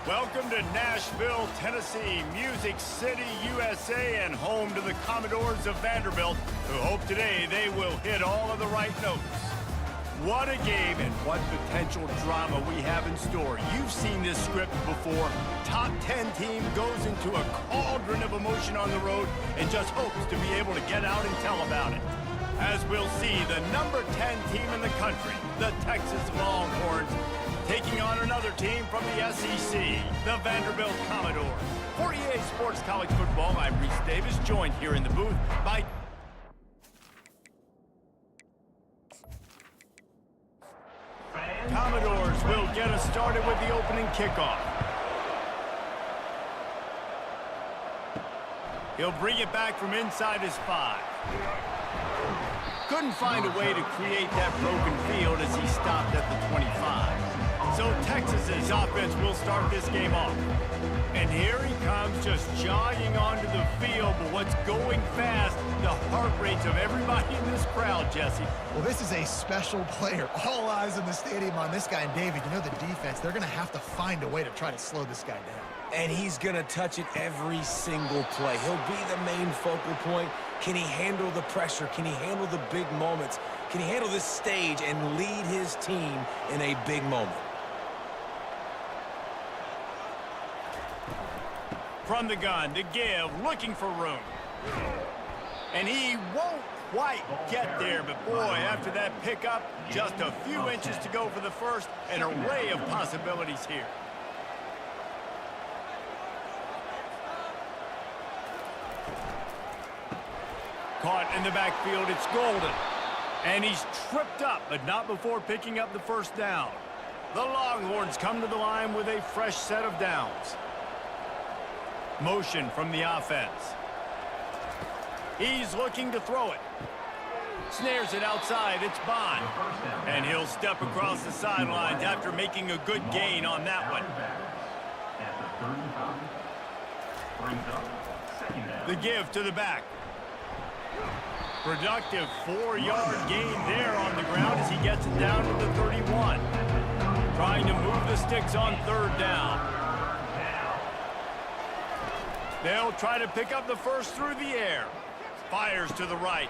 Welcome to Nashville, Tennessee, Music City, USA, and home to the Commodores of Vanderbilt, who hope today they will hit all of the right notes. What a game and what potential drama we have in store. You've seen this script before. Top 10 team goes into a cauldron of emotion on the road and just hopes to be able to get out and tell about it. As we'll see, the number 10 team in the country, the Texas Longhorns, taking on another team from the SEC, the Vanderbilt Commodores. For EA Sports College Football, I'm Reese Davis, joined here in the booth by Commodores will get us started with the opening kickoff. He'll bring it back from inside his 5. Couldn't find a way to create that broken field as he stopped at the 25. So Texas's offense will start this game off. And here he comes, just jogging onto the field. But what's going fast, the heart rates of everybody in this crowd, Jesse. Well, this is a special player. All eyes in the stadium on this guy. And David, you know the defense, they're going to have to find a way to try to slow this guy down. And he's going to touch it every single play. He'll be the main focal point. Can he handle the pressure? Can he handle the big moments? Can he handle this stage and lead his team in a big moment? From the gun, to give, looking for room. And he won't quite get there, but boy, after that pickup, just a few inches to go for the first, an array of possibilities here. Caught in the backfield, it's Golden. And he's tripped up, but not before picking up the first down. The Longhorns come to the line with a fresh set of downs. Motion from the offense. He's looking to throw it. Snares it outside, it's Bond. And he'll step across the sidelines after making a good gain on that one. The give to the back. Productive 4-yard gain there on the ground as he gets it down to the 31. Trying to move the sticks on third down. They'll try to pick up the first through the air. Fires to the right.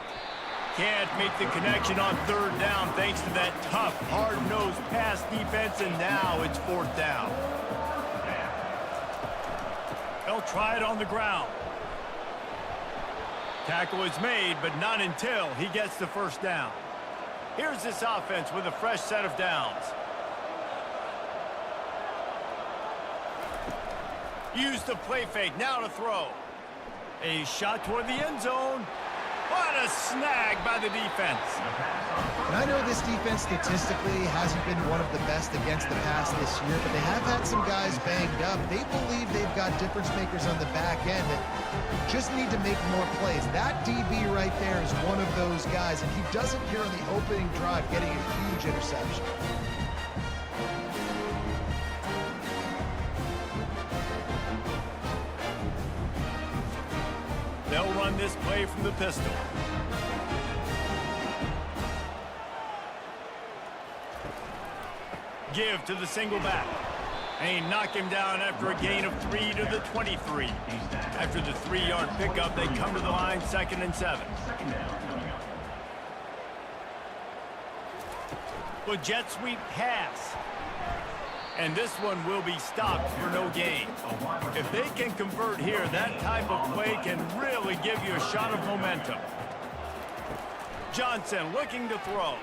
Can't make the connection on third down thanks to that tough, hard-nosed pass defense, and now it's fourth down. They'll try it on the ground. Tackle is made, but not until he gets the first down. Here's this offense with a fresh set of downs. Use the play fake, now to throw. A shot toward the end zone. What a snag by the defense. And I know this defense statistically hasn't been one of the best against the pass this year, but they have had some guys banged up. They believe they've got difference makers on the back end that just need to make more plays. That DB right there is one of those guys, and he doesn't here on the opening drive getting a huge interception. They'll run this play from the pistol. Give to the single back. And he knocked him down after a gain of 3 to the 23. After the 3-yard pickup, they come to the line 2nd and 7. Well, jet sweep pass. And this one will be stopped for no gain. If they can convert here, that type of play can really give you a shot of momentum. Johnson looking to throw.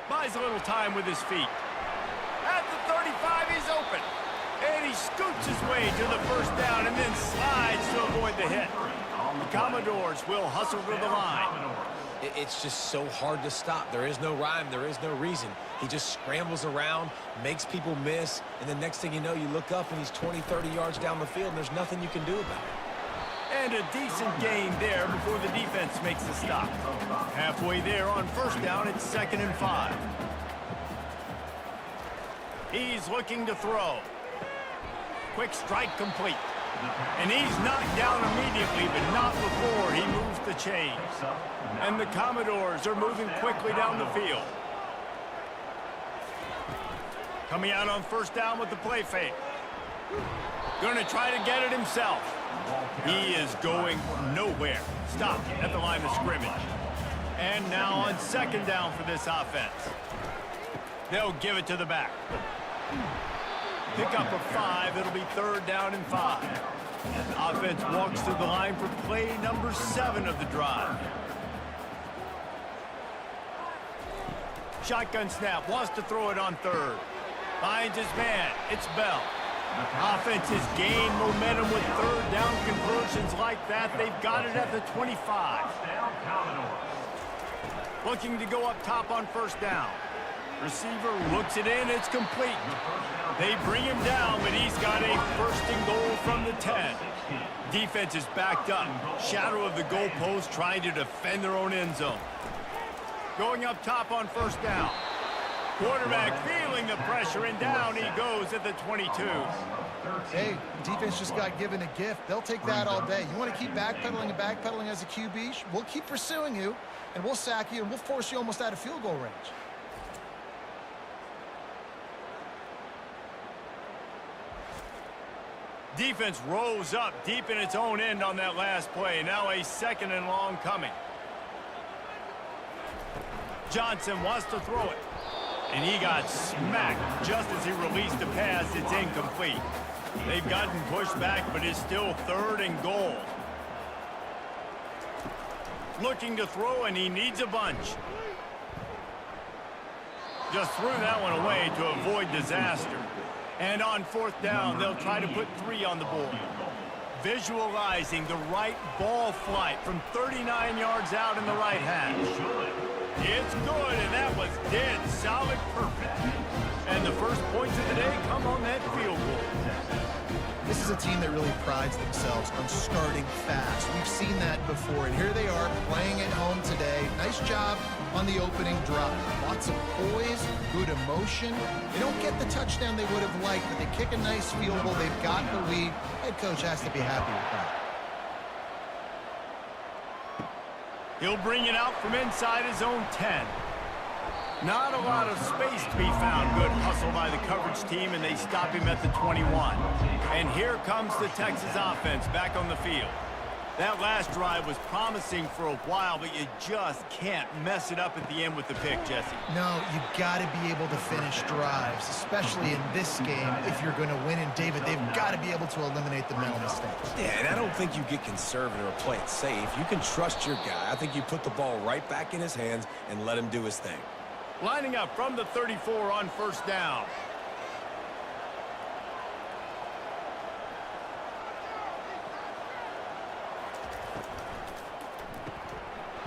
Buys a little time with his feet. At the 35, he's open. And he scoots his way to the first down and then slides to avoid the hit. The Commodores will hustle to the line. It's just so hard to stop. There is no rhyme. There is no reason. He just scrambles around, makes people miss, and the next thing you know, you look up and he's 20, 30 yards down the field, and there's nothing you can do about it. And a decent gain there before the defense makes the stop. Halfway there on first down, it's 2nd and 5. He's looking to throw. Quick strike complete. And he's knocked down immediately, but not before he moves the chains. And the Commodores are moving quickly down the field. Coming out on first down with the play fake. Going to try to get it himself. He is going nowhere. Stopped at the line of scrimmage. And now on second down for this offense. They'll give it to the back. Pick up a 5. It'll be third down and 5. The offense walks to the line for play number 7 of the drive. Shotgun snap, wants to throw it on third. Finds his man, it's Bell. Offense has gained momentum with third down conversions like that. They've got it at the 25. Looking to go up top on first down. Receiver looks it in, it's complete. They bring him down, but he's got a first and goal from the 10. Defense is backed up. Shadow of the goalpost trying to defend their own end zone. Going up top on first down. Quarterback feeling the pressure, and down he goes at the 22. Hey, defense just got given a gift. They'll take that all day. You want to keep backpedaling and backpedaling as a QB? We'll keep pursuing you, and we'll sack you, and we'll force you almost out of field goal range. Defense rose up deep in its own end on that last play. Now a second and long coming. Johnson wants to throw it. And he got smacked just as he released the pass. It's incomplete. They've gotten pushed back, but it's still third and goal. Looking to throw, and he needs a bunch. Just threw that one away to avoid disaster. And on fourth down, they'll try to put 3 on the board. Visualizing the right ball flight from 39 yards out in the right hash. It's good, and that was dead solid perfect. And the first points of the day come on that field goal. This is a team that really prides themselves on starting fast. We've seen that before, and here they are playing at home today. Nice job on the opening drive. Lots of poise, good emotion. They don't get the touchdown they would have liked, but they kick a nice field goal. They've got the lead. Head coach has to be happy with that. He'll bring it out from inside his own 10. Not a lot of space to be found. Good hustle by the coverage team, and they stop him at the 21. And here comes the Texas offense back on the field. That last drive was promising for a while, but you just can't mess it up at the end with the pick, Jesse. No, you got to be able to finish drives, especially in this game. If you're going to win, and David, they've got to be able to eliminate the mental mistakes. Yeah, and I don't think you get conservative or play it safe. You can trust your guy. I think you put the ball right back in his hands and let him do his thing. Lining up from the 34 on first down.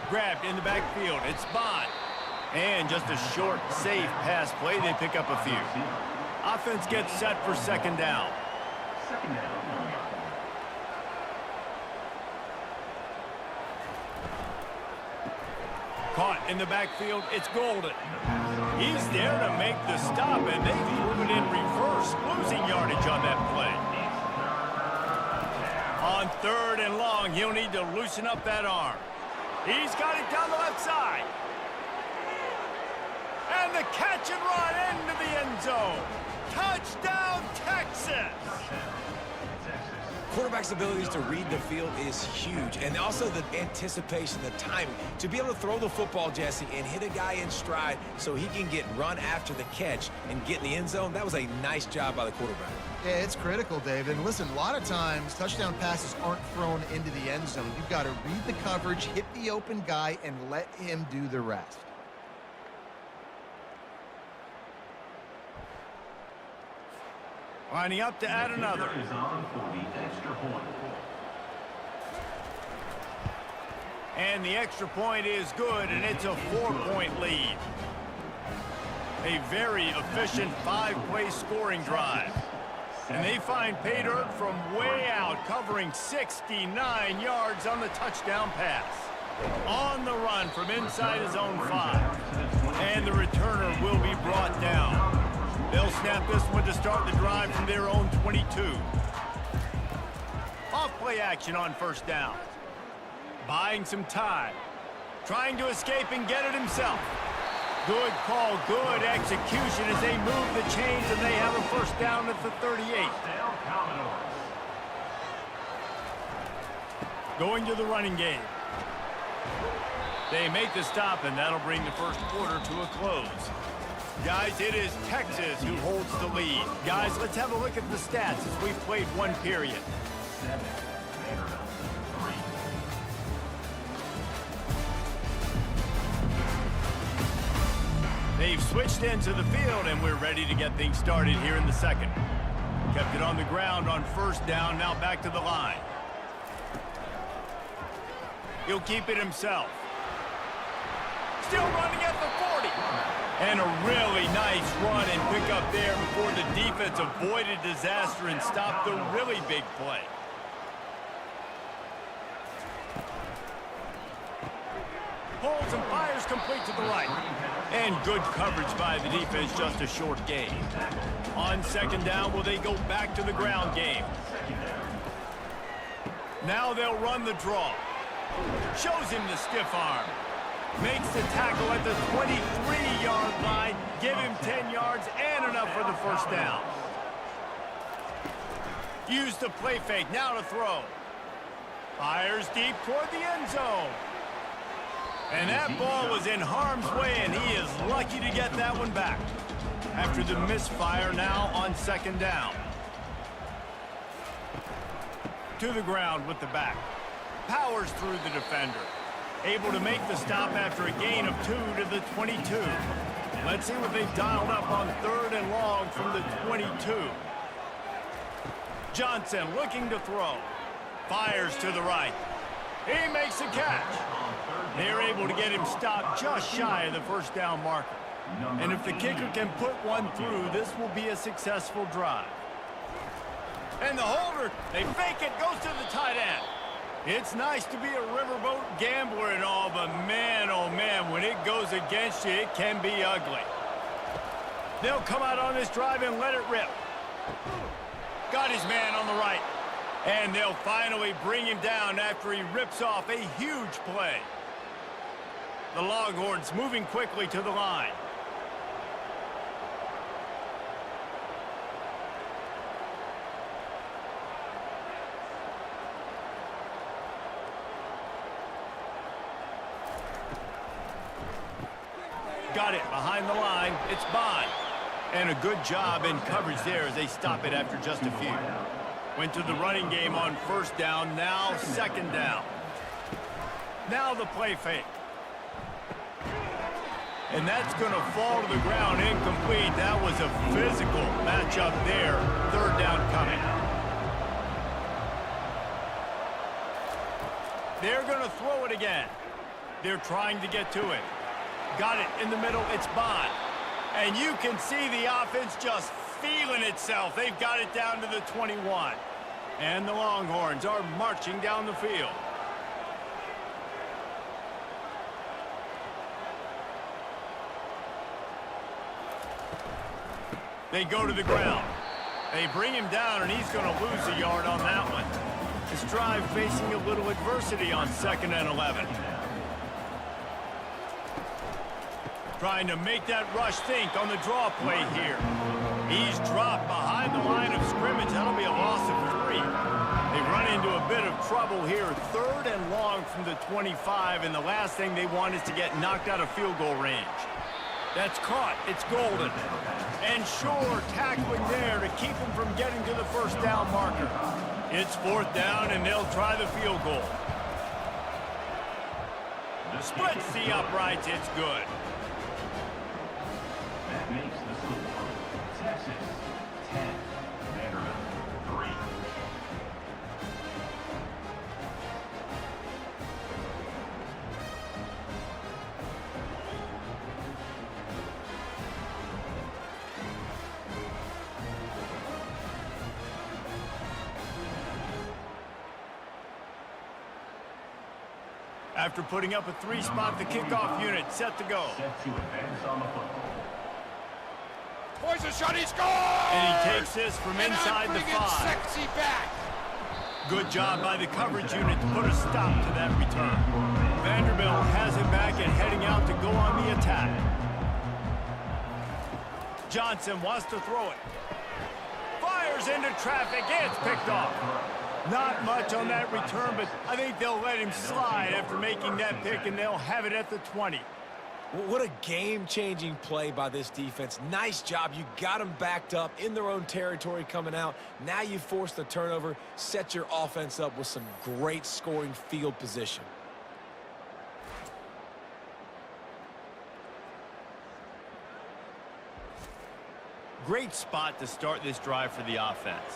Grabbed in the backfield. It's Bond. And just a short, safe pass play. They pick up a few. Offense gets set for second down. Caught in the backfield. It's Golden. He's there to make the stop, and they've moved it in reverse, losing yardage on that play. On third and long, he'll need to loosen up that arm. He's got it down the left side. And the catch and run into the end zone. Touchdown, Texas! Quarterback's abilities to read the field is huge, and also the anticipation, the timing. To be able to throw the football, Jesse, and hit a guy in stride so he can get run after the catch and get in the end zone, that was a nice job by the quarterback. Yeah, it's critical, David. And listen, a lot of times touchdown passes aren't thrown into the end zone. You've got to read the coverage, hit the open guy, and let him do the rest. Lining up to add another. And the extra point is good, and it's a 4-point lead. A very efficient 5-play scoring drive. And they find pay dirt from way out, covering 69 yards on the touchdown pass. On the run from inside his own 5. And the returner will be brought down. They'll snap this one to start the drive from their own 22. Off-play action on first down. Buying some time. Trying to escape and get it himself. Good call, good execution as they move the chains, and they have a first down at the 38. Going to the running game. They make the stop, and that'll bring the first quarter to a close. Guys, it is Texas who holds the lead. Guys, let's have a look at the stats as we've played one period. They've switched into the field, and we're ready to get things started here in the second. Kept it on the ground on first down, now back to the line. He'll keep it himself. Still running at the 40. And a really nice run and pick up there before the defense avoided disaster and stopped the really big play. Pulls and fires complete to the right. And good coverage by the defense, just a short gain. On second down, will they go back to the ground game? Now they'll run the draw. Shows him the stiff arm. Makes the tackle at the 23-yard line. Give him 10 yards and enough for the first down. Use the play fake, now to throw. Fires deep toward the end zone. And that ball was in harm's way, and he is lucky to get that one back. After the misfire, now on second down. To the ground with the back. Powers through the defender. Able to make the stop after a gain of 2 to the 22. Let's see what they've dialed up on third and long from the 22. Johnson looking to throw. Fires to the right. He makes a catch. They're able to get him stopped just shy of the first down marker. And if the kicker can put one through, this will be a successful drive. And the holder, they fake it, goes to the tight end. It's nice to be a riverboat gambler and all, but man, oh man, when it goes against you, it can be ugly. They'll come out on this drive and let it rip. Got his man on the right. And they'll finally bring him down after he rips off a huge play. The Longhorns moving quickly to the line. Got it behind the line. It's Bond. And a good job in coverage there as they stop it after just a few. Went to the running game on first down, now second down. Now the play fake. And that's going to fall to the ground incomplete. That was a physical matchup there. Third down coming. They're going to throw it again. They're trying to get to it. Got it in the middle. It's Bond. And you can see the offense just feeling itself. They've got it down to the 21. And the Longhorns are marching down the field. They go to the ground. They bring him down, and he's going to lose a yard on that one. This drive facing a little adversity on 2nd and 11. Trying to make that rush think on the draw play here. He's dropped behind the line of scrimmage. That'll be a loss of 3. They run into a bit of trouble here. 3rd and long from the 25, and the last thing they want is to get knocked out of field goal range. That's caught. It's golden. And sure, tackling there to keep him from getting to the first down marker. It's 4th down, and they'll try the field goal. Splits the uprights. It's good. That makes the score Texas 10, Vanderbilt 3. After putting up a 3-spot, the kickoff unit set to go. Set to advance on the football. Boys, a shot, he scores! And he takes this from inside the 5. Sexy back. Good job by the coverage unit to put a stop to that return. Vanderbilt has it back and heading out to go on the attack. Johnson wants to throw it. Fires into traffic. It's picked off. Not much on that return, but I think they'll let him slide after making that pick, and they'll have it at the 20. What a game-changing play by this defense. Nice job. You got them backed up in their own territory coming out. Now you force the turnover, set your offense up with some great scoring field position. Great spot to start this drive for the offense.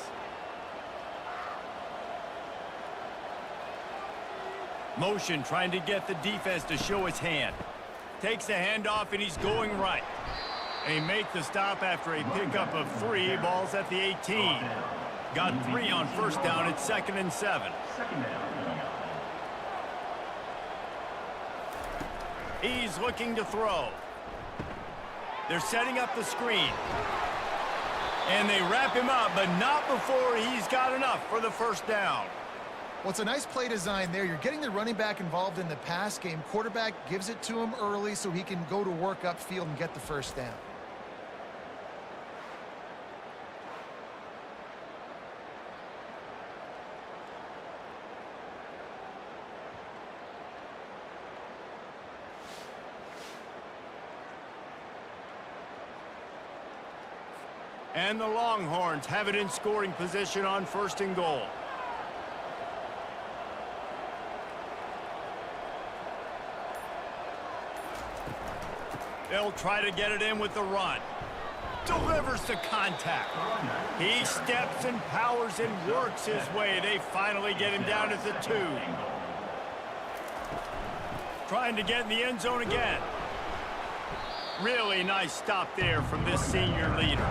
Motion trying to get the defense to show his hand. Takes the handoff, and he's going right. They make the stop after a pickup of 3. Ball's at the 18. Got 3 on first down. It's 2nd and 7. He's looking to throw. They're setting up the screen. And they wrap him up, but not before he's got enough for the first down. Well, it's a nice play design there. You're getting the running back involved in the pass game. Quarterback gives it to him early so he can go to work upfield and get the first down. And the Longhorns have it in scoring position on 1st and goal. They'll try to get it in with the run. Delivers to contact. He steps and powers and works his way. They finally get him down at the 2. Trying to get in the end zone again. Really nice stop there from this senior leader.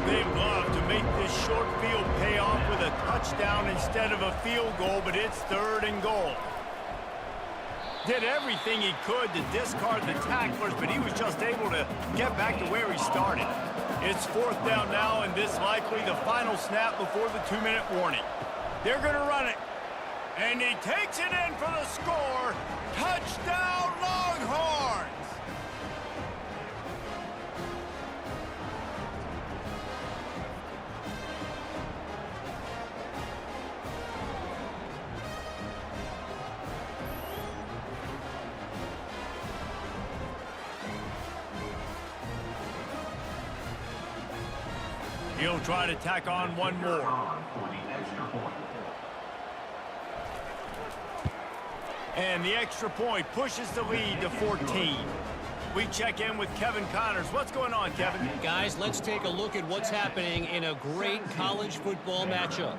They love to make this short field pay off with a touchdown instead of a field goal, but it's 3rd and goal. Did everything he could to discard the tacklers, but he was just able to get back to where he started. It's 4th down now, and this likely the final snap before the 2-minute warning. They're going to run it. And he takes it in for the score. Touchdown, Longhorns! He'll try to tack on one more. And the extra point pushes the lead to 14. We check in with Kevin Connors. What's going on, Kevin? Guys, let's take a look at what's happening in a great college football matchup.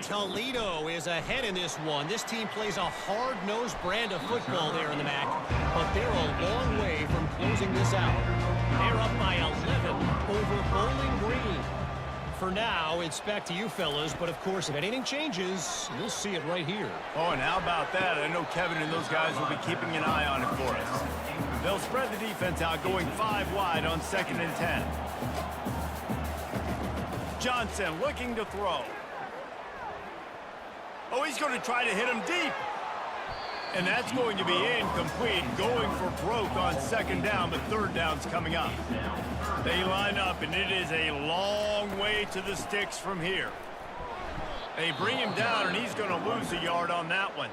Toledo is ahead in this one. This team plays a hard-nosed brand of football there in the MAC, but they're a long way from closing this out. They're up by 11 over Bowling Green. For now, it's back to you fellas, but of course, if anything changes, you'll see it right here. Oh, and how about that? I know Kevin and those guys will be keeping an eye on it for us. They'll spread the defense out, going 5 wide on 2nd and 10. Johnson looking to throw. Oh, he's going to try to hit him deep. And that's going to be incomplete, going for broke on 2nd down, but 3rd down's coming up. They line up, and it is a long way to the sticks from here. They bring him down, and he's going to lose a yard on that one.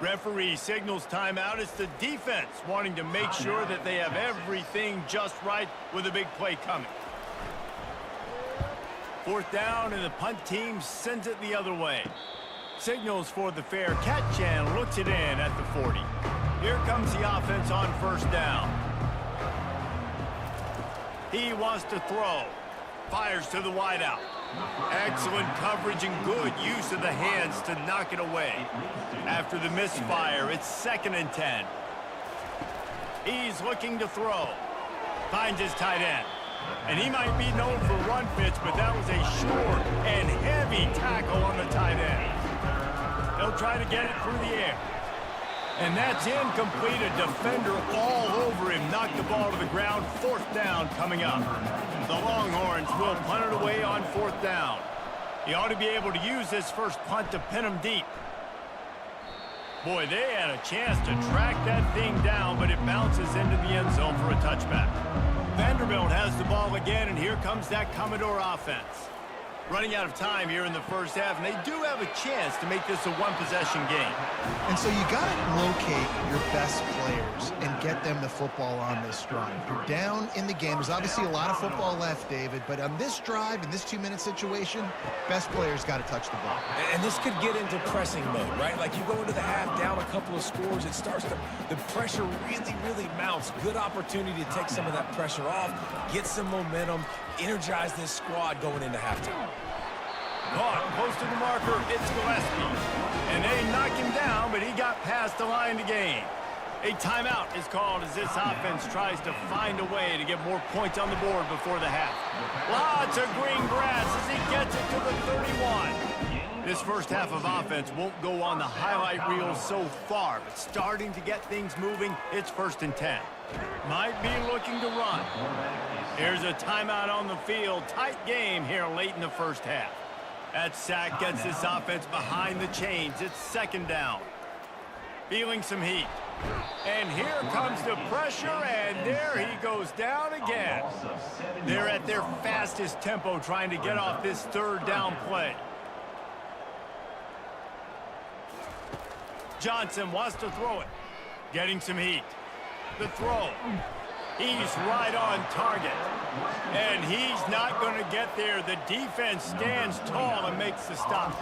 Referee signals timeout. It's the defense wanting to make sure that they have everything just right with a big play coming. 4th down, and the punt team sends it the other way. Signals for the fair catch and looks it in at the 40. Here comes the offense on 1st down. He wants to throw. Fires to the wideout. Excellent coverage and good use of the hands to knock it away. After the misfire, it's 2nd and 10. He's looking to throw. Finds his tight end. And he might be known for run fits, but that was a short and heavy tackle on the tight end. They'll try to get it through the air. And that's incomplete. A defender all over him. Knocked the ball to the ground. 4th down coming up. The Longhorns will punt it away on 4th down. He ought to be able to use this first punt to pin him deep. Boy, they had a chance to track that thing down, but it bounces into the end zone for a touchback. Vanderbilt has the ball again, and here comes that Commodore offense. Running out of time here in the first half, and they do have a chance to make this a one-possession game. And so you got to locate your best players and get them the football on this drive. You're down in the game. There's obviously a lot of football left, David, but on this drive, in this 2-minute situation, best players got to touch the ball. And this could get into pressing mode, right? Like you go into the half down a couple of scores, it starts to, the pressure really, really mounts. Good opportunity to take some of that pressure off, get some momentum, energize this squad going into halftime. Caught close to the marker, it's Gillespie. And they knock him down, but he got past the line to gain. A timeout is called as this offense tries to find a way to get more points on the board before the half. Lots of green grass as he gets it to the 31. This first half of offense won't go on the highlight reel so far, but starting to get things moving, it's 1st and 10. Might be looking to run. Here's a timeout on the field. Tight game here late in the first half. That sack gets this offense behind the chains. It's 2nd down. Feeling some heat. And here comes the pressure, and there he goes down again. They're at their fastest tempo trying to get off this 3rd down play. Johnson wants to throw it. Getting some heat. The throw. He's right on target. And he's not going to get there. The defense stands tall and makes the stop.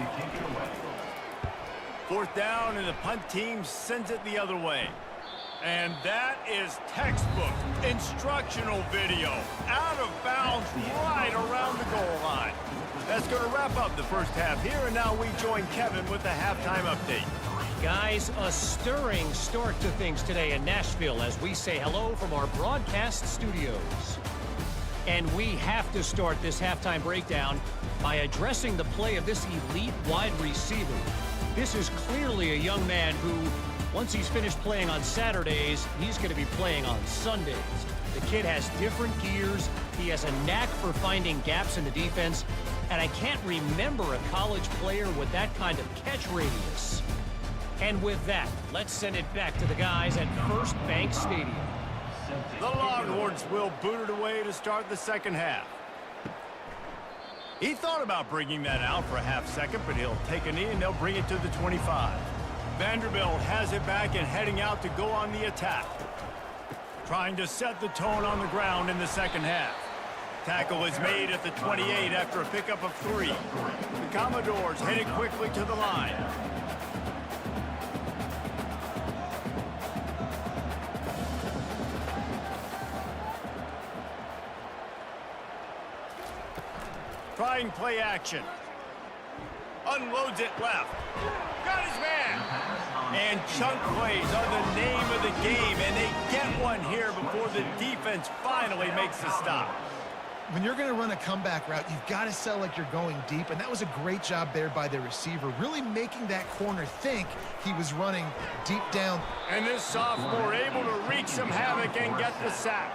4th down, and the punt team sends it the other way. And that is textbook instructional video. Out of bounds right around the goal line. That's going to wrap up the first half here, and now we join Kevin with the halftime update. Guys, a stirring start to things today in Nashville as we say hello from our broadcast studios. And we have to start this halftime breakdown by addressing the play of this elite wide receiver. This is clearly a young man who, once he's finished playing on Saturdays, he's going to be playing on Sundays. The kid has different gears. He has a knack for finding gaps in the defense. And I can't remember a college player with that kind of catch radius. And with that, let's send it back to the guys at First Bank Stadium. The Longhorns will boot it away to start the second half. He thought about bringing that out for a half second, but he'll take a knee and they'll bring it to the 25. Vanderbilt has it back and heading out to go on the attack. Trying to set the tone on the ground in the second half. Tackle is made at the 28 after a pickup of 3. The Commodores headed quickly to the line. Trying play action. Unloads it left. Got his man. And chunk plays are the name of the game, and they get one here before the defense finally makes the stop. When you're going to run a comeback route, you've got to sell like you're going deep, and that was a great job there by the receiver, really making that corner think he was running deep down. And this sophomore able to wreak some havoc and get the sack.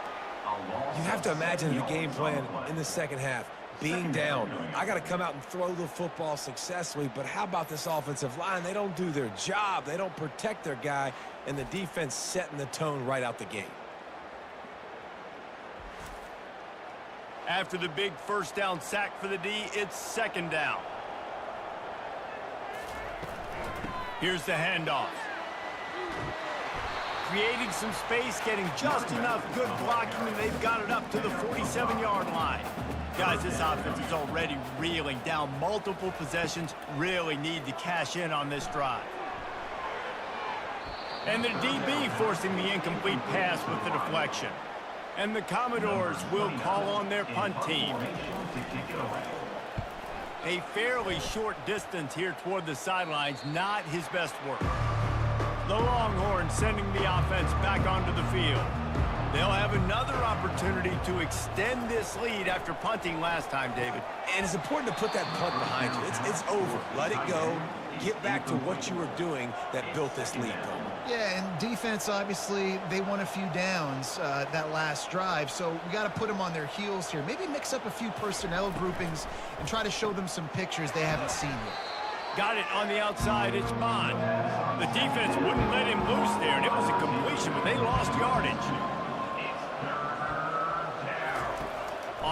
You have to imagine the game plan in the second half. Being down, I got to come out and throw the football successfully, but how about this offensive line? They don't do their job. They don't protect their guy, and the defense setting the tone right out the gate. After the big first down sack for the D, it's 2nd down. Here's the handoff. Creating some space, getting just enough good blocking, and they've got it up to the 47-yard line. Guys, this offense is already reeling down multiple possessions. Really need to cash in on this drive. And the DB forcing the incomplete pass with the deflection. And the Commodores will call on their punt team. A fairly short distance here toward the sidelines, not his best work. The Longhorns sending the offense back onto the field. They'll have another opportunity to extend this lead after punting last time, David. And it's important to put that punt behind you. It's over. Let it go. Get back to what you were doing that built this lead, though. Yeah, and defense, obviously, they won a few downs that last drive, so we got to put them on their heels here. Maybe mix up a few personnel groupings and try to show them some pictures they haven't seen yet. Got it on the outside. It's Bond. The defense wouldn't let him loose there, and it was a completion, but they lost yardage.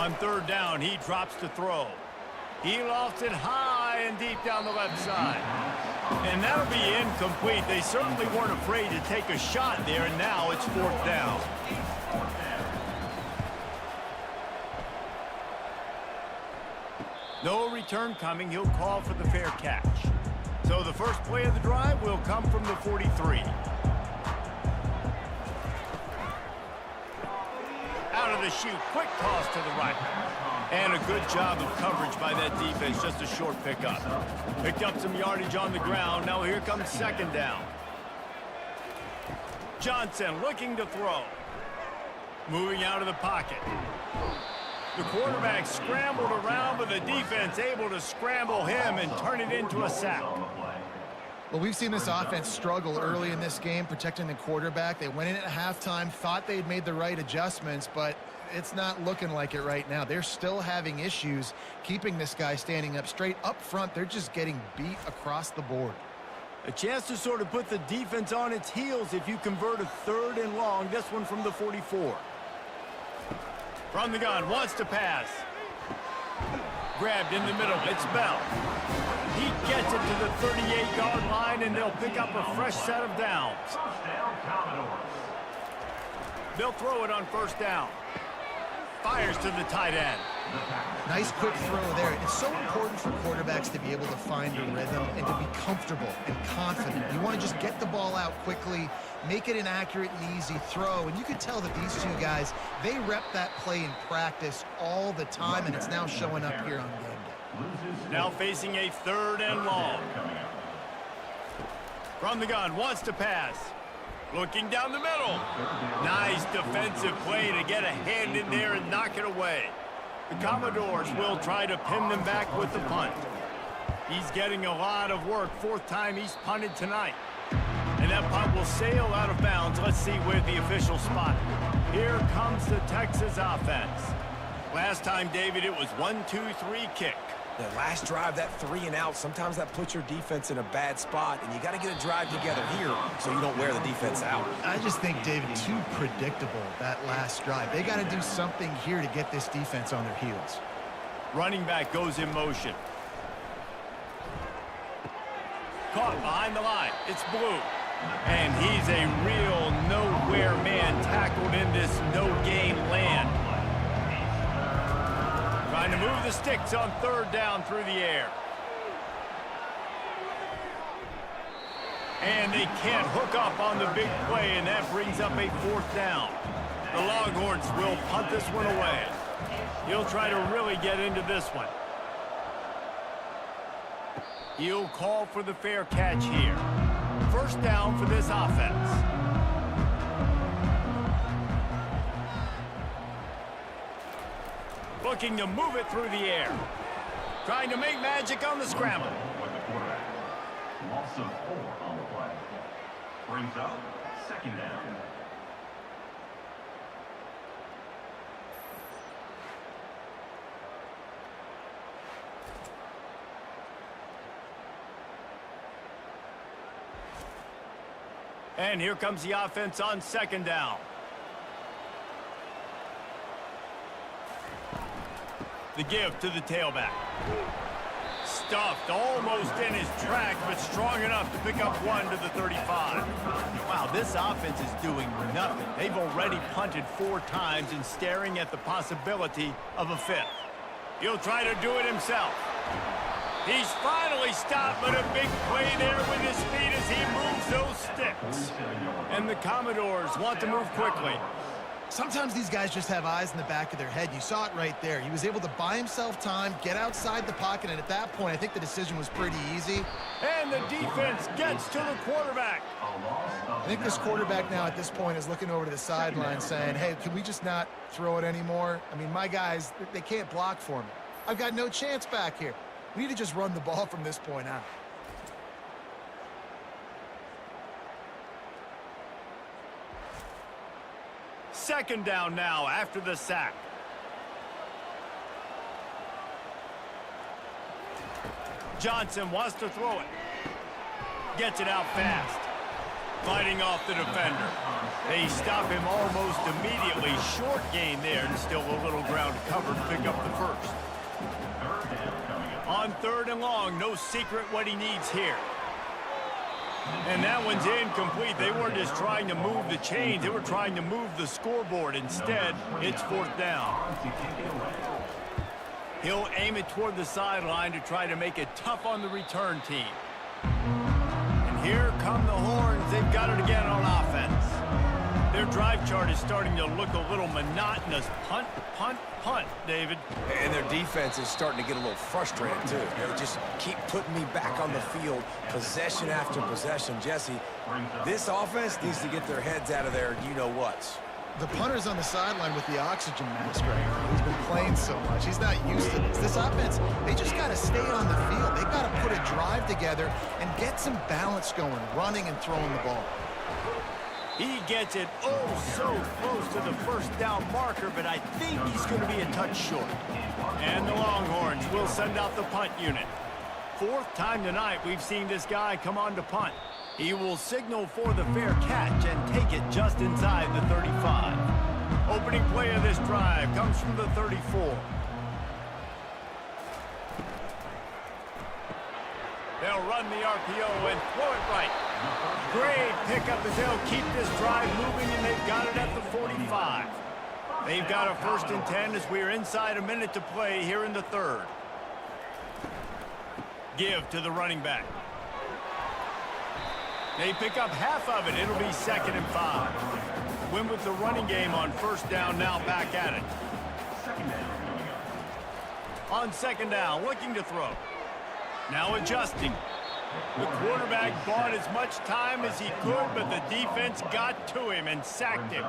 On third down, he drops to throw. He lofts it high and deep down the left side. And that'll be incomplete. They certainly weren't afraid to take a shot there, and now it's fourth down. No return coming. He'll call for the fair catch. So the first play of the drive will come from the 43. Out of the chute, quick toss to the right. And a good job of coverage by that defense, just a short pickup. Picked up some yardage on the ground. Now here comes second down. Johnson looking to throw. Moving out of the pocket. The quarterback scrambled around, but the defense able to scramble him and turn it into a sack. Well, we've seen this offense struggle early in this game protecting the quarterback. They went in at halftime, thought they had made the right adjustments, but it's not looking like it right now. They're still having issues keeping this guy standing up straight. Up front, they're just getting beat across the board. A chance to sort of put the defense on its heels if you convert a third and long. This one from the 44. From the gun, wants to pass. Grabbed in the middle, it's Bell. He gets it to the 38-yard line, and they'll pick up a fresh set of downs. They'll throw it on first down. Fires to the tight end. Nice quick throw there. It's so important for quarterbacks to be able to find a rhythm and to be comfortable and confident. You want to just get the ball out quickly, make it an accurate and easy throw. And you can tell that these two guys, they rep that play in practice all the time, and it's now showing up here on game day. Now facing a third and long. From the gun, wants to pass. Looking down the middle. Nice defensive play to get a hand in there and knock it away. The Commodores will try to pin them back with the punt. He's getting a lot of work. Fourth time he's punted tonight. And that punt will sail out of bounds. Let's see where the official spot. Here comes the Texas offense. Last time, David, it was 1-2-3 kick. The last drive, that 3 and out, sometimes that puts your defense in a bad spot, and you got to get a drive together here so you don't wear the defense out. I just think, David, too predictable, that last drive. They got to do something here to get this defense on their heels. Running back goes in motion. Caught behind the line. It's Blue. And he's a real nowhere man tackled in this no-game land. Trying to move the sticks on third down through the air. And they can't hook up on the big play, and that brings up a fourth down. The Longhorns will punt this one away. He'll try to really get into this one. He'll call for the fair catch here. First down for this offense. Looking to move it through the air. Trying to make magic on the scramble. Loss of 4 on the play. Brings up second down. And here comes the offense on second down. The give to the tailback. Stuffed almost in his tracks, but strong enough to pick up one to the 35. Wow, this offense is doing nothing. They've already punted 4 times and staring at the possibility of a 5th. He'll try to do it himself. He's finally stopped, but a big play there with his feet as he moves those sticks. And the Commodores want to move quickly. Sometimes these guys just have eyes in the back of their head. You saw it right there. He was able to buy himself time, get outside the pocket, and at that point, I think the decision was pretty easy. And the defense gets to the quarterback. I think this quarterback now at this point is looking over to the sideline saying, hey, can we just not throw it anymore? I mean, my guys, they can't block for me. I've got no chance back here. We need to just run the ball from this point out. Second down now after the sack. Johnson wants to throw it. Gets it out fast. Fighting off the defender. They stop him almost immediately. Short gain there, and still a little ground covered to pick up the first. On 3rd and long, no secret what he needs here. And that one's incomplete. They weren't just trying to move the chains. They were trying to move the scoreboard. Instead, it's 4th down. He'll aim it toward the sideline to try to make it tough on the return team. And here come the horns. They've got it again on offense. Their drive chart is starting to look a little monotonous. Punt, punt, punt, David. And their defense is starting to get a little frustrated, too. They just keep putting me back on the field, possession after possession. Jesse, this offense needs to get their heads out of their you-know-whats. The punter's on the sideline with the oxygen mask right now. He's been playing so much. He's not used to this. This offense, they just got to stay on the field. They've got to put a drive together and get some balance going, running and throwing the ball. He gets it so close to the 1st down marker, but I think he's going to be a touch short. And the Longhorns will send out the punt unit. 4th time tonight we've seen this guy come on to punt. He will signal for the fair catch and take it just inside the 35. Opening play of this drive comes from the 34. They'll run the RPO and throw it right. Great pickup as they'll keep this drive moving, and they've got it at the 45. They've got a 1st and 10 as we are inside a minute to play here in the 3rd. Give to the running back. They pick up half of it. It'll be 2nd and 5. Win with the running game on 1st down, now back at it. On 2nd down, looking to throw. Now adjusting. The quarterback bought as much time as he could, but the defense got to him and sacked him.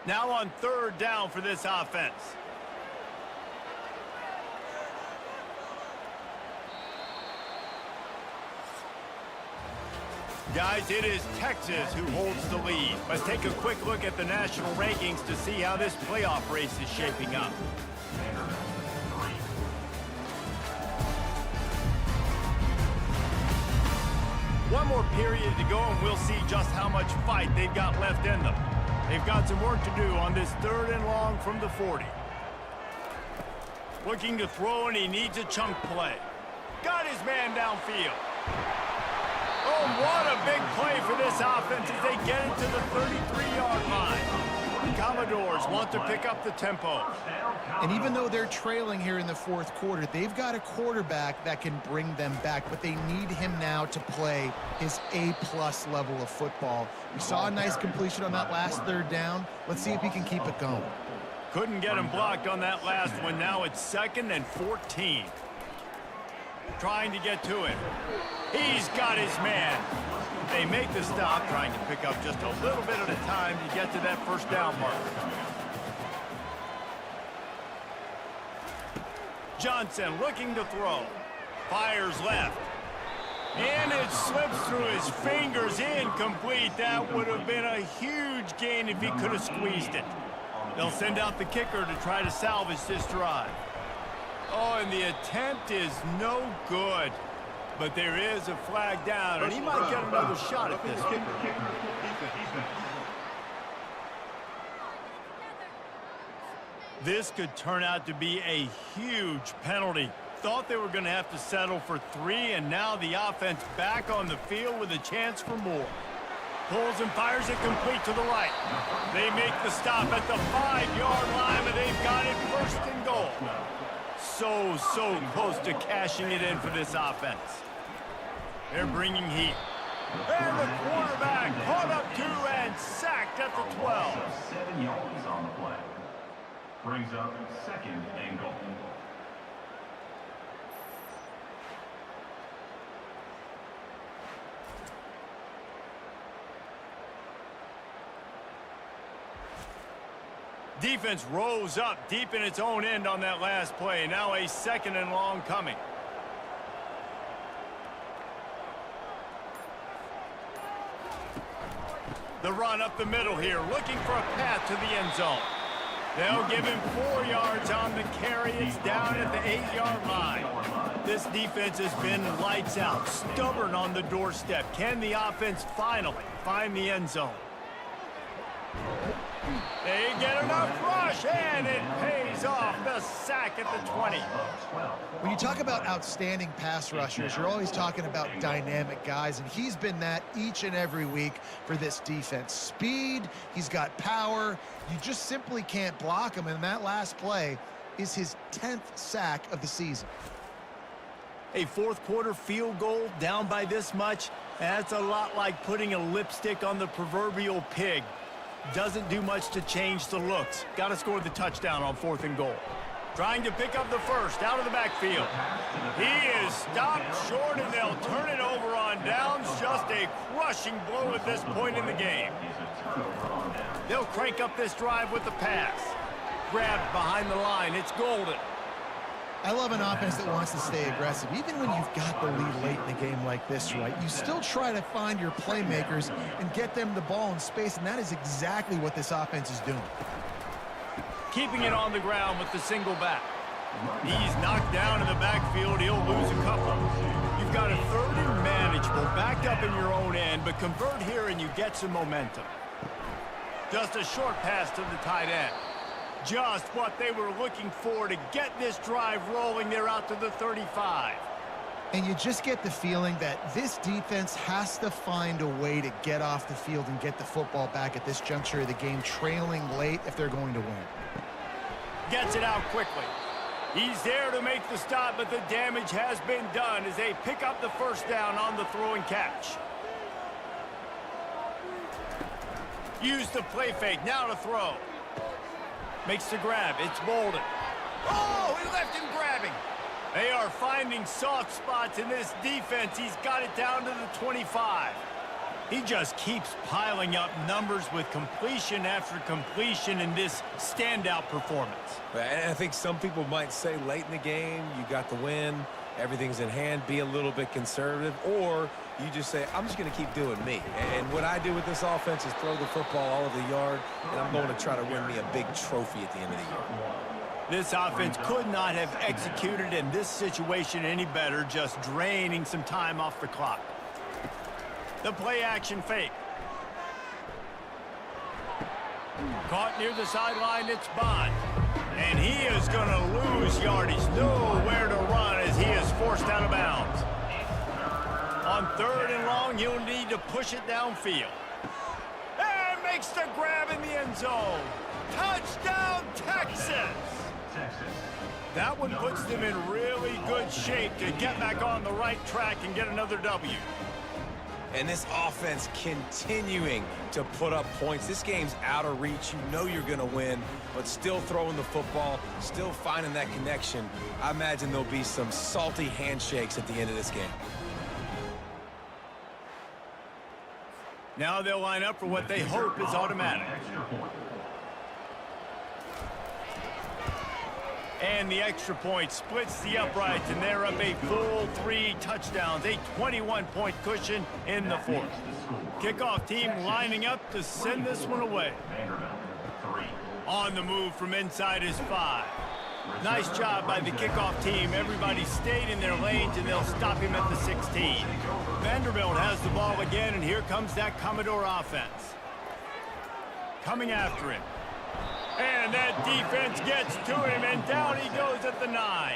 Now on 3rd down for this offense. Guys, it is Texas who holds the lead. Let's take a quick look at the national rankings to see how this playoff race is shaping up. One more period to go, and we'll see just how much fight they've got left in them. They've got some work to do on this 3rd and long from the 40. Looking to throw, and he needs a chunk play. Got his man downfield. Oh, what a big play for this offense as they get it to the 33-yard line. The Commodores want to pick up the tempo. And even though they're trailing here in the 4th quarter, they've got a quarterback that can bring them back, but they need him now to play his A-plus level of football. We saw a nice completion on that last 3rd down. Let's see if he can keep it going. Couldn't get him blocked on that last one. Now it's 2nd and 14. Trying to get to it. He's got his man. They make the stop, trying to pick up just a little bit at a time to get to that 1st down mark. Johnson looking to throw. Fires left. And it slips through his fingers, incomplete. That would have been a huge gain if he could have squeezed it. They'll send out the kicker to try to salvage this drive. Oh, and the attempt is no good. But there is a flag down, and he might get another shot at this one. This could turn out to be a huge penalty. Thought they were going to have to settle for 3, and now the offense back on the field with a chance for more. Pulls and fires it complete to the right. They make the stop at the 5-yard line, and they've got it 1st and goal. So close to cashing it in for this offense. They're bringing heat. And the quarterback caught up to and sacked at the 12. 7 yards on the play. Brings up 2nd and goal. Defense rose up deep in its own end on that last play. Now a 2nd and long coming. The run up the middle here, looking for a path to the end zone. They'll give him 4 yards on the carry. It's down at the 8-yard line. This defense has been lights out, stubborn on the doorstep. Can the offense finally find the end zone? They get enough rush, and it pays off. The sack at the 20. When you talk about outstanding pass rushers, you're always talking about dynamic guys, and he's been that each and every week for this defense. Speed, he's got power. You just simply can't block him, and that last play is his 10th sack of the season. A fourth-quarter field goal down by this much, that's a lot like putting a lipstick on the proverbial pig. Doesn't do much to change the looks. Got to score the touchdown on 4th and goal. Trying to pick up the first out of the backfield. He is stopped short, and they'll turn it over on downs. Just a crushing blow at this point in the game. They'll crank up this drive with the pass. Grabbed behind the line. It's golden. I love an offense that wants to stay aggressive. Even when you've got the lead late in a game like this, right, you still try to find your playmakers and get them the ball in space, and that is exactly what this offense is doing. Keeping it on the ground with the single back. He's knocked down in the backfield. He'll lose a couple. You've got a 3rd and manageable, backed up in your own end, but convert here and you get some momentum. Just a short pass to the tight end. Just what they were looking for to get this drive rolling. They're out to the 35. And you just get the feeling that this defense has to find a way to get off the field and get the football back at this juncture of the game, trailing late if they're going to win. Gets it out quickly. He's there to make the stop, but the damage has been done as they pick up the first down on the throw and catch. Use the play fake, now to throw. Makes the grab, it's Bolden. Oh, he left him grabbing. They are finding soft spots in this defense. He's got it down to the 25. He just keeps piling up numbers with completion after completion in this standout performance. And I think some people might say late in the game, you got the win, everything's in hand, be a little bit conservative, or you just say, I'm just going to keep doing me. And what I do with this offense is throw the football all over the yard, and I'm going to try to win me a big trophy at the end of the year. This offense could not have executed in this situation any better, just draining some time off the clock. The play-action fake. Caught near the sideline, it's Bond. And he is going to lose yardage. Nowhere to run as he is forced out of bounds. On 3rd and long, he'll need to push it downfield. And makes the grab in the end zone. Touchdown, Texas! That one puts them in really good shape to get back on the right track and get another W. And this offense continuing to put up points. This game's out of reach. You know you're going to win, but still throwing the football, still finding that connection. I imagine there'll be some salty handshakes at the end of this game. Now they'll line up for what they hope is automatic. And the extra point splits the uprights, and they're up a full 3 touchdowns, a 21-point cushion in the 4th. Kickoff team lining up to send this one away. On the move from inside is 5. Nice job by the kickoff team. Everybody stayed in their lanes, and they'll stop him at the 16. Vanderbilt has the ball again, and here comes that Commodore offense. Coming after him. And that defense gets to him, and down he goes at the 9.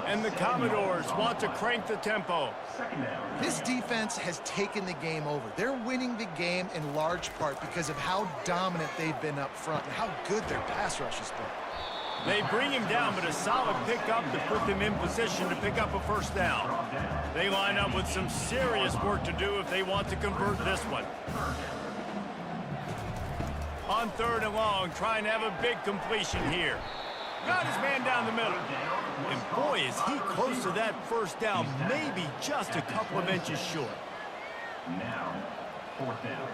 And the Commodores want to crank the tempo. This defense has taken the game over. They're winning the game in large part because of how dominant they've been up front and how good their pass rush has been. They bring him down, but a solid pickup to put them in position to pick up a first down. They line up with some serious work to do if they want to convert this one. On 3rd and long, trying to have a big completion here. Got his man down the middle. And boy, is he close to that first down, maybe just a couple of inches short. Now, 4th down.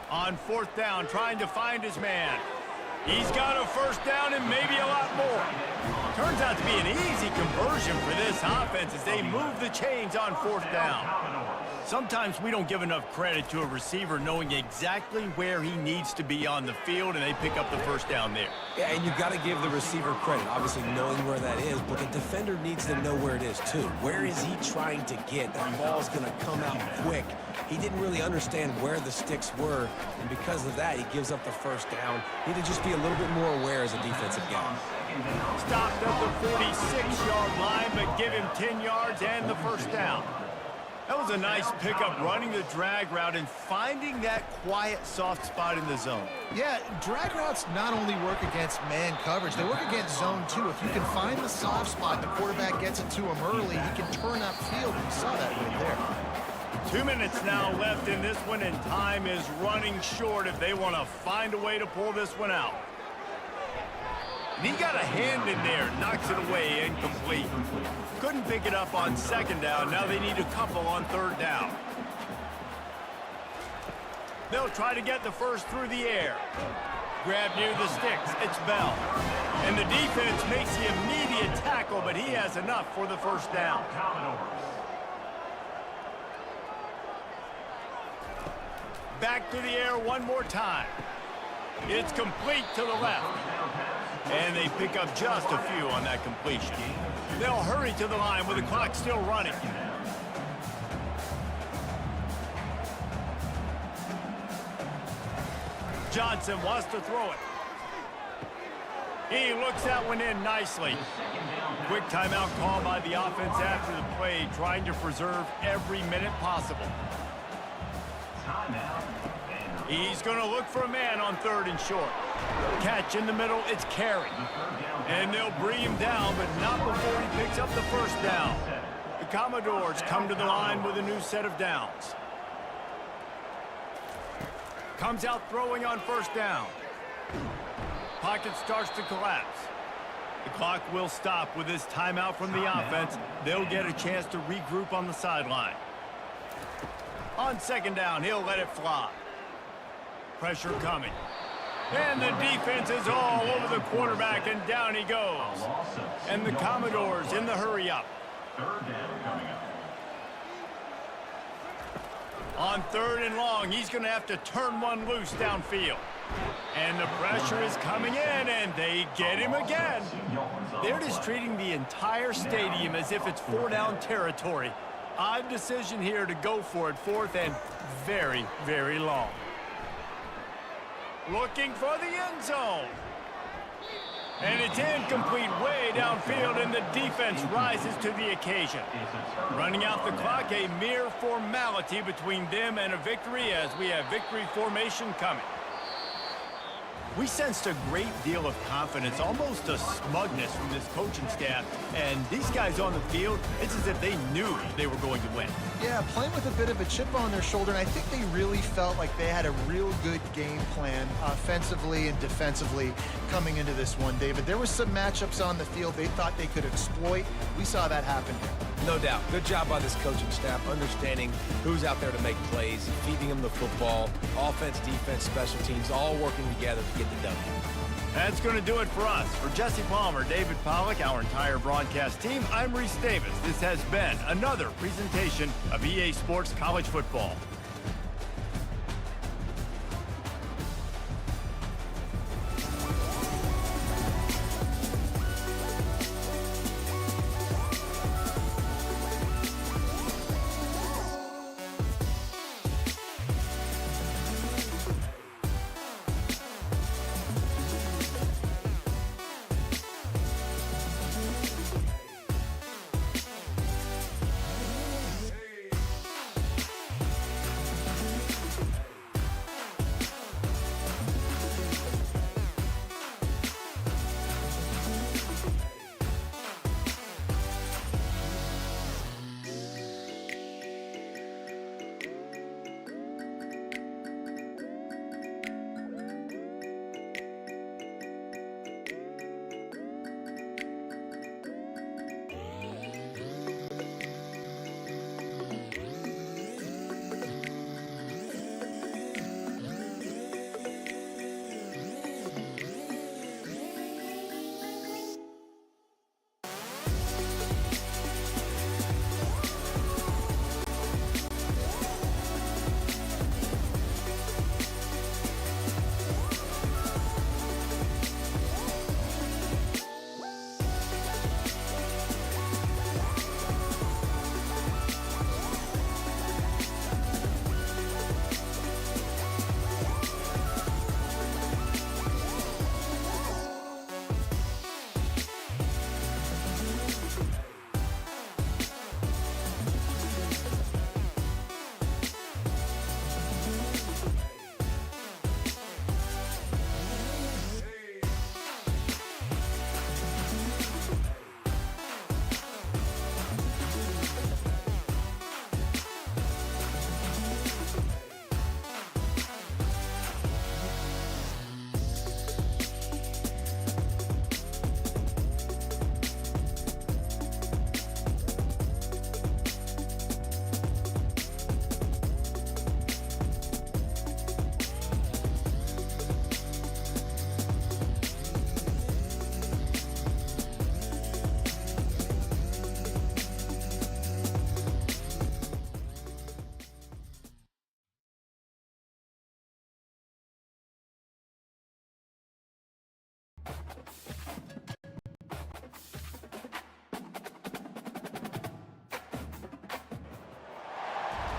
On 4th down, trying to find his man. He's got a first down and maybe a lot more. Turns out to be an easy conversion for this offense as they move the chains on 4th down. Sometimes we don't give enough credit to a receiver knowing exactly where he needs to be on the field, and they pick up the first down there. Yeah, and you've got to give the receiver credit, obviously knowing where that is, but the defender needs to know where it is too. Where is he trying to get? That ball's going to come out quick. He didn't really understand where the sticks were, and because of that, he gives up the first down. He need to just be a little bit more aware as a defensive guy. Stopped at the 46-yard line, but give him 10 yards and the first down. That was a nice pickup, running the drag route and finding that quiet, soft spot in the zone. Yeah, drag routes not only work against man coverage, they work against zone too. If you can find the soft spot, the quarterback gets it to him early, he can turn upfield. You saw that right there. 2 minutes now left in this one, and time is running short if they want to find a way to pull this one out. And he got a hand in there, knocks it away, incomplete. Couldn't pick it up on second down. Now they need a couple on third down. They'll try to get the first through the air. Grab near the sticks. It's Bell. And the defense makes the immediate tackle, but he has enough for the first down. Back to the air one more time. It's complete to the left. And they pick up just a few on that completion. They'll hurry to the line with the clock still running. Johnson wants to throw it. He looks that one in nicely. Quick timeout call by the offense after the play, trying to preserve every minute possible. He's going to look for a man on third and short. Catch in the middle, it's Carey. And they'll bring him down, but not before he picks up the first down. The Commodores come to the line with a new set of downs. Comes out throwing on first down. Pocket starts to collapse. The clock will stop with this timeout from the offense. They'll get a chance to regroup on the sideline. On second down, he'll let it fly. Pressure coming. And the defense is all over the quarterback, and down he goes. And the Commodores in the hurry-up. Third down coming up. On third and long, he's going to have to turn one loose downfield. And the pressure is coming in, and they get him again. They're just treating the entire stadium as if it's four-down territory. Odd decision here to go for it, fourth and very, very long. Looking for the end zone. And it's incomplete way downfield, and the defense rises to the occasion. Running out the clock, a mere formality between them and a victory as we have victory formation coming. We sensed a great deal of confidence, almost a smugness from this coaching staff. And these guys on the field, it's as if they knew they were going to win. Yeah, playing with a bit of a chip on their shoulder, and I think they really felt like they had a real good game plan offensively and defensively coming into this one, David. There were some matchups on the field they thought they could exploit. We saw that happen here. No doubt. Good job by this coaching staff, understanding who's out there to make plays, feeding them the football, offense, defense, special teams, all working together to get the W. That's going to do it for us. For Jesse Palmer, David Pollack, our entire broadcast team, I'm Reese Davis. This has been another presentation of EA Sports College Football.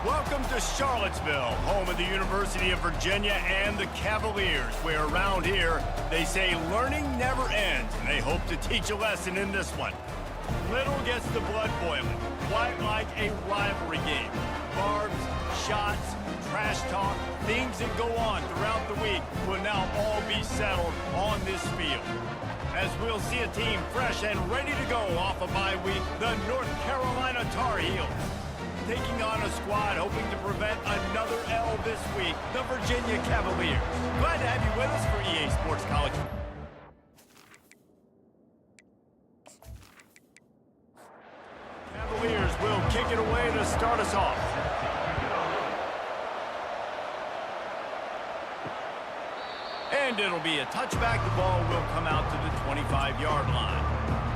Welcome to Charlottesville, home of the University of Virginia and the Cavaliers, where around here they say learning never ends, and they hope to teach a lesson in this one. Little gets the blood boiling, quite like a rivalry game. Barbs, shots, trash talk, things that go on throughout the week will now all be settled on this field. As we'll see a team fresh and ready to go off a bye week, the North Carolina Tar Heels. Taking on a squad hoping to prevent another L this week, the Virginia Cavaliers. Glad to have you with us for EA Sports College. Cavaliers will kick it away to start us off. And it'll be a touchback. The ball will come out to the 25-yard line.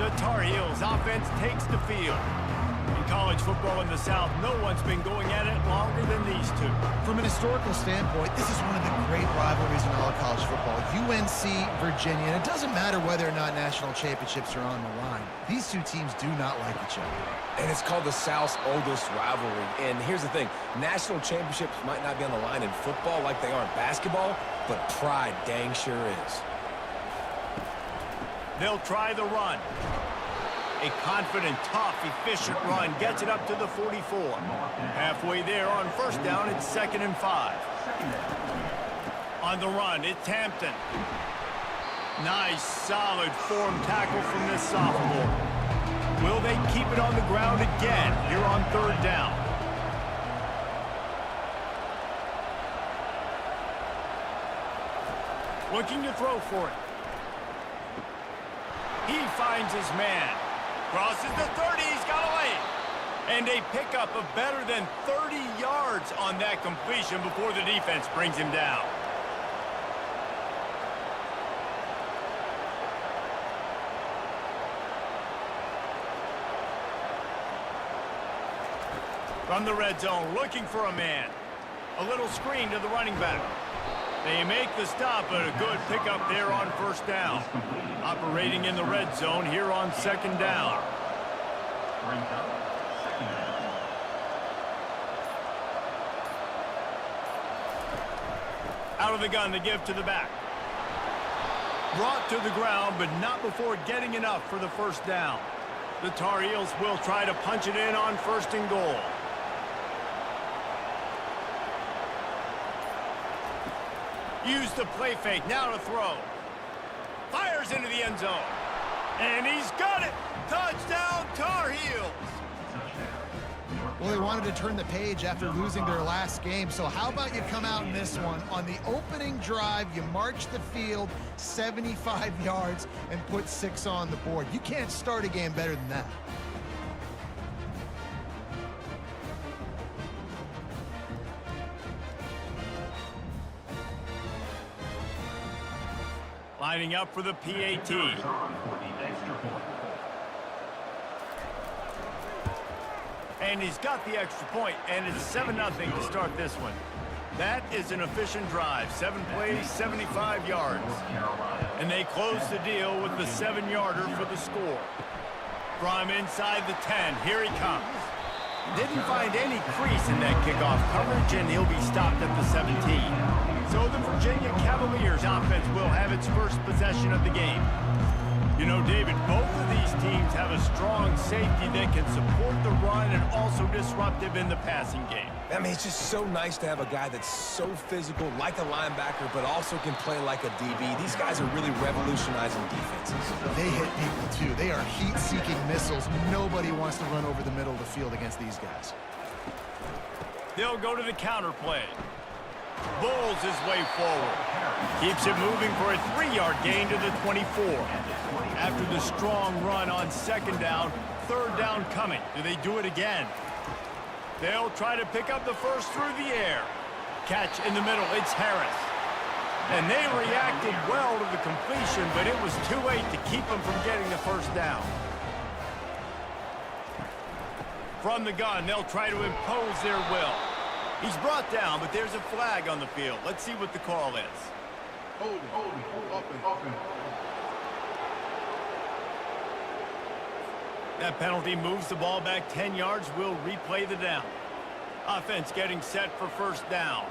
The Tar Heels offense takes the field. In college football in the South, no one's been going at it longer than these two. From an historical standpoint, this is one of the great rivalries in all of college football. UNC, Virginia, and it doesn't matter whether or not national championships are on the line. These two teams do not like each other. And it's called the South's oldest rivalry. And here's the thing, national championships might not be on the line in football like they are in basketball, but pride dang sure is. They'll try the run. A confident, tough, efficient run gets it up to the 44. Halfway there on first down, it's 2nd and 5. On the run, it's Hampton. Nice, solid form tackle from this sophomore. Will they keep it on the ground again here on 3rd down? Looking to throw for it. He finds his man. Crosses the 30, he's got away. And a pickup of better than 30 yards on that completion before the defense brings him down. From the red zone, looking for a man. A little screen to the running back. They make the stop, but a good pickup there on first down. Operating in the red zone here on 2nd down. Out of the gun, the give to the back. Brought to the ground, but not before getting enough for the first down. The Tar Heels will try to punch it in on 1st and goal. Use the play fake, now to throw. Fires into the end zone. And he's got it! Touchdown, Tar Heels! Well, they wanted to turn the page after losing their last game, so how about you come out in this one? On the opening drive, you march the field 75 yards and put 6 on the board. You can't start a game better than that. Lining up for the PAT. And he's got the extra point, and it's 7-0 to start this one. That is an efficient drive. 7 plays, 75 yards. And they close the deal with the 7-yarder for the score. From inside the 10, here he comes. Didn't find any crease in that kickoff coverage, and he'll be stopped at the 17. So the Virginia Cavaliers offense will have its first possession of the game. You know, David, both of these teams have a strong safety that can support the run and also disruptive in the passing game. I mean, it's just so nice to have a guy that's so physical, like a linebacker, but also can play like a DB. These guys are really revolutionizing defenses. They hit people, too. They are heat-seeking missiles. Nobody wants to run over the middle of the field against these guys. They'll go to the counter play. Bowls his way forward. Keeps it moving for a 3-yard gain to the 24. After the strong run on 2nd down, 3rd down coming. Do they do it again? They'll try to pick up the first through the air. Catch in the middle, it's Harris. And they reacted well to the completion, but it was too late to keep them from getting the first down. From the gun, they'll try to impose their will. He's brought down, but there's a flag on the field. Let's see what the call is. Hold open. That penalty moves the ball back 10 yards. We'll replay the down. Offense getting set for first down.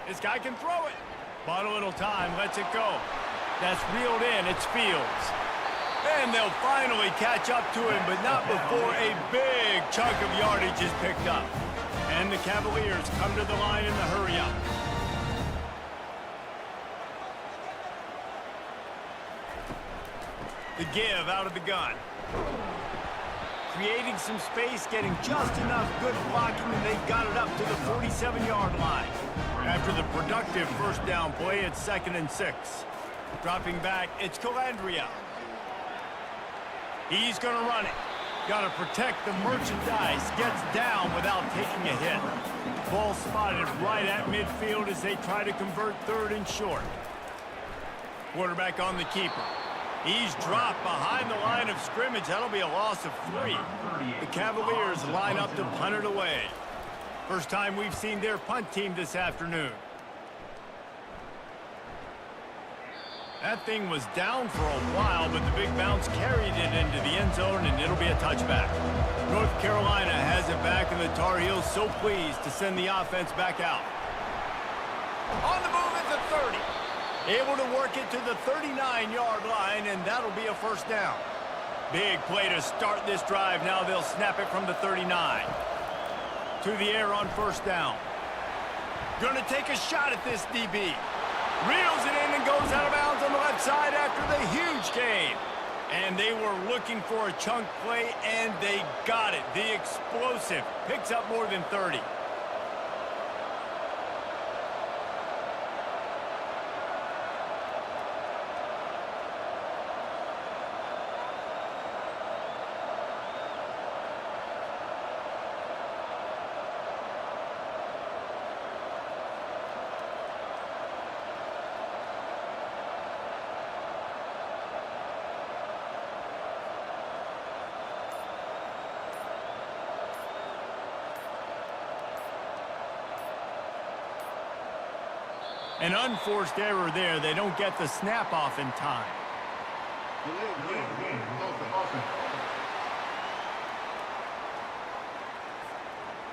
This guy can throw it. Bought a little time, lets it go. That's reeled in, it's Fields. And they'll finally catch up to him, but not before a big chunk of yardage is picked up. And the Cavaliers come to the line in the hurry-up. The give out of the gun. Creating some space, getting just enough good blocking, and they got it up to the 47-yard line. After the productive first down play, it's 2nd and 6. Dropping back, it's Calandria. He's going to run it. Got to protect the merchandise. Gets down without taking a hit. Ball spotted right at midfield as they try to convert 3rd and short. Quarterback on the keeper. He's dropped behind the line of scrimmage. That'll be a loss of 3. The Cavaliers line up to punt it away. First time we've seen their punt team this afternoon. That thing was down for a while, but the big bounce carried it into the end zone, and it'll be a touchback. North Carolina has it back, and the Tar Heels so pleased to send the offense back out. On the move at the 30. Able to work it to the 39-yard line, and that'll be a first down. Big play to start this drive. Now they'll snap it from the 39. To the air on first down. Gonna take a shot at this DB. Reels it in and goes out of bounds on the left side after the huge gain. And they were looking for a chunk play, and they got it. The explosive picks up more than 30. An unforced error there. They don't get the snap off in time.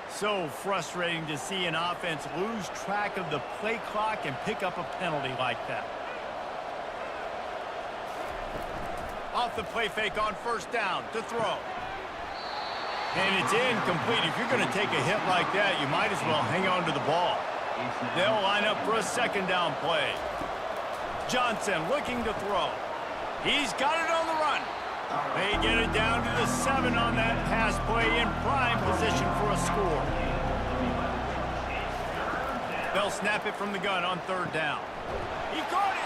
So frustrating to see an offense lose track of the play clock and pick up a penalty like that. Off the play fake on first down to throw. And it's incomplete. If you're going to take a hit like that, you might as well hang on to the ball. They'll line up for a second down play. Johnson looking to throw. He's got it on the run. They get it down to the 7 on that pass play in prime position for a score. They'll snap it from the gun on third down. He caught it.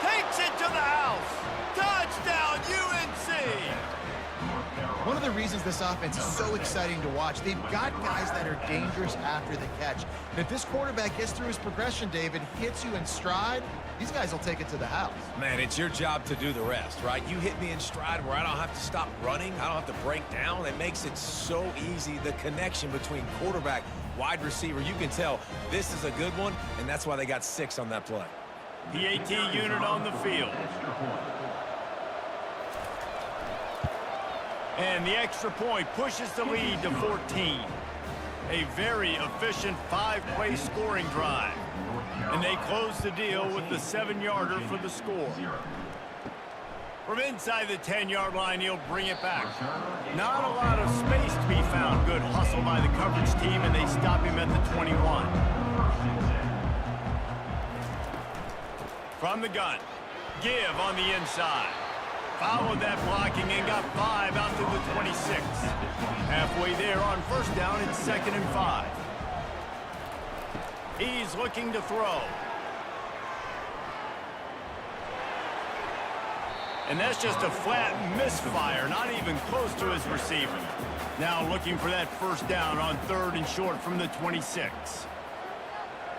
Takes it to the house. Touchdown, UNC. One of the reasons this offense is so exciting to watch, they've got guys that are dangerous after the catch. And if this quarterback gets through his progression, David, hits you in stride, these guys will take it to the house. Man, it's your job to do the rest, right? You hit me in stride where I don't have to stop running. I don't have to break down. It makes it so easy. The connection between quarterback, wide receiver, you can tell this is a good one, and that's why they got 6 on that play. PAT unit on the field. And the extra point pushes the lead to 14. A very efficient 5-play scoring drive. And they close the deal with the 7-yarder for the score. From inside the 10-yard line, he'll bring it back. Not a lot of space to be found. Good hustle by the coverage team, and they stop him at the 21. From the gun, give on the inside. Followed that blocking and got 5 out to the 26. Halfway there on first down, it's 2nd and 5. He's looking to throw. And that's just a flat misfire, not even close to his receiver. Now looking for that first down on 3rd and short from the 26.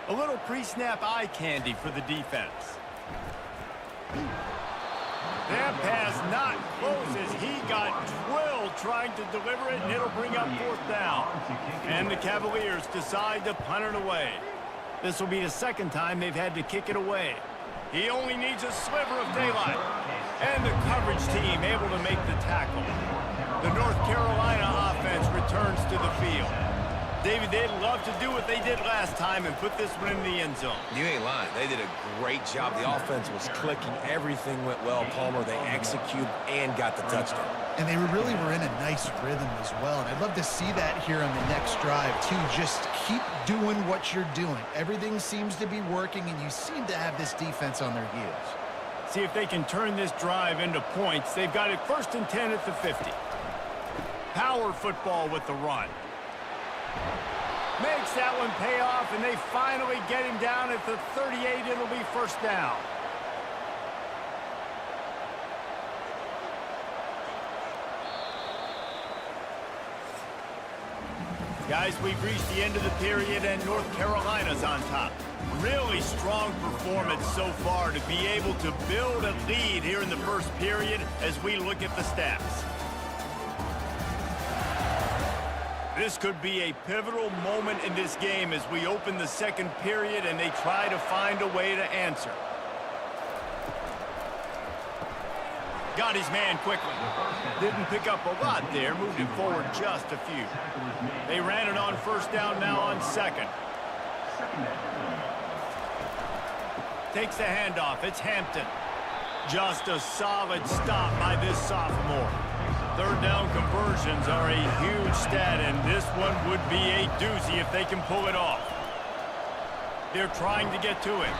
A little pre-snap eye candy for the defense. That pass not close as he got drilled trying to deliver it, and it'll bring up 4th down. And the Cavaliers decide to punt it away. This will be the 2nd time they've had to kick it away. He only needs a sliver of daylight. And the coverage team able to make the tackle. The North Carolina offense offense returns to the field. David, they'd love to do what they did last time and put this one in the end zone. You ain't lying. They did a great job. The offense was clicking. Everything went well, Palmer. They executed and got the touchdown. And they really were in a nice rhythm as well. And I'd love to see that here on the next drive, too. Just keep doing what you're doing. Everything seems to be working, and you seem to have this defense on their heels. See if they can turn this drive into points. They've got it 1st and 10 at the 50. Power football with the run. Makes that one pay off, and they finally get him down at the 38. It'll be 1st down. Guys, we've reached the end of the period, and North Carolina's on top. Really strong performance so far to be able to build a lead here in the 1st period as we look at the stats. This could be a pivotal moment in this game as we open the 2nd period and they try to find a way to answer. Got his man quickly. Didn't pick up a lot there, moved him forward just a few. They ran it on 1st down now on 2nd. Takes the handoff. It's Hampton. Just a solid stop by this sophomore. 3rd down conversions are a huge stat, and this one would be a doozy if they can pull it off. They're trying to get to it.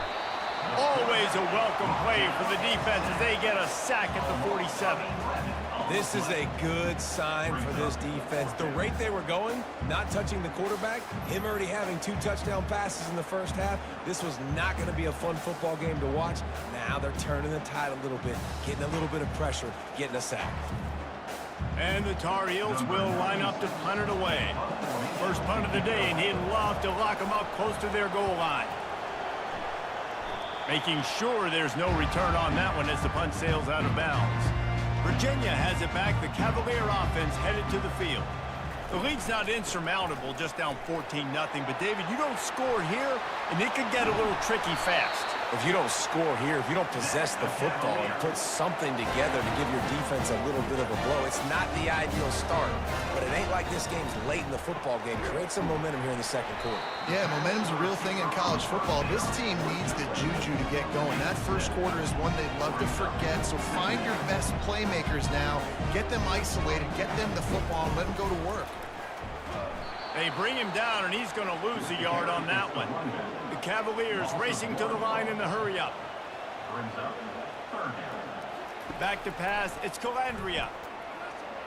Always a welcome play for the defense as they get a sack at the 47. This is a good sign for this defense. The rate they were going, not touching the quarterback, him already having 2 touchdown passes in the 1st half, this was not going to be a fun football game to watch. Now they're turning the tide a little bit, getting a little bit of pressure, getting a sack. And the Tar Heels will line up to punt it away. 1st punt of the day, and he'd love to lock them up close to their goal line. Making sure there's no return on that one as the punt sails out of bounds. Virginia has it back. The Cavalier offense headed to the field. The lead's not insurmountable, just down 14-0. But, David, you don't score here, and it could get a little tricky fast. If you don't score here, if you don't possess the football and put something together to give your defense a little bit of a blow, it's not the ideal start. But it ain't like this game's late in the football game. Create some momentum here in the 2nd quarter. Yeah, momentum's a real thing in college football. This team needs the juju to get going. That 1st quarter is one they'd love to forget, so find your best playmakers now. Get them isolated, get them the football, and let them go to work. They bring him down, and he's going to lose a yard on that one. The Cavaliers racing to the line in the hurry-up. Back to pass. It's Calandria.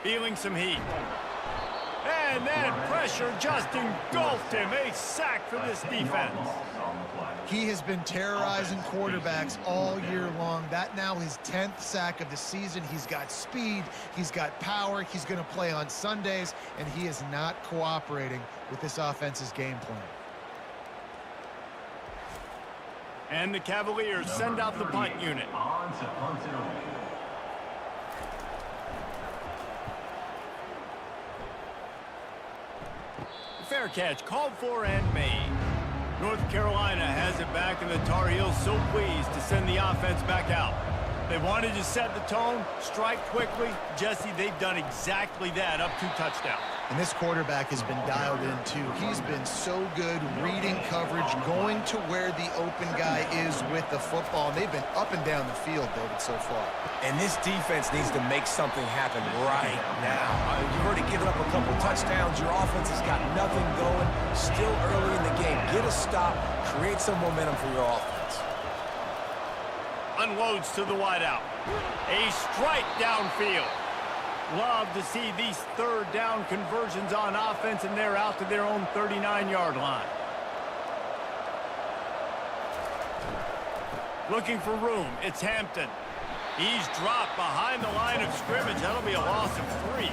Feeling some heat. And that pressure just engulfed him. A sack for this defense. He has been terrorizing quarterbacks all year long. That now his 10th sack of the season. He's got speed. He's got power. He's going to play on Sundays, and he is not cooperating with this offense's game plan. And the Cavaliers send out the punt unit. On to punt it away. Fair catch, called for and made. North Carolina has it back, and the Tar Heels so pleased to send the offense back out. They wanted to set the tone, strike quickly. Jesse, they've done exactly that, up 2 touchdowns. And this quarterback has been dialed in, too. He's been so good reading coverage, going to where the open guy is with the football. And they've been up and down the field, David, so far. And this defense needs to make something happen right now. You've already given up a couple touchdowns. Your offense has got nothing going. Still early in the game. Get a stop. Create some momentum for your offense. Unloads to the wideout. A strike downfield. Love to see these 3rd down conversions on offense, and they're out to their own 39-yard line. Looking for room. It's Hampton. He's dropped behind the line of scrimmage. That'll be a loss of 3.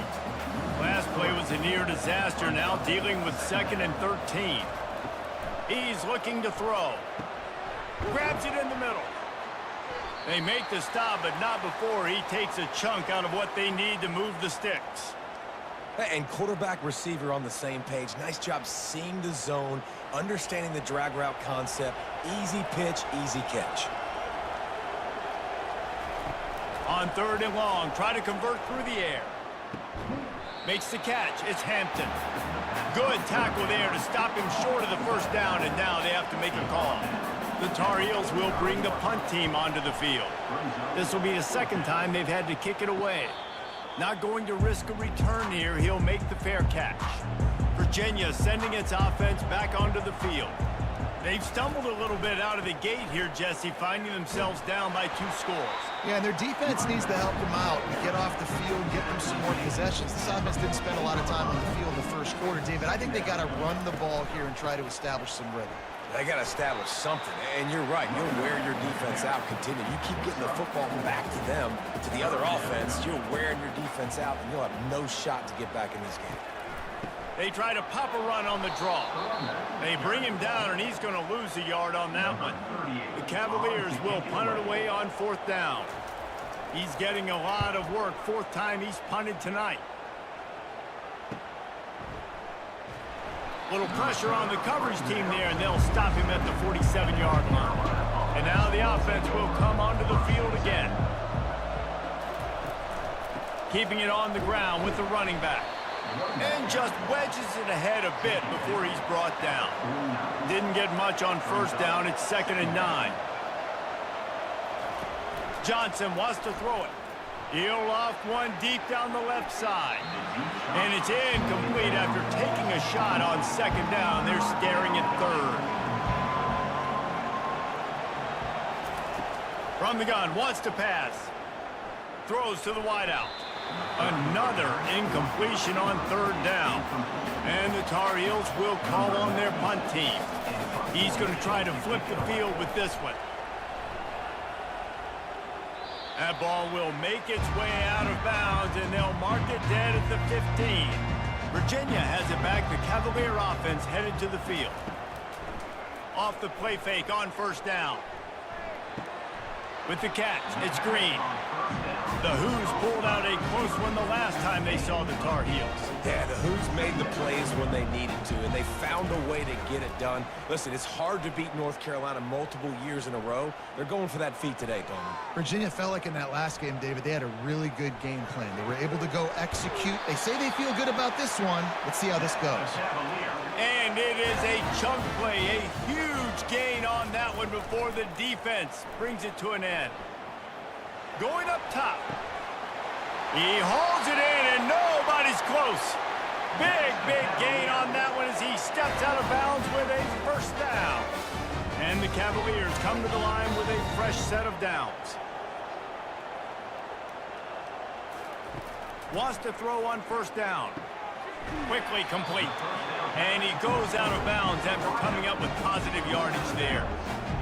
Last play was a near disaster, now dealing with 2nd and 13. He's looking to throw. Grabs it in the middle. They make the stop, but not before he takes a chunk out of what they need to move the sticks. And quarterback receiver on the same page. Nice job seeing the zone, understanding the drag route concept. Easy pitch, easy catch. On 3rd and long, try to convert through the air. Makes the catch. It's Hampton. Good tackle there to stop him short of the first down, and now they have to make a call. The Tar Heels will bring the punt team onto the field. This will be the second time they've had to kick it away. Not going to risk a return here. He'll make the fair catch. Virginia sending its offense back onto the field. They've stumbled a little bit out of the gate here, Jesse, finding themselves down by 2 scores. Yeah, and their defense needs to help them out and get off the field, get them some more possessions. This offense didn't spend a lot of time on the field in the first quarter, David. I think they got to run the ball here and try to establish some rhythm. They got to establish something, and you're right. You'll wear your defense out, continue. You keep getting the football back to them, to the other offense, you're wearing your defense out, and you'll have no shot to get back in this game. They try to pop a run on the draw. They bring him down, and he's going to lose a yard on that one. The Cavaliers will punt it away on 4th down. He's getting a lot of work. 4th time he's punted tonight. Little pressure on the coverage team there, and they'll stop him at the 47-yard line. And now the offense will come onto the field again. Keeping it on the ground with the running back. And just wedges it ahead a bit before he's brought down. Didn't get much on first down. It's 2nd and 9. Johnson wants to throw it. He'll loft one deep down the left side. And it's incomplete after taking a shot on 2nd down. They're staring at 3rd. From the gun, wants to pass. Throws to the wideout. Another incompletion on 3rd down. And the Tar Heels will call on their punt team. He's going to try to flip the field with this one. That ball will make its way out of bounds, and they'll mark it dead at the 15. Virginia has it back. The Cavalier offense headed to the field. Off the play fake on 1st down. With the catch, it's Green. The Who's pulled out a close one the last time they saw the Tar Heels. Yeah, the Who's made the plays when they needed to, and they found a way to get it done. Listen, it's hard to beat North Carolina multiple years in a row. They're going for that feat today, Coleman. Virginia felt like in that last game, David, they had a really good game plan. They were able to go execute. They say they feel good about this one. Let's see how this goes. And it is a chunk play, a huge gain on that one before the defense brings it to an end. Going up top. He hauls it in, and nobody's close. Big gain on that one as he steps out of bounds with a 1st down. And the Cavaliers come to the line with a fresh set of downs. Wants to throw on 1st down. Quickly complete. And he goes out of bounds after coming up with positive yardage there.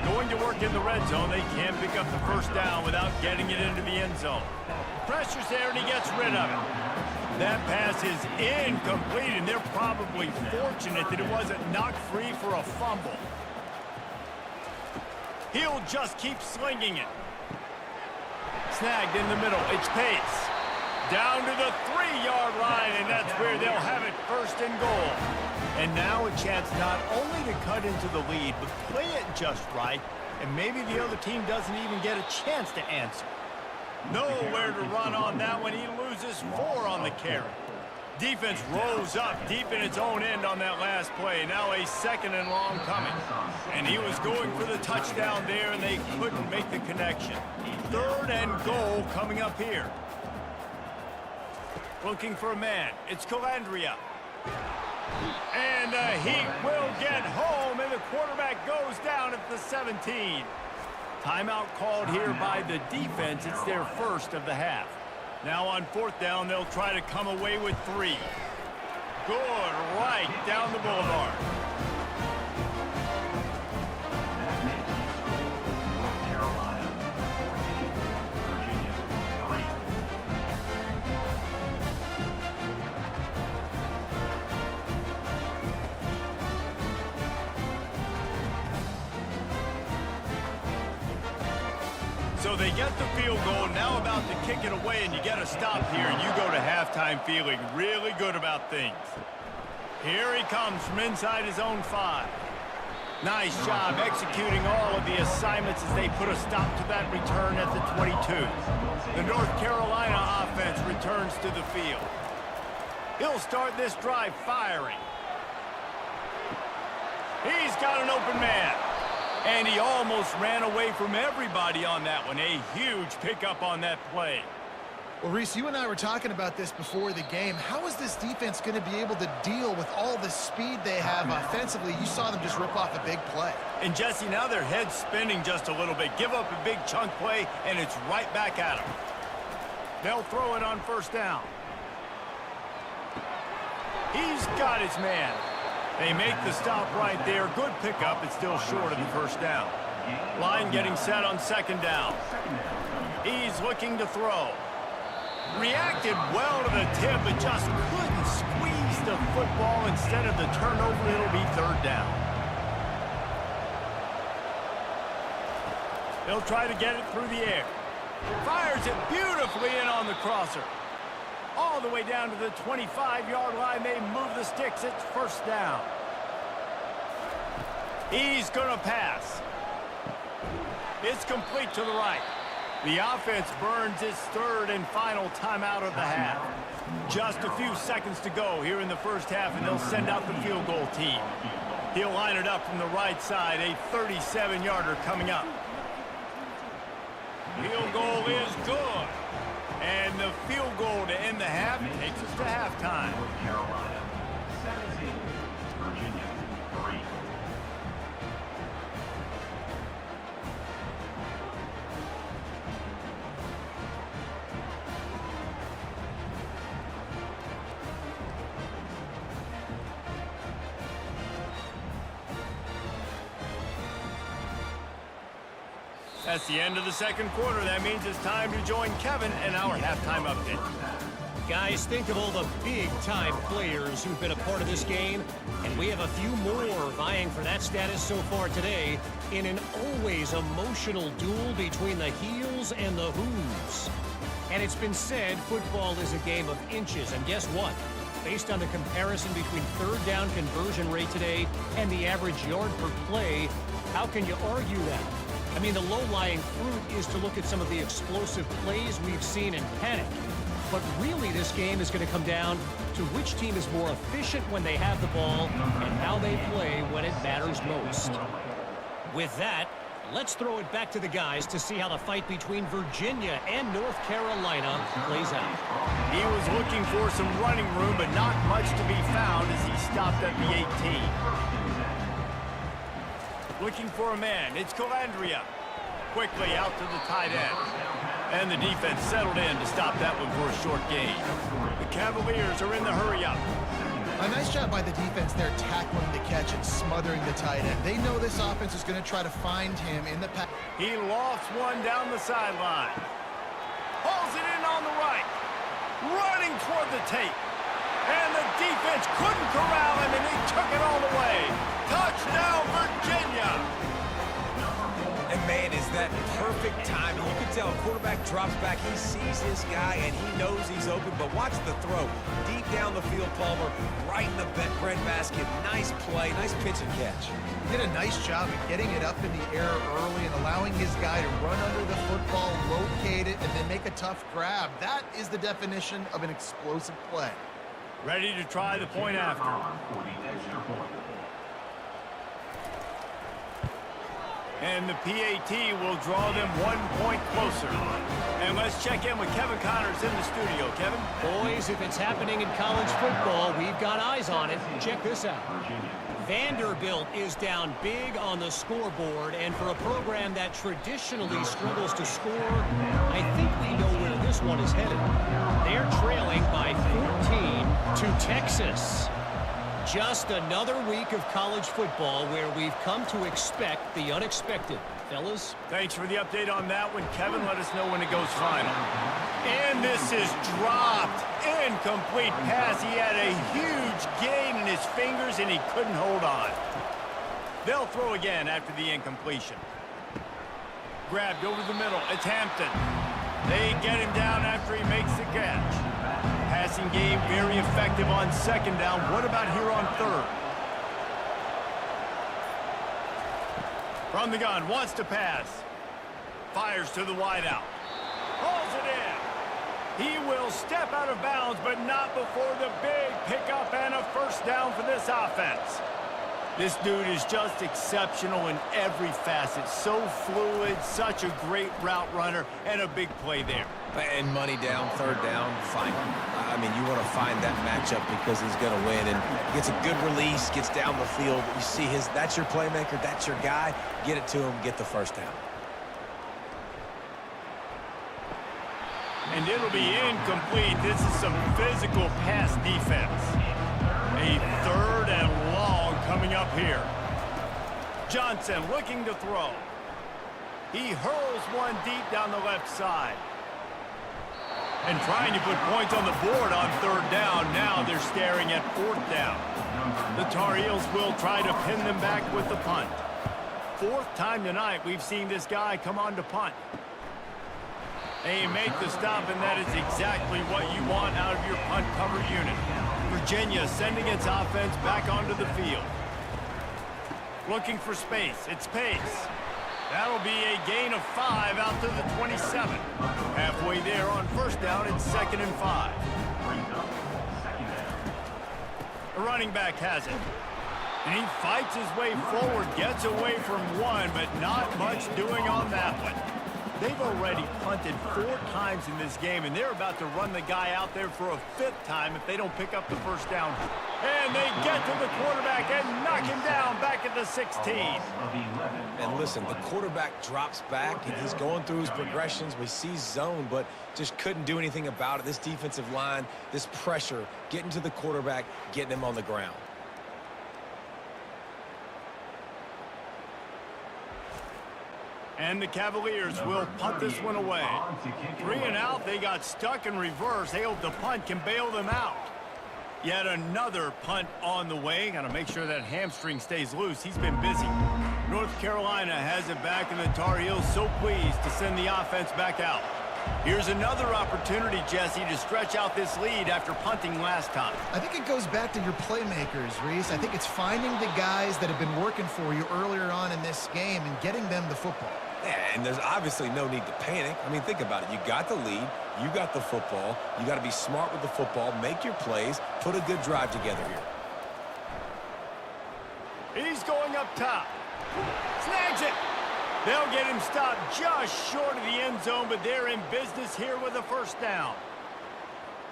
Going to work in the red zone. They can't pick up the 1st down without getting it into the end zone. Pressure's there, and he gets rid of it. That pass is incomplete, and they're probably fortunate that it wasn't knocked free for a fumble. He'll just keep slinging it. Snagged in the middle. It's Pace. Down to the 3-yard line, and that's where they'll have it 1st and goal. And now a chance not only to cut into the lead, but play it just right, and maybe the other team doesn't even get a chance to answer. Nowhere to run on that one. He loses 4 on the carry. Defense rolls up deep in its own end on that last play. Now a 2nd and long coming. And he was going for the touchdown there, and they couldn't make the connection. 3rd and goal coming up here. Looking for a man. It's Calandria. And the Heat will get home, and the quarterback goes down at the 17. Timeout called here by the defense. It's their 1st of the half. Now on 4th down, they'll try to come away with 3. Good right down the boulevard. North Carolina 14, Virginia 3. So they get the field goal, now about to kick it away, and you get a stop here, and you go to halftime feeling really good about things. Here he comes from inside his own 5. Nice job executing all of the assignments as they put a stop to that return at the 22. The North Carolina offense returns to the field. He'll start this drive firing. He's got an open man. And he almost ran away from everybody on that one. A huge pickup on that play. Well, Reese, you and I were talking about this before the game. How is this defense going to be able to deal with all the speed they have offensively? You saw them just rip off a big play. And Jesse, now their head's spinning just a little bit. Give up a big chunk play, and it's right back at them. They'll throw it on first down. He's got his man. They make the stop right there. Good pickup. It's still short of the first down. Line getting set on second down. He's looking to throw. Reacted well to the tip, but just couldn't squeeze the football. Instead of the turnover, it'll be third down. They'll try to get it through the air. Fires it beautifully in on the crosser. All the way down to the 25-yard line. They move the sticks. It's first down. He's going to pass. It's complete to the right. The offense burns its third and final timeout of the half. Just a few seconds to go here in the first half, and they'll send out the field goal team. He'll line it up from the right side. A 37-yarder coming up. Field goal is good. And the field goal to end the half takes us to halftime. North Carolina 17, Virginia 3. That's the end of the second quarter. That means it's time to join Kevin and our halftime update. Guys, think of all the big-time players who've been a part of this game, and we have a few more vying for that status so far today in an always emotional duel between the heels and the who's. And it's been said football is a game of inches, and guess what? Based on the comparison between third down conversion rate today and the average yard per play, how can you argue that? I mean, the low-lying fruit is to look at some of the explosive plays we've seen in panic. But really, this game is going to come down to which team is more efficient when they have the ball and how they play when it matters most. With that, let's throw it back to the guys to see how the fight between Virginia and North Carolina plays out. He was looking for some running room, but not much to be found as he stopped at the 18. Looking for a man. It's Calandria. Quickly out to the tight end. And the defense settled in to stop that one for a short gain. The Cavaliers are in the hurry-up. A nice job by the defense there, tackling the catch and smothering the tight end. They know this offense is going to try to find him in the pass. He lofts one down the sideline. Pulls it in on the right. Running toward the tape. And the defense couldn't corral him, and he took it all the way. Touchdown, Virginia! And man, is that perfect timing. You can tell a quarterback drops back. He sees his guy, and he knows he's open. But watch the throw. Deep down the field, Palmer, right in the breadbasket. Nice play, nice pitch and catch. He did a nice job of getting it up in the air early and allowing his guy to run under the football, locate it, and then make a tough grab. That is the definition of an explosive play. Ready to try the point after. For the extra point. And the PAT will draw them 1 point closer. And let's check in with Kevin Connors in the studio. Kevin? Boys, if it's happening in college football, we've got eyes on it. Check this out. Vanderbilt is down big on the scoreboard, and for a program that traditionally struggles to score, I think we know where this one is headed. They're trailing by 14 to Texas. Just another week of college football where we've come to expect the unexpected. Fellas? Thanks for the update on that one, Kevin. Let us know when it goes final. And this is dropped. Incomplete pass. He had a huge gain in his fingers, and he couldn't hold on. They'll throw again after the incompletion. Grabbed over the middle. It's Hampton. They get him down after he makes the catch. Passing game very effective on second down. What about here on third? From the gun, wants to pass. Fires to the wideout. Pulls it in. He will step out of bounds, but not before the big pickup and a first down for this offense. This dude is just exceptional in every facet. So fluid, such a great route runner, and a big play there. And money down, third down, fine. I mean, you want to find that matchup because he's going to win. And gets a good release, gets down the field. You see that's your playmaker, that's your guy. Get it to him, get the first down. And it'll be incomplete. This is some physical pass defense. A third and long coming up here. Johnson looking to throw. He hurls one deep down the left side. And trying to put points on the board on third down. Now they're staring at fourth down. The Tar Heels will try to pin them back with the punt. Fourth time tonight we've seen this guy come on to punt. They make the stop, and that is exactly what you want out of your punt cover unit. Virginia sending its offense back onto the field. Looking for space. It's Pace. That'll be a gain of 5 out to the 27. Halfway there on first down, it's 2nd and 5. The running back has it. And he fights his way forward, gets away from one, but not much doing on that one. They've already punted 4 times in this game, and they're about to run the guy out there for a 5th time if they don't pick up the first down. And they get to the quarterback and knock him down back at the 16. And listen, the quarterback drops back, and he's going through his progressions. We see zone, but just couldn't do anything about it. This defensive line, this pressure, getting to the quarterback, getting him on the ground. And the Cavaliers will punt this one away. 3 and out, they got stuck in reverse. They hope the punt can bail them out. Yet another punt on the way. Got to make sure that hamstring stays loose. He's been busy. North Carolina has it back, and the Tar Heels so pleased to send the offense back out. Here's another opportunity, Jesse, to stretch out this lead after punting last time. I think it goes back to your playmakers, Reese. I think it's finding the guys that have been working for you earlier on in this game and getting them the football. Yeah, and there's obviously no need to panic. I mean, think about it. You got the lead. You got the football. You got to be smart with the football, make your plays, put a good drive together here. He's going up top. Snags it. They'll get him stopped just short of the end zone, but they're in business here with a first down.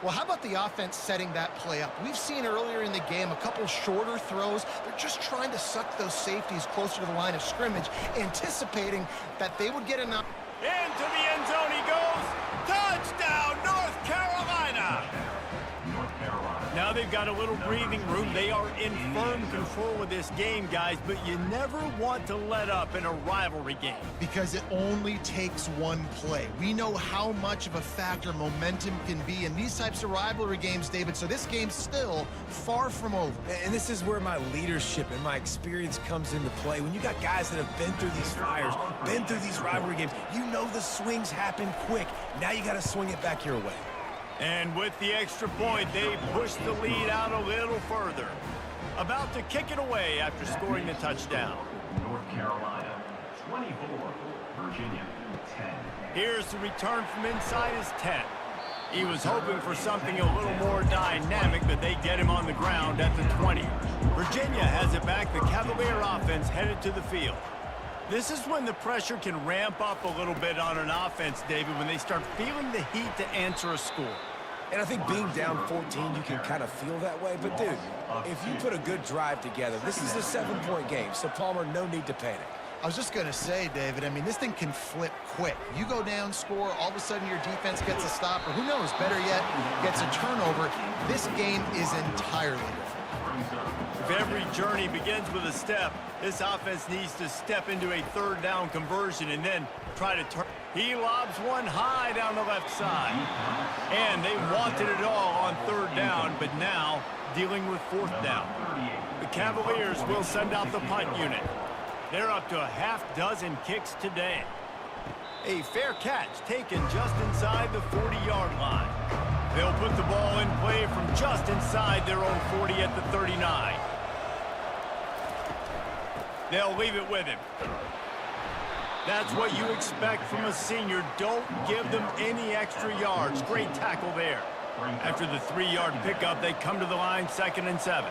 Well, how about the offense setting that play up? We've seen earlier in the game a couple shorter throws. They're just trying to suck those safeties closer to the line of scrimmage, anticipating that they would get enough. Into the end zone he goes. Touchdown, North Carolina. Now they've got a little breathing room. They are in firm control of this game, guys, but you never want to let up in a rivalry game. Because it only takes one play. We know how much of a factor momentum can be in these types of rivalry games, David, so this game's still far from over. And this is where my leadership and my experience comes into play. When you got guys that have been through these fires, been through these rivalry games, you know the swings happen quick. Now you got to swing it back your way. And with the extra point, they push the lead out a little further. About to kick it away after scoring the touchdown. North Carolina, 24. Virginia, 10. Here's the return from inside his 10. He was hoping for something a little more dynamic, but they get him on the ground at the 20. Virginia has it back. The Cavalier offense headed to the field. This is when the pressure can ramp up a little bit on an offense, David, when they start feeling the heat to answer a score. And I think being down 14, you can kind of feel that way. But, dude, if you put a good drive together, this is a 7-point game. So, Palmer, no need to panic. I was just going to say, David, I mean, this thing can flip quick. You go down, score, all of a sudden your defense gets a stop, or who knows, better yet, gets a turnover. This game is entirely different. If every journey begins with a step, this offense needs to step into a third down conversion and then try to turn. He lobs one high down the left side. And they wanted it all on third down, but now dealing with fourth down. The Cavaliers will send out the punt unit. They're up to a half-dozen kicks today. A fair catch taken just inside the 40-yard line. They'll put the ball in play from just inside their own 40 at the 39. They'll leave it with him. That's what you expect from a senior. Don't give them any extra yards. Great tackle there. After the 3-yard pickup, they come to the line, 2nd and 7.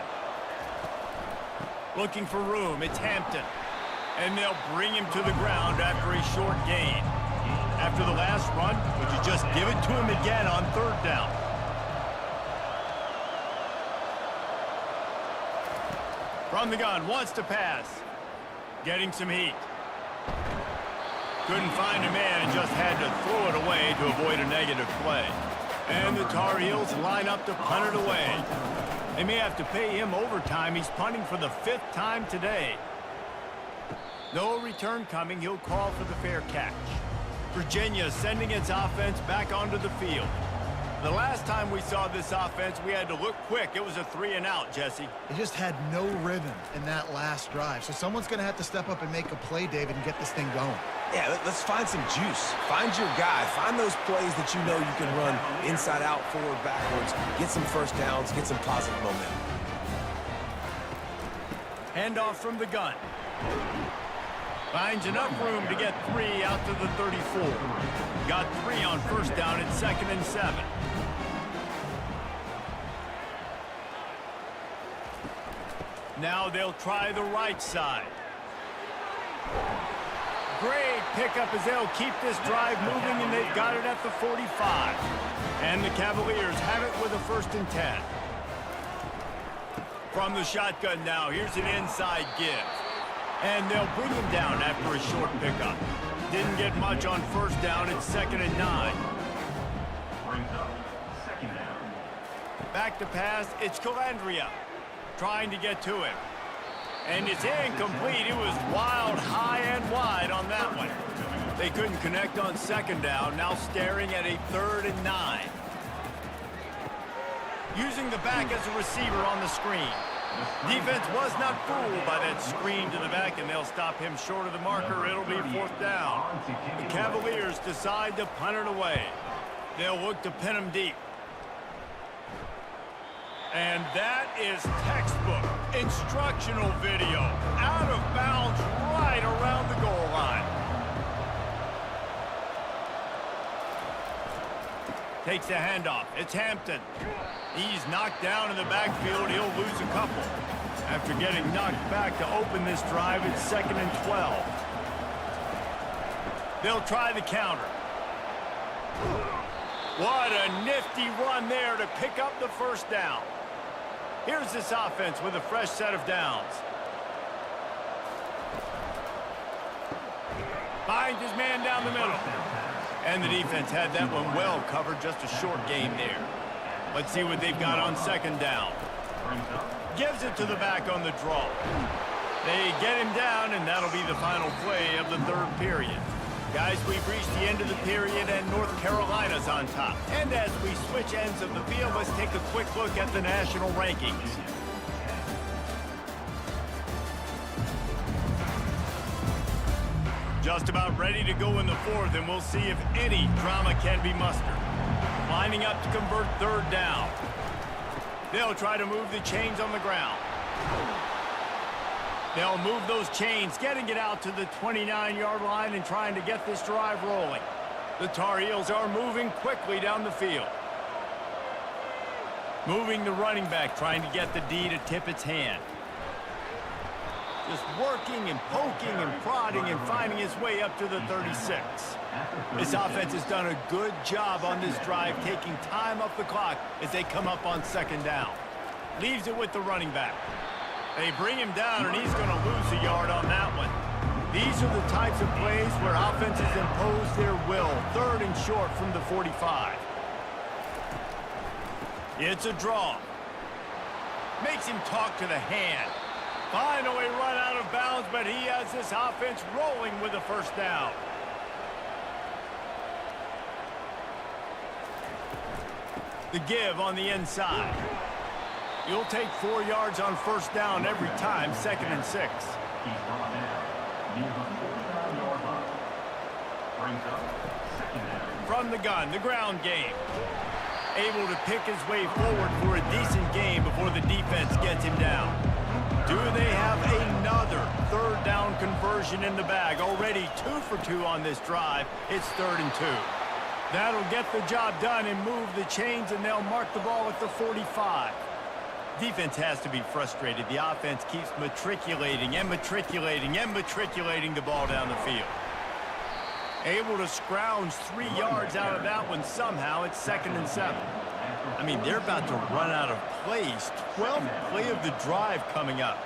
Looking for room, it's Hampton. And they'll bring him to the ground after a short gain. After the last run, would you just give it to him again on 3rd down? From the gun, wants to pass. Getting some heat. Couldn't find a man and just had to throw it away to avoid a negative play. And the Tar Heels line up to punt it away. They may have to pay him overtime. He's punting for the 5th time today. No return coming. He'll call for the fair catch. Virginia sending its offense back onto the field. The last time we saw this offense, we had to look quick. It was a 3-and-out, Jesse. They just had no rhythm in that last drive. So someone's going to have to step up and make a play, David, and get this thing going. Yeah, let's find some juice. Find your guy. Find those plays that you know you can run inside out, forward, backwards. Get some first downs. Get some positive momentum. Handoff from the gun. Finds enough room to get 3 out to the 34. Got 3 on 1st down at 2nd and 7. Now they'll try the right side. Great pickup as they'll keep this drive moving, and they've got it at the 45. And the Cavaliers have it with a 1st and 10. From the shotgun now, here's an inside give. And they'll bring him down after a short pickup. Didn't get much on 1st down. It's 2nd and 9. Brings up 2nd down. Back to pass. It's Calandria trying to get to him. And it's incomplete. It was wild, high and wide on that one. They couldn't connect on 2nd down. Now staring at a 3rd and 9. Using the back as a receiver on the screen. Defense was not fooled by that screen to the back, and they'll stop him short of the marker. It'll be 4th down. The Cavaliers decide to punt it away. They'll look to pin him deep. And that is textbook instructional video. Out of bounds right around the goal line. Takes the handoff. It's Hampton. He's knocked down in the backfield. He'll lose a couple. After getting knocked back to open this drive, it's 2nd and 12. They'll try the counter. What a nifty run there to pick up the 1st down. Here's this offense with a fresh set of downs. Finds his man down the middle. And the defense had that one well covered, just a short game there. Let's see what they've got on 2nd down. Gives it to the back on the draw. They get him down, and that'll be the final play of the 3rd period. Guys, we've reached the end of the period, and North Carolina's on top. And as we switch ends of the field, let's take a quick look at the national rankings. Just about ready to go in the 4th, and we'll see if any drama can be mustered. Lining up to convert 3rd down. They'll try to move the chains on the ground. They'll move those chains, getting it out to the 29-yard line and trying to get this drive rolling. The Tar Heels are moving quickly down the field. Moving the running back, trying to get the D to tip its hand. Just working and poking and prodding and finding his way up to the 36. This offense has done a good job on this drive, taking time off the clock as they come up on 2nd down. Leaves it with the running back. They bring him down, and he's going to lose a yard on that one. These are the types of plays where offenses impose their will. 3rd and short from the 45. It's a draw. Makes him talk to the hand. Finally run out of bounds, but he has this offense rolling with a 1st down. The give on the inside. You'll take 4 yards on 1st down every time, 2nd and 6. He's brought down near the 49-yard line. Brings up 2nd down. From the gun, the ground game. Able to pick his way forward for a decent game before the defense gets him down. Do they have another third down conversion in the bag? Already 2 for 2 on this drive. It's 3rd and 2. That'll get the job done and move the chains, and they'll mark the ball at the 45. Defense has to be frustrated. The offense keeps matriculating and matriculating and matriculating the ball down the field. Able to scrounge 3 yards out of that one somehow. It's 2nd and 7. I mean, they're about to run out of plays. 12th play of the drive coming up.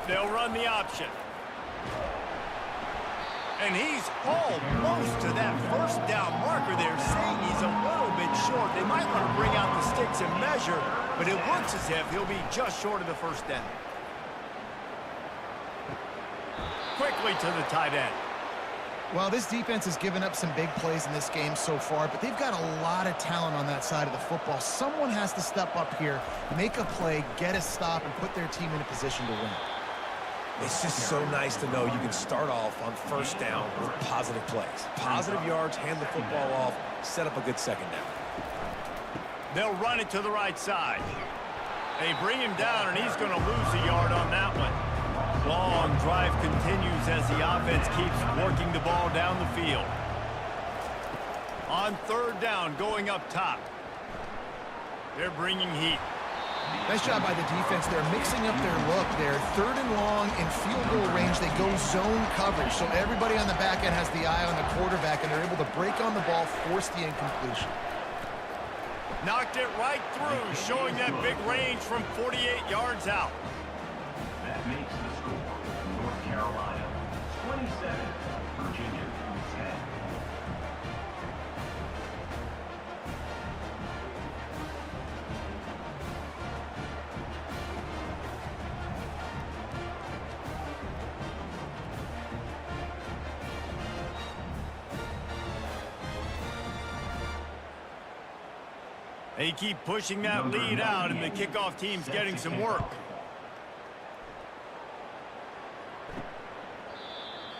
They'll run the option. And he's almost to that first down marker there, saying he's a little bit short. They might want to bring out the sticks and measure, but it looks as if he'll be just short of the first down. Quickly to the tight end. Well, this defense has given up some big plays in this game so far, but they've got a lot of talent on that side of the football. Someone has to step up here, make a play, get a stop, and put their team in a position to win. It's just so nice to know you can start off on first down with positive plays. Positive yards, hand the football off, set up a good second down. They'll run it to the right side. They bring him down, and he's going to lose a yard on that one. Long drive continues as the offense keeps working the ball down the field. On 3rd down, going up top. They're bringing heat. Nice job by the defense. They're mixing up their look. They're 3rd and long in field goal range. They go zone coverage, so everybody on the back end has the eye on the quarterback, and they're able to break on the ball, force the incompletion. Knocked it right through, showing that big range from 48 yards out. That makes the score North Carolina 27, Virginia 10. They keep pushing that lead out, and the kickoff team's getting some work.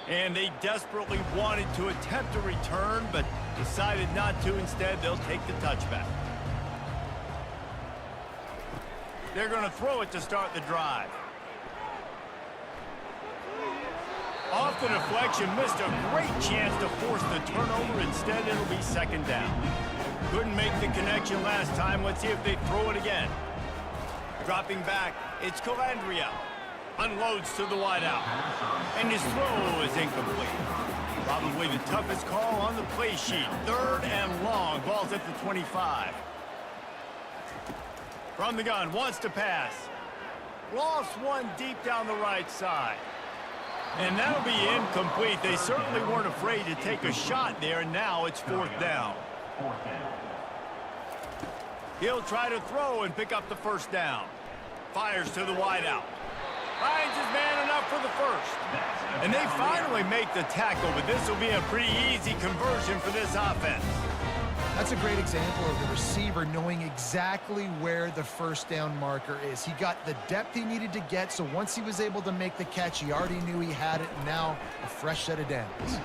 And they desperately wanted to attempt a return, but decided not to. Instead, they'll take the touchback. They're going to throw it to start the drive. Off the deflection, missed a great chance to force the turnover. Instead, it'll be 2nd down. Couldn't make the connection last time. Let's see if they throw it again. Dropping back, it's Calandria. Unloads to the wideout. And his throw is incomplete. Probably the toughest call on the play sheet. 3rd and long. Ball's at the 25. From the gun, wants to pass. Lofts one deep down the right side. And that'll be incomplete. They certainly weren't afraid to take a shot there. Now it's 4th down. He'll try to throw and pick up the first down. Fires to the wideout. Finds his man enough for the first. And they finally make the tackle, but this will be a pretty easy conversion for this offense. That's a great example of the receiver knowing exactly where the first down marker is. He got the depth he needed to get, so once he was able to make the catch, he already knew he had it, and now a fresh set of downs.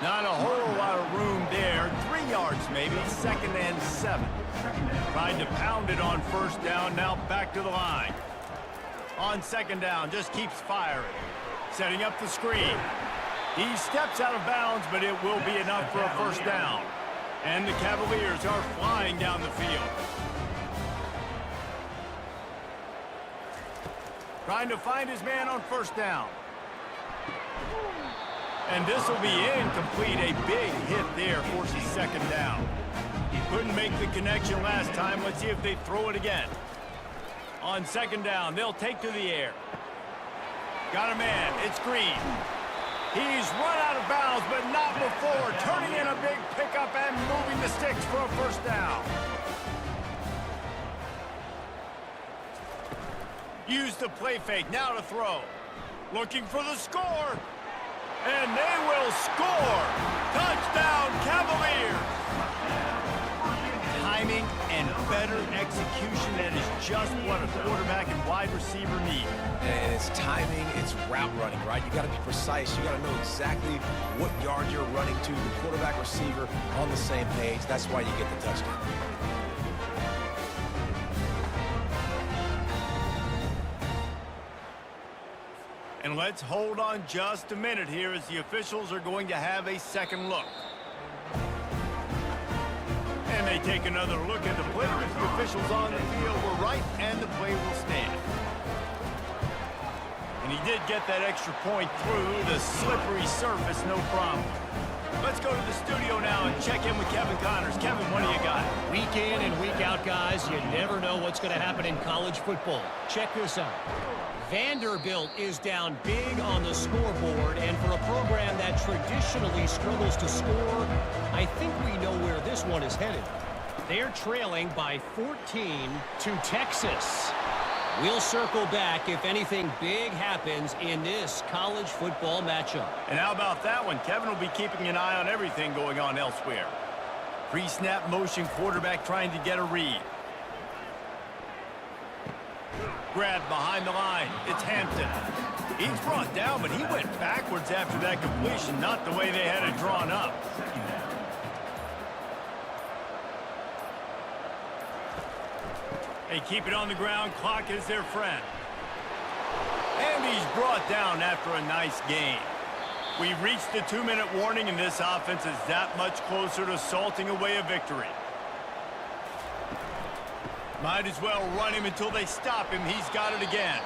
Not a whole lot of room there. 3 yards maybe, 2nd and 7. Tried to pound it on first down, now back to the line. On 2nd down, just keeps firing. Setting up the screen. He steps out of bounds, but it will be enough for a first down. And the Cavaliers are flying down the field. Trying to find his man on first down. And this will be incomplete. A big hit there forces 2nd down. He couldn't make the connection last time. Let's see if they throw it again. On 2nd down, they'll take to the air. Got a man. It's Green. He's run out of bounds, but not before. Turning in a big pickup and moving the sticks for a first down. Use the play fake. Now to throw. Looking for the score. And they will score. Touchdown, Cavaliers. Timing and better execution. That is just what a quarterback and wide receiver need. And it's timing, it's route running, right? You got to be precise. You got to know exactly what yard you're running to. The quarterback, receiver on the same page. That's why you get the touchdown. And let's hold on just a minute here as the officials are going to have a second look. And they take another look at the play as the officials on the field were right, and the play will stand. And he did get that extra point through the slippery surface, no problem. Let's go to the studio now and check in with Kevin Connors. Kevin, what do you got? Week in and week out, guys, you never know what's going to happen in college football. Check this out. Vanderbilt is down big on the scoreboard, and for a program that traditionally struggles to score, I think we know where this one is headed. They're trailing by 14 to Texas. We'll circle back if anything big happens in this college football matchup. And how about that one? Kevin will be keeping an eye on everything going on elsewhere. Pre-snap motion, quarterback trying to get a read. Grab behind the line. It's Hampton. He's brought down, but he went backwards after that completion, not the way they had it drawn up. They keep it on the ground. Clock is their friend. And he's brought down after a nice gain. We've reached the 2-minute warning, and this offense is that much closer to salting away a victory. Might as well run him until they stop him. He's got it again.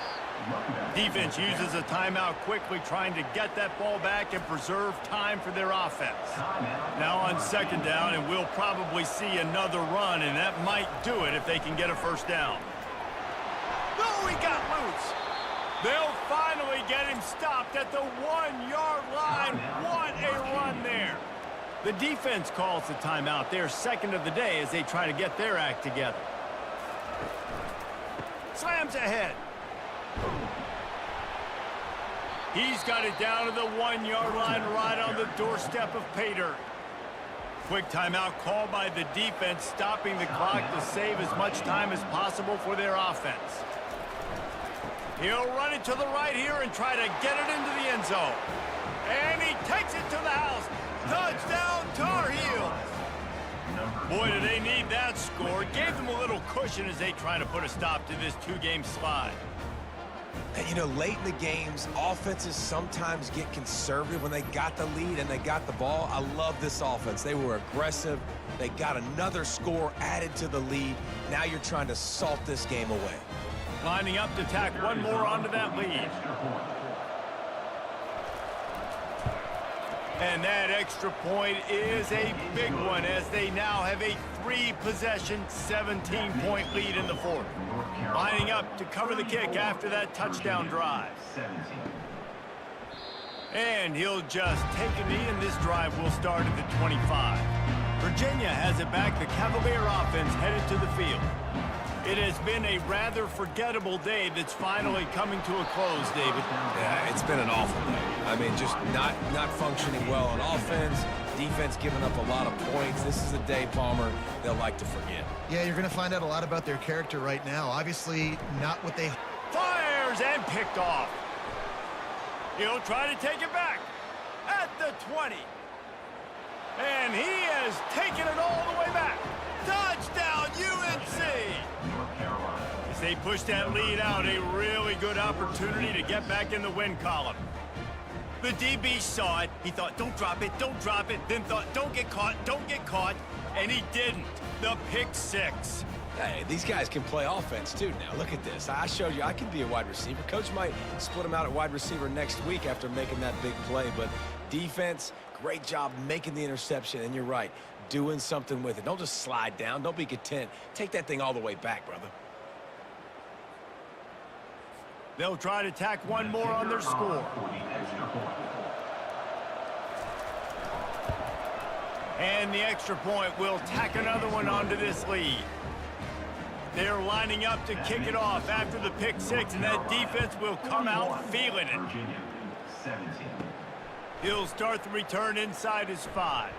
Defense uses a timeout quickly, trying to get that ball back and preserve time for their offense. Now on second down, and we'll probably see another run, and that might do it if they can get a first down. Oh, he got loose. They'll finally get him stopped at the 1-yard line. What a run there. The defense calls the timeout. Their second of the day as they try to get their act together. Slams ahead. He's got it down to the 1-yard line right on the doorstep of pay dirt. Quick timeout called by the defense, stopping the clock to save as much time as possible for their offense. He'll run it to the right here and try to get it into the end zone. And he takes it to the house. Touchdown, Tar Heels. Boy, do they need that score. Gave them a little cushion as they try to put a stop to this 2-game slide. And, you know, late in the games, offenses sometimes get conservative when they got the lead and they got the ball. I love this offense. They were aggressive. They got another score added to the lead. Now you're trying to salt this game away. Lining up to tack one more onto that lead. And that extra point is a big one as they now have a 3-possession, 17-point lead in the fourth. Lining up to cover the kick after that touchdown drive. And he'll just take a knee, and this drive will start at the 25. Virginia has it back. The Cavalier offense headed to the field. It has been a rather forgettable day that's finally coming to a close, David. Yeah, it's been an awful day. I mean, just not functioning well on offense, defense giving up a lot of points. This is a day, Palmer, they'll like to forget. Yeah, you're going to find out a lot about their character right now. Obviously, not what they... Fires and picked off. He'll try to take it back at the 20. And he has taken it all the way back. Touchdown, UNC! As they push that lead out, a really good opportunity to get back in the win column. The DB saw it. He thought, don't drop it, then thought, don't get caught, and he didn't. The pick six. Hey, these guys can play offense, too, now. Look at this. I showed you I can be a wide receiver. Coach might split him out at wide receiver next week after making that big play, but defense, great job making the interception, and you're right, doing something with it. Don't just slide down. Don't be content. Take that thing all the way back, brother. They'll try to tack one more on their score. And the extra point will tack another one onto this lead. They're lining up to kick it off after the pick six, and that defense will come out feeling it. He'll start the return inside his 5.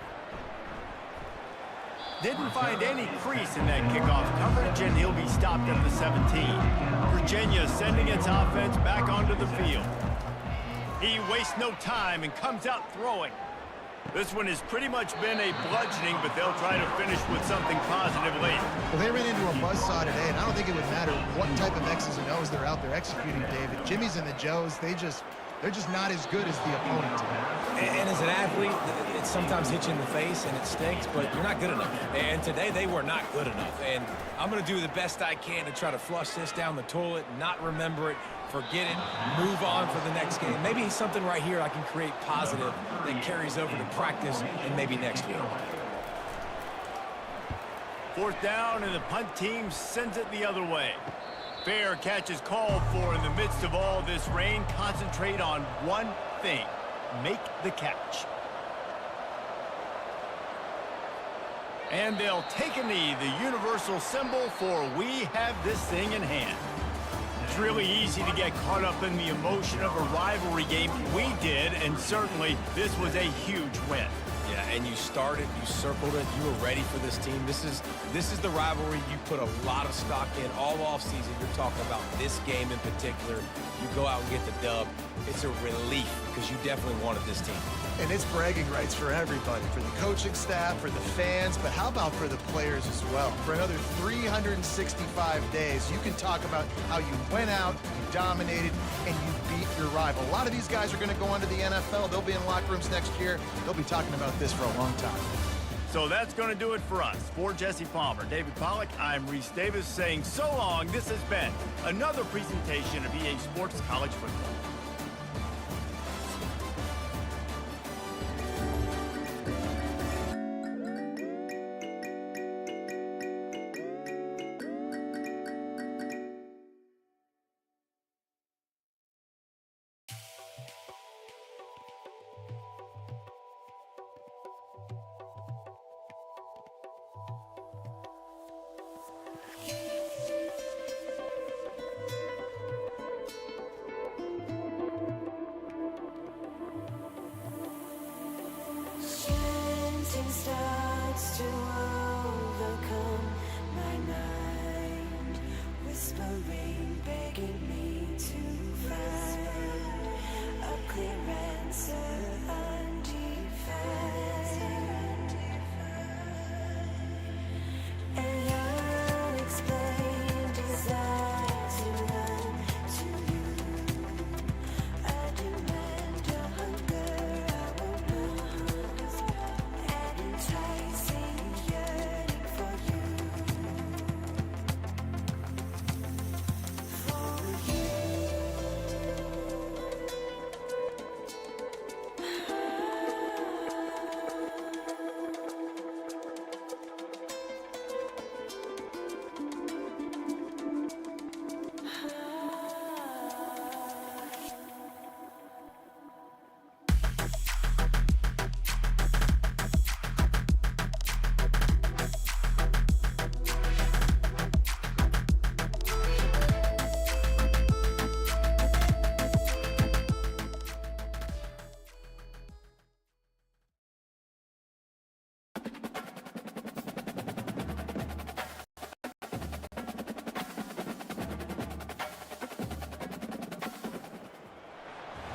Didn't find any crease in that kickoff coverage, and he'll be stopped at the 17. Virginia sending its offense back onto the field. He wastes no time and comes out throwing. This one has pretty much been a bludgeoning, but they'll try to finish with something positive later. Well, they ran into a buzzsaw today, and I don't think it would matter what type of X's and O's they're out there executing, David. Jimmy's and the Joes, they just They're just not as good as the opponent. And as an athlete, it sometimes hits you in the face and it stinks, but you're not good enough. And today they were not good enough. And I'm going to do the best I can to try to flush this down the toilet, not remember it, forget it, move on for the next game. Maybe something right here I can create positive that carries over to practice and maybe next week. 4th down, and the punt team sends it the other way. Fair catch is called for in the midst of all this rain. Concentrate on one thing. Make the catch. And they'll take a knee, the universal symbol for we have this thing in hand. It's really easy to get caught up in the emotion of a rivalry game. We did, and certainly this was a huge win. Yeah, and you started, you circled it, you were ready for this team. This is the rivalry you put a lot of stock in all offseason. You're talking about this game in particular. You go out and get the dub. It's a relief because you definitely wanted this team. And it's bragging rights for everybody, for the coaching staff, for the fans, but how about for the players as well? For another 365 days, you can talk about how you went out, you dominated, and you beat your rival. A lot of these guys are going to go on to the NFL. They'll be in locker rooms next year. They'll be talking about this for a long time. So that's going to do it for us. For Jesse Palmer, David Pollack, I'm Reese Davis saying so long. This has been another presentation of EA Sports College Football. Starts to overcome my mind, whispering, begging me to find a clear answer undefined. An unexplained desire to run to you. I demand a hunger I won't know. Enticing yearning for you, for you.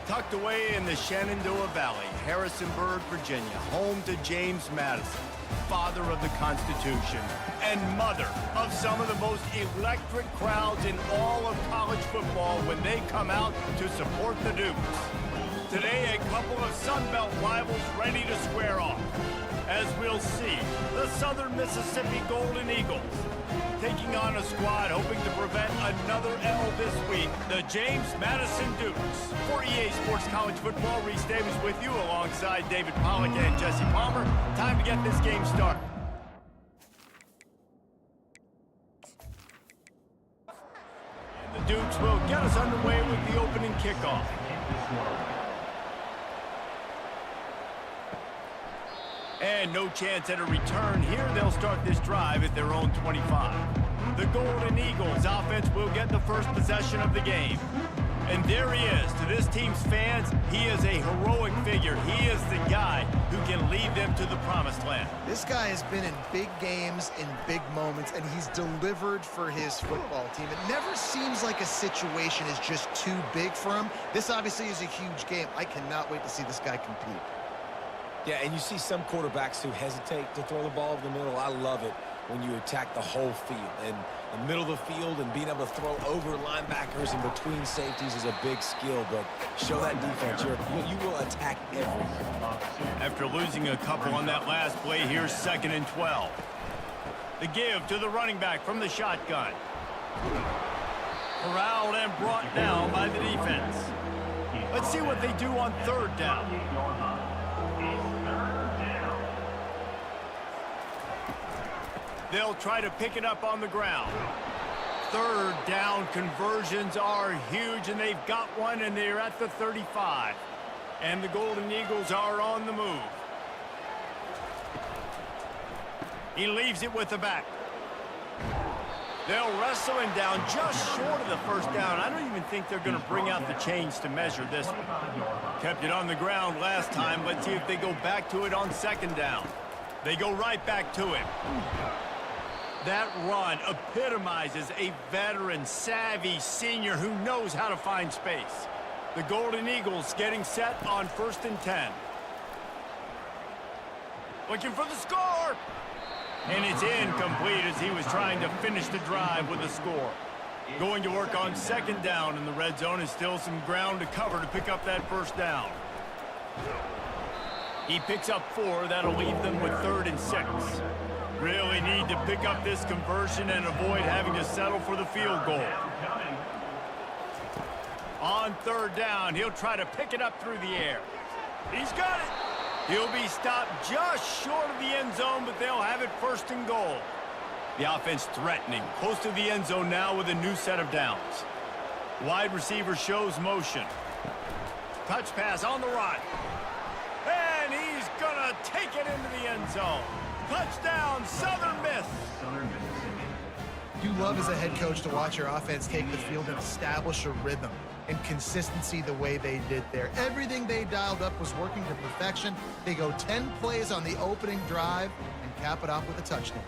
Tucked away in the Shenandoah Valley, Harrisonburg, Virginia, home to James Madison, father of the Constitution and mother of some of the most electric crowds in all of college football when they come out to support the Dukes. Today, a couple of Sun Belt rivals ready to square off. As we'll see, the Southern Mississippi Golden Eagles taking on a squad hoping to prevent another L this week, the James Madison Dukes. For EA Sports College Football, Reese Davis with you alongside David Pollack and Jesse Palmer. Time to get this game started. And the Dukes will get us underway with the opening kickoff. And no chance at a return here. They'll start this drive at their own 25. The Golden Eagles offense will get the first possession of the game. And there he is. To this team's fans, he is a heroic figure. He is the guy who can lead them to the promised land. This guy has been in big games, in big moments, and he's delivered for his football team. It never seems like a situation is just too big for him. This obviously is a huge game. I cannot wait to see this guy compete. Yeah, and you see some quarterbacks who hesitate to throw the ball over the middle. I love it when you attack the whole field. And the middle of the field and being able to throw over linebackers and between safeties is a big skill, but show that defense. You will attack everywhere. After losing a couple on that last play, here's 2nd and 12. The give to the running back from the shotgun. Corralled and brought down by the defense. Let's see what they do on 3rd down. They'll try to pick it up on the ground. 3rd down conversions are huge, and they've got one, and they're at the 35. And the Golden Eagles are on the move. He leaves it with the back. They'll wrestle him down just short of the 1st down. I don't even think they're going to bring out the chains to measure this one. Kept it on the ground last time. Let's see if they go back to it on 2nd down. They go right back to it. That run epitomizes a veteran, savvy senior who knows how to find space. The Golden Eagles getting set on 1st and 10. Looking for the score. And it's incomplete as he was trying to finish the drive with a score. Going to work on 2nd down in the red zone is still some ground to cover to pick up that 1st down. He picks up 4. That'll leave them with 3rd and 6. Really need to pick up this conversion and avoid having to settle for the field goal. On 3rd down, he'll try to pick it up through the air. He's got it. He'll be stopped just short of the end zone, but they'll have it 1st and goal. The offense threatening, close to the end zone now with a new set of downs. Wide receiver shows motion. Touch pass on the run. And he's gonna take it into the end zone. Touchdown, Southern Miss. You love as a head coach to watch your offense take the field and establish a rhythm and consistency the way they did there. Everything they dialed up was working to perfection. They go 10 plays on the opening drive and cap it off with a touchdown.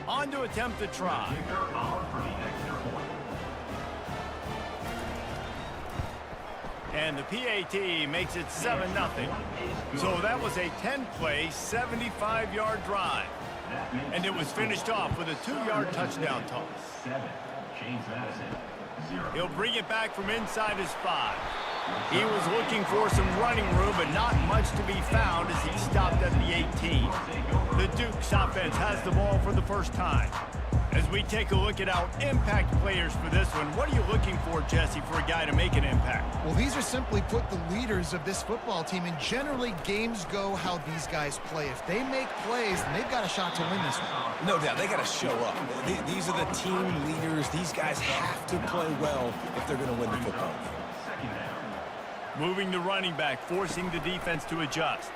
On to attempt the try. And the PAT makes it 7-0. So that was a 10-play, 75-yard drive. And it was finished off with a 2-yard touchdown toss. He'll bring it back from inside his 5. He was looking for some running room, but not much to be found as he stopped at the 18. The Dukes offense has the ball for the 1st time. As we take a look at our impact players for this one, what are you looking for, Jesse, for a guy to make an impact? Well, these are simply put the leaders of this football team, and generally games go how these guys play. If they make plays, then they've got a shot to win this one. No doubt, they got to show up. These are the team leaders. These guys have to play well if they're going to win the football game. Moving the running back, forcing the defense to adjust.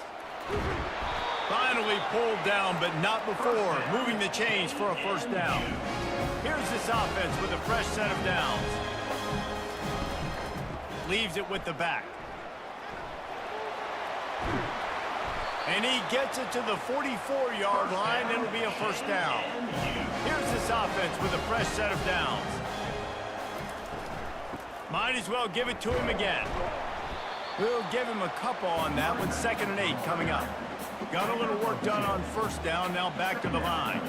Finally pulled down, but not before. Moving the chains for a 1st down. Here's this offense with a fresh set of downs. Leaves it with the back. And he gets it to the 44-yard line. It'll be a 1st down. Here's this offense with a fresh set of downs. Might as well give it to him again. We'll give him a couple on that with 2nd and 8 coming up. Got a little work done on 1st down, now back to the line.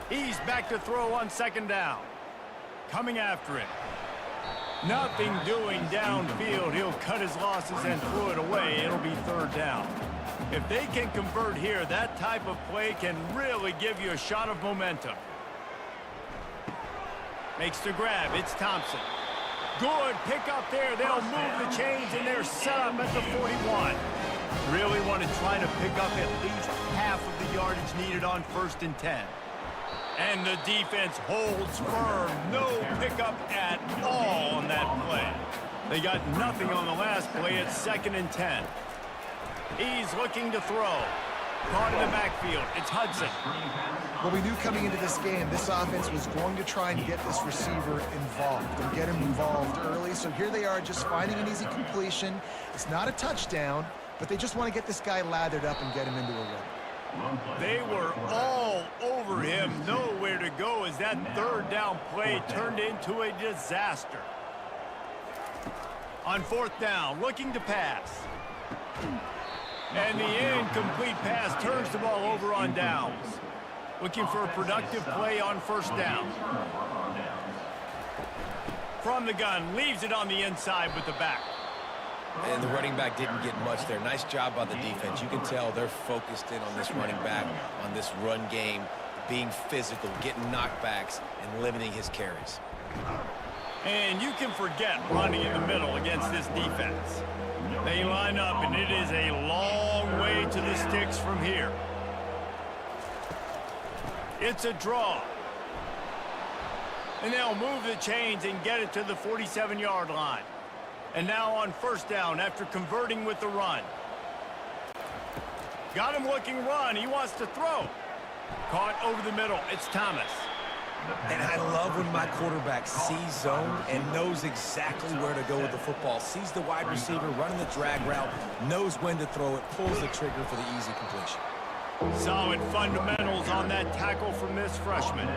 He's back to throw on 2nd down. Coming after it. Nothing doing downfield. He'll cut his losses and throw it away. It'll be 3rd down. If they can convert here, that type of play can really give you a shot of momentum. Makes the grab. It's Thompson. Good pick up there. They'll move the chains, and they're set up at the 41. Really want to try to pick up at least half of the yardage needed on 1st and 10. And the defense holds firm. No pickup at all on that play. They got nothing on the last play. It's 2nd and 10. He's looking to throw. Caught in the backfield. It's Hudson. Well, we knew coming into this game, this offense was going to try and get this receiver involved and get him involved early. So here they are just finding an easy completion. It's not a touchdown, but they just want to get this guy lathered up and get him into a run. They were all over him. Nowhere to go as that 3rd down play turned into a disaster. On 4th down, looking to pass. And the incomplete pass turns the ball over on downs. Looking for a productive play on first down. From the gun, leaves it on the inside with the back. And the running back didn't get much there. Nice job by the defense. You can tell they're focused in on this running back, on this run game, being physical, getting knockbacks, and limiting his carries. And you can forget running in the middle against this defense. They line up, and it is a long way to the sticks from here. It's a draw. And they'll move the chains and get it to the 47-yard line. And now on first down after converting with the run. Got him looking run. He wants to throw. Caught over the middle. It's Thomas. And I love when my quarterback sees zone and knows exactly where to go with the football. Sees the wide receiver running the drag route, knows when to throw it, pulls the trigger for the easy completion. Solid fundamentals on that tackle from this freshman.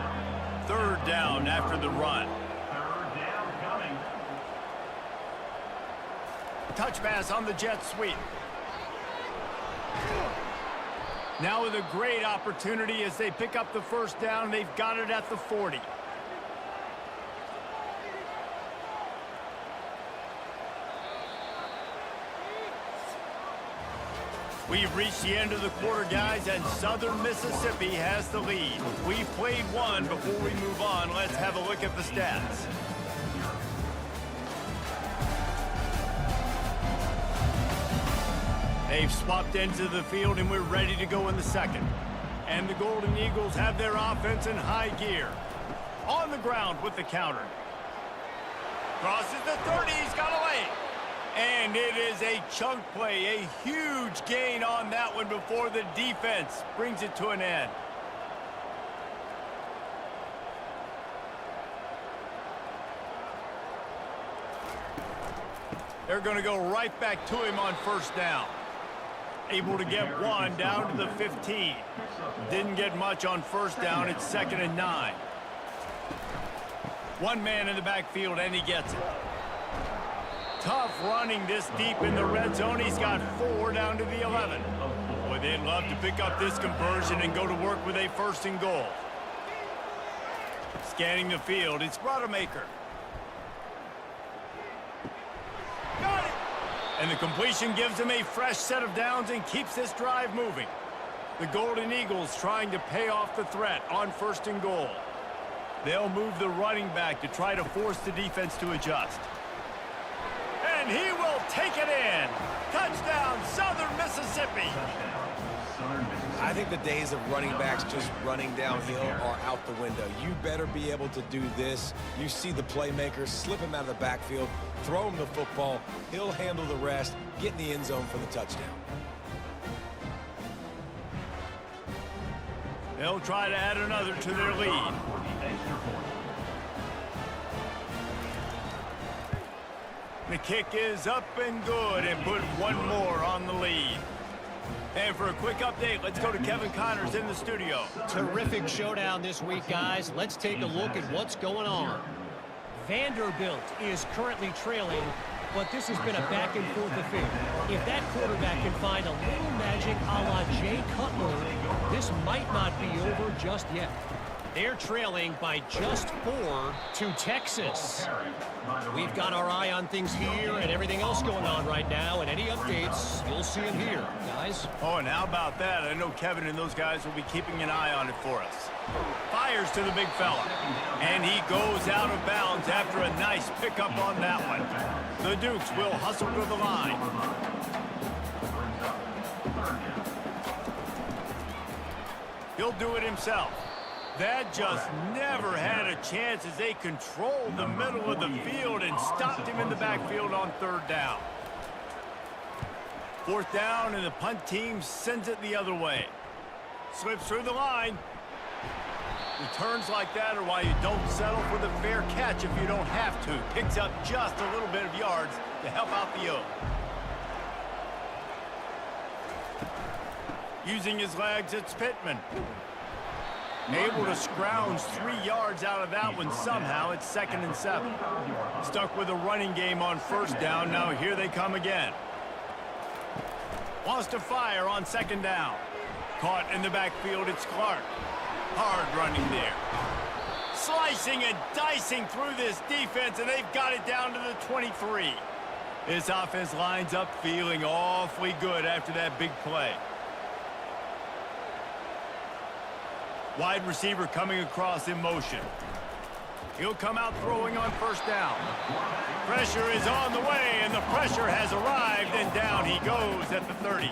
Third down after the run. Touch pass on the jet sweep. Now with a great opportunity as they pick up the first down. They've got it at the 40. We've reached the end of the quarter, guys, and Southern Mississippi has the lead. We've played one. Before we move on, let's have a look at the stats. They've swapped ends of the field, and we're ready to go in the second. And the Golden Eagles have their offense in high gear. On the ground with the counter. Crosses the 30, he's got a lane. And it is a chunk play, a huge gain on that one before the defense brings it to an end. They're going to go right back to him on first down. Able to get one down to the 15. Didn't get much on first down. It's 2nd and 9. One man in the backfield, and he gets it. Tough running this deep in the red zone. He's got 4 down to the 11. Boy, they'd love to pick up this conversion and go to work with a 1st and goal. Scanning the field, it's Rodemaker. Got it! And the completion gives him a fresh set of downs and keeps this drive moving. The Golden Eagles trying to pay off the threat on 1st and goal. They'll move the running back to try to force the defense to adjust. And he will take it in. Touchdown, Southern Mississippi. I think the days of running backs just running downhill are out the window. You better be able to do this. You see the playmaker, slip him out of the backfield, throw him the football. He'll handle the rest, get in the end zone for the touchdown. They'll try to add another to their lead. The kick is up and good and put one more on the lead. And for a quick update, let's go to Kevin Connors in the studio. Terrific showdown this week, guys. Let's take a look at what's going on. Vanderbilt is currently trailing, but this has been a back-and-forth affair. If that quarterback can find a little magic a la Jay Cutler, this might not be over just yet. They're trailing by just 4 to Texas. We've got our eye on things here and everything else going on right now, and any updates, you'll see them here, guys. Oh, and how about that? I know Kevin and those guys will be keeping an eye on it for us. Fires to the big fella, and he goes out of bounds after a nice pickup on that one. The Dukes will hustle to the line. He'll do it himself. That just never had a chance as they controlled the middle of the field and stopped him in the backfield on 3rd down. 4th down, and the punt team sends it the other way. Slips through the line. Returns like that are why you don't settle for the fair catch if you don't have to. Picks up just a little bit of yards to help out the Oak. Using his legs, it's Pittman. Able to scrounge 3 yards out of that one somehow. It's 2nd and 7. Stuck with a running game on 1st down. Now here they come again. Wants to fire on second down. Caught in the backfield, it's Clark. Hard running there. Slicing and dicing through this defense, and they've got it down to the 23. This offense lines up feeling awfully good after that big play. Wide receiver coming across in motion. He'll come out throwing on first down. Pressure is on the way, and the pressure has arrived, and down he goes at the 30.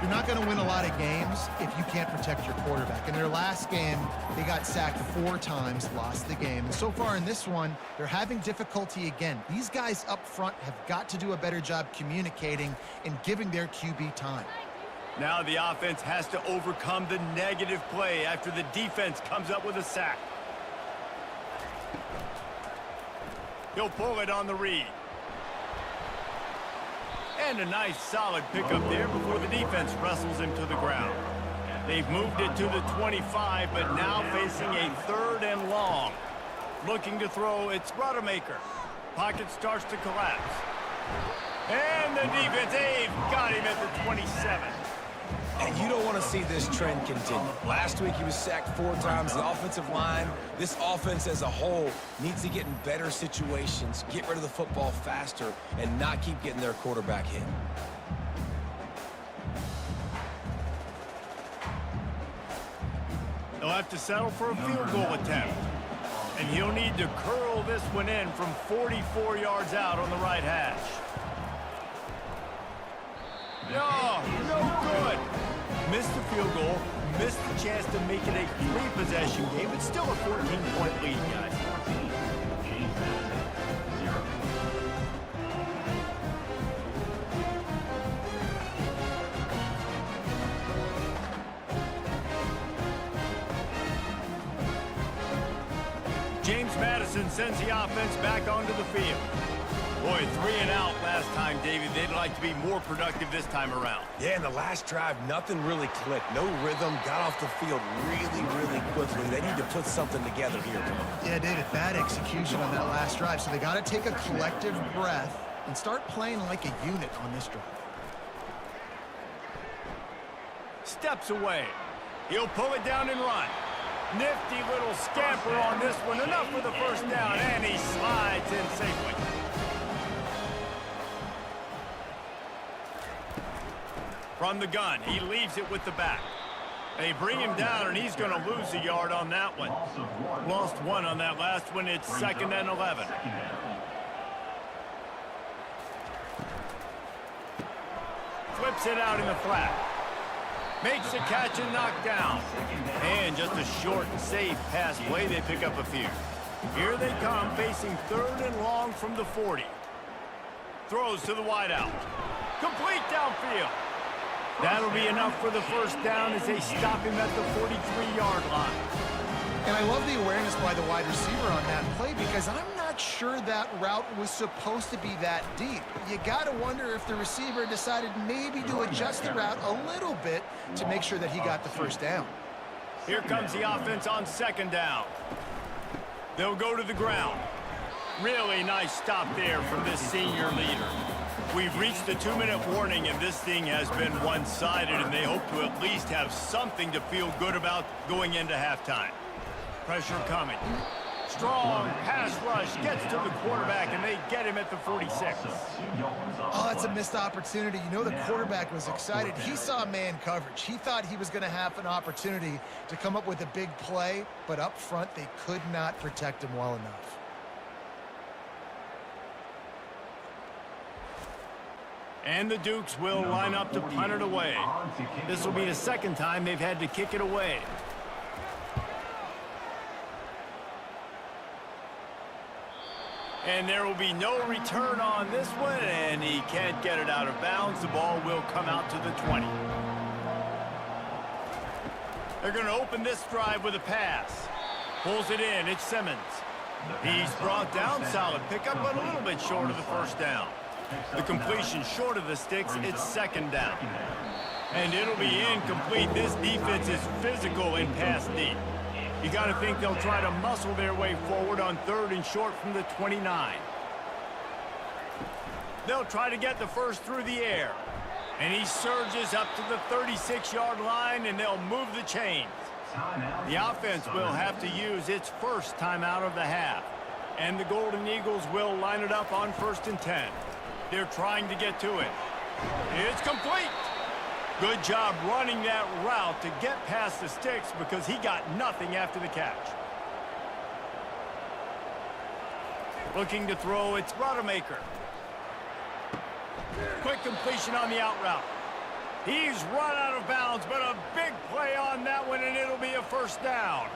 You're not going to win a lot of games if you can't protect your quarterback. In their last game, they got sacked 4 times, lost the game. And so far in this one, they're having difficulty again. These guys up front have got to do a better job communicating and giving their QB time. Now the offense has to overcome the negative play after the defense comes up with a sack. He'll pull it on the read. And a nice solid pickup there before the defense wrestles him to the ground. They've moved it to the 25, but now facing a 3rd and long. Looking to throw, it's Rodemaker. Pocket starts to collapse. And the defense, they've got him at the 27. And you don't want to see this trend continue. Last week he was sacked 4 times. The offensive line, this offense as a whole, needs to get in better situations, get rid of the football faster, and not keep getting their quarterback hit. They'll have to settle for a field goal attempt. And he'll need to curl this one in from 44 yards out on the right hash. No good. Missed the field goal, missed the chance to make it a 3-possession game. It's still a 14-point lead, guys. James Madison sends the offense back onto the field. Boy, 3 and out last time, David. They'd like to be more productive this time around. Yeah, in the last drive, nothing really clicked. No rhythm, got off the field really quickly. They need to put something together here. Yeah, David, bad execution on that last drive. So they got to take a collective breath and start playing like a unit on this drive. Steps away. He'll pull it down and run. Nifty little scamper on this one. Enough for the first down, and he slides in safely. From the gun, he leaves it with the back. They bring him down, and he's going to lose a yard on that one. Lost 1 on that last one. It's 2nd and 11. Flips it out in the flat. Makes the catch and knocked down. And just a short and safe pass play. They pick up a few. Here they come, facing 3rd and long from the 40. Throws to the wideout. Complete downfield. That'll be enough for the first down as they stop him at the 43-yard line. And I love the awareness by the wide receiver on that play because I'm not sure that route was supposed to be that deep. You got to wonder if the receiver decided maybe to adjust the route a little bit to make sure that he got the first down. Here comes the offense on 2nd down. They'll go to the ground. Really nice stop there from this senior leader. We've reached the 2-minute warning, and this thing has been one-sided, and they hope to at least have something to feel good about going into halftime. Pressure coming. Strong pass rush gets to the quarterback, and they get him at the 46. Oh, that's a missed opportunity. You know the quarterback was excited. He saw man coverage. He thought he was going to have an opportunity to come up with a big play, but up front they could not protect him well enough. And the Dukes will line up to punt it away. This will be the 2nd time they've had to kick it away. And there will be no return on this one, and he can't get it out of bounds. The ball will come out to the 20. They're going to open this drive with a pass. Pulls it in. It's Simmons. He's brought down. Solid pickup, but a little bit short of the first down. The completion short of the sticks. It's 2nd down. And it'll be incomplete. This defense is physical in pass deep. You got to think they'll try to muscle their way forward on 3rd and short from the 29. They'll try to get the first through the air. And he surges up to the 36-yard line, and they'll move the chains. The offense will have to use its first timeout of the half. And the Golden Eagles will line it up on 1st and 10. They're trying to get to it. It's complete. Good job running that route to get past the sticks because he got nothing after the catch. Looking to throw, it's Rodemaker. Quick completion on the out route. He's run out of bounds, but a big play on that one, and it'll be a first down.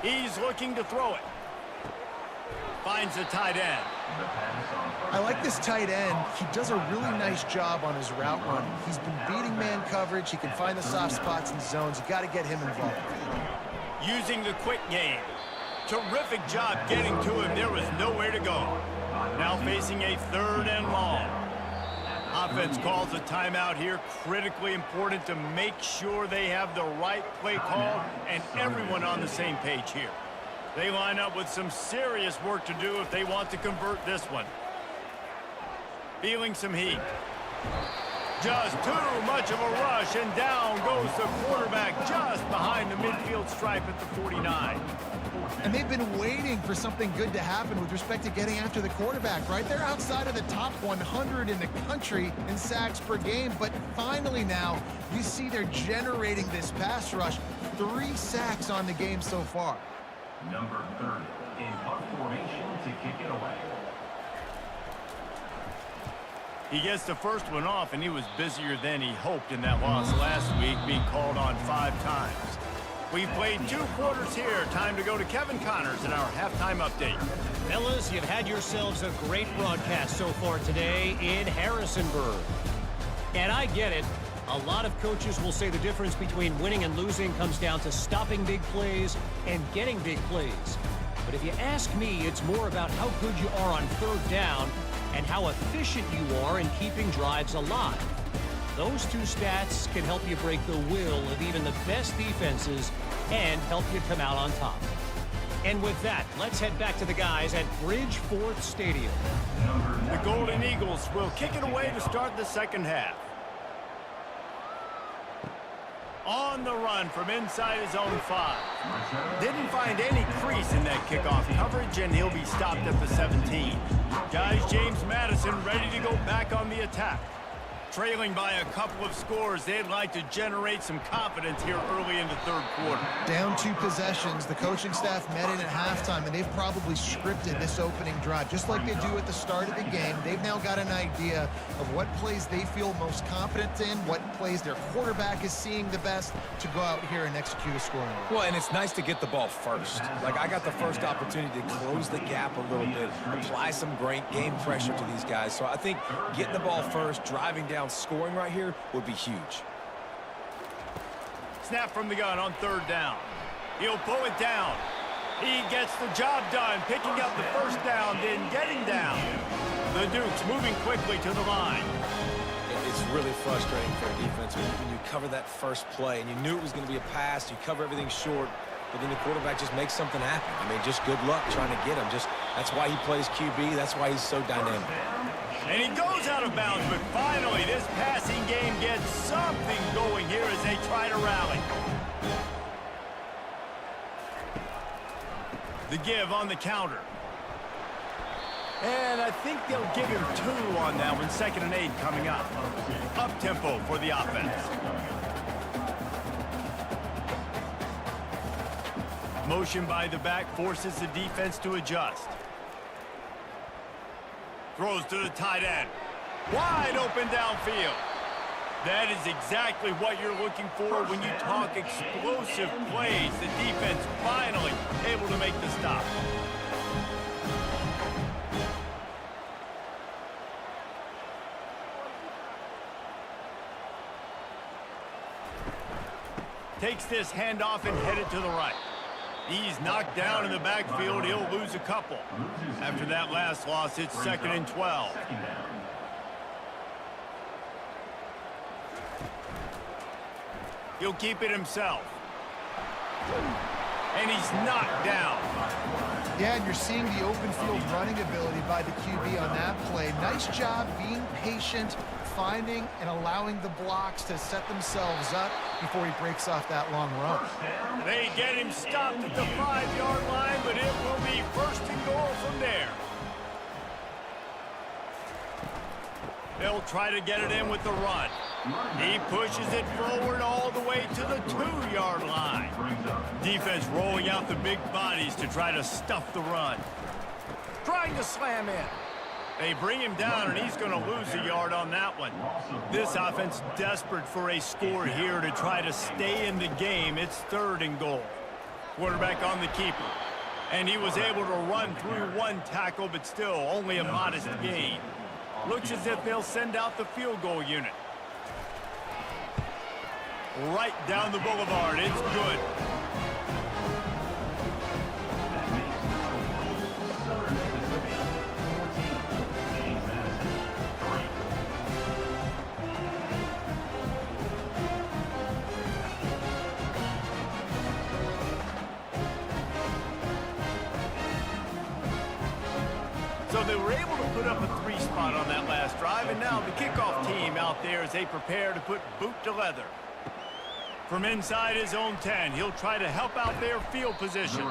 He's looking to throw it. Finds the tight end. I like this tight end. He does a really nice job on his route running. He's been beating man coverage. He can find the soft spots and zones. You got to get him involved. Using the quick game. Terrific job getting to him. There was nowhere to go. Now facing a 3rd and long. Offense calls a timeout here. Critically important to make sure they have the right play call and everyone on the same page here. They line up with some serious work to do if they want to convert this one. Feeling some heat. Just too much of a rush, and down goes the quarterback just behind the midfield stripe at the 49. And they've been waiting for something good to happen with respect to getting after the quarterback, right? They're outside of the top 100 in the country in sacks per game, but finally now you see they're generating this pass rush. 3 sacks on the game so far. Number 30 in punt formation to kick it away. He gets the first one off, and he was busier than he hoped in that loss last week, being called on 5 times. We've played 2 quarters here. Time to go to Kevin Connors in our halftime update. Fellas, you've had yourselves a great broadcast so far today in Harrisonburg. And I get it. A lot of coaches will say the difference between winning and losing comes down to stopping big plays and getting big plays. But if you ask me, it's more about how good you are on 3rd down and how efficient you are in keeping drives alive. Those 2 stats can help you break the will of even the best defenses and help you come out on top. And with that, let's head back to the guys at Bridgeforth Stadium. The Golden Eagles will kick it away to start the 2nd half. On the run from inside his own 5. Didn't find any crease in that kickoff coverage, and he'll be stopped at the 17. Guys, James Madison ready to go back on the attack. Trailing by a couple of scores, they'd like to generate some confidence here early in the 3rd quarter. Down 2 possessions. The coaching staff met in at halftime, and they've probably scripted this opening drive. Just like they do at the start of the game, they've now got an idea of what plays they feel most confident in, what plays their quarterback is seeing the best to go out here and execute a scoring. Well, and it's nice to get the ball first. Like, I got the first opportunity to close the gap a little bit, apply some great game pressure to these guys. So I think getting the ball first, driving down, scoring right here would be huge. Snap from the gun on 3rd down. He'll pull it down. He gets the job done, picking up the first down, then getting down. The Dukes moving quickly to the line. It's really frustrating for a defense when you cover that first play and you knew it was going to be a pass, you cover everything short, but then the quarterback just makes something happen. I mean, just good luck trying to get him. That's why he plays QB. That's why he's so dynamic. And he goes out of bounds, but finally this passing game gets something going here as they try to rally. The give on the counter. And I think they'll give him 2 on that one. 2nd and 8 coming up. Up-tempo for the offense. Motion by the back forces the defense to adjust. Throws to the tight end. Wide open downfield. That is exactly what you're looking for when you talk explosive plays. The defense finally able to make the stop. Takes this handoff and headed to the right. He's knocked down in the backfield. He'll lose a couple. After that last loss, it's 2nd and 12. He'll keep it himself. And he's knocked down. Yeah, and you're seeing the open field running ability by the QB on that play. Nice job being patient, finding and allowing the blocks to set themselves up before he breaks off that long run. They get him stopped at the 5-yard line, but it will be first and goal from there. They'll try to get it in with the run. He pushes it forward all the way to the 2-yard line. Defense rolling out the big bodies to try to stuff the run. Trying to slam in. They bring him down, and he's going to lose a yard on that one. This offense desperate for a score here to try to stay in the game. It's 3rd and goal. Quarterback on the keeper. And he was able to run through one tackle, but still only a modest gain. Looks as if they'll send out the field goal unit. Right down the boulevard. It's good. So they were able to put up a 3 spot on that last drive, and now the kickoff team out there as they prepare to put boot to leather. From inside his own 10, he'll try to help out their field position.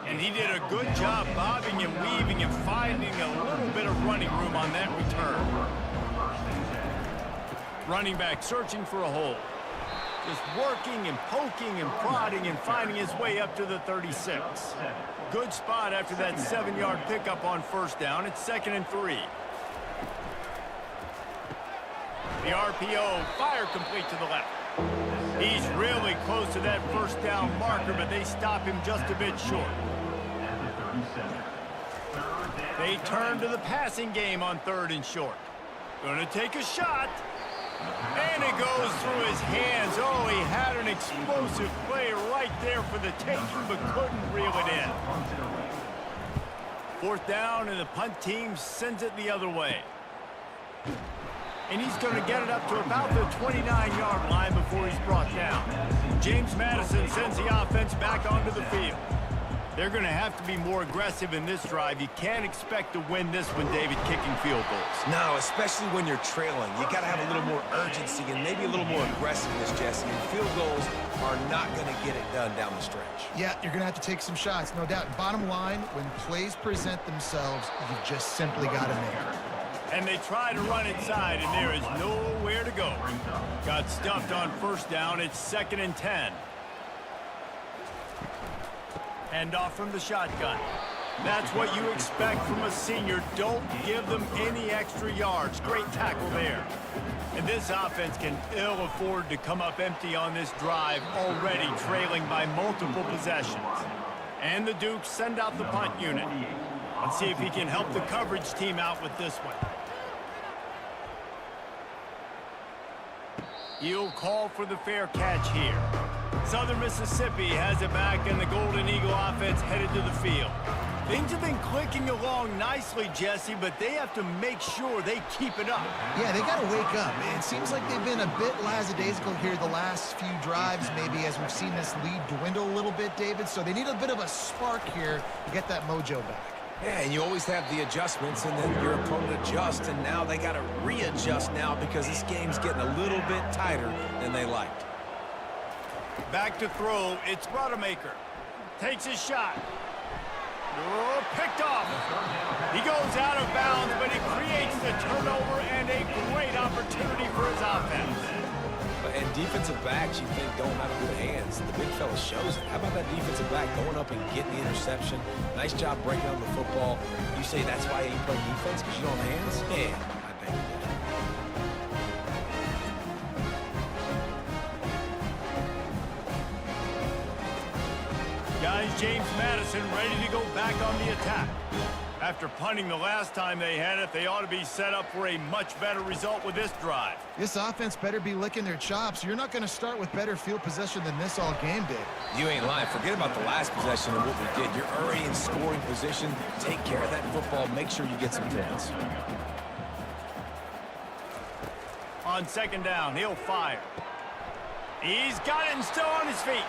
And he did a good job bobbing and weaving and finding a little bit of running room on that return. Running back searching for a hole. Just working and poking and prodding and finding his way up to the 36. Good spot after that 7-yard pickup on first down. It's 2nd and 3. The RPO, fire complete to the left. He's really close to that first down marker, but they stop him just a bit short. They turn to the passing game on 3rd and short. Going to take a shot. And it goes through his hands. Oh, he had an explosive play right there for the taking, but couldn't reel it in. 4th down, and the punt team sends it the other way. And he's going to get it up to about the 29-yard line before he's brought down. James Madison sends the offense back onto the field. They're going to have to be more aggressive in this drive. You can't expect to win this one, David, kicking field goals. No, especially when you're trailing. You got to have a little more urgency and maybe a little more aggressiveness, Jesse. And field goals are not going to get it done down the stretch. Yeah, you're going to have to take some shots, no doubt. Bottom line, when plays present themselves, you just simply got to make it. And they try to run inside, and there is nowhere to go. Got stuffed on first down. It's 2nd and 10. Hand off from the shotgun. That's what you expect from a senior. Don't give them any extra yards. Great tackle there. And this offense can ill afford to come up empty on this drive, already trailing by multiple possessions. And the Dukes send out the punt unit. Let's see if he can help the coverage team out with this one. He'll call for the fair catch here. Southern Mississippi has it back, and the Golden Eagle offense headed to the field. Things have been clicking along nicely, Jesse, but they have to make sure they keep it up. Yeah, they got to wake up. It seems like they've been a bit lackadaisical here the last few drives, maybe, as we've seen this lead dwindle a little bit, David. So they need a bit of a spark here to get that mojo back. Yeah, and you always have the adjustments, and then your opponent adjusts, and now they got to readjust now because this game's getting a little bit tighter than they liked. Back to throw, it's Rodemaker. Takes his shot. Oh, picked off. He goes out of bounds, but he creates the turnover and a great opportunity for his offense. And defensive backs, you think, don't have good hands. The big fella shows it. How about that defensive back going up and getting the interception? Nice job breaking on the football. You say that's why you play defense, because you don't have hands? Yeah, I bet you did. Guys, James Madison ready to go back on the attack. After punting the last time they had it, they ought to be set up for a much better result with this drive. This offense better be licking their chops. You're not going to start with better field possession than this all game did. You ain't lying. Forget about the last possession and what we did. You're already in scoring position. Take care of that football. Make sure you get some points. On 2nd down, he'll fire. He's got it and still on his feet.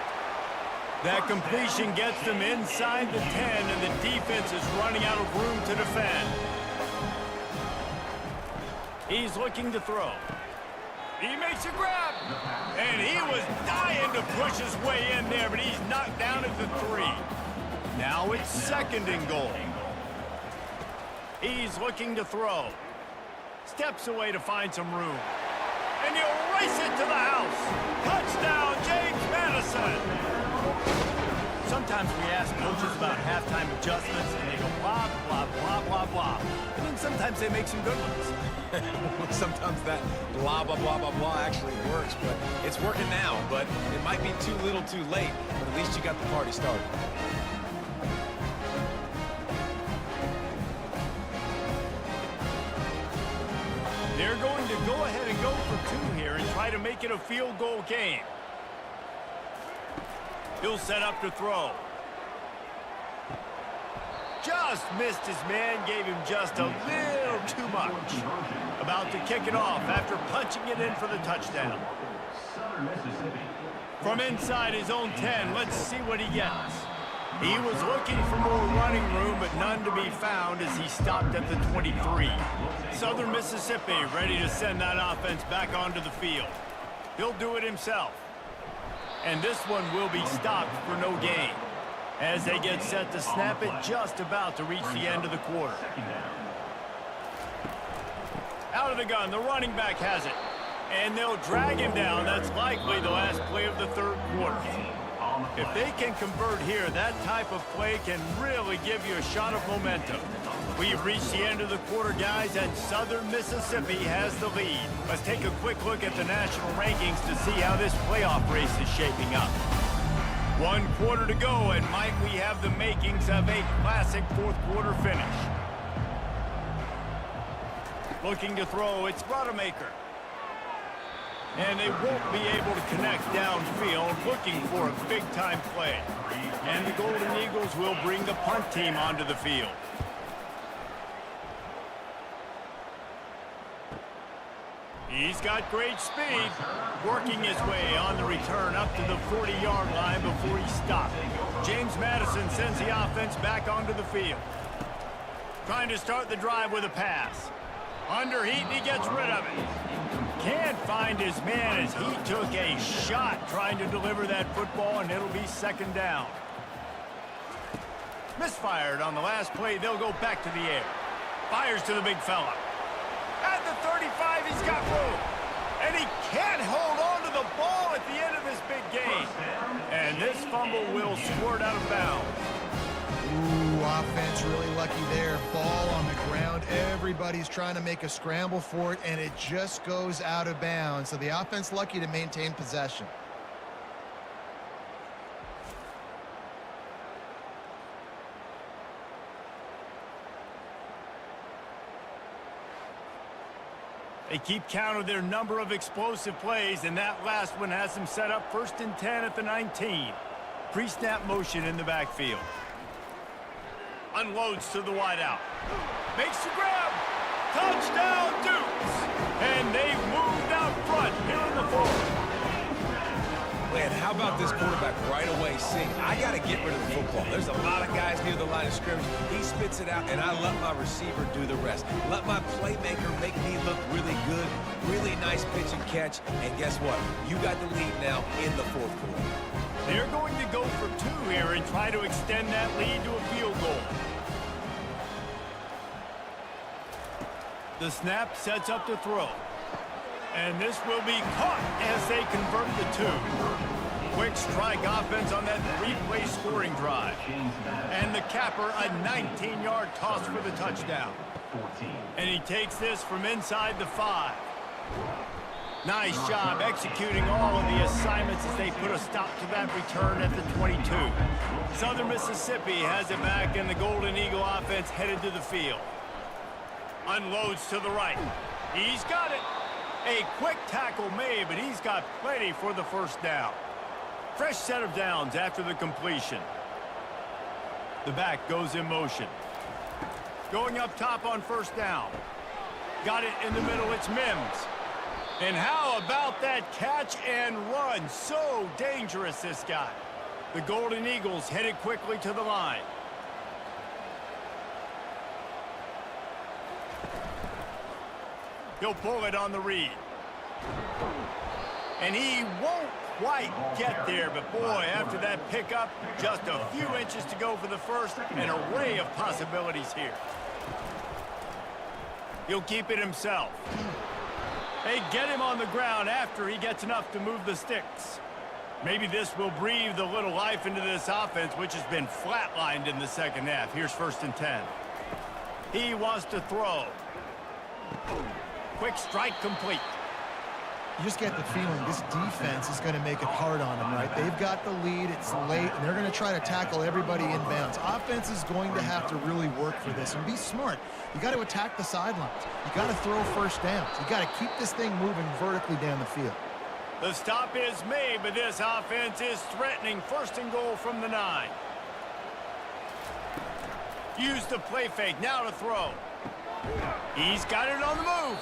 That completion gets them inside the 10, and the defense is running out of room to defend. He's looking to throw. He makes a grab, and he was dying to push his way in there, but he's knocked down at the 3. Now it's 2nd and goal. He's looking to throw. Steps away to find some room. And he'll race it to the house. Touchdown, James Madison. Sometimes we ask coaches about halftime adjustments, and they go blah, blah, blah, blah, blah. And then sometimes they make some good ones. Sometimes that blah, blah, blah, blah, blah actually works, but it's working now. But it might be too little too late, but at least you got the party started. They're going to go ahead and go for 2 here and try to make it a field goal game. He'll set up to throw. Just missed his man, gave him just a little too much. About to kick it off after punching it in for the touchdown. From inside his own 10, let's see what he gets. He was looking for more running room, but none to be found as he stopped at the 23. Southern Mississippi ready to send that offense back onto the field. He'll do it himself. And this one will be stopped for no gain, as they get set to snap it just about to reach the end of the quarter. Out of the gun, the running back has it. And they'll drag him down. That's likely the last play of the 3rd quarter. If they can convert here, that type of play can really give you a shot of momentum. We've reached the end of the quarter, guys, and Southern Mississippi has the lead. Let's take a quick look at the national rankings to see how this playoff race is shaping up. 1 quarter to go, and might we have the makings of a classic 4th quarter finish. Looking to throw, it's Rodemaker. And they won't be able to connect downfield, looking for a big-time play. And the Golden Eagles will bring the punt team onto the field. He's got great speed, working his way on the return up to the 40-yard line before he stopped. James Madison sends the offense back onto the field. Trying to start the drive with a pass. Under heat, and he gets rid of it. Can't find his man as he took a shot trying to deliver that football, and it'll be 2nd down. Misfired on the last play. They'll go back to the air. Fires to the big fella. At the 35, he's got room. And he can't hold on to the ball at the end of this big game. And this fumble will squirt out of bounds. Ooh, offense really lucky there. Ball on the ground. Everybody's trying to make a scramble for it, and it just goes out of bounds. So the offense lucky to maintain possession. They keep count of their number of explosive plays, and that last one has them set up 1st and 10 at the 19. Pre-snap motion in the backfield. Unloads to the wideout. Makes the grab. Touchdown, Dukes. And they've moved out front here in the 4th. Man, how about this quarterback right away saying, I got to get rid of the football. There's a lot of guys near the line of scrimmage. He spits it out, and I let my receiver do the rest. Let my playmaker make me look really good. Really nice pitch and catch. And guess what? You got the lead now in the 4th quarter. They're going to go for 2 here and try to extend that lead to a field goal. The snap sets up to throw. And this will be caught as they convert the 2. Quick strike offense on that 3-play scoring drive. And the capper, a 19-yard toss for the touchdown. And he takes this from inside the 5. Nice job executing all of the assignments as they put a stop to that return at the 22. Southern Mississippi has it back, and the Golden Eagle offense headed to the field. Unloads to the right. He's got it. A quick tackle made, but he's got plenty for the 1st down. Fresh set of downs after the completion. The back goes in motion. Going up top on 1st down. Got it in the middle, it's Mims. And how about that catch and run? So dangerous, this guy. The Golden Eagles headed quickly to the line. He'll pull it on the read. And he won't quite get there, but boy, after that pickup, just a few inches to go for the first. An array of possibilities here. He'll keep it himself. They get him on the ground after he gets enough to move the sticks. Maybe this will breathe a little life into this offense, which has been flatlined in the second half. Here's 1st and 10. He wants to throw. Quick strike complete. You just get the feeling this defense is going to make it hard on them, right? They've got the lead, it's late, and they're going to try to tackle everybody inbounds. Offense is going to have to really work for this and be smart. You got to attack the sidelines. You got to throw first downs. You got to keep this thing moving vertically down the field. The stop is made, but this offense is threatening. 1st and goal from the 9. Use the play fake, now to throw. He's got it on the move.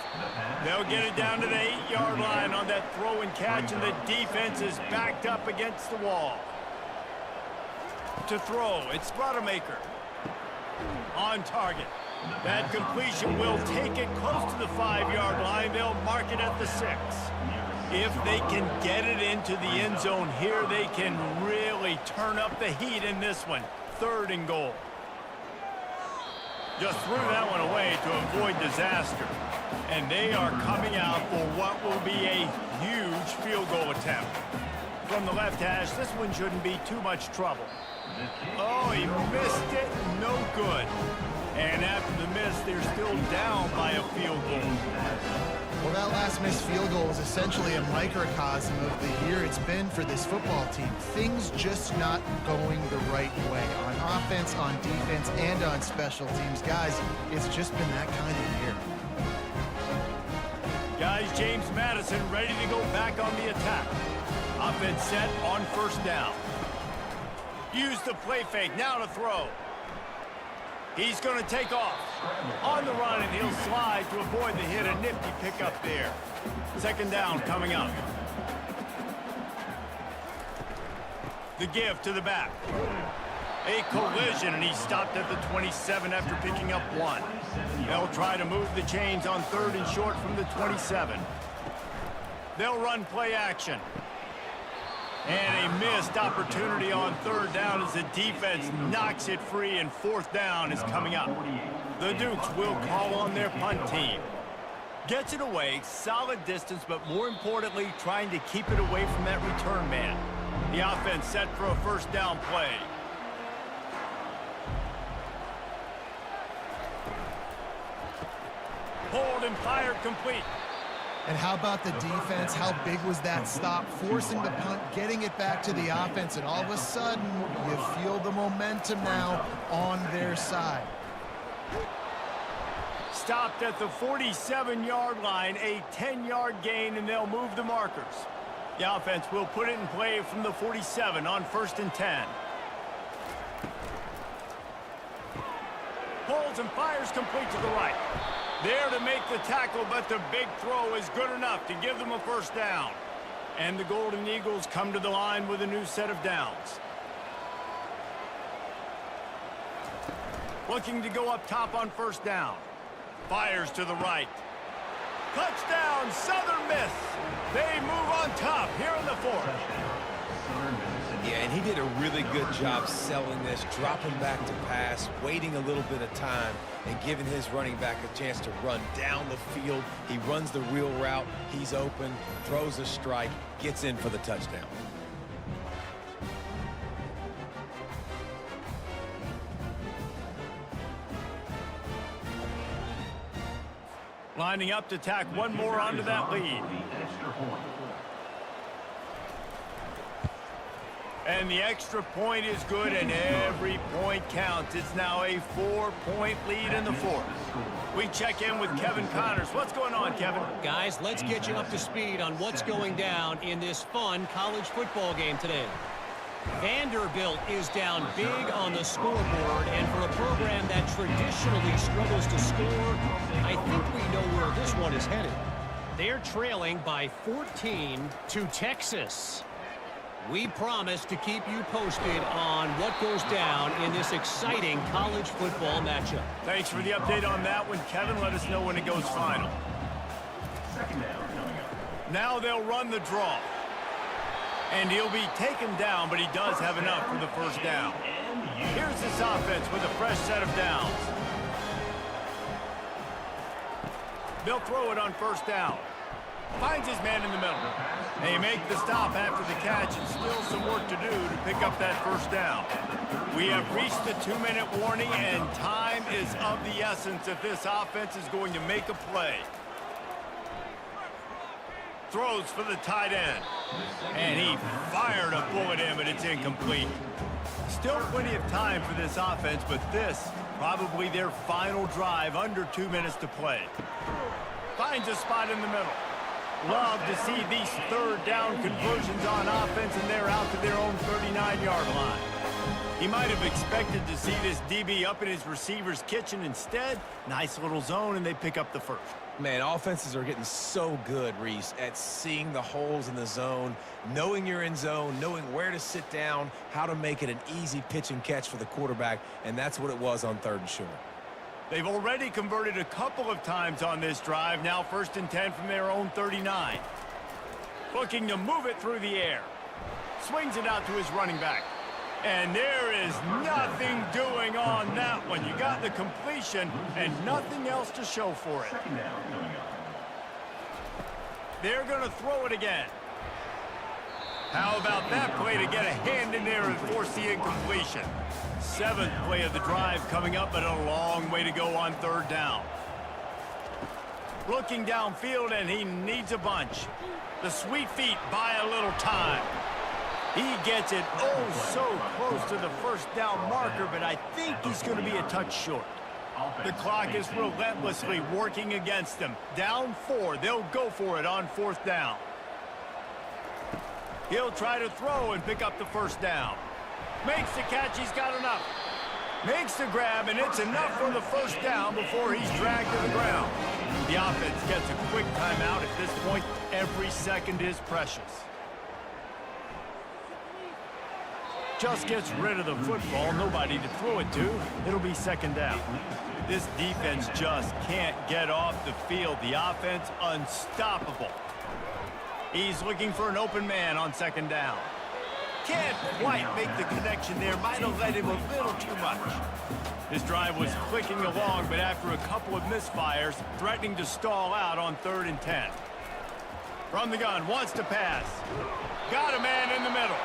They'll get it down to the 8-yard line on that throw and catch, and the defense is backed up against the wall. To throw, it's Rodemaker. On target. That completion will take it close to the 5-yard line. They'll mark it at the 6. If they can get it into the end zone here, they can really turn up the heat in this one. 3rd and goal. Just threw that one away to avoid disaster. And they are coming out for what will be a huge field goal attempt. From the left hash, this one shouldn't be too much trouble. Oh, he missed it. No good. And after the miss, they're still down by a field goal. Well, that last missed field goal was essentially a microcosm of the year it's been for this football team. Things just not going the right way on offense, on defense, and on special teams. Guys, it's just been that kind of year. Guys, James Madison ready to go back on the attack. Offense set on 1st down. Use the play fake, now to throw. He's going to take off. On the run, and he'll slide to avoid the hit. A nifty pickup there. 2nd down coming up. The give to the back. A collision, and he stopped at the 27 after picking up 1. They'll try to move the chains on 3rd and short from the 27. They'll run play action. And a missed opportunity on 3rd down as the defense knocks it free, and 4th down is coming up. The Dukes will call on their punt team. Gets it away, solid distance, but more importantly, trying to keep it away from that return man. The offense set for a 1st down play. Hold and fired complete. And how about the defense? How big was that stop? Forcing the punt, getting it back to the offense, and all of a sudden, you feel the momentum now on their side. Stopped at the 47-yard line, a 10-yard gain, and they'll move the markers. The offense will put it in play from the 47 on 1st and 10. Holds and fires complete to the right. There to make the tackle, but the big throw is good enough to give them a 1st down. And the Golden Eagles come to the line with a new set of downs. Looking to go up top on 1st down. Fires to the right. Touchdown, Southern Miss. They move on top here in the 4th. Yeah, and he did a really good job selling this, dropping back to pass, waiting a little bit of time, and giving his running back a chance to run down the field. He runs the real route. He's open, throws a strike, gets in for the touchdown. Lining up to tack one more onto that lead. And the extra point is good, and every point counts. It's now a 4-point lead in the 4th. We check in with Kevin Connors. What's going on, Kevin? Guys, let's get you up to speed on what's going down in this fun college football game today. Vanderbilt is down big on the scoreboard, and for a program that traditionally struggles to score, I think we know where this one is headed. They're trailing by 14 to Texas. We promise to keep you posted on what goes down in this exciting college football matchup. Thanks for the update on that one, Kevin. Let us know when it goes final. Second down coming up. Now they'll run the draw. And he'll be taken down, but he does have enough for the first down. Here's this offense with a fresh set of downs. They'll throw it on first down. Finds his man in the middle. They make the stop after the catch, and still some work to do to pick up that first down. We have reached the 2-minute warning, and time is of the essence if this offense is going to make a play. Throws for the tight end. And he fired a bullet in, but it's incomplete. Still plenty of time for this offense, but this probably their final drive, under 2 minutes to play. Finds a spot in the middle. Love to see these third down conversions on offense, and they're out to their own 39-yard line. He might have expected to see this DB up in his receiver's kitchen. Instead, nice little zone, and they pick up the first. Man, offenses are getting so good, Reese, at seeing the holes in the zone, knowing you're in zone, knowing where to sit down, how to make it an easy pitch and catch for the quarterback, and that's what it was on 3rd and short. They've already converted a couple of times on this drive. Now 1st and 10 from their own 39. Looking to move it through the air. Swings it out to his running back. And there is nothing doing on that one. You got the completion and nothing else to show for it. Second down coming up. They're going to throw it again. How about that play to get a hand in there and force the incompletion? 7th play of the drive coming up, but a long way to go on 3rd down. Looking downfield, and he needs a bunch. The sweet feet buy a little time. He gets it oh so close to the first down marker, but I think he's going to be a touch short. The clock is relentlessly working against them. Down 4, they'll go for it on 4th down. He'll try to throw and pick up the first down. Makes the catch, he's got enough. Makes the grab, and it's enough for the first down before he's dragged to the ground. The offense gets a quick timeout. At this point, every second is precious. Just gets rid of the football, nobody to throw it to. It'll be 2nd down. This defense just can't get off the field. The offense unstoppable. He's looking for an open man on 2nd down. Can't quite make the connection there. Might have led him a little too much. This drive was clicking along, but after a couple of misfires, threatening to stall out on 3rd and 10. From the gun, wants to pass. Got a man in the middle.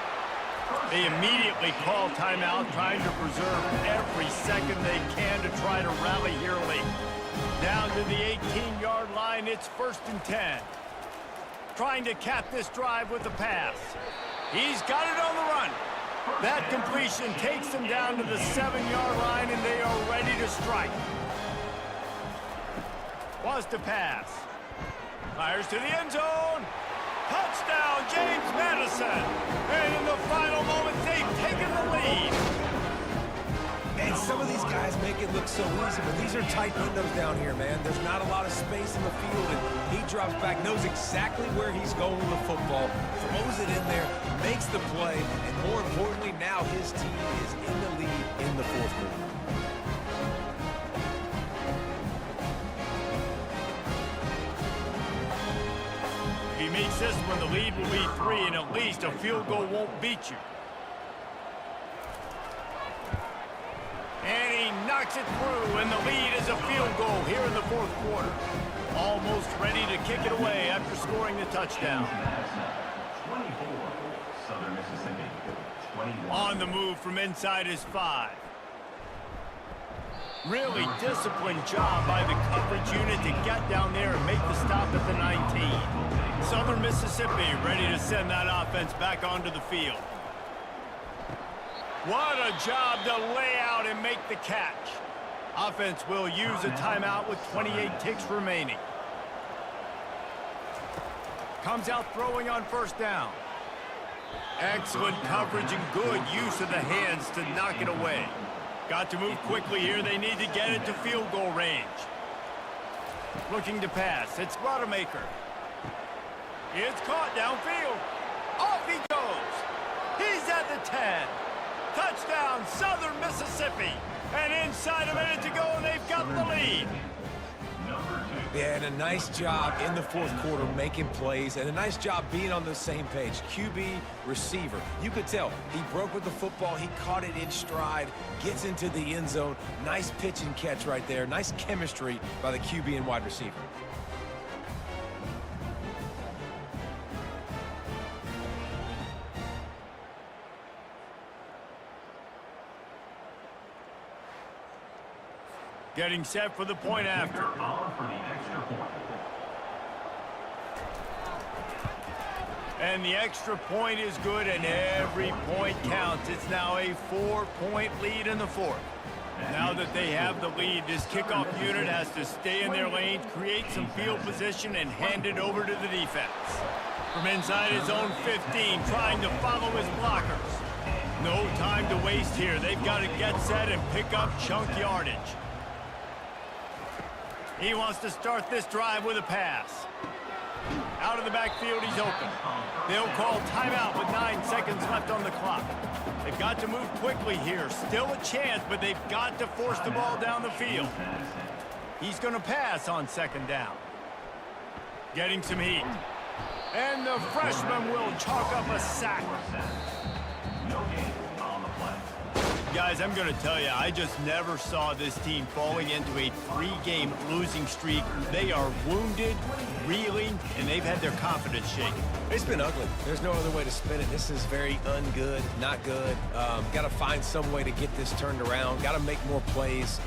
They immediately call timeout, trying to preserve every second they can to try to rally here late. Down to the 18-yard line, it's 1st and 10. Trying to cap this drive with a pass. He's got it on the run. That completion takes them down to the 7-yard line, and they are ready to strike. Wants to pass. Fires to the end zone. Touchdown, James Madison. And in the final moments, they've taken the lead. And some of these guys make it look so easy, but these are tight windows down here, man. There's not a lot of space in the field, and he drops back, knows exactly where he's going with the football, throws it in there, makes the play, and more importantly, now his team is in the lead in the 4th quarter. If he makes this one, the lead will be 3, and at least a field goal won't beat you. And he knocks it through, and the lead is a field goal here in the 4th quarter. Almost ready to kick it away after scoring the touchdown. 24, Southern Mississippi. 21. On the move from inside his 5. Really disciplined job by the coverage unit to get down there and make the stop at the 19. Southern Mississippi ready to send that offense back onto the field. What a job to lay out and make the catch. Offense will use a timeout with 28 ticks remaining. Comes out throwing on 1st down. Excellent coverage and good use of the hands to knock it away. Got to move quickly here. They need to get it to field goal range. Looking to pass. It's Rodemaker. It's caught downfield. Off he goes. the 10. Touchdown, Southern Mississippi. And inside a minute to go, and they've got the lead. Yeah, and a nice job in the fourth quarter making plays, and a nice job being on the same page. QB, receiver. You could tell he broke with the football. He caught it in stride, gets into the end zone. Nice pitch and catch right there. Nice chemistry by the QB and wide receiver. Getting set for the point after. On for the extra point. And the extra point is good, and every point counts. It's now a 4-point lead in the fourth. Now that they have the lead, this kickoff unit has to stay in their lane, create some field position, and hand it over to the defense. From inside his own 15, trying to follow his blockers. No time to waste here. They've got to get set and pick up chunk yardage. He wants to start this drive with a pass. Out of the backfield, he's open. They'll call timeout with 9 seconds left on the clock. They've got to move quickly here. Still a chance, but they've got to force the ball down the field. He's going to pass on second down. Getting some heat. And the freshman will chalk up a sack. No gain on the play. Guys, I'm going to tell you, I just never saw this team falling into a 3-game losing streak. They are wounded, reeling, and they've had their confidence shaken. It's been ugly. There's no other way to spin it. This is very ungood, not good. Got to find some way to get this turned around. Got to make more plays.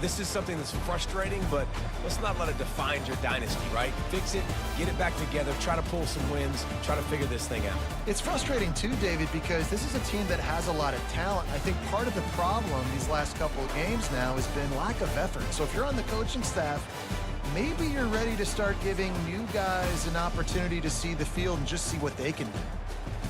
This is something that's frustrating, but let's not let it define your dynasty, right? Fix it, get it back together, try to pull some wins, try to figure this thing out. It's frustrating too, David, because this is a team that has a lot of talent. I think part of the problem these last couple of games now has been lack of effort. So if you're on the coaching staff, maybe you're ready to start giving new guys an opportunity to see the field and just see what they can do.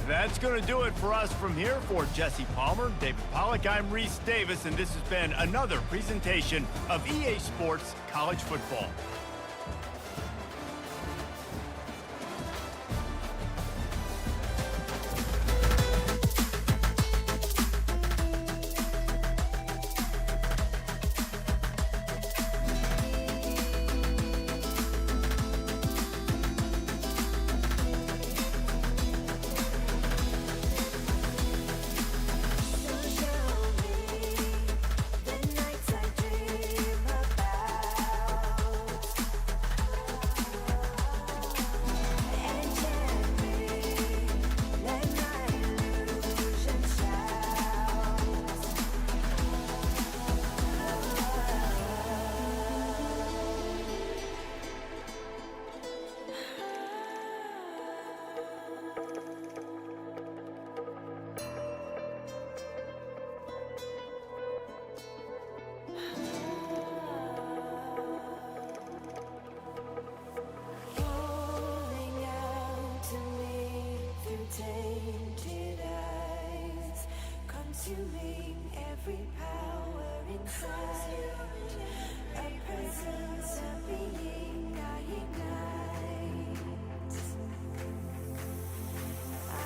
That's going to do it for us from here. For Jesse Palmer, David Pollack, I'm Reese Davis, and this has been another presentation of EA Sports College Football. Consuming every power inside, a presence of being I ignite. I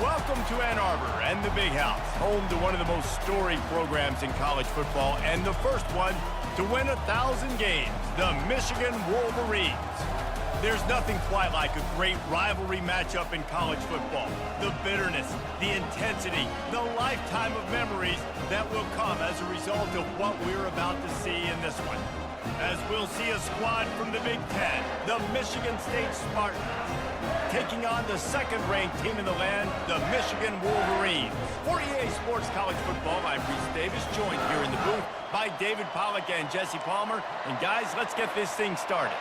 Welcome to Ann Arbor and the Big House, home to one of the most storied programs in college football and the first one to win 1,000 games, the Michigan Wolverines. There's nothing quite like a great rivalry matchup in college football. The bitterness, the intensity, the lifetime of memories that will come as a result of what we're about to see in this one. As we'll see a squad from the Big Ten, the Michigan State Spartans, taking on the second-ranked team in the land, the Michigan Wolverines. For EA Sports College Football, I'm Reese Davis, joined here in the booth by David Pollack and Jesse Palmer. And guys, let's get this thing started.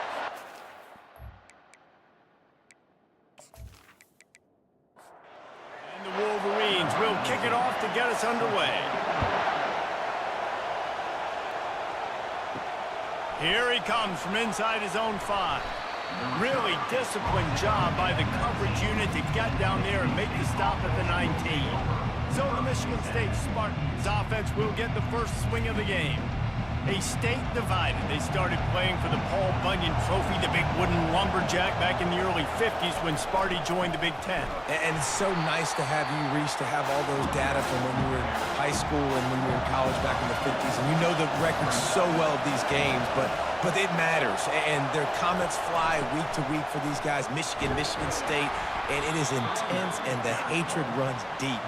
And the Wolverines will kick it off to get us underway. Here he comes from inside his own 5. Really disciplined job by the coverage unit to get down there and make the stop at the 19. So the Michigan State Spartans offense will get the first swing of the game. A state divided. They started playing for the Paul Bunyan Trophy, the big wooden lumberjack, back in the early 50s when Sparty joined the Big Ten. And it's so nice to have you, Reese, to have all those data from when you were in high school and when you were in college back in the 50s. And you know the records so well of these games, but it matters. And their comments fly week to week for these guys, Michigan, Michigan State, and it is intense and the hatred runs deep.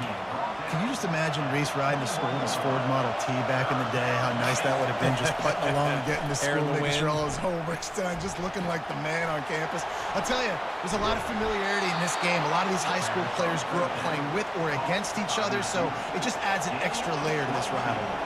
Can you just imagine Reese riding to school in his Ford Model T back in the day? How nice that would have been, just putting along and getting to school, making sure all his homework's done, just looking like the man on campus. I'll tell you, there's a lot of familiarity in this game. A lot of these high school players grew up playing with or against each other, so it just adds an extra layer to this rivalry.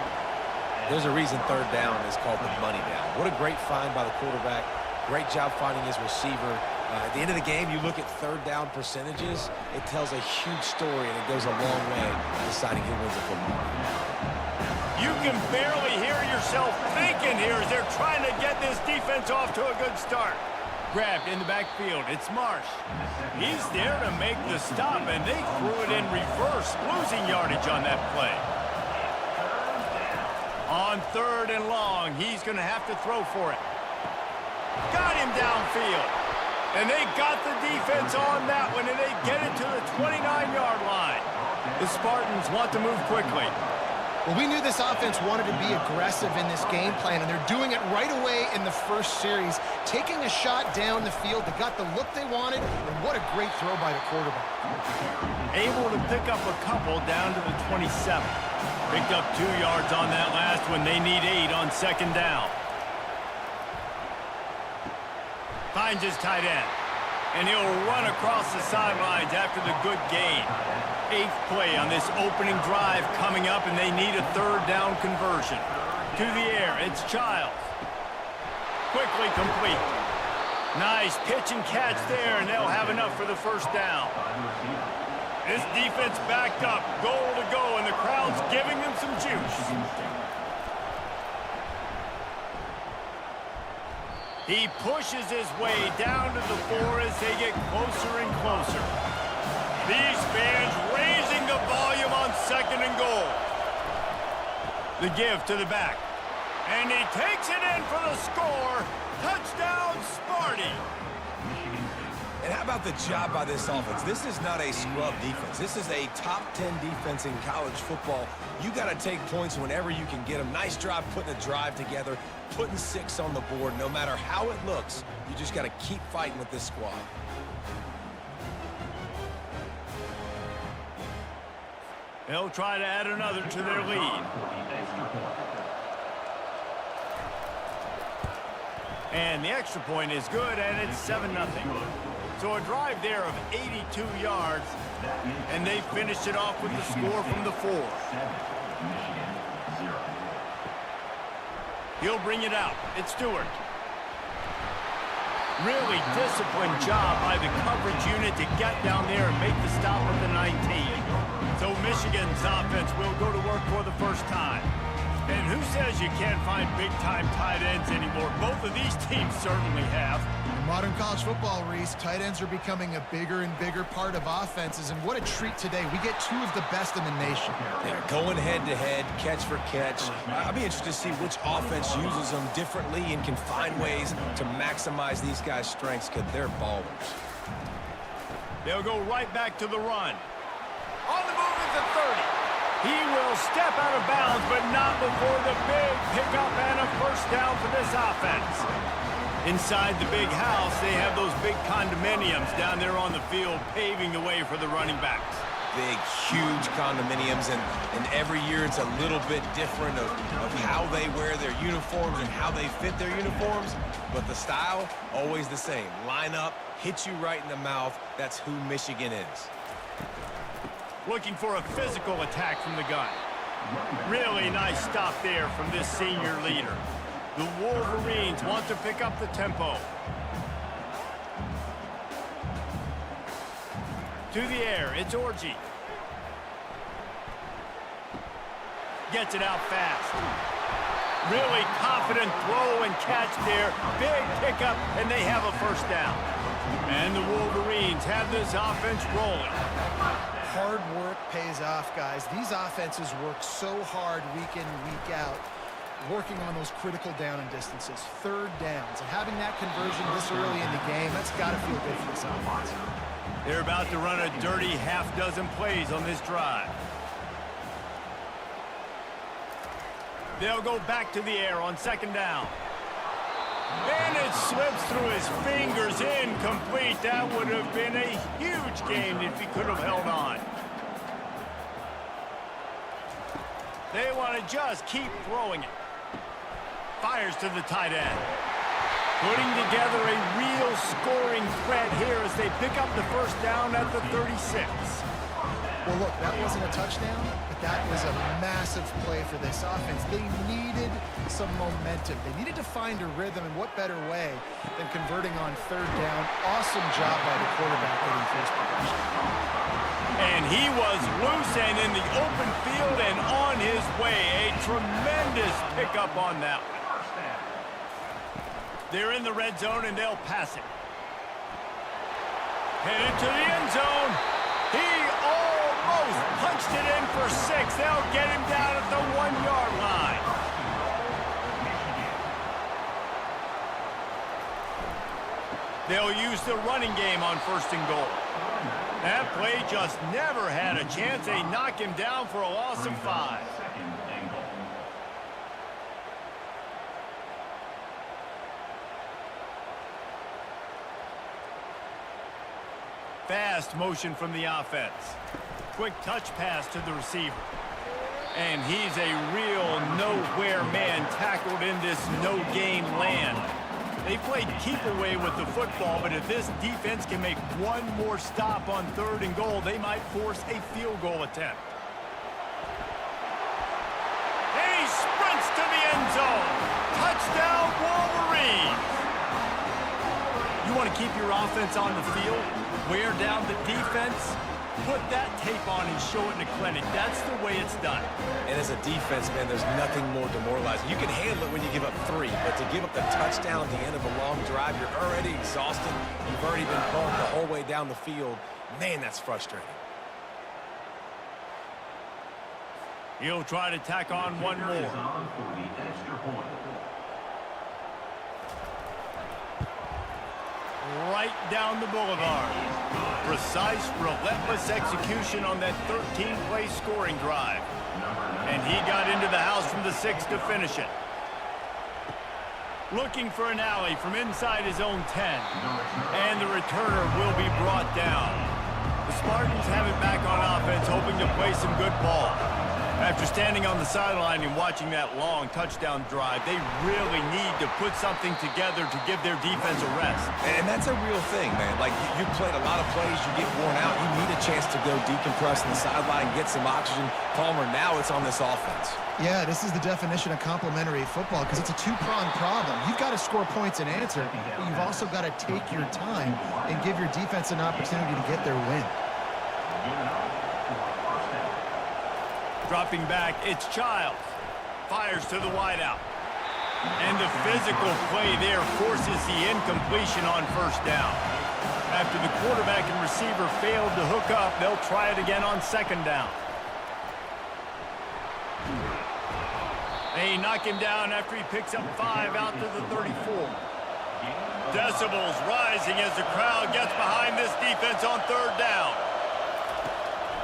There's a reason third down is called the money down. What a great find by the quarterback. Great job finding his receiver. At the end of the game, you look at third down percentages, it tells a huge story, and it goes a long way in deciding who wins a football game. You can barely hear yourself thinking here as they're trying to get this defense off to a good start. Grabbed in the backfield, it's Marsh. He's there to make the stop, and they threw it in reverse, losing yardage on that play. On 3rd and long, he's going to have to throw for it. Got him downfield. And they got the defense on that one, and they get it to the 29-yard line. The Spartans want to move quickly. Well, we knew this offense wanted to be aggressive in this game plan, and they're doing it right away in the first series, taking a shot down the field. They got the look they wanted, and what a great throw by the quarterback. Able to pick up a couple down to the 27. Picked up 2 yards on that last one. They need 8 on 2nd down. Finds his tight end, and he'll run across the sidelines after the good gain. 8th play on this opening drive coming up, and they need a 3rd down conversion. To the air, it's Childs. Quickly complete. Nice pitch and catch there, and they'll have enough for the 1st down. This defense backed up, goal to go, and the crowd's giving them some juice. He pushes his way down to the 4 as they get closer and closer. These fans raising the volume on 2nd and goal. The give to the back. And he takes it in for the score. Touchdown, Sparty. And how about the job by this offense? This is not a scrub defense. This is a top 10 defense in college football. You got to take points whenever you can get them. Nice job putting a drive together, putting 6 on the board. No matter how it looks, you just got to keep fighting with this squad. They'll try to add another to their lead. And the extra point is good, and it's 7-0. So a drive there of 82 yards, and they finished it off with the score from the 4. He'll bring it out. It's Stewart. Really disciplined job by the coverage unit to get down there and make the stop at the 19. So Michigan's offense will go to work for the first time. And who says you can't find big-time tight ends anymore? Both of these teams certainly have. In modern college football, Reese, tight ends are becoming a bigger and bigger part of offenses, and what a treat today. We get 2 of the best in the nation. Yeah, going head-to-head, catch for catch. I'll be interested to see which offense uses them differently and can find ways to maximize these guys' strengths because they're ballers. They'll go right back to the run. On the move is the 30. He will step out of bounds, but not before the big pickup and a first down for this offense. Inside the big house, they have those big condominiums down there on the field, paving the way for the running backs. Big, huge condominiums, and every year it's a little bit different of how they wear their uniforms and how they fit their uniforms, but the style, always the same. Line up, hit you right in the mouth. That's who Michigan is. Looking for a physical attack from the gun. Really nice stop there from this senior leader. The Wolverines want to pick up the tempo. To the air, it's Orji. Gets it out fast. Really confident throw and catch there. Big pickup, and they have a first down. And the Wolverines have this offense rolling. Hard work pays off, guys. These offenses work so hard week in, week out, working on those critical down and distances, third downs. And having that conversion this early in the game, that's got to feel good for this offense. They're about to run a dirty half-dozen plays on this drive. They'll go back to the air on second down. And it slips through his fingers, incomplete. That would have been a huge gain if he could have held on. They want to just keep throwing it. Fires to the tight end. Putting together a real scoring threat here as they pick up the first down at the 36. Well, look, that wasn't a touchdown, but that was a massive play for this offense. They needed some momentum. They needed to find a rhythm, and what better way than converting on third down. Awesome job by the quarterback getting first possession. And he was loose and in the open field and on his way. A tremendous pickup on that one. They're in the red zone, and they'll pass it. Headed to the end zone. He almost punched it in for 6. They'll get him down at the 1-yard line. They'll use the running game on first and goal. That play just never had a chance. They knock him down for a loss of 5. Fast motion from the offense. Quick touch pass to the receiver. And he's a real nowhere man tackled in this no-gain land. They played keep away with the football, but if this defense can make one more stop on third and goal, they might force a field goal attempt. And he sprints to the end zone. Touchdown, Wolverines. You want to keep your offense on the field? Wear down the defense, put that tape on and show it in the clinic. That's the way it's done. And as a defense, man, there's nothing more demoralizing. You can handle it when you give up 3, but to give up the touchdown at the end of a long drive, you're already exhausted. You've already been bumped the whole way down the field. Man, that's frustrating. He'll try to tack on one more. Right down the boulevard. Precise, relentless execution on that 13-play scoring drive. And he got into the house from the 6 to finish it. Looking for an alley from inside his own 10. And the returner will be brought down. The Spartans have it back on offense, hoping to play some good ball. After standing on the sideline and watching that long touchdown drive, they really need to put something together to give their defense a rest. And that's a real thing, man. Like, you played a lot of plays, you get worn out, you need a chance to go decompress on the sideline, get some oxygen. Palmer, now it's on this offense. Yeah, this is the definition of complementary football because it's a two-pronged problem. You've got to score points and answer, but you've also got to take your time and give your defense an opportunity to get their win. Dropping back, it's Childs. Fires to the wideout. And the physical play there forces the incompletion on first down. After the quarterback and receiver failed to hook up, they'll try it again on second down. They knock him down after he picks up 5 out to the 34. Decibels rising as the crowd gets behind this defense on third down.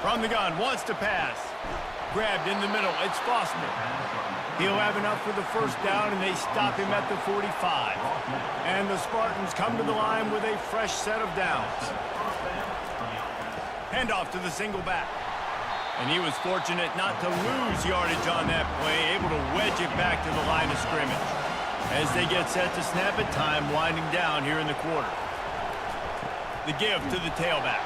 From the gun, wants to pass. Grabbed in the middle, it's Foster. He'll have enough for the first down, and they stop him at the 45. And the Spartans come to the line with a fresh set of downs. Handoff to the single back. And he was fortunate not to lose yardage on that play, able to wedge it back to the line of scrimmage. As they get set to snap it, time winding down here in the quarter. The give to the tailback.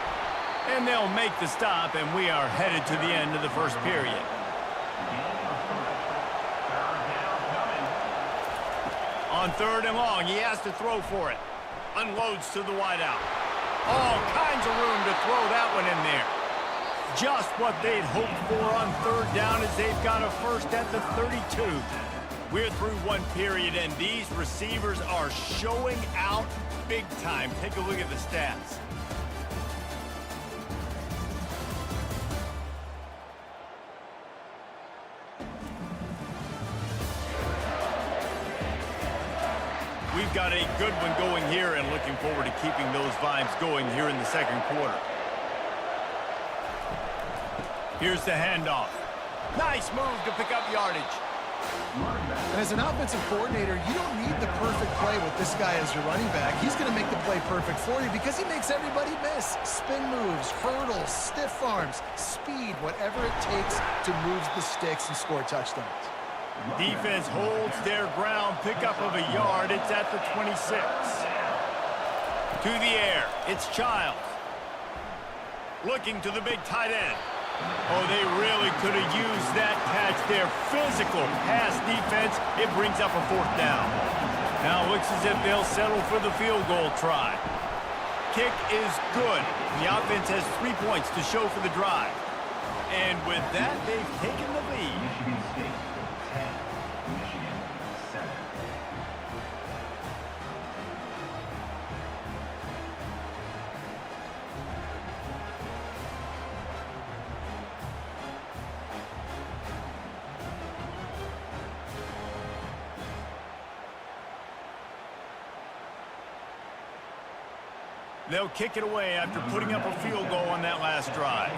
And they'll make the stop, and we are headed to the end of the first period. On 3rd and long, he has to throw for it. Unloads to the wideout. All kinds of room to throw that one in there. Just what they'd hoped for on 3rd down as they've got a first at the 32. We're through one period, and these receivers are showing out big time. Take a look at the stats. We've got a good one going here and looking forward to keeping those vibes going here in the second quarter. Here's the handoff. Nice move to pick up yardage. And as an offensive coordinator, you don't need the perfect play with this guy as your running back. He's going to make the play perfect for you because he makes everybody miss. Spin moves, hurdles, stiff arms, speed, whatever it takes to move the sticks and score touchdowns. Defense holds their ground, pickup of a yard. It's at the 26. To the air, it's Childs. Looking to the big tight end. Oh, they really could have used that catch there. Physical pass defense. It brings up a 4th down. Now it looks as if they'll settle for the field goal try. Kick is good. The offense has 3 points to show for the drive. And with that, they've taken the lead. Michigan State 10, Michigan 7. They'll kick it away after putting up a field goal on that last drive.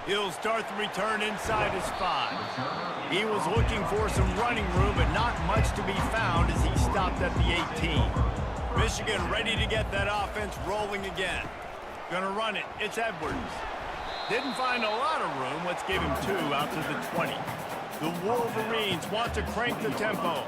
He'll start the return inside his 5. He was looking for some running room, but not much to be found as he stopped at the 18. Michigan ready to get that offense rolling again. Gonna run it. It's Edwards. Didn't find a lot of room. Let's give him 2 out to the 20. The Wolverines want to crank the tempo.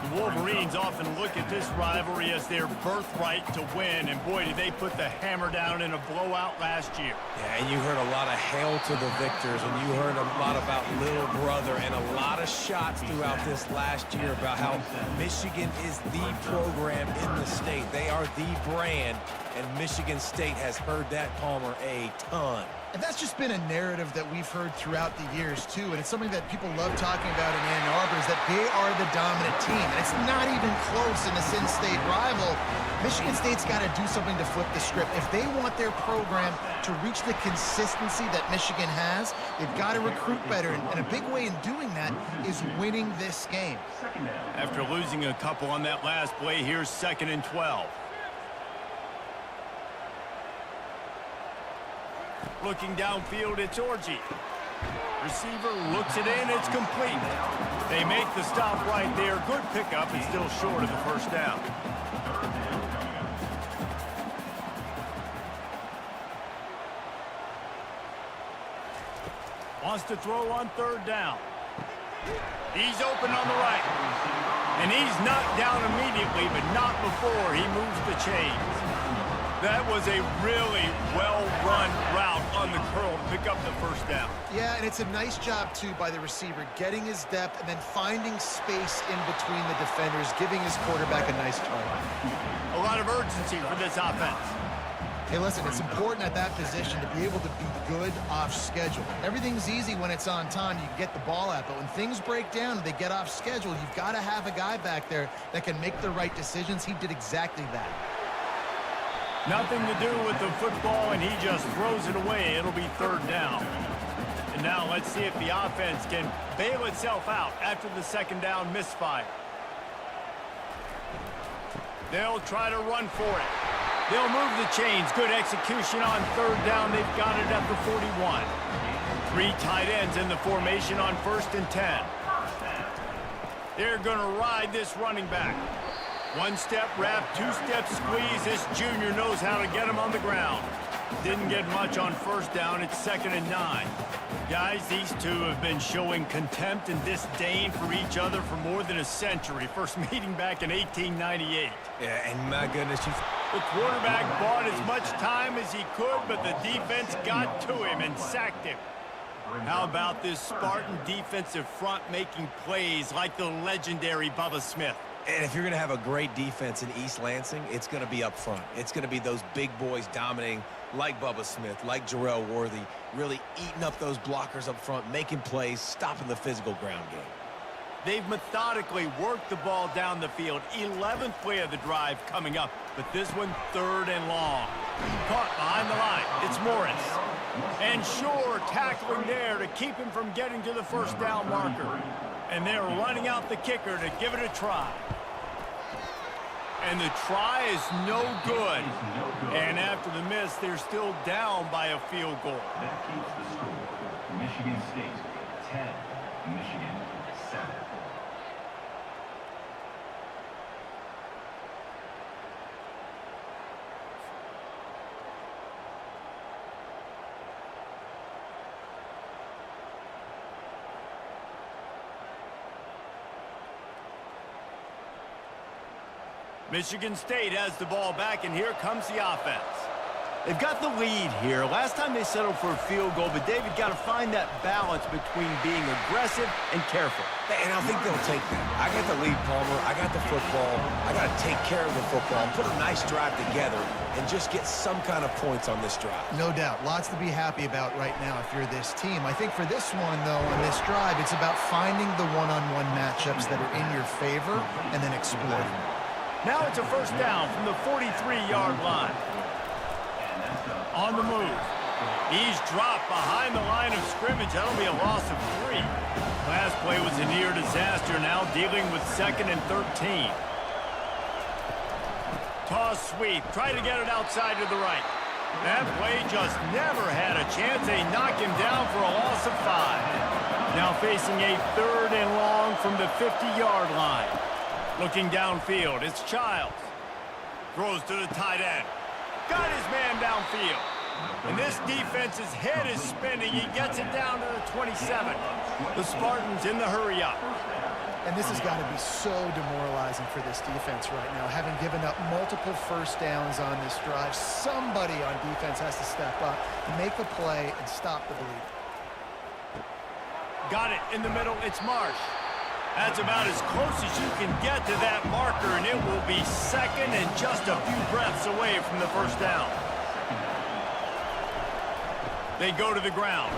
The Wolverines often look at this rivalry as their birthright to win, and boy, did they put the hammer down in a blowout last year. Yeah, and you heard a lot of hail to the victors, and you heard a lot about little brother, and a lot of shots throughout this last year about how Michigan is the program in the state. They are the brand, and Michigan State has heard that, Palmer, a ton. And that's just been a narrative that we've heard throughout the years, too. And it's something that people love talking about in Ann Arbor is that they are the dominant team. And it's not even close in this in-state rival. Michigan State's got to do something to flip the script. If they want their program to reach the consistency that Michigan has, they've got to recruit better. And a big way in doing that is winning this game. After losing a couple on that last play, here's 2nd and 12. Looking downfield, it's Orji. Receiver looks it in, it's complete. They make the stop right there. Good pickup, and still short of the first down. Wants to throw on 3rd down. He's open on the right. And he's knocked down immediately, but not before he moves the chains. That was a really well-run route on the curl to pick up the first down. Yeah, and it's a nice job, too, by the receiver, getting his depth and then finding space in between the defenders, giving his quarterback a nice target. A lot of urgency for this offense. Hey, listen, it's important at that position to be able to be good off schedule. Everything's easy when it's on time. You can get the ball out, but when things break down and they get off schedule, you've got to have a guy back there that can make the right decisions. He did exactly that. Nothing to do with the football, and he just throws it away. It'll be 3rd down. And now let's see if the offense can bail itself out after the 2nd down misfire. They'll try to run for it. They'll move the chains. Good execution on third down. They've got it at the 41. 3 tight ends in the formation on 1st and 10. They're going to ride this running back. 1-step wrap, 2-step squeeze. This junior knows how to get him on the ground. Didn't get much on 1st down. It's 2nd and 9. Guys, these two have been showing contempt and disdain for each other for more than a century. First meeting back in 1898. Yeah, and my goodness, The quarterback bought as much time as he could, but the defense got to him and sacked him. How about this Spartan defensive front making plays like the legendary Bubba Smith? And if you're going to have a great defense in East Lansing, it's going to be up front. It's going to be those big boys dominating like Bubba Smith, like Jarrell Worthy, really eating up those blockers up front, making plays, stopping the physical ground game. They've methodically worked the ball down the field. 11th play of the drive coming up, but this one 3rd and long. Caught behind the line. It's Morris. And Shore tackling there to keep him from getting to the 1st down marker. And they're running out the kicker to give it a try. And the try is no good. And after the miss, they're still down by a field goal. That keeps the score. Michigan State 10, Michigan 7. Michigan State has the ball back, and here comes the offense. They've got the lead here. Last time they settled for a field goal, but David got to find that balance between being aggressive and careful. And I think they'll take that. I got the lead, Palmer. I got the football. I got to take care of the football, put a nice drive together, and just get some kind of points on this drive. No doubt. Lots to be happy about right now if you're this team. I think for this one, though, on this drive, it's about finding the one-on-one matchups that are in your favor and then exploiting them. Now it's a 1st down from the 43-yard line. On the move. He's dropped behind the line of scrimmage. That'll be a loss of 3. Last play was a near disaster. Now dealing with 2nd and 13. Toss sweep. Try to get it outside to the right. That play just never had a chance. They knock him down for a loss of 5. Now facing a 3rd and long from the 50-yard line. Looking downfield, it's Childs. Throws to the tight end. Got his man downfield. And this defense's head is spinning. He gets it down to the 27. The Spartans in the hurry-up. And this has got to be so demoralizing for this defense right now. Having given up multiple 1st downs on this drive, somebody on defense has to step up, make a play, and stop the bleed. Got it in the middle. It's Marsh. That's about as close as you can get to that marker, and it will be 2nd and just a few breaths away from the 1st down. They go to the ground.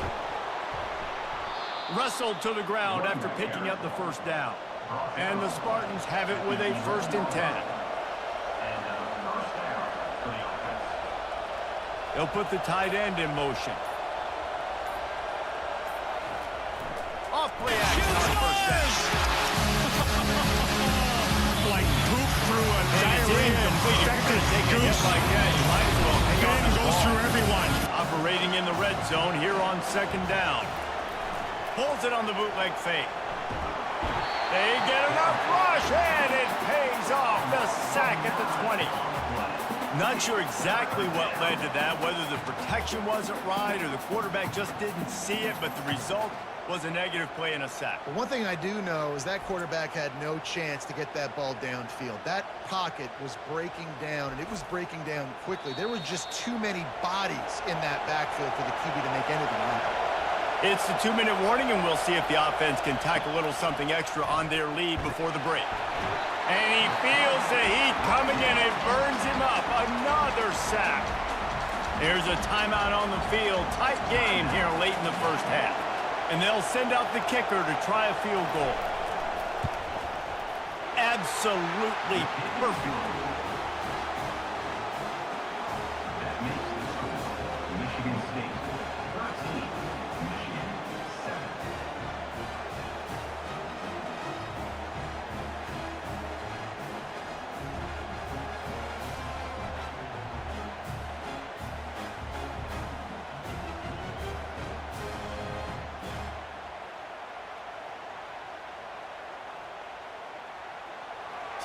Wrestled to the ground after picking up the 1st down. And the Spartans have it with a 1st and 10. They'll put the tight end in motion. Off play action on 1st down. Like poop through a diarrhea. Take a hit like that, you might as well hang on to the goes ball. through everyone. Operating in the red zone here on 2nd down. Pulls it on the bootleg fake. They get enough rush, and it pays off. The sack at the 20. Not sure exactly what led to that, whether the protection wasn't right or the quarterback just didn't see it, but the result was a negative play and a sack. But one thing I do know is that quarterback had no chance to get that ball downfield. That pocket was breaking down, and it was breaking down quickly. There were just too many bodies in that backfield for the QB to make anything happen. It's the 2-minute warning, and we'll see if the offense can tack a little something extra on their lead before the break. And he feels the heat coming in. It burns him up. Another sack. There's a timeout on the field. Tight game here late in the 1st half. And they'll send out the kicker to try a field goal. Absolutely perfect. That makes the score. Michigan State 13, Michigan 7.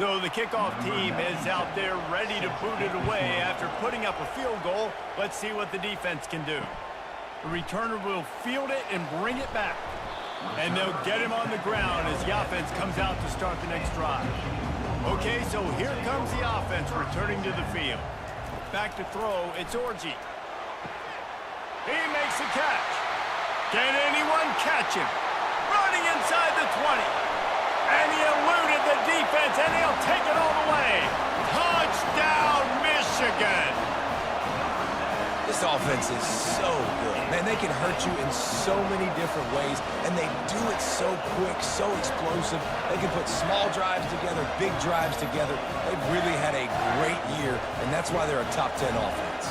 So the kickoff team is out there ready to boot it away after putting up a field goal. Let's see what the defense can do. The returner will field it and bring it back. And they'll get him on the ground as the offense comes out to start the next drive. Okay, so here comes the offense returning to the field. Back to throw, it's Orji. He makes the catch. Can anyone catch him? Running inside the 20. And he eluded the defense, and he'll take it all the way. Touchdown, Michigan! This offense is so good. Man, they can hurt you in so many different ways, and they do it so quick, so explosive. They can put small drives together, big drives together. They've really had a great year, and that's why they're a top 10 offense.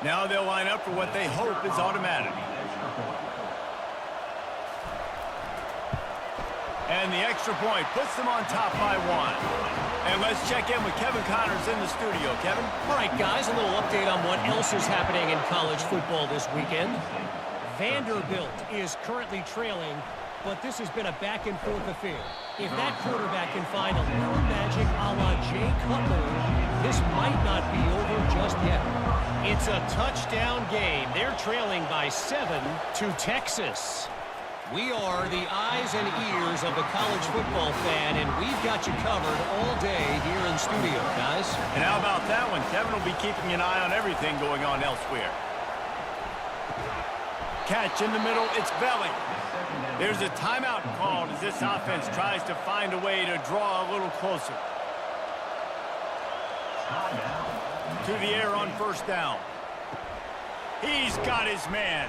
Now they'll line up for what they hope is automatic. And the extra point puts them on top by 1. And let's check in with Kevin Connors in the studio. Kevin? All right, guys, a little update on what else is happening in college football this weekend. Vanderbilt is currently trailing, but this has been a back-and-forth affair. If that quarterback can find a little magic a la Jay Cutler, this might not be over just yet. It's a touchdown game. They're trailing by 7 to Texas. We are the eyes and ears of the college football fan, and we've got you covered all day here in studio, guys. And how about that one? Kevin will be keeping an eye on everything going on elsewhere. Catch in the middle, it's Belling. There's a timeout called as this offense tries to find a way to draw a little closer. To the air on first down. He's got his man.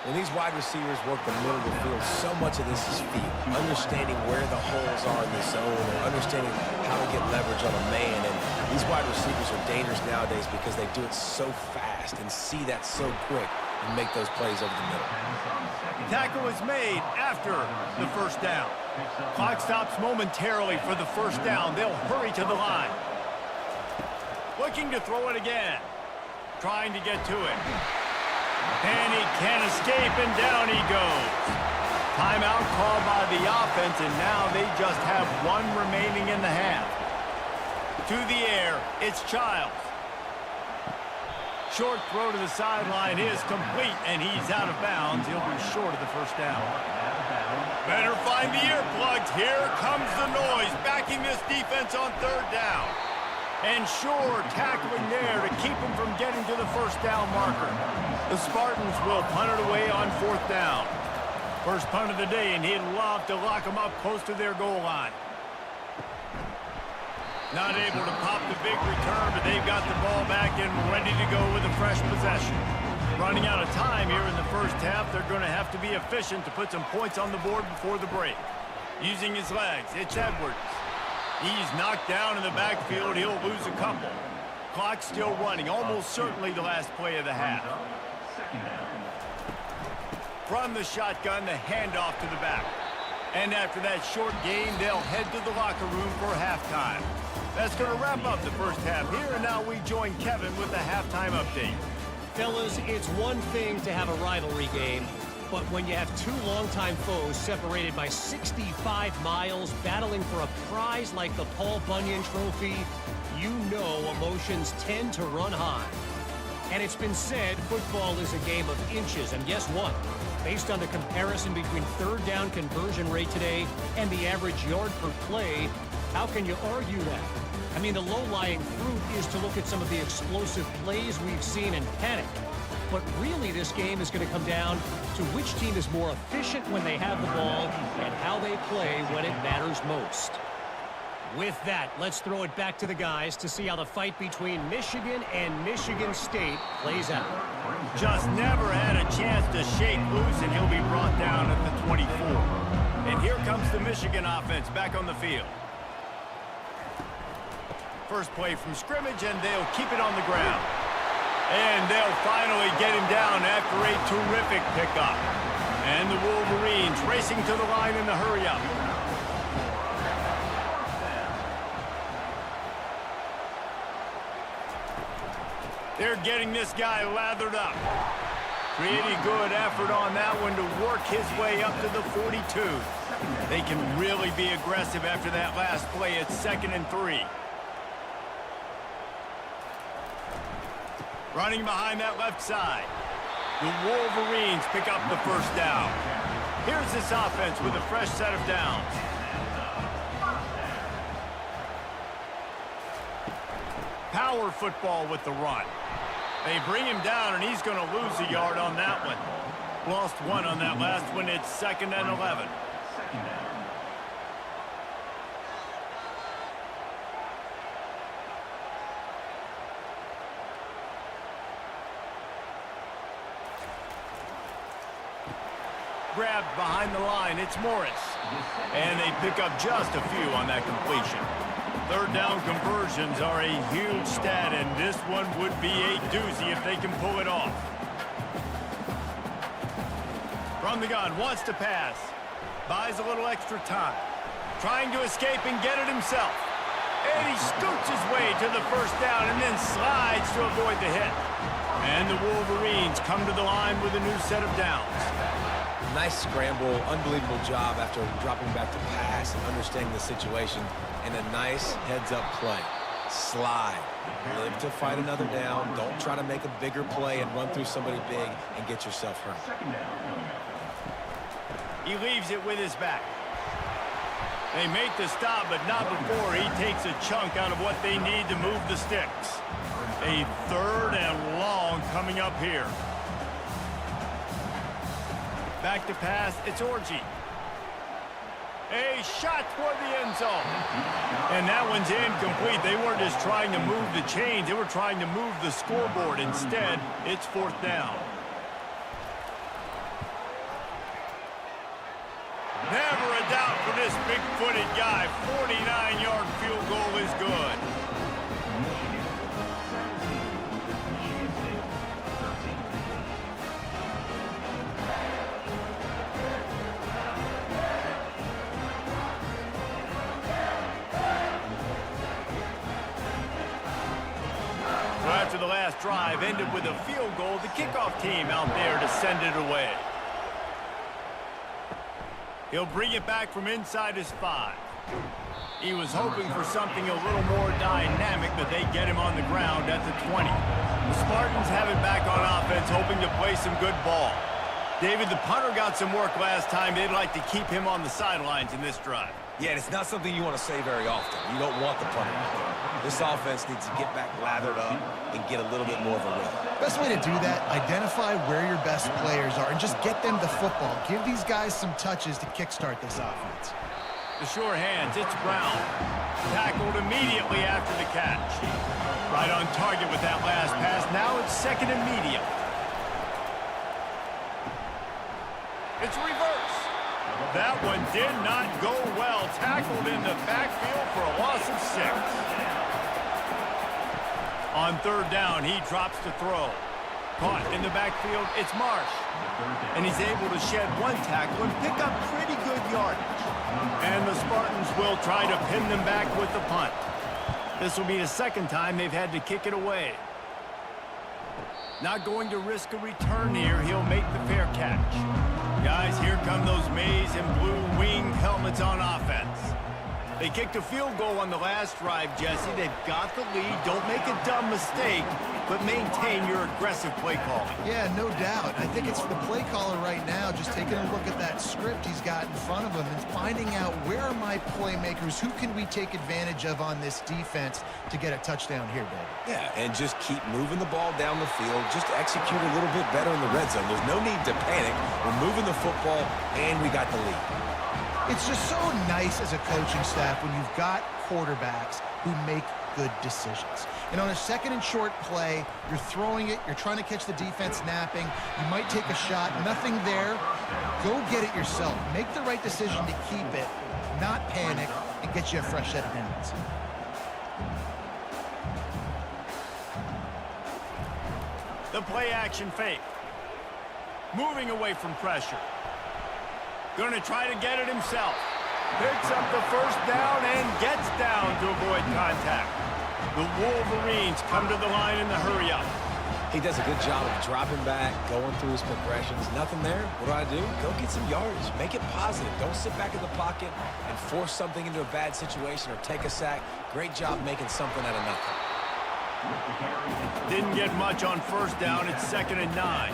When these wide receivers work the middle of the field, so much of this is feel. Understanding where the holes are in the zone, or understanding how to get leverage on a man. And these wide receivers are dangerous nowadays because they do it so fast and see that so quick and make those plays over the middle. Tackle is made after the first down. Clock stops momentarily for the first down. They'll hurry to the line. Looking to throw it again. Trying to get to it. And he can't escape, and down he goes. Timeout called by the offense, and now they just have 1 remaining in the half. To the air, it's Childs. Short throw to the sideline is complete, and he's out of bounds. He'll be short of the first down. Better find the earplugs. Here comes the noise, backing this defense on third down. And sure, tackling there to keep him from getting to the first down marker. The Spartans will punt it away on fourth down. First punt of the day, and he'd love to lock them up close to their goal line. Not able to pop the big return, but they've got the ball back and ready to go with a fresh possession. Running out of time here in the first half, they're going to have to be efficient to put some points on the board before the break. Using his legs, it's Edwards. He's knocked down in the backfield. He'll lose a couple. Clock still running. Almost certainly the last play of the half. From the shotgun, the handoff to the back. And after that short game, they'll head to the locker room for halftime. That's going to wrap up the first half here. And now we join Kevin with the halftime update. Fellas, it's one thing to have a rivalry game, but when you have 2 longtime foes separated by 65 miles battling for a prize like the Paul Bunyan Trophy, you know emotions tend to run high. And it's been said football is a game of inches, and guess what? Based on the comparison between third down conversion rate today and the average yard per play, how can you argue that? I mean, the low-lying fruit is to look at some of the explosive plays we've seen and panic. But really, this game is going to come down to which team is more efficient when they have the ball and how they play when it matters most. With that, let's throw it back to the guys to see how the fight between Michigan and Michigan State plays out. Just never had a chance to shake loose, and he'll be brought down at the 24. And here comes the Michigan offense back on the field. First play from scrimmage, and they'll keep it on the ground. And they'll finally get him down after a terrific pickup. And the Wolverines racing to the line in the hurry-up. They're getting this guy lathered up. Pretty good effort on that one to work his way up to the 42. They can really be aggressive after that last play. It's 2nd and 3. Running behind that left side. The Wolverines pick up the first down. Here's this offense with a fresh set of downs. Power football with the run. They bring him down, and he's going to lose a yard on that one. Lost 1 on that last one. It's 2nd and 11. Grabbed behind the line. It's Morris. And they pick up just a few on that completion. 3rd down conversions are a huge stat, and this one would be a doozy if they can pull it off. From the gun, wants to pass. Buys a little extra time. Trying to escape and get it himself. And he scoots his way to the first down and then slides to avoid the hit. And the Wolverines come to the line with a new set of downs. Nice scramble, unbelievable job after dropping back to pass and understanding the situation, and a nice heads-up play. Slide. Live to fight another down. Don't try to make a bigger play and run through somebody big and get yourself hurt. He leaves it with his back. They make the stop, but not before he takes a chunk out of what they need to move the sticks. A 3rd and long coming up here. Back to pass, it's Orji. A shot toward the end zone. And that one's incomplete. They weren't just trying to move the chains, they were trying to move the scoreboard. Instead, it's 4th down. Never a doubt for this big-footed guy. 49-yard field goal is good. After the last drive ended with a field goal, the kickoff team out there to send it away. He'll bring it back from inside his 5. He was hoping for something a little more dynamic, but they get him on the ground at the 20. The Spartans have it back on offense, hoping to play some good ball. David, the punter got some work last time. They'd like to keep him on the sidelines in this drive. Yeah, and it's not something you want to say very often. You don't want the punter out there. This offense needs to get back lathered up and get a little bit more of a rhythm. Best way to do that, identify where your best players are and just get them the football. Give these guys some touches to kickstart this offense. The sure hands, it's Brown. Tackled immediately after the catch. Right on target with that last pass. Now it's 2nd and medium. It's reverse. That one did not go well. Tackled in the backfield for a loss of 6. On 3rd down, he drops to throw. Caught in the backfield, it's Marsh. And he's able to shed 1 tackle and pick up pretty good yardage. And the Spartans will try to pin them back with the punt. This will be the 2nd time they've had to kick it away. Not going to risk a return here. He'll make the fair catch. Guys, here come those maize and blue winged helmets on offense. They kicked a field goal on the last drive, Jesse. They've got the lead. Don't make a dumb mistake, but maintain your aggressive play calling. Yeah, no doubt. I think it's the play caller right now just taking a look at that script he's got in front of him and finding out where are my playmakers, who can we take advantage of on this defense to get a touchdown here, David. Yeah, and just keep moving the ball down the field. Just execute a little bit better in the red zone. There's no need to panic. We're moving the football, and we got the lead. It's just so nice as a coaching staff when you've got quarterbacks who make good decisions. And on a 2nd and short play, you're throwing it, you're trying to catch the defense napping, you might take a shot, nothing there. Go get it yourself. Make the right decision to keep it, not panic, and get you a fresh set of downs. The play action fake. Moving away from pressure. Going to try to get it himself. Picks up the first down and gets down to avoid contact. The Wolverines come to the line in the hurry up. He does a good job of dropping back, going through his progressions. Nothing there. What do? Go get some yardage. Make it positive. Don't sit back in the pocket and force something into a bad situation or take a sack. Great job making something out of nothing. Didn't get much on first down. It's 2nd and 9.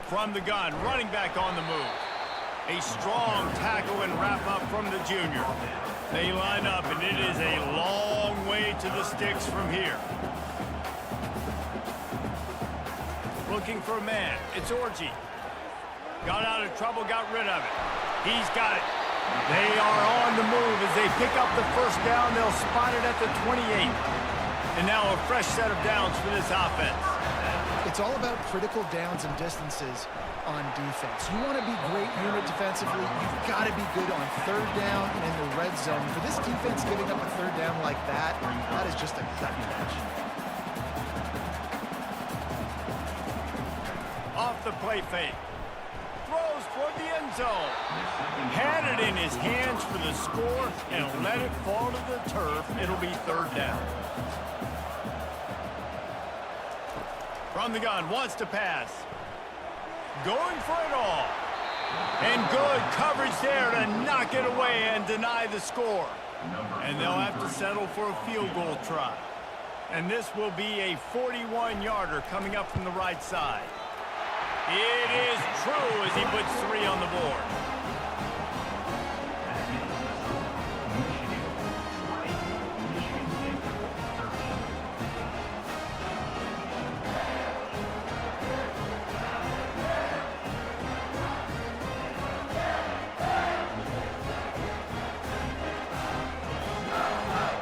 From the gun, running back on the move. A strong tackle and wrap up from the junior. They line up, and it is a long way to the sticks from here. Looking for a man. It's Orji. Got out of trouble, got rid of it. He's got it. They are on the move as they pick up the first down. They'll spot it at the 28. And now a fresh set of downs for this offense. It's all about critical downs and distances on defense. You want to be great unit defensively, you've got to be good on third down and in the red zone. For this defense giving up a third down like that, that is just a gut punch. Off the play fake. Throws for the end zone. Had it in his hands for the score and let it fall to the turf. It'll be third down. From the gun, wants to pass. Going for it all. And good coverage there to knock it away and deny the score. And they'll have to settle for a field goal try. And this will be a 41-yarder coming up from the right side. It is true as he puts 3 on the board.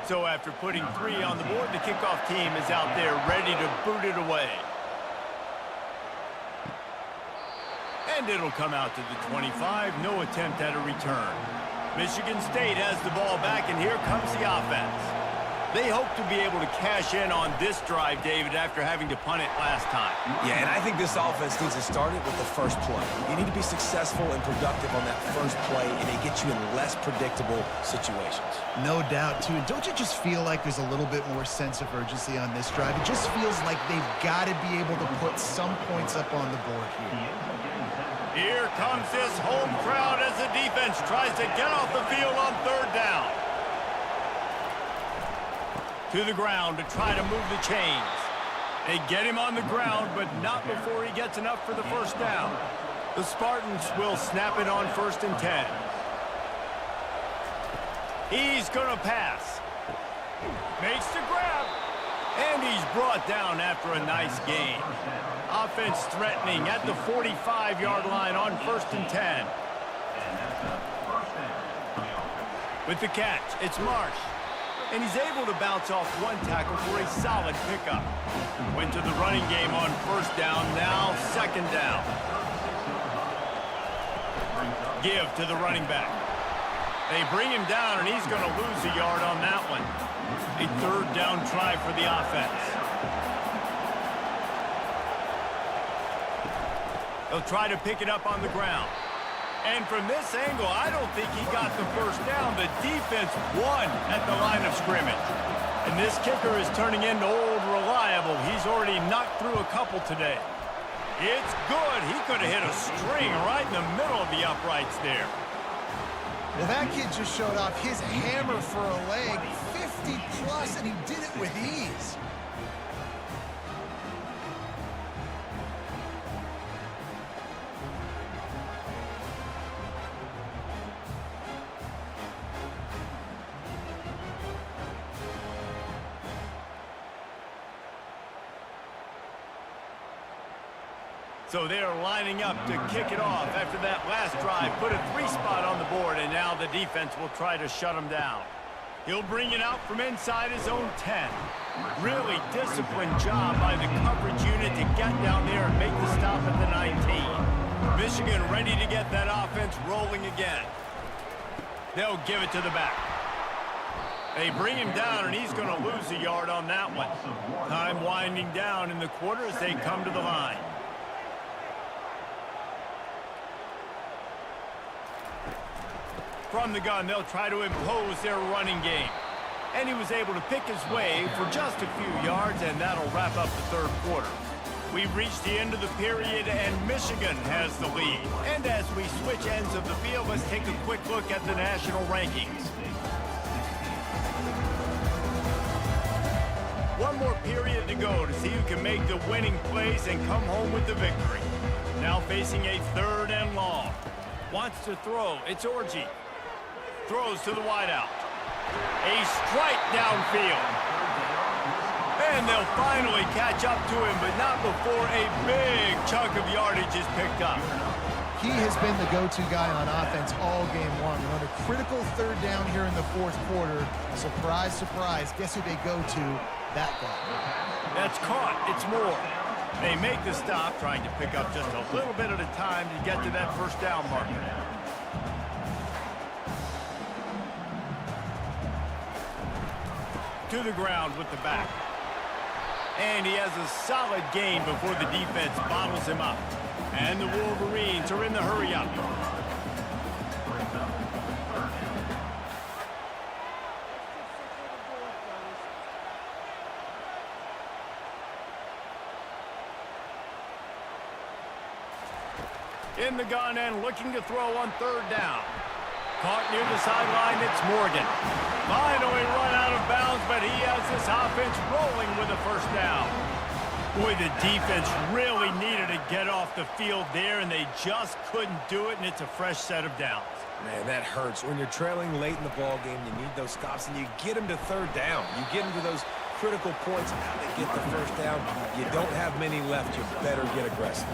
So after putting 3 on the board, the kickoff team is out there ready to boot it away. And it'll come out to the 25. No attempt at a return. Michigan State has the ball back, and here comes the offense. They hope to be able to cash in on this drive, David, after having to punt it last time. Yeah, and I think this offense needs to start it with the first play. You need to be successful and productive on that first play, and it gets you in less predictable situations. No doubt, too. And don't you just feel like there's a little bit more sense of urgency on this drive? It just feels like they've got to be able to put some points up on the board here. Here comes this home crowd as the defense tries to get off the field on third down. To the ground to try to move the chains. They get him on the ground, but not before he gets enough for the first down. The Spartans will snap it on 1st and 10. He's going to pass. Makes the grab. And he's brought down after a nice gain. Offense threatening at the 45-yard line on 1st and 10. With the catch, it's Marsh. And he's able to bounce off one tackle for a solid pickup. Went to the running game on first down, now 2nd down. Give to the running back. They bring him down, and he's going to lose a yard on that one. A 3rd down try for the offense. They'll try to pick it up on the ground. And from this angle, I don't think he got the first down. The defense won at the line of scrimmage. And this kicker is turning into old reliable. He's already knocked through a couple today. It's good. He could have hit a string right in the middle of the uprights there. Well, that kid just showed off his hammer for a leg, 50-plus, and he did it with ease. So they are lining up to kick it off after that last drive. Put a 3 spot on the board, and now the defense will try to shut him down. He'll bring it out from inside his own 10. Really disciplined job by the coverage unit to get down there and make the stop at the 19. Michigan ready to get that offense rolling again. They'll give it to the back. They bring him down, and he's going to lose a yard on that one. Time winding down in the quarter as they come to the line. From the gun, they'll try to impose their running game. And he was able to pick his way for just a few yards, and that'll wrap up the third quarter. We've reached the end of the period, and Michigan has the lead. And as we switch ends of the field, let's take a quick look at the national rankings. One more period to go to see who can make the winning plays and come home with the victory. Now facing a 3rd and long. Wants to throw. It's Orji. Throws to the wideout. A strike downfield. And they'll finally catch up to him, but not before a big chunk of yardage is picked up. He has been the go-to guy on offense all game long. And on a critical 3rd down here in the 4th quarter, surprise, surprise, guess who they go to? That guy. That's caught. It's Moore. They make the stop, trying to pick up just a little bit at a time to get to that 1st down marker. To the ground with the back. And he has a solid gain before the defense bottles him up. And the Wolverines are in the hurry-up. In the gun and looking to throw on 3rd down. Caught near the sideline, it's Morgan. Finally run out of bounds, but he has this offense rolling with a 1st down. Boy, the defense really needed to get off the field there, and they just couldn't do it, and it's a fresh set of downs. Man, that hurts. When you're trailing late in the ball game, you need those stops, and you get them to 3rd down. You get them to those critical points, and how they get the 1st down. You don't have many left. You better get aggressive.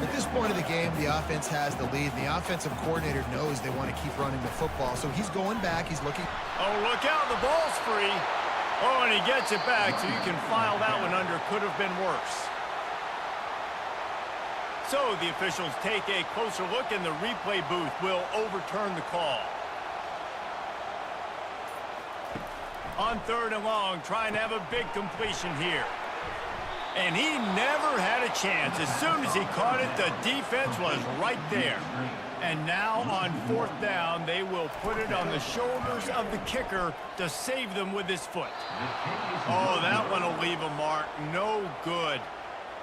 At this point of the game, the offense has the lead. The offensive coordinator knows they want to keep running the football, so he's going back. He's looking. Oh, look out. The ball's free. Oh, and he gets it back, so you can file that one under. Could have been worse. So the officials take a closer look, and the replay booth will overturn the call. On 3rd and long, trying to have a big completion here. And he never had a chance. As soon as he caught it, the defense was right there. And now on 4th down, they will put it on the shoulders of the kicker to save them with his foot. Oh, that one will leave a mark. No good.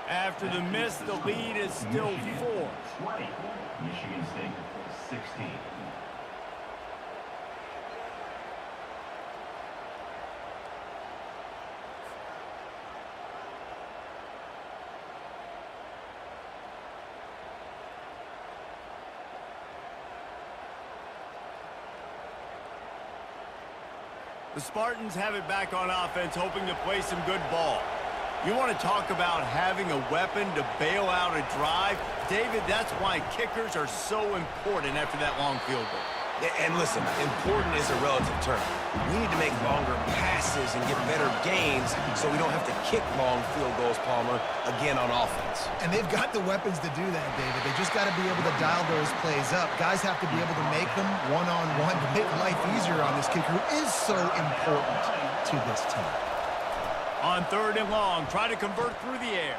After the miss, the lead is still 4. 20. Michigan State 16. The Spartans have it back on offense, hoping to play some good ball. You want to talk about having a weapon to bail out a drive? David, that's why kickers are so important after that long field goal. And listen, important is a relative term. We need to make longer passes and get better gains so we don't have to kick long field goals, Palmer, again on offense. And they've got the weapons to do that, David. They just got to be able to dial those plays up. Guys have to be able to make them one-on-one to make life easier on this kicker, who is so important to this team. On 3rd and long, try to convert through the air.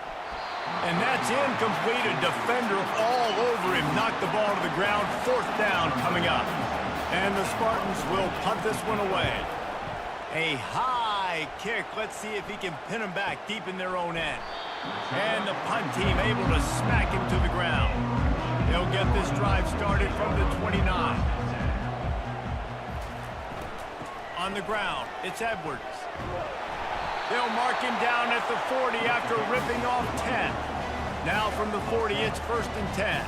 And that's incomplete. A defender all over him. Knocked the ball to the ground. 4th down coming up. And the Spartans will punt this one away. A high kick. Let's see if he can pin him back deep in their own end. And the punt team able to smack him to the ground. They'll get this drive started from the 29. On the ground, it's Edwards. They'll mark him down at the 40 after ripping off 10. Now from the 40, it's 1st and 10.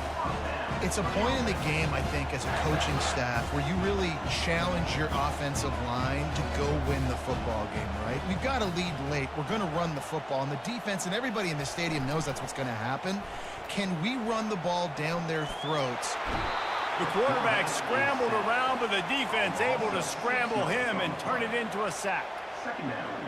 It's a point in the game, I think, as a coaching staff where you really challenge your offensive line to go win the football game, right? We've got to lead late. We're going to run the football, and the defense and everybody in the stadium knows that's what's going to happen. Can we run the ball down their throats? The quarterback scrambled around, but the defense able to scramble him and turn it into a sack.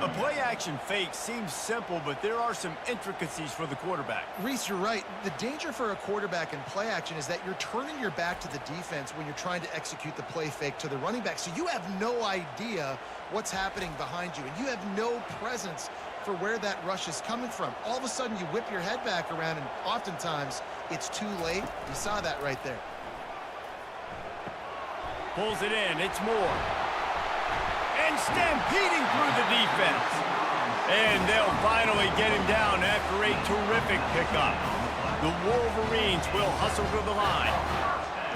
A play-action fake seems simple, but there are some intricacies for the quarterback. Reese, you're right. The danger for a quarterback in play action is that you're turning your back to the defense when you're trying to execute the play fake to the running back. So you have no idea what's happening behind you, and you have no presence for where that rush is coming from. All of a sudden, you whip your head back around, and oftentimes it's too late. You saw that right there. Pulls it in. It's Moore. And stampeding through the defense. And they'll finally get him down after a terrific pickup. The Wolverines will hustle to the line.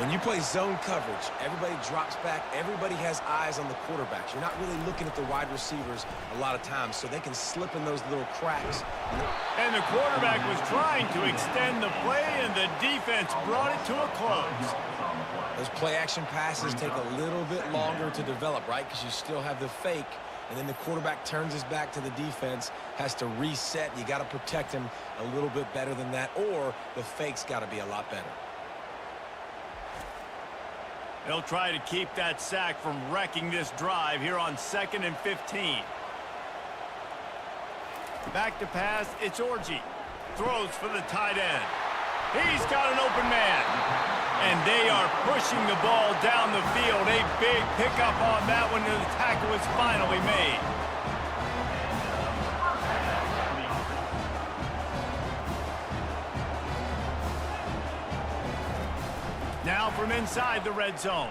When you play zone coverage, everybody drops back. Everybody has eyes on the quarterbacks. You're not really looking at the wide receivers a lot of times, so they can slip in those little cracks. And the quarterback was trying to extend the play, and the defense brought it to a close. Those play-action passes take a little bit longer to develop, right? Because you still have the fake, and then the quarterback turns his back to the defense, has to reset. You got to protect him a little bit better than that, or the fake's got to be a lot better. They'll try to keep that sack from wrecking this drive here on 2nd and 15. Back to pass, it's Orji. Throws for the tight end. He's got an open man. And they are pushing the ball down the field. A big pickup on that one, and the tackle is finally made. Now from inside the red zone.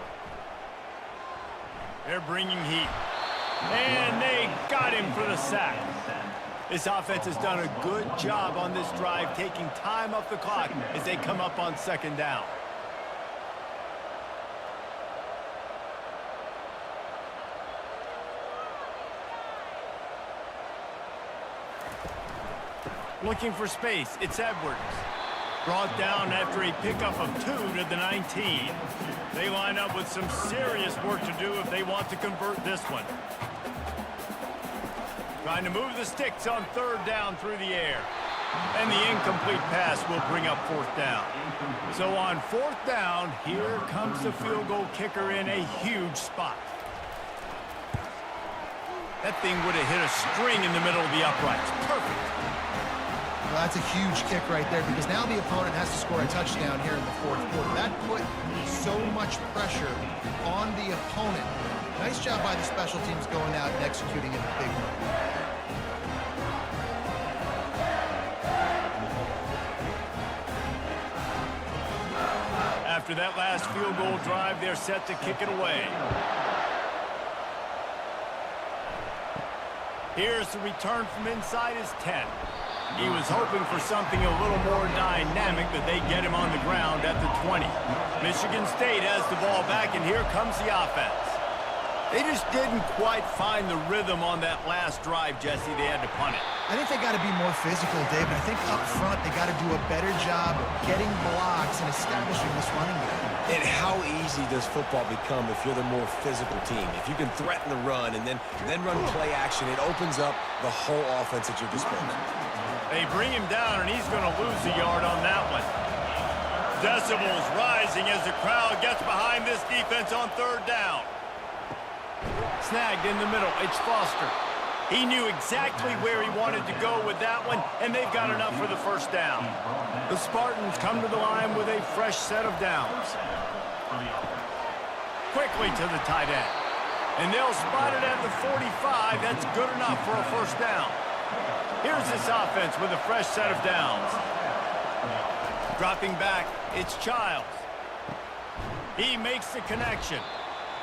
They're bringing heat. And they got him for the sack. This offense has done a good job on this drive, taking time off the clock as they come up on 2nd down. Looking for space, it's Edwards. Brought down after a pickup of 2 to the 19. They line up with some serious work to do if they want to convert this one. Trying to move the sticks on 3rd down through the air. And the incomplete pass will bring up 4th down. So on 4th down, here comes the field goal kicker in a huge spot. That thing would have hit a string in the middle of the uprights. Perfect. Well, that's a huge kick right there because now the opponent has to score a touchdown here in the 4th quarter. That put so much pressure on the opponent. Nice job by the special teams going out and executing it a big one. After that last field goal drive, they're set to kick it away. Here's the return from inside his 10. He was hoping for something a little more dynamic, but they get him on the ground at the 20. Michigan State has the ball back, and here comes the offense. They just didn't quite find the rhythm on that last drive, Jesse. They had to punt it. I think they got to be more physical, David. I think up front they got to do a better job of getting blocks and establishing this running game. And how easy does football become if you're the more physical team? If you can threaten the run and then run play action, it opens up the whole offense at your disposal. They bring him down, and he's going to lose a yard on that one. Decibels rising as the crowd gets behind this defense on 3rd down. Snagged in the middle. It's Foster. He knew exactly where he wanted to go with that one, and they've got enough for the 1st down. The Spartans come to the line with a fresh set of downs. Quickly to the tight end. And they'll spot it at the 45. That's good enough for a 1st down. Here's this offense with a fresh set of downs. Dropping back, it's Childs. He makes the connection.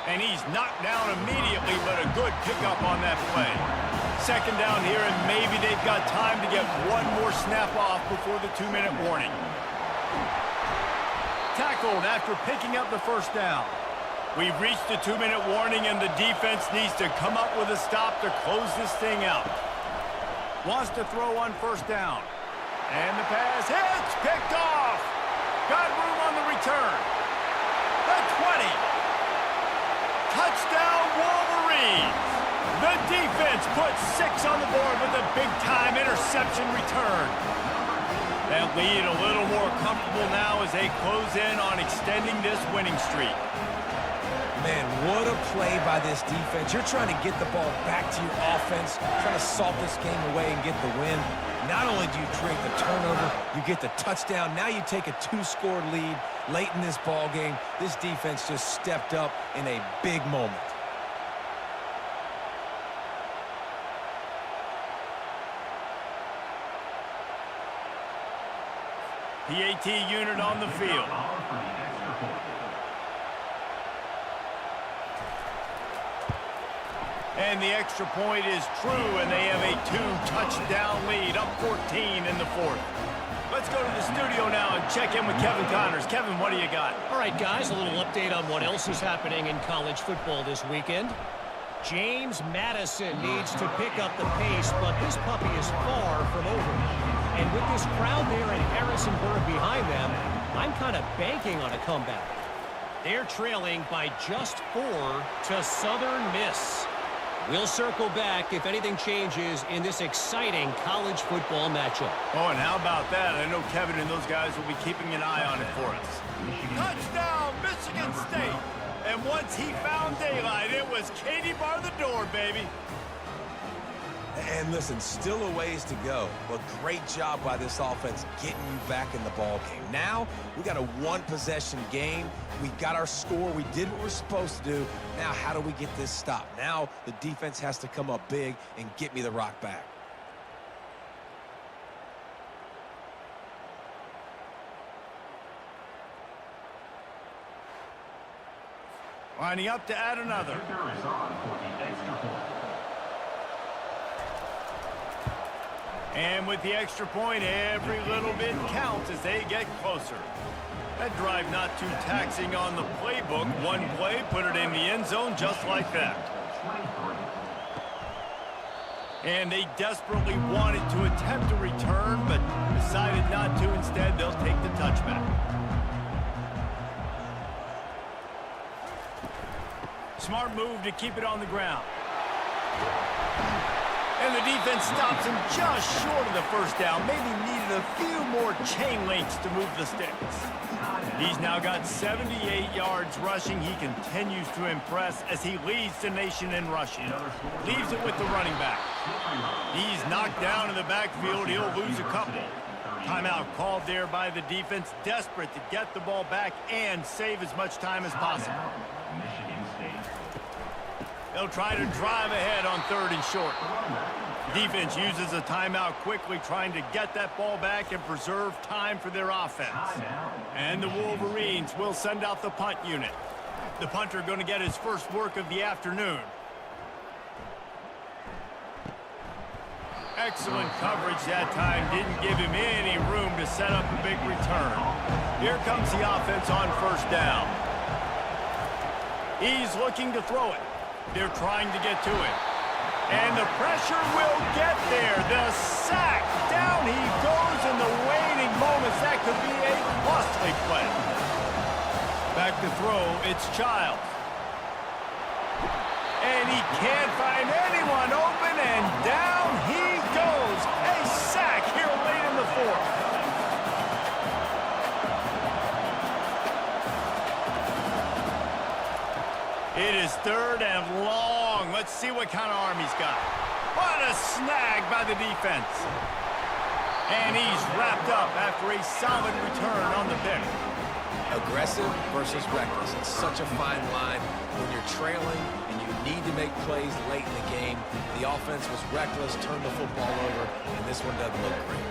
And he's knocked down immediately, but a good pickup on that play. 2nd down here, and maybe they've got time to get one more snap off before the 2-minute warning. Tackled after picking up the 1st down. We've reached the 2-minute warning, and the defense needs to come up with a stop to close this thing out. Wants to throw on 1st down. And the pass hits, picked off. Got room on the return. The 20. Touchdown, Wolverines. The defense puts 6 on the board with a big-time interception return. That lead a little more comfortable now as they close in on extending this winning streak. Man, what a play by this defense. You're trying to get the ball back to your offense, trying to salt this game away and get the win. Not only do you create the turnover, you get the touchdown. Now you take a 2-score lead late in this ball game. This defense just stepped up in a big moment. PAT unit on the field. And the extra point is true, and they have a 2-touchdown lead, up 14 in the fourth. Let's go to the studio now and check in with Kevin Connors. Kevin, what do you got? All right, guys, a little update on what else is happening in college football this weekend. James Madison needs to pick up the pace, but this puppy is far from over. And with this crowd there in Harrisonburg behind them, I'm kind of banking on a comeback. They're trailing by just 4 to Southern Miss. We'll circle back if anything changes in this exciting college football matchup. Oh, and how about that? I know Kevin and those guys will be keeping an eye on it for us. Touchdown, Michigan State! And once he found daylight, it was Katie bar the door, baby. And listen, still a ways to go, but great job by this offense getting you back in the ball game. Now, we got a one-possession game. We got our score. We did what we're supposed to do. Now, how do we get this stopped? Now, the defense has to come up big and get me the rock back. Lining up to add another. And with the extra point, every little bit counts as they get closer. That drive not too taxing on the playbook. One play, put it in the end zone just like that. And they desperately wanted to attempt a return, but decided not to. Instead, they'll take the touchback. Smart move to keep it on the ground. And the defense stops him just short of the first down. Maybe needed a few more chain links to move the sticks. He's now got 78 yards rushing. He continues to impress as he leads the nation in rushing. Leaves it with the running back. He's knocked down in the backfield. He'll lose a couple. Timeout called there by the defense, desperate to get the ball back and save as much time as possible. They'll try to drive ahead on 3rd and short. Defense uses a timeout quickly, trying to get that ball back and preserve time for their offense. And the Wolverines will send out the punt unit. The punter going to get his first work of the afternoon. Excellent coverage that time. Didn't give him any room to set up a big return. Here comes the offense on 1st down. He's looking to throw it. They're trying to get to it. And the pressure will get there. The sack. Down he goes in the waning moments. That could be a costly play. Back to throw. It's Childs. And he can't find anyone open. And down he goes. A sack here late in the 4th. It is 3rd and long. Let's see what kind of arm he's got. What a snag by the defense. And he's wrapped up after a solid return on the pick. Aggressive versus reckless. It's such a fine line when you're trailing and you need to make plays late in the game. The offense was reckless, turned the football over, and this one doesn't look great.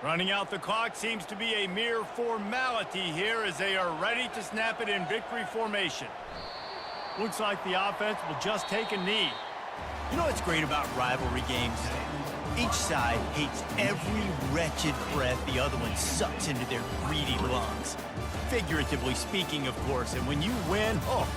Running out the clock seems to be a mere formality here as they are ready to snap it in victory formation. Looks like the offense will just take a knee. You know what's great about rivalry games? Each side hates every wretched breath the other one sucks into their greedy lungs. Figuratively speaking, of course, and when you win, oh,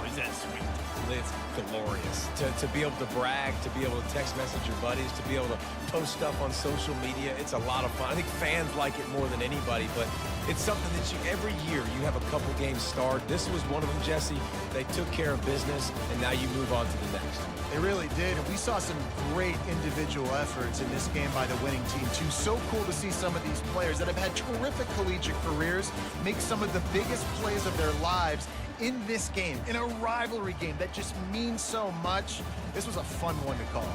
is that sweet. It's glorious. To be able to brag, to be able to text message your buddies, to be able to post stuff on social media, it's a lot of fun. I think fans like it more than anybody, but it's something that every year you have a couple games start. This was one of them, Jesse. They took care of business, and now you move on to the next. They really did, and we saw some great individual efforts in this game by the winning team, too. So cool to see some of these players that have had terrific collegiate careers make some of the biggest plays of their lives in this game, in a rivalry game that just means so much. This was a fun one to call.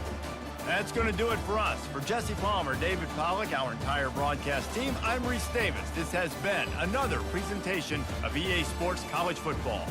That's going to do it for us. For Jesse Palmer, David Pollack, our entire broadcast team, I'm Reese Davis. This has been another presentation of EA Sports College Football.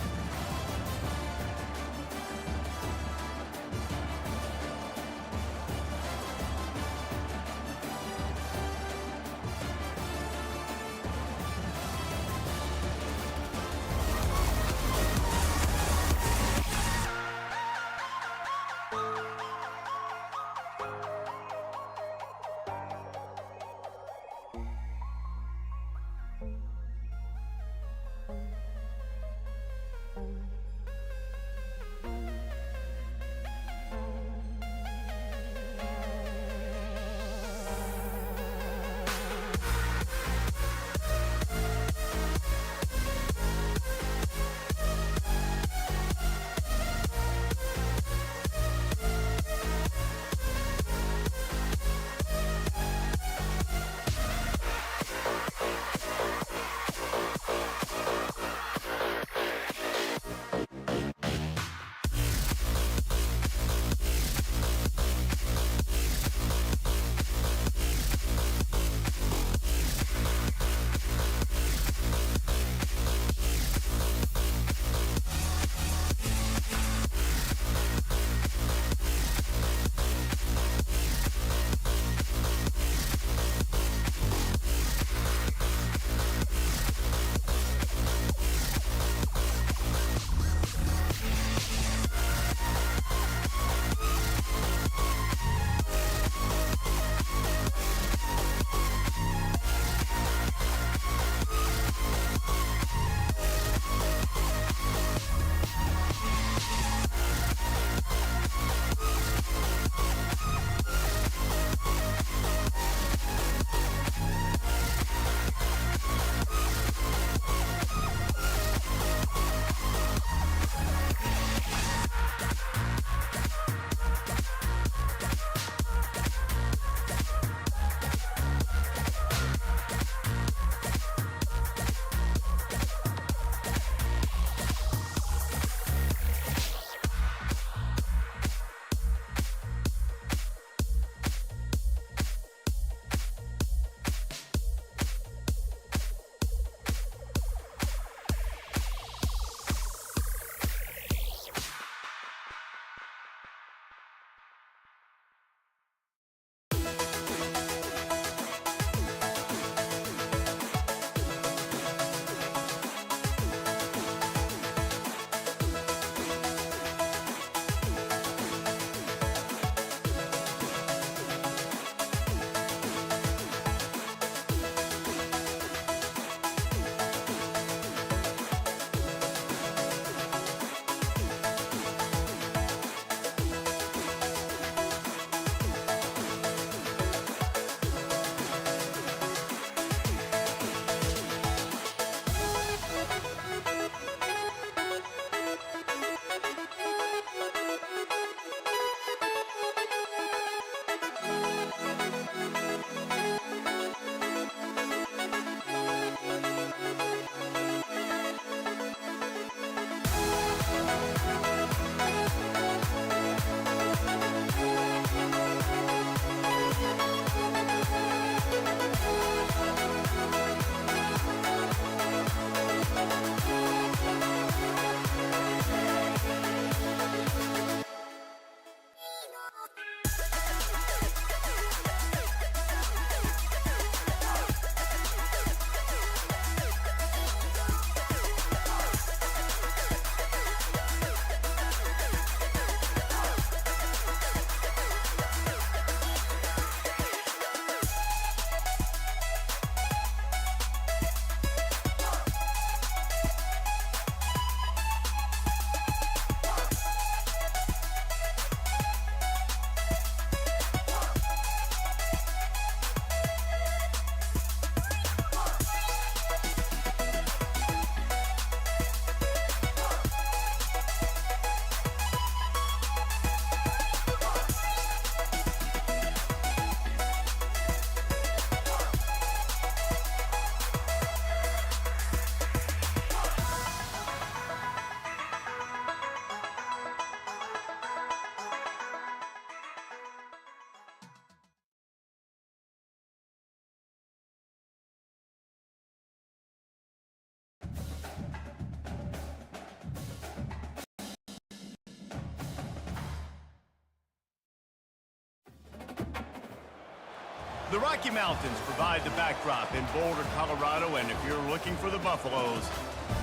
The Rocky Mountains provide the backdrop in Boulder, Colorado, and if you're looking for the Buffaloes,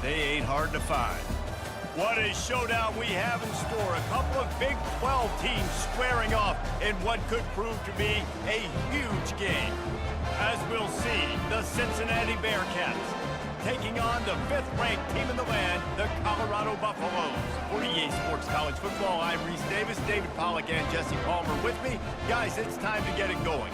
they ain't hard to find. What a showdown we have in store. A couple of Big 12 teams squaring off in what could prove to be a huge game. As we'll see, the Cincinnati Bearcats taking on the 5th-ranked team in the land, the Colorado Buffaloes. For EA Sports College Football, I'm Reese Davis, David Pollack, and Jesse Palmer with me. Guys, it's time to get it going.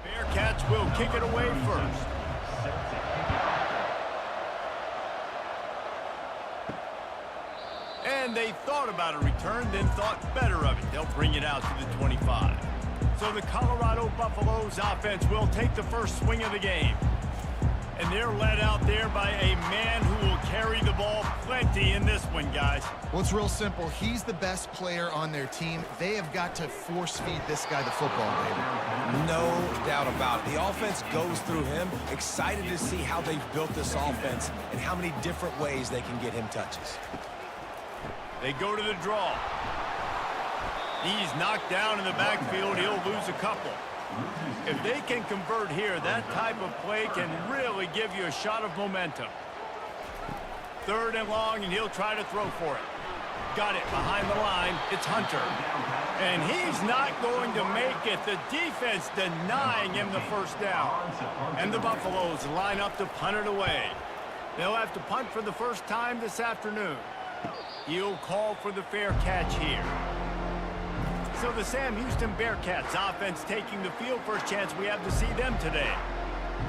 Bearcats will kick it away first. And they thought about a return, then thought better of it. They'll bring it out to the 25. So the Colorado Buffaloes offense will take the first swing of the game. And they're led out there by a man who will carry the ball plenty in this one, guys. Well, it's real simple. He's the best player on their team. They have got to force-feed this guy the football, David. No doubt about it. The offense goes through him. Excited to see how they've built this offense and how many different ways they can get him touches. They go to the draw. He's knocked down in the backfield. He'll lose a couple. If they can convert here, that type of play can really give you a shot of momentum. 3rd and long, and he'll try to throw for it. Got it behind the line. It's Hunter. And he's not going to make it. The defense denying him the first down. And the Buffaloes line up to punt it away. They'll have to punt for the first time this afternoon. He'll call for the fair catch here. So the Sam Houston Bearcats offense taking the field. First chance we have to see them today.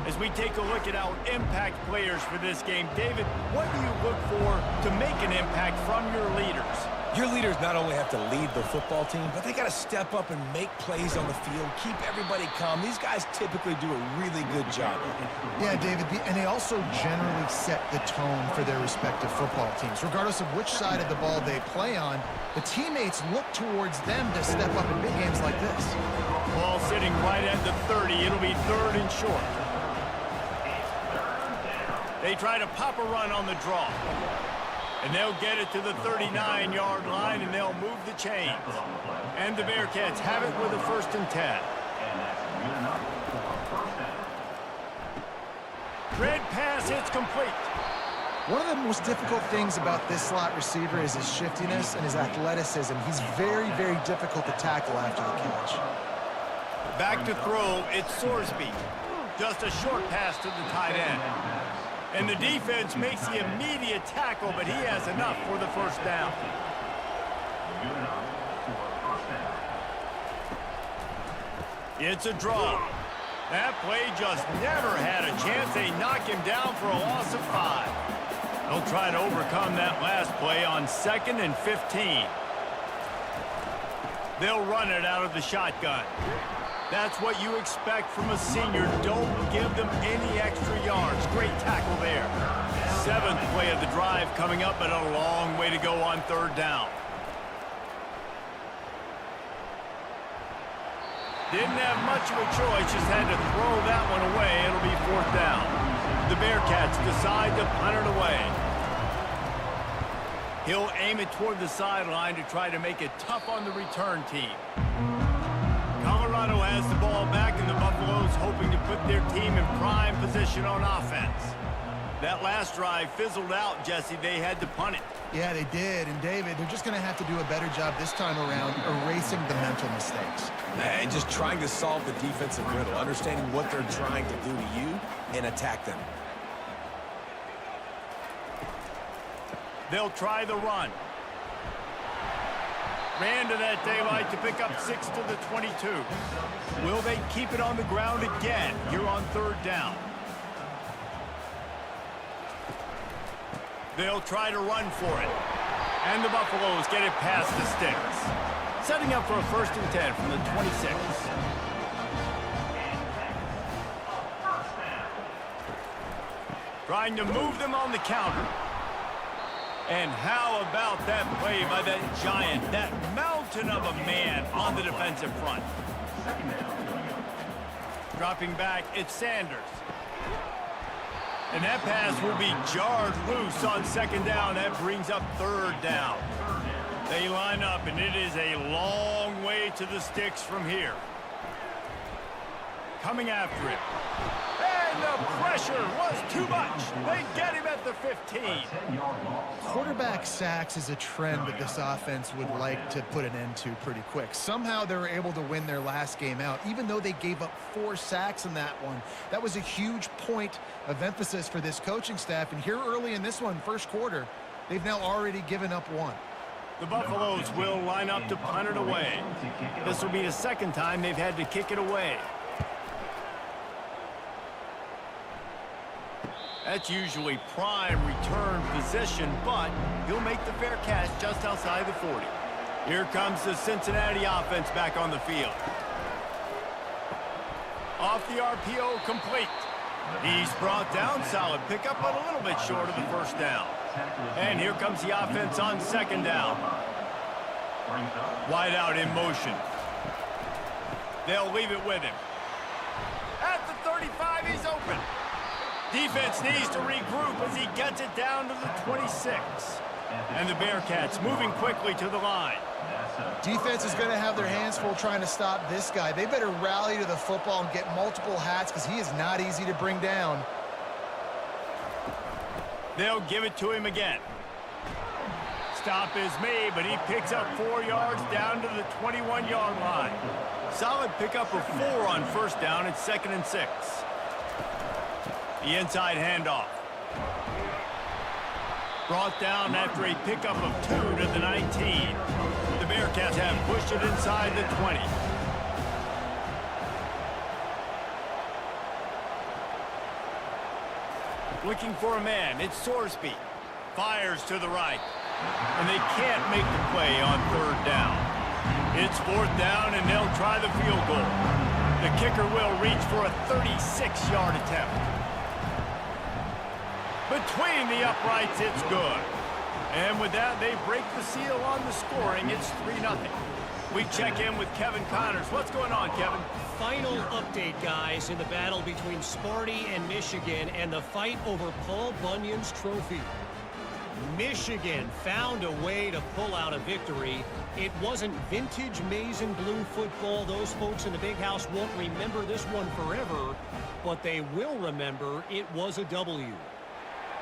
As we take a look at our impact players for this game, David, what do you look for to make an impact from your leaders? Your leaders not only have to lead the football team, but they got to step up and make plays on the field, keep everybody calm. These guys typically do a really good job. Yeah, David, and they also generally set the tone for their respective football teams. Regardless of which side of the ball they play on, the teammates look towards them to step up in big games like this. Ball sitting right at the 30. It'll be 3rd and short. They try to pop a run on the draw. And they'll get it to the 39-yard line, and they'll move the chains. And the Bearcats have it with a 1st and 10. Red pass, it's complete. One of the most difficult things about this slot receiver is his shiftiness and his athleticism. He's very, very difficult to tackle after the catch. Back to throw, it's Sorsby. Just a short pass to the tight end. And the defense makes the immediate tackle, but he has enough for the first down. It's a draw. That play just never had a chance. They knock him down for a loss of 5. They'll try to overcome that last play on 2nd and 15. They'll run it out of the shotgun. That's what you expect from a senior. Don't give them any extra yards. Great tackle there. 7th play of the drive coming up, but a long way to go on 3rd down. Didn't have much of a choice, just had to throw that one away. It'll be 4th down. The Bearcats decide to punt it away. He'll aim it toward the sideline to try to make it tough on the return team. Colorado has the ball back, and the Buffaloes hoping to put their team in prime position on offense. That last drive fizzled out, Jesse. They had to punt it. Yeah, they did. And, David, they're just going to have to do a better job this time around erasing the mental mistakes. And just trying to solve the defensive riddle, understanding what they're trying to do to you and attack them. They'll try the run. Ran to that daylight to pick up 6 to the 22. Will they keep it on the ground again here on 3rd down? They'll try to run for it. And the Buffaloes get it past the sticks. Setting up for a 1st and 10 from the 26. Trying to move them on the counter. And how about that play by that giant, that mountain of a man on the defensive front? Dropping back, it's Sanders. And that pass will be jarred loose on second down. That brings up third down. They line up, and it is a long way to the sticks from here. Coming after it. And the pressure was too much. They get him at the 15. Quarterback sacks is a trend that this offense would like to put an end to pretty quick. Somehow they were able to win their last game out, even though they gave up 4 sacks in that one. That was a huge point of emphasis for this coaching staff. And here early in this one, first quarter, they've now already given up 1. The Buffaloes will line up to punt it away. This will be the second time they've had to kick it away. That's usually prime return position, but he'll make the fair catch just outside the 40. Here comes the Cincinnati offense back on the field. Off the RPO, complete. He's brought down, solid pickup, but a little bit short of the first down. And here comes the offense on second down. Wide out in motion. They'll leave it with him. At the 35, he's open. Defense needs to regroup as he gets it down to the 26. And the Bearcats moving quickly to the line. Defense is going to have their hands full trying to stop this guy. They better rally to the football and get multiple hats because he is not easy to bring down. They'll give it to him again. Stop is made, but he picks up 4 yards down to the 21-yard line. Solid pickup of 4 on first down. It's 2nd and 6. The inside handoff. Brought down after a pickup of 2 to the 19. The Bearcats have pushed it inside the 20. Looking for a man. It's Sorsby. Fires to the right. And they can't make the play on third down. It's 4th down, and they'll try the field goal. The kicker will reach for a 36-yard attempt. Between the uprights, it's good. And with that, they break the seal on the scoring. It's 3-0. We check in with Kevin Connors. What's going on, Kevin? Final update, guys, in the battle between Sparty and Michigan and the fight over Paul Bunyan's trophy. Michigan found a way to pull out a victory. It wasn't vintage maize and blue football. Those folks in the big house won't remember this one forever, but they will remember it was a W.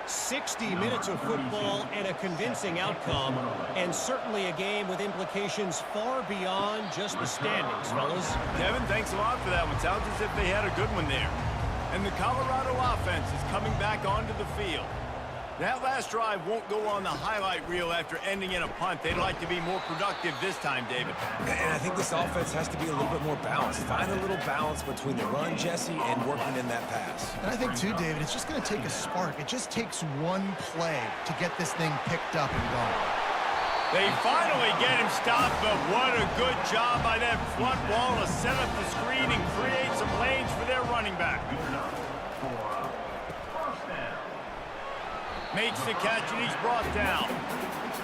60 minutes of football and a convincing outcome, and certainly a game with implications far beyond just the standings, fellas. Kevin, thanks a lot for that one. Sounds as if they had a good one there. And the Colorado offense is coming back onto the field. That last drive won't go on the highlight reel after ending in a punt. They'd like to be more productive this time, David. And I think this offense has to be a little bit more balanced. Find a little balance between the run, Jesse, and working in that pass. And I think, too, David, it's just going to take a spark. It just takes one play to get this thing picked up and going. They finally get him stopped, but what a good job by that front wall to set up the screen and create some lanes for their running back. Makes the catch, and he's brought down.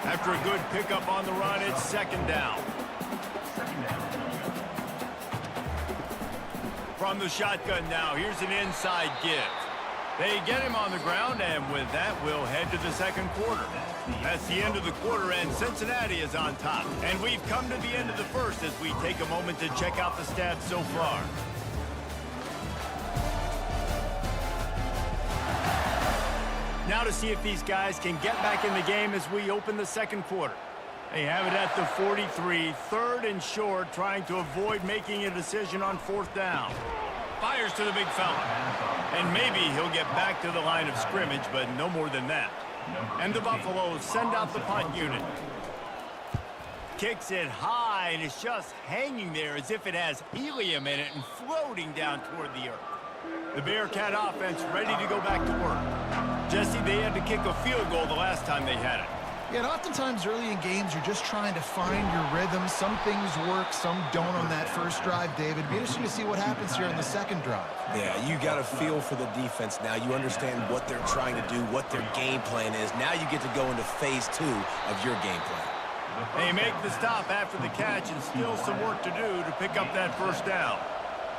After a good pickup on the run, it's 2nd down. From the shotgun now, here's an inside give. They get him on the ground, and with that, we'll head to the second quarter. That's the end of the quarter, and Cincinnati is on top. And we've come to the end of the first as we take a moment to check out the stats so far. Now to see if these guys can get back in the game as we open the second quarter. They have it at the 43, 3rd and short, trying to avoid making a decision on 4th down. Fires to the big fella. And maybe he'll get back to the line of scrimmage, but no more than that. And the Buffaloes send out the punt unit. Kicks it high, and it's just hanging there as if it has helium in it and floating down toward the earth. The Bearcat offense ready to go back to work. Jesse, they had to kick a field goal the last time they had it. Yeah, and oftentimes early in games, you're just trying to find your rhythm. Some things work, some don't on that first drive, David. Be interesting to see what happens here in the second drive. Yeah, you got a feel for the defense now. You understand what they're trying to do, what their game plan is. Now you get to go into phase 2 of your game plan. They make the stop after the catch, and still some work to do to pick up that first down.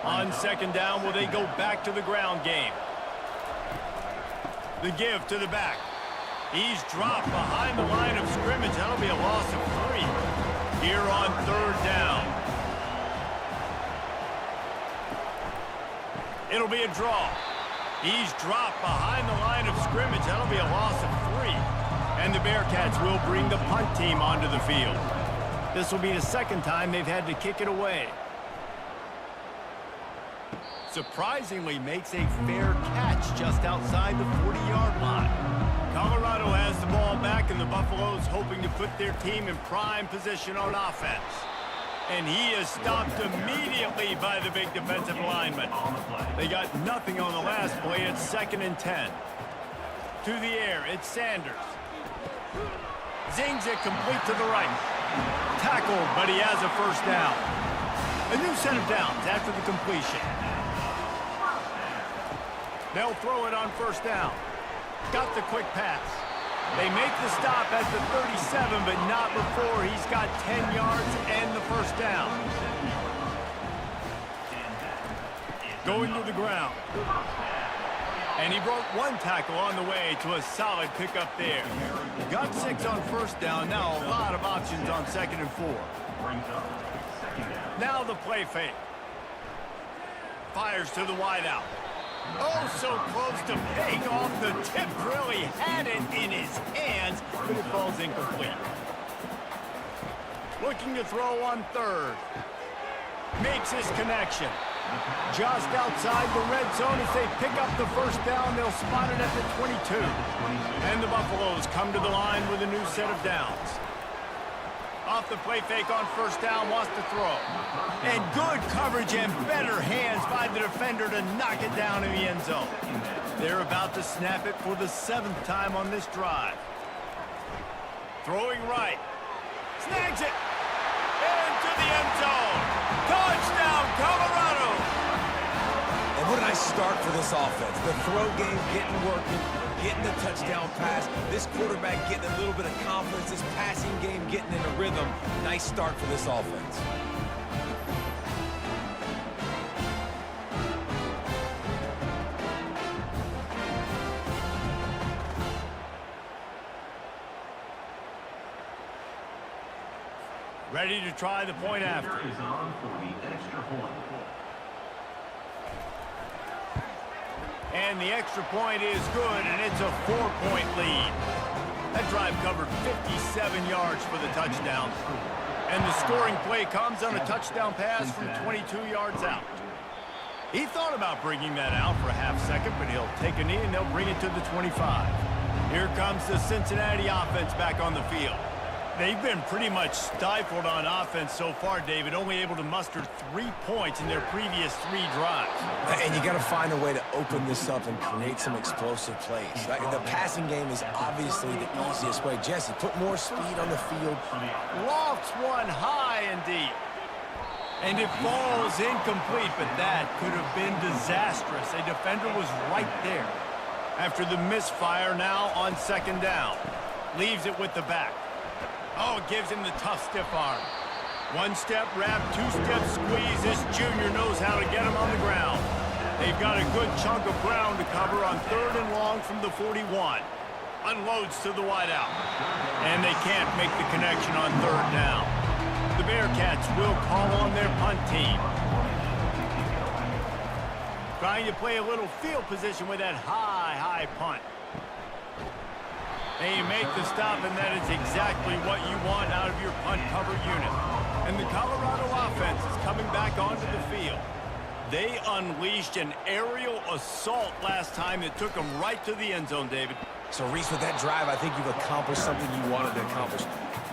On second down, will they go back to the ground game? The give to the back. He's dropped behind the line of scrimmage. That'll be a loss of 3 here on third down. It'll be a draw. He's dropped behind the line of scrimmage. That'll be a loss of 3. And the Bearcats will bring the punt team onto the field. This will be the second time they've had to kick it away. Surprisingly makes a fair catch just outside the 40-yard line. Colorado has the ball back, and the Buffaloes hoping to put their team in prime position on offense. And he is stopped immediately by the big defensive lineman. They got nothing on the last play. It's 2nd and 10. To the air, it's Sanders. Zings it complete to the right. Tackled, but he has a first down. A new set of downs after the completion. They'll throw it on first down. Got the quick pass. They make the stop at the 37, but not before he's got 10 yards and the first down. Going to the ground. And he broke 1 tackle on the way to a solid pickup there. Got 6 on first down. Now a lot of options on 2nd and 4. Now the play fake. Fires to the wideout. Oh, so close to paying off. The tip really had it in his hands, but it falls incomplete. Looking to throw on third. Makes his connection. Just outside the red zone as they pick up the first down. They'll spot it at the 22. And the Buffaloes come to the line with a new set of downs. Off the play fake on first down, wants to throw. And good coverage and better hands by the defender to knock it down in the end zone. They're about to snap it for the 7th time on this drive. Throwing right. Snags it. Into the end zone. Touchdown, Colorado! And what a nice start for this offense. The throw game getting working, getting the touchdown pass. This quarterback getting a little bit of confidence. This passing game getting in a rhythm. Nice start for this offense. Ready to try the point after. Is on for the extra point. And the extra point is good, and it's a 4-point lead. That drive covered 57 yards for the touchdown. And the scoring play comes on a touchdown pass from 22 yards out. He thought about bringing that out for a half second, but he'll take a knee and they'll bring it to the 25. Here comes the Cincinnati offense back on the field. They've been pretty much stifled on offense so far, David, only able to muster 3 points in their previous 3 drives. And you got to find a way to open this up and create some explosive plays. The passing game is obviously the easiest way. Jesse, put more speed on the field. Lofts one high and deep. And it falls incomplete, but that could have been disastrous. A defender was right there. After the misfire now on 2nd down. Leaves it with the back. Oh, it gives him the tough stiff arm. 1-step wrap, 2-step squeeze. This junior knows how to get him on the ground. They've got a good chunk of ground to cover on 3rd and long from the 41. Unloads to the wideout. And they can't make the connection on 3rd down. The Bearcats will call on their punt team. Trying to play a little field position with that high punt. They make the stop, and that is exactly what you want out of your punt cover unit. And the Colorado offense is coming back onto the field. They unleashed an aerial assault last time that took them right to the end zone, David. So, Reese, with that drive, I think you've accomplished something you wanted to accomplish.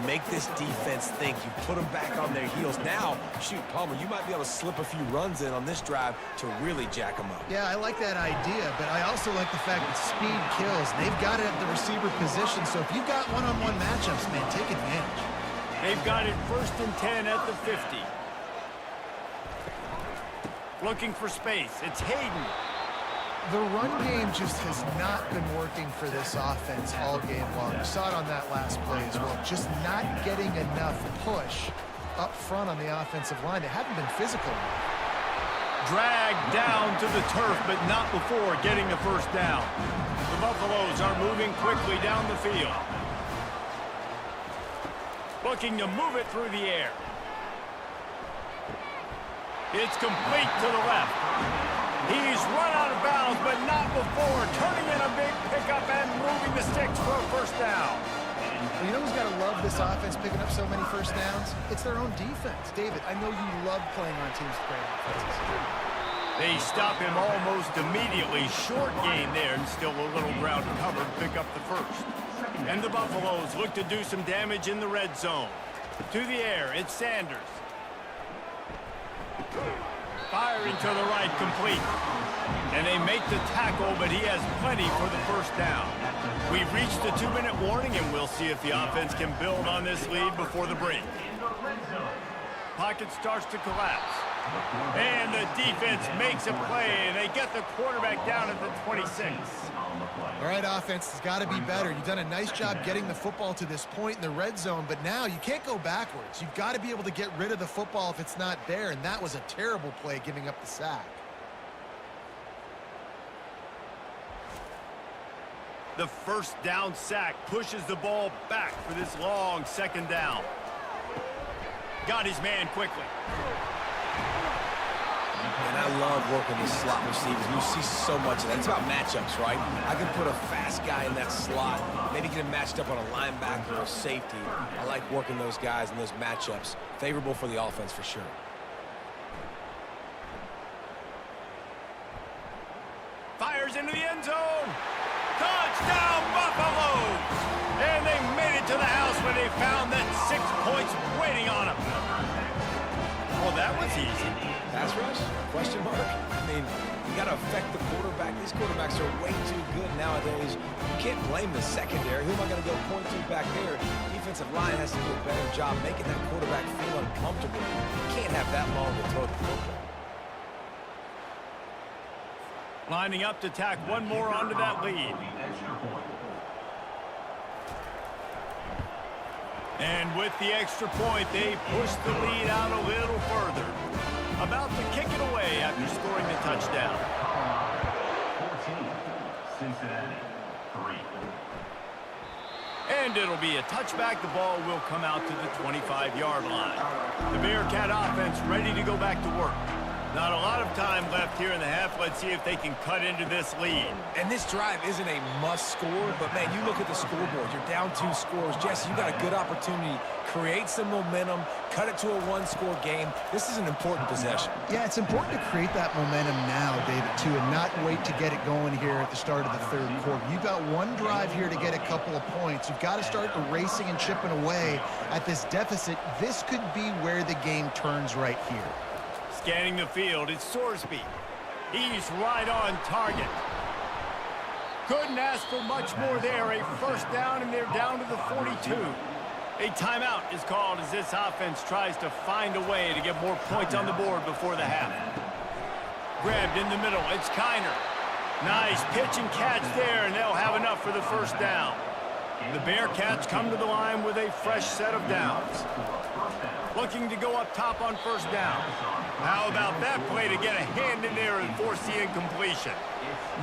Make this defense think. You put them back on their heels. Now, shoot, Palmer, you might be able to slip a few runs in on this drive to really jack them up. Yeah, I like that idea, but I also like the fact that speed kills. They've got it at the receiver position, so if you've got one-on-one matchups, man, take advantage. They've got it 1st and 10 at the 50. Looking for space. It's Hayden. The run game just has not been working for this offense all game long. You saw it on that last play as well. Just not getting enough push up front on the offensive line. They haven't been physical enough. Dragged down to the turf, but not before getting the first down. The Buffaloes are moving quickly down the field. Looking to move it through the air. It's complete to the left. He's run out of bounds, but not before turning in a big pickup and moving the sticks for a first down. Well, you know who's got to love this offense picking up so many first downs? It's their own defense. David, I know you love playing on teams with great offenses. They stop him almost immediately. Short gain there, and still a little ground covered. Pick up the first. And the Buffaloes look to do some damage in the red zone. To the air, it's Sanders. Firing to the right, complete. And they make the tackle, but he has plenty for the first down. We've reached the 2-minute warning, and we'll see if the offense can build on this lead before the break. Pocket starts to collapse. And the defense makes a play, and they get the quarterback down at the 26. All right, offense has got to be better. You've done a nice job getting the football to this point in the red zone, but now you can't go backwards. You've got to be able to get rid of the football if it's not there, and that was a terrible play giving up the sack. The first down sack pushes the ball back for this long second down. Got his man quickly. And I love working the slot receivers. You see so much of that. It's about matchups, right? I can put a fast guy in that slot, maybe get him matched up on a linebacker or safety. I like working those guys in those matchups. Favorable for the offense for sure. Fires into the end zone. Touchdown, Buffaloes! And they made it to the house when they found that 6 points waiting on them. Well, that was easy. Pass rush? Question mark? I mean, you got to affect the quarterback. These quarterbacks are way too good nowadays. You can't blame the secondary. Who am I going to go point to back there? Defensive line has to do a better job making that quarterback feel uncomfortable. You can't have that long to throw the football. Lining up to tack one more onto that lead. And with the extra point, they push the lead out a little further. About to kick it away after scoring the touchdown. 14, Cincinnati, 3. And it'll be a touchback. The ball will come out to the 25-yard line. The Bearcat offense ready to go back to work. Not a lot of time left here in the half. Let's see if they can cut into this lead. And this drive isn't a must score, but man, you look at the scoreboard. You're down 2 scores. Jesse, you got a good opportunity. Create some momentum. Cut it to a 1-score game. This is an important possession. Yeah, it's important to create that momentum now, David, too, and not wait to get it going here at the start of the third quarter. You've got one drive here to get a couple of points. You've got to start erasing and chipping away at this deficit. This could be where the game turns right here. Scanning the field, it's Sorsby. He's right on target. Couldn't ask for much more there. A first down, and they're down to the 42. A timeout is called as this offense tries to find a way to get more points on the board before the half. Grabbed in the middle, it's Kiner. Nice pitch and catch there, and they'll have enough for the first down. The Bearcats come to the line with a fresh set of downs. Looking to go up top on first down. How about that play to get a hand in there and force the incompletion?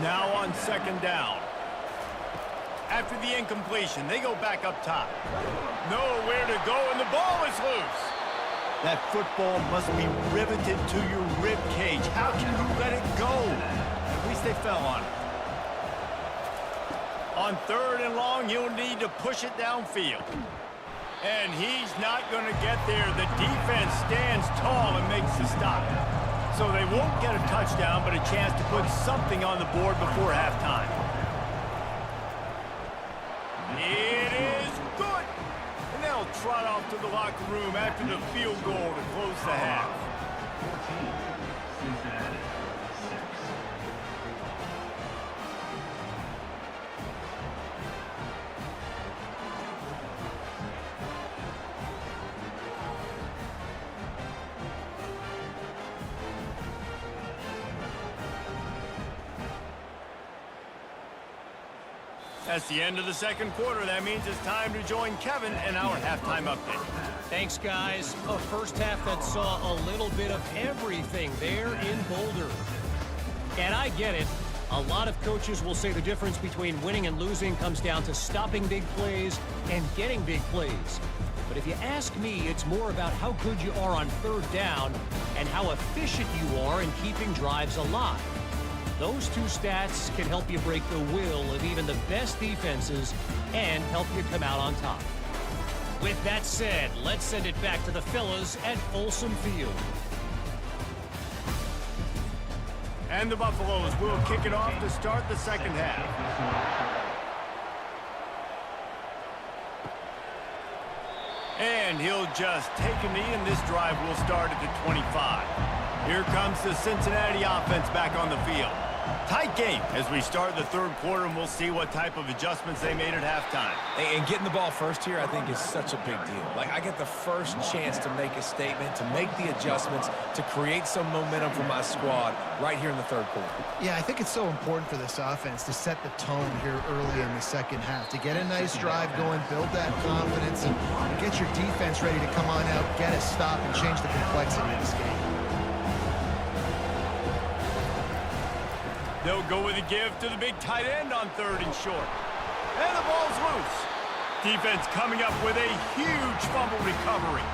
Now on second down. After the incompletion, they go back up top. Nowhere to go, and the ball is loose. That football must be riveted to your rib cage. How can you let it go? At least they fell on it. On third and long, he'll need to push it downfield. And he's not going to get there. The defense stands tall and makes the stop. So they won't get a touchdown, but a chance to put something on the board before halftime. It is good. And they'll trot off to the locker room after the field goal to close the half. 14, Cincinnati, 6. That's the end of the second quarter. That means it's time to join Kevin in our halftime update. Thanks, guys. A first half that saw a little bit of everything there in Boulder. And I get it. A lot of coaches will say the difference between winning and losing comes down to stopping big plays and getting big plays. But if you ask me, it's more about how good you are on third down and how efficient you are in keeping drives alive. Those two stats can help you break the will of even the best defenses and help you come out on top. With that said, let's send it back to the fellas at Folsom Field. And the Buffaloes will kick it off to start the second half. And he'll just take a knee, and this drive will start at the 25. Here comes the Cincinnati offense back on the field. Tight game as we start the third quarter, and we'll see what type of adjustments they made at halftime. And getting the ball first here, I think, is such a big deal. Like, I get the first chance to make a statement, to make the adjustments, to create some momentum for my squad right here in the third quarter. Yeah, I think it's so important for this offense to set the tone here early in the second half, to get a nice drive going, build that confidence, and get your defense ready to come on out, get a stop, and change the complexity of this game. They'll go with a give to the big tight end on third and short. And the ball's loose. Defense coming up with a huge fumble recovery.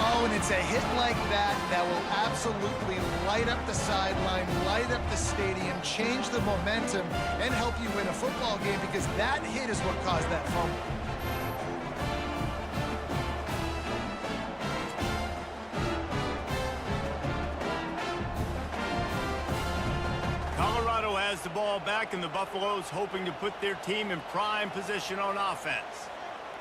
Oh, and it's a hit like that that will absolutely light up the sideline, light up the stadium, change the momentum, and help you win a football game, because that hit is what caused that fumble. Colorado has the ball back, and the Buffaloes hoping to put their team in prime position on offense.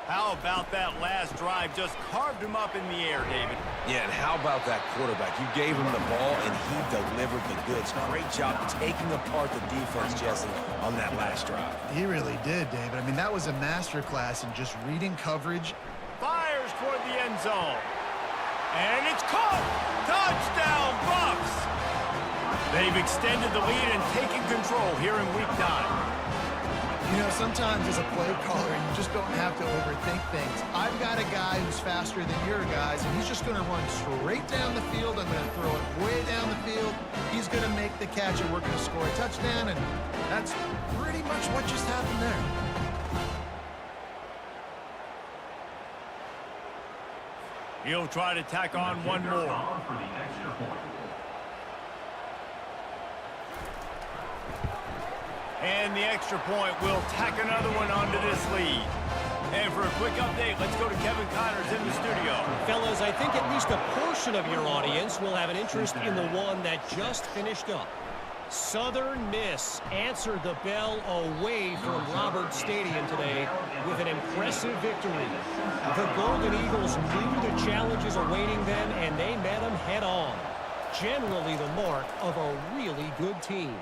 How about that last drive? Just carved him up in the air, David. Yeah, and how about that quarterback? You gave him the ball, and he delivered the goods. Great job taking apart the defense, Jesse, on that last drive. He really did, David. I mean, that was a masterclass in just reading coverage. Fires toward the end zone. And it's caught! Touchdown, Bucs! They've extended the lead and taken control here in Week 9. You know, sometimes as a play caller, you just don't have to overthink things. I've got a guy who's faster than your guys, and he's just going to run straight down the field. I'm going to throw it way down the field. He's going to make the catch, and we're going to score a touchdown, and that's pretty much what just happened there. He'll try to tack on one more. And the extra point will tack another one onto this lead. And for a quick update, let's go to Kevin Connors in the studio. Fellas, I think at least a portion of your audience will have an interest in the one that just finished up. Southern Miss answered the bell away from Roberts Stadium today with an impressive victory. The Golden Eagles knew the challenges awaiting them, and they met them head on. Generally the mark of a really good team.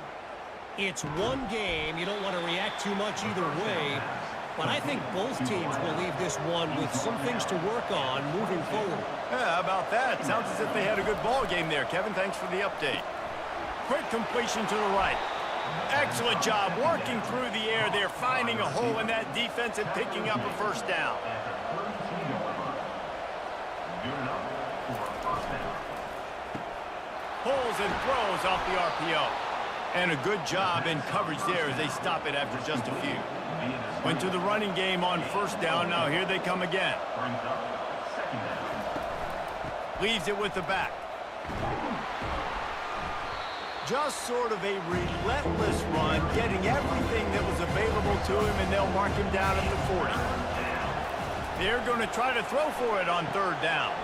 It's one game. You don't want to react too much either way. But I think both teams will leave this one with some things to work on moving forward. Yeah, how about that? Sounds as if they had a good ball game there, Kevin. Thanks for the update. Quick completion to the right. Excellent job working through the air there, finding a hole in that defense and picking up a first down. Pulls and throws off the RPO. And a good job in coverage there as they stop it after just a few. Went to the running game on first down. Now here they come again. Leaves it with the back. Just sort of a relentless run, getting everything that was available to him, and they'll mark him down at the 40. They're going to try to throw for it on third down.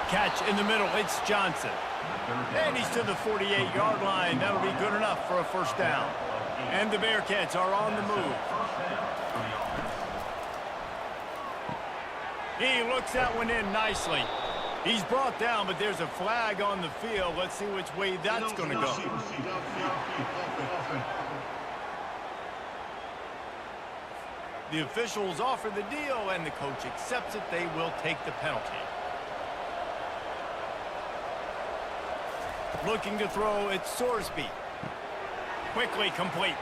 Catch in the middle. It's Johnson. And he's to the 48-yard line. That'll be good enough for a first down. And the Bearcats are on the move. He looks that one in nicely. He's brought down, but there's a flag on the field. Let's see which way that's going to go. The officials offer the deal, and the coach accepts it. They will take the penalty. Looking to throw, it's Sorsby. Quickly complete.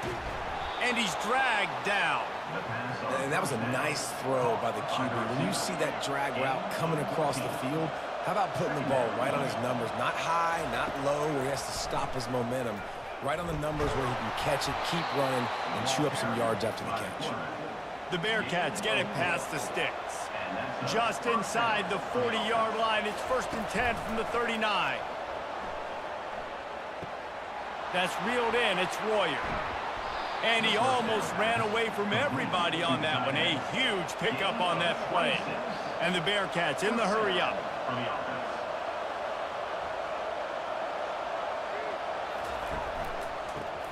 And he's dragged down. And that was a nice throw by the QB. When you see that drag route coming across the field, how about putting the ball right on his numbers? Not high, not low, where he has to stop his momentum. Right on the numbers where he can catch it, keep running, and chew up some yards after the catch. The Bearcats get it past the sticks. Just inside the 40-yard line. It's 1st and 10 from the 39. That's reeled in. It's Royer. And he almost ran away from everybody on that one. A huge pickup on that play. And the Bearcats in the hurry-up.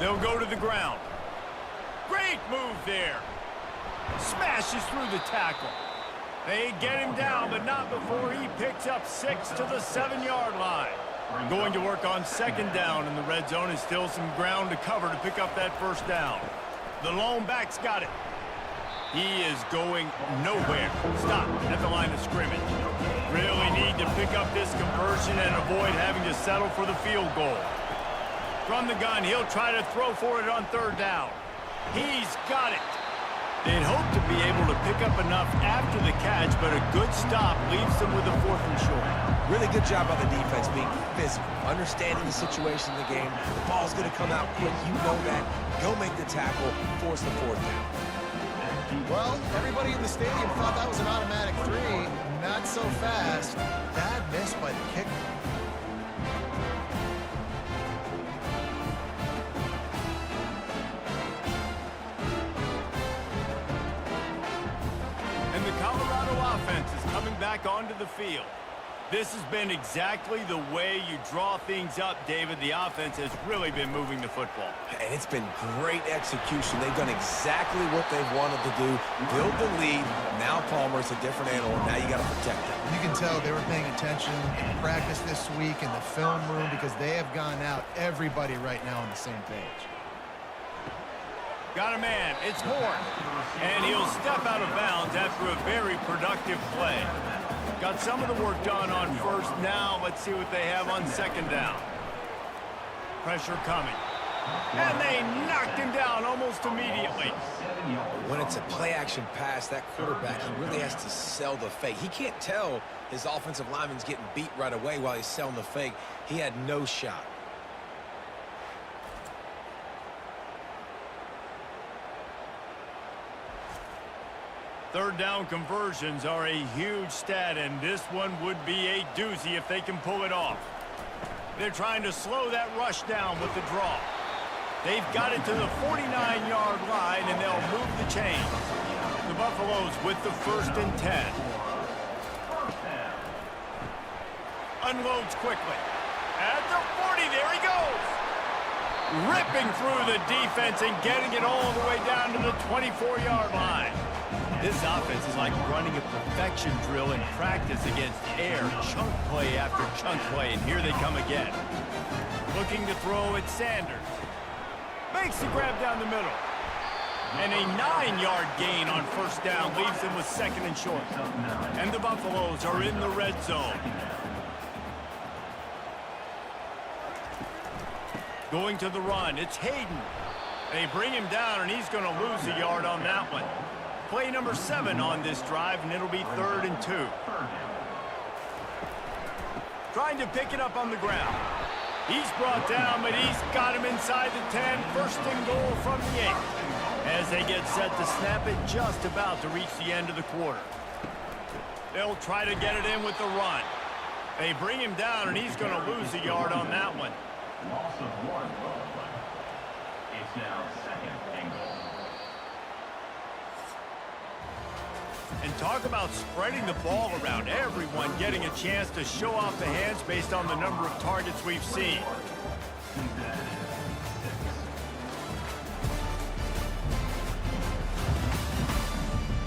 They'll go to the ground. Great move there. Smashes through the tackle. They get him down, but not before he picks up 6 to the 7-yard line. Going to work on 2nd down in the red zone, and still some ground to cover to pick up that 1st down. The lone back's got it. He is going nowhere. Stop at the line of scrimmage. Really need to pick up this conversion and avoid having to settle for the field goal. From the gun, he'll try to throw for it on 3rd down. He's got it. They'd hope to be able to pick up enough after the catch, but a good stop leaves them with a 4th and short. Really good job by the defense being physical, understanding the situation in the game. The ball's going to come out quick. You know that. Go make the tackle, force the 4th down. Well, everybody in the stadium thought that was an automatic 3. Not so fast. Bad miss by the kicker. And the Colorado offense is coming back onto the field. This has been exactly the way you draw things up, David. The offense has really been moving the football. And it's been great execution. They've done exactly what they've wanted to do. Build the lead. Now Palmer's a different animal. Now you got to protect him. You can tell they were paying attention in practice this week in the film room because they have gone out, everybody right now on the same page. Got a man. It's Horn. And he'll step out of bounds after a very productive play. Got some of the work done on 1st. Now let's see what they have on 2nd down. Pressure coming. And they knocked him down almost immediately. When it's a play-action pass, that quarterback, he really has to sell the fake. He can't tell his offensive lineman's getting beat right away while he's selling the fake. He had no shot. Third down conversions are a huge stat, and this one would be a doozy if they can pull it off. They're trying to slow that rush down with the draw. They've got it to the 49-yard line, and they'll move the chains. The Buffaloes with the 1st and 10. Unloads quickly. At the 40, there he goes. Ripping through the defense and getting it all the way down to the 24-yard line. This offense is like running a perfection drill in practice against air, chunk play after chunk play, and here they come again. Looking to throw at Sanders. Makes the grab down the middle. And a 9-yard gain on 1st down leaves them with 2nd and short. And the Buffaloes are in the red zone. Going to the run, it's Hayden. They bring him down, and he's going to lose a yard on that one. Play number 7 on this drive, and it'll be 3rd and 2. Trying to pick it up on the ground. He's brought down, but he's got him inside the 10. 1st and goal from the 8. As they get set to snap it, just about to reach the end of the quarter. They'll try to get it in with the run. They bring him down, and he's going to lose a yard on that one. Loss of 1. It's now 2nd and goal. And talk about spreading the ball around. Everyone getting a chance to show off the hands based on the number of targets we've seen.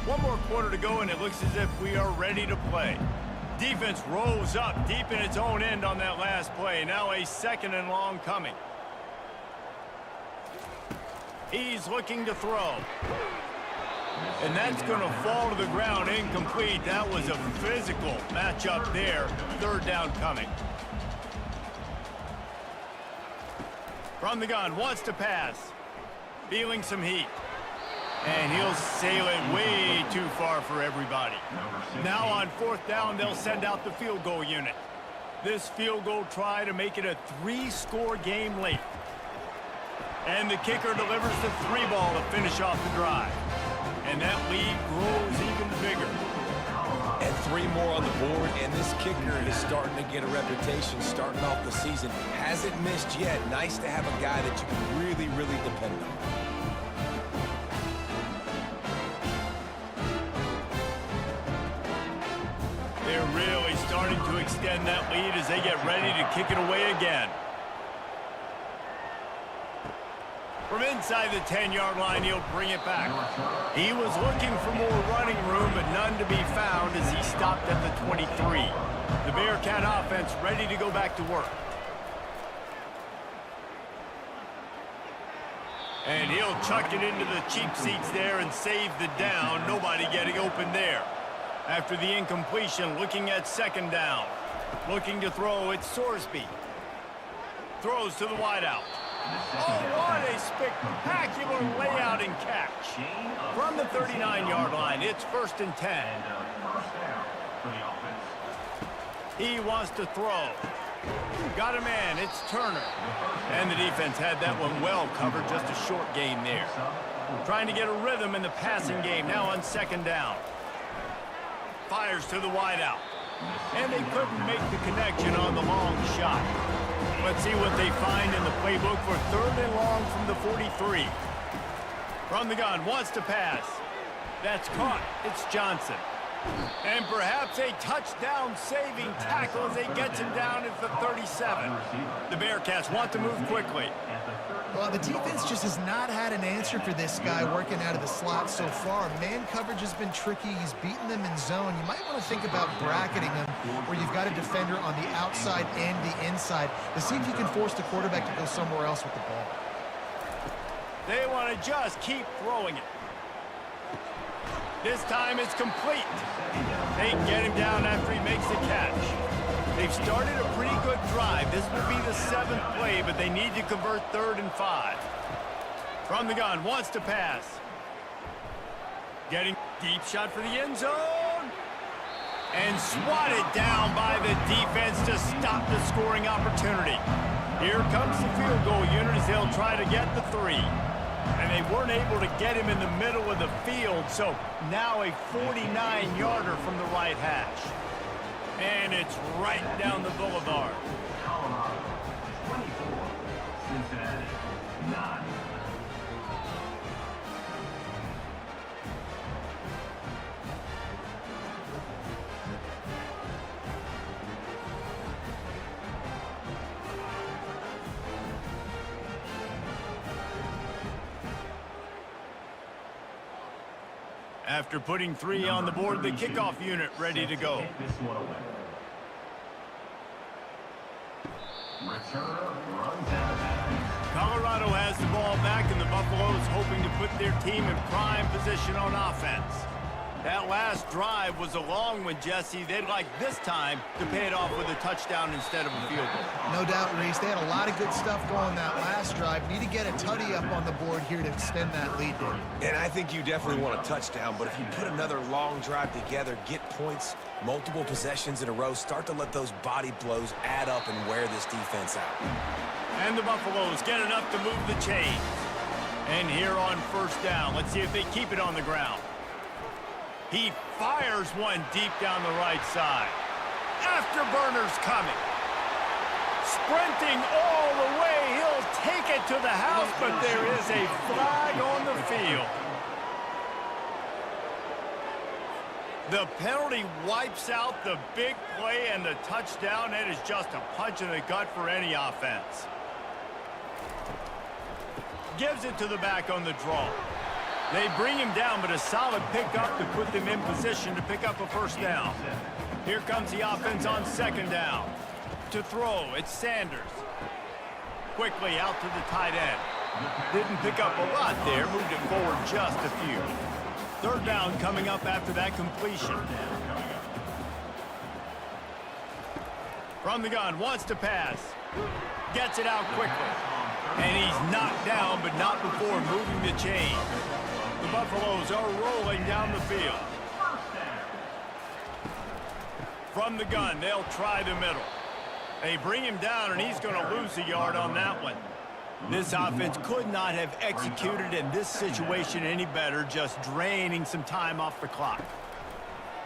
One more quarter to go, and it looks as if we are ready to play. Defense rose up deep in its own end on that last play. Now a 2nd and long coming. He's looking to throw. And that's going to fall to the ground incomplete. That was a physical matchup there. 3rd down coming. From the gun, wants to pass. Feeling some heat. And he'll sail it way too far for everybody. Now on 4th down, they'll send out the field goal unit. This field goal try to make it a 3-score game late. And the kicker delivers the 3 ball to finish off the drive. And that lead grows even bigger. And 3 more on the board, and this kicker is starting to get a reputation starting off the season. Hasn't missed yet. Nice to have a guy that you can really, really depend on. They're really starting to extend that lead as they get ready to kick it away again. From inside the 10-yard line, he'll bring it back. He was looking for more running room, but none to be found as he stopped at the 23. The Bearcat offense ready to go back to work. And he'll chuck it into the cheap seats there and save the down. Nobody getting open there. After the incompletion, looking at 2nd down. Looking to throw, it's Sorsby. Throws to the wideout. Oh, what a spectacular layout and catch. From the 39-yard line, it's 1st and 10. He wants to throw. Got a man, it's Turner. And the defense had that one well covered, just a short gain there. Trying to get a rhythm in the passing game, now on 2nd down. Fires to the wideout. And they couldn't make the connection on the long shot. Let's see what they find in the playbook for 3rd and long from the 43. From the gun, wants to pass. That's caught. It's Johnson. And perhaps a touchdown-saving tackle as he gets him down at the 37. The Bearcats want to move quickly. Well, the defense just has not had an answer for this guy working out of the slot so far. Man coverage has been tricky. He's beaten them in zone. You might want to think about bracketing him where you've got a defender on the outside and the inside to see if you can force the quarterback to go somewhere else with the ball. They want to just keep throwing it. This time it's complete. They get him down after he makes the catch. They've started a pretty good drive. This will be the 7th play, but they need to convert 3rd and 5. From the gun, wants to pass. Getting deep shot for the end zone. And swatted down by the defense to stop the scoring opportunity. Here comes the field goal unit as they'll try to get the 3. And they weren't able to get him in the middle of the field, so now a 49-yarder from the right hash. And it's right down the boulevard. Colorado 24, Cincinnati 9. After putting 3 on the board, the kickoff unit ready to go. Colorado has the ball back, and the Buffaloes hoping to put their team in prime position on offense. That last drive was a long one, Jesse. They'd like this time to pay it off with a touchdown instead of a field goal. No doubt, Reese. They had a lot of good stuff going that last drive. Need to get a tutty up on the board here to extend that lead there. And I think you definitely want a touchdown, but if you put another long drive together, get points, multiple possessions in a row, start to let those body blows add up and wear this defense out. And the Buffaloes get enough to move the chains. And here on 1st down, let's see if they keep it on the ground. He fires one deep down the right side. Afterburner's coming. Sprinting all the way. He'll take it to the house, but there is a flag on the field. The penalty wipes out the big play and the touchdown. It is just a punch in the gut for any offense. Gives it to the back on the draw. They bring him down, but a solid pickup to put them in position to pick up a 1st down. Here comes the offense on 2nd down. To throw, it's Sanders. Quickly out to the tight end. Didn't pick up a lot there, moved it forward just a few. 3rd down coming up after that completion. From the gun, wants to pass. Gets it out quickly. And he's knocked down, but not before moving the chain. The Buffaloes are rolling down the field. From the gun, they'll try the middle. They bring him down, and he's going to lose a yard on that one. This offense could not have executed in this situation any better, just draining some time off the clock.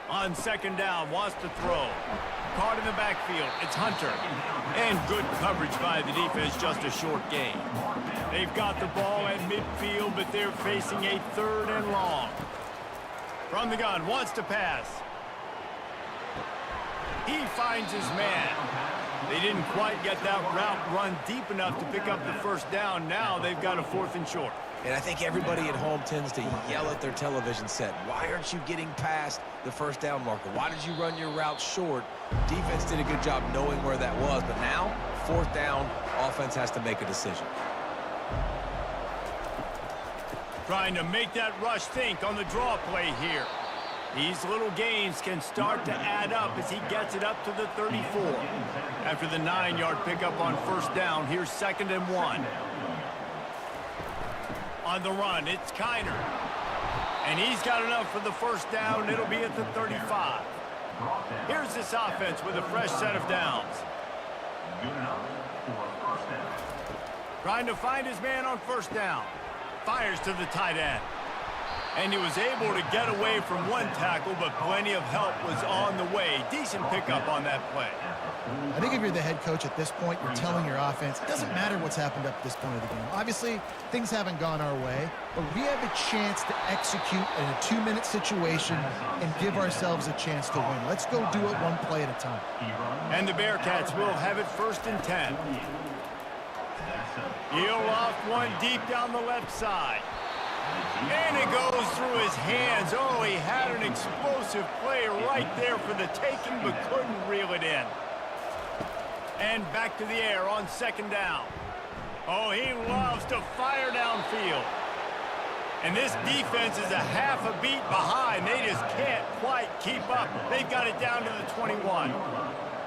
On second down, wants to throw. Caught in the backfield, it's Hunter. And good coverage by the defense, just a short gain. They've got the ball at midfield, but they're facing a 3rd and long. From the gun, wants to pass. He finds his man. They didn't quite get that route run deep enough to pick up the first down. Now they've got a 4th and short. And I think everybody at home tends to yell at their television set, why aren't you getting past the first down marker? Why did you run your route short? Defense did a good job knowing where that was, but now, 4th down, offense has to make a decision. Trying to make that rush think on the draw play here. These little gains can start to add up as he gets it up to the 34. After the 9-yard pickup on first down, here's 2nd and 1. On the run, it's Kiner. And he's got enough for the first down. It'll be at the 35. Here's this offense with a fresh set of downs. Trying to find his man on first down. Fires to the tight end. And he was able to get away from one tackle, but plenty of help was on the way. Decent pickup on that play. I think if you're the head coach at this point, you're telling your offense, it doesn't matter what's happened up to this point of the game. Obviously, things haven't gone our way, but we have a chance to execute in a 2-minute situation and give ourselves a chance to win. Let's go do it one play at a time. And the Bearcats will have it 1st and 10. He'll loft one deep down the left side. And it goes through his hands. Oh, he had an explosive play right there for the taking, but couldn't reel it in. And back to the air on 2nd down. Oh, he loves to fire downfield. And this defense is a half a beat behind. They just can't quite keep up. They've got it down to the 21.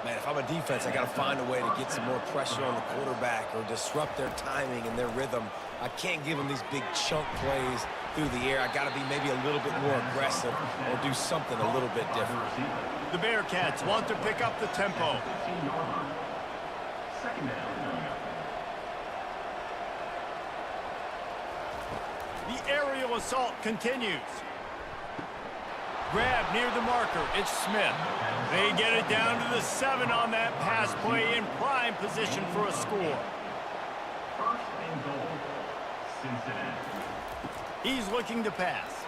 Man, if I'm a defense, I got to find a way to get some more pressure on the quarterback or disrupt their timing and their rhythm. I can't give them these big chunk plays through the air. I got to be maybe a little bit more aggressive or do something a little bit different. The Bearcats want to pick up the tempo. The aerial assault continues. Grab near the marker. It's Smith. They get it down to the 7 on that pass play in prime position for a score. He's looking to pass.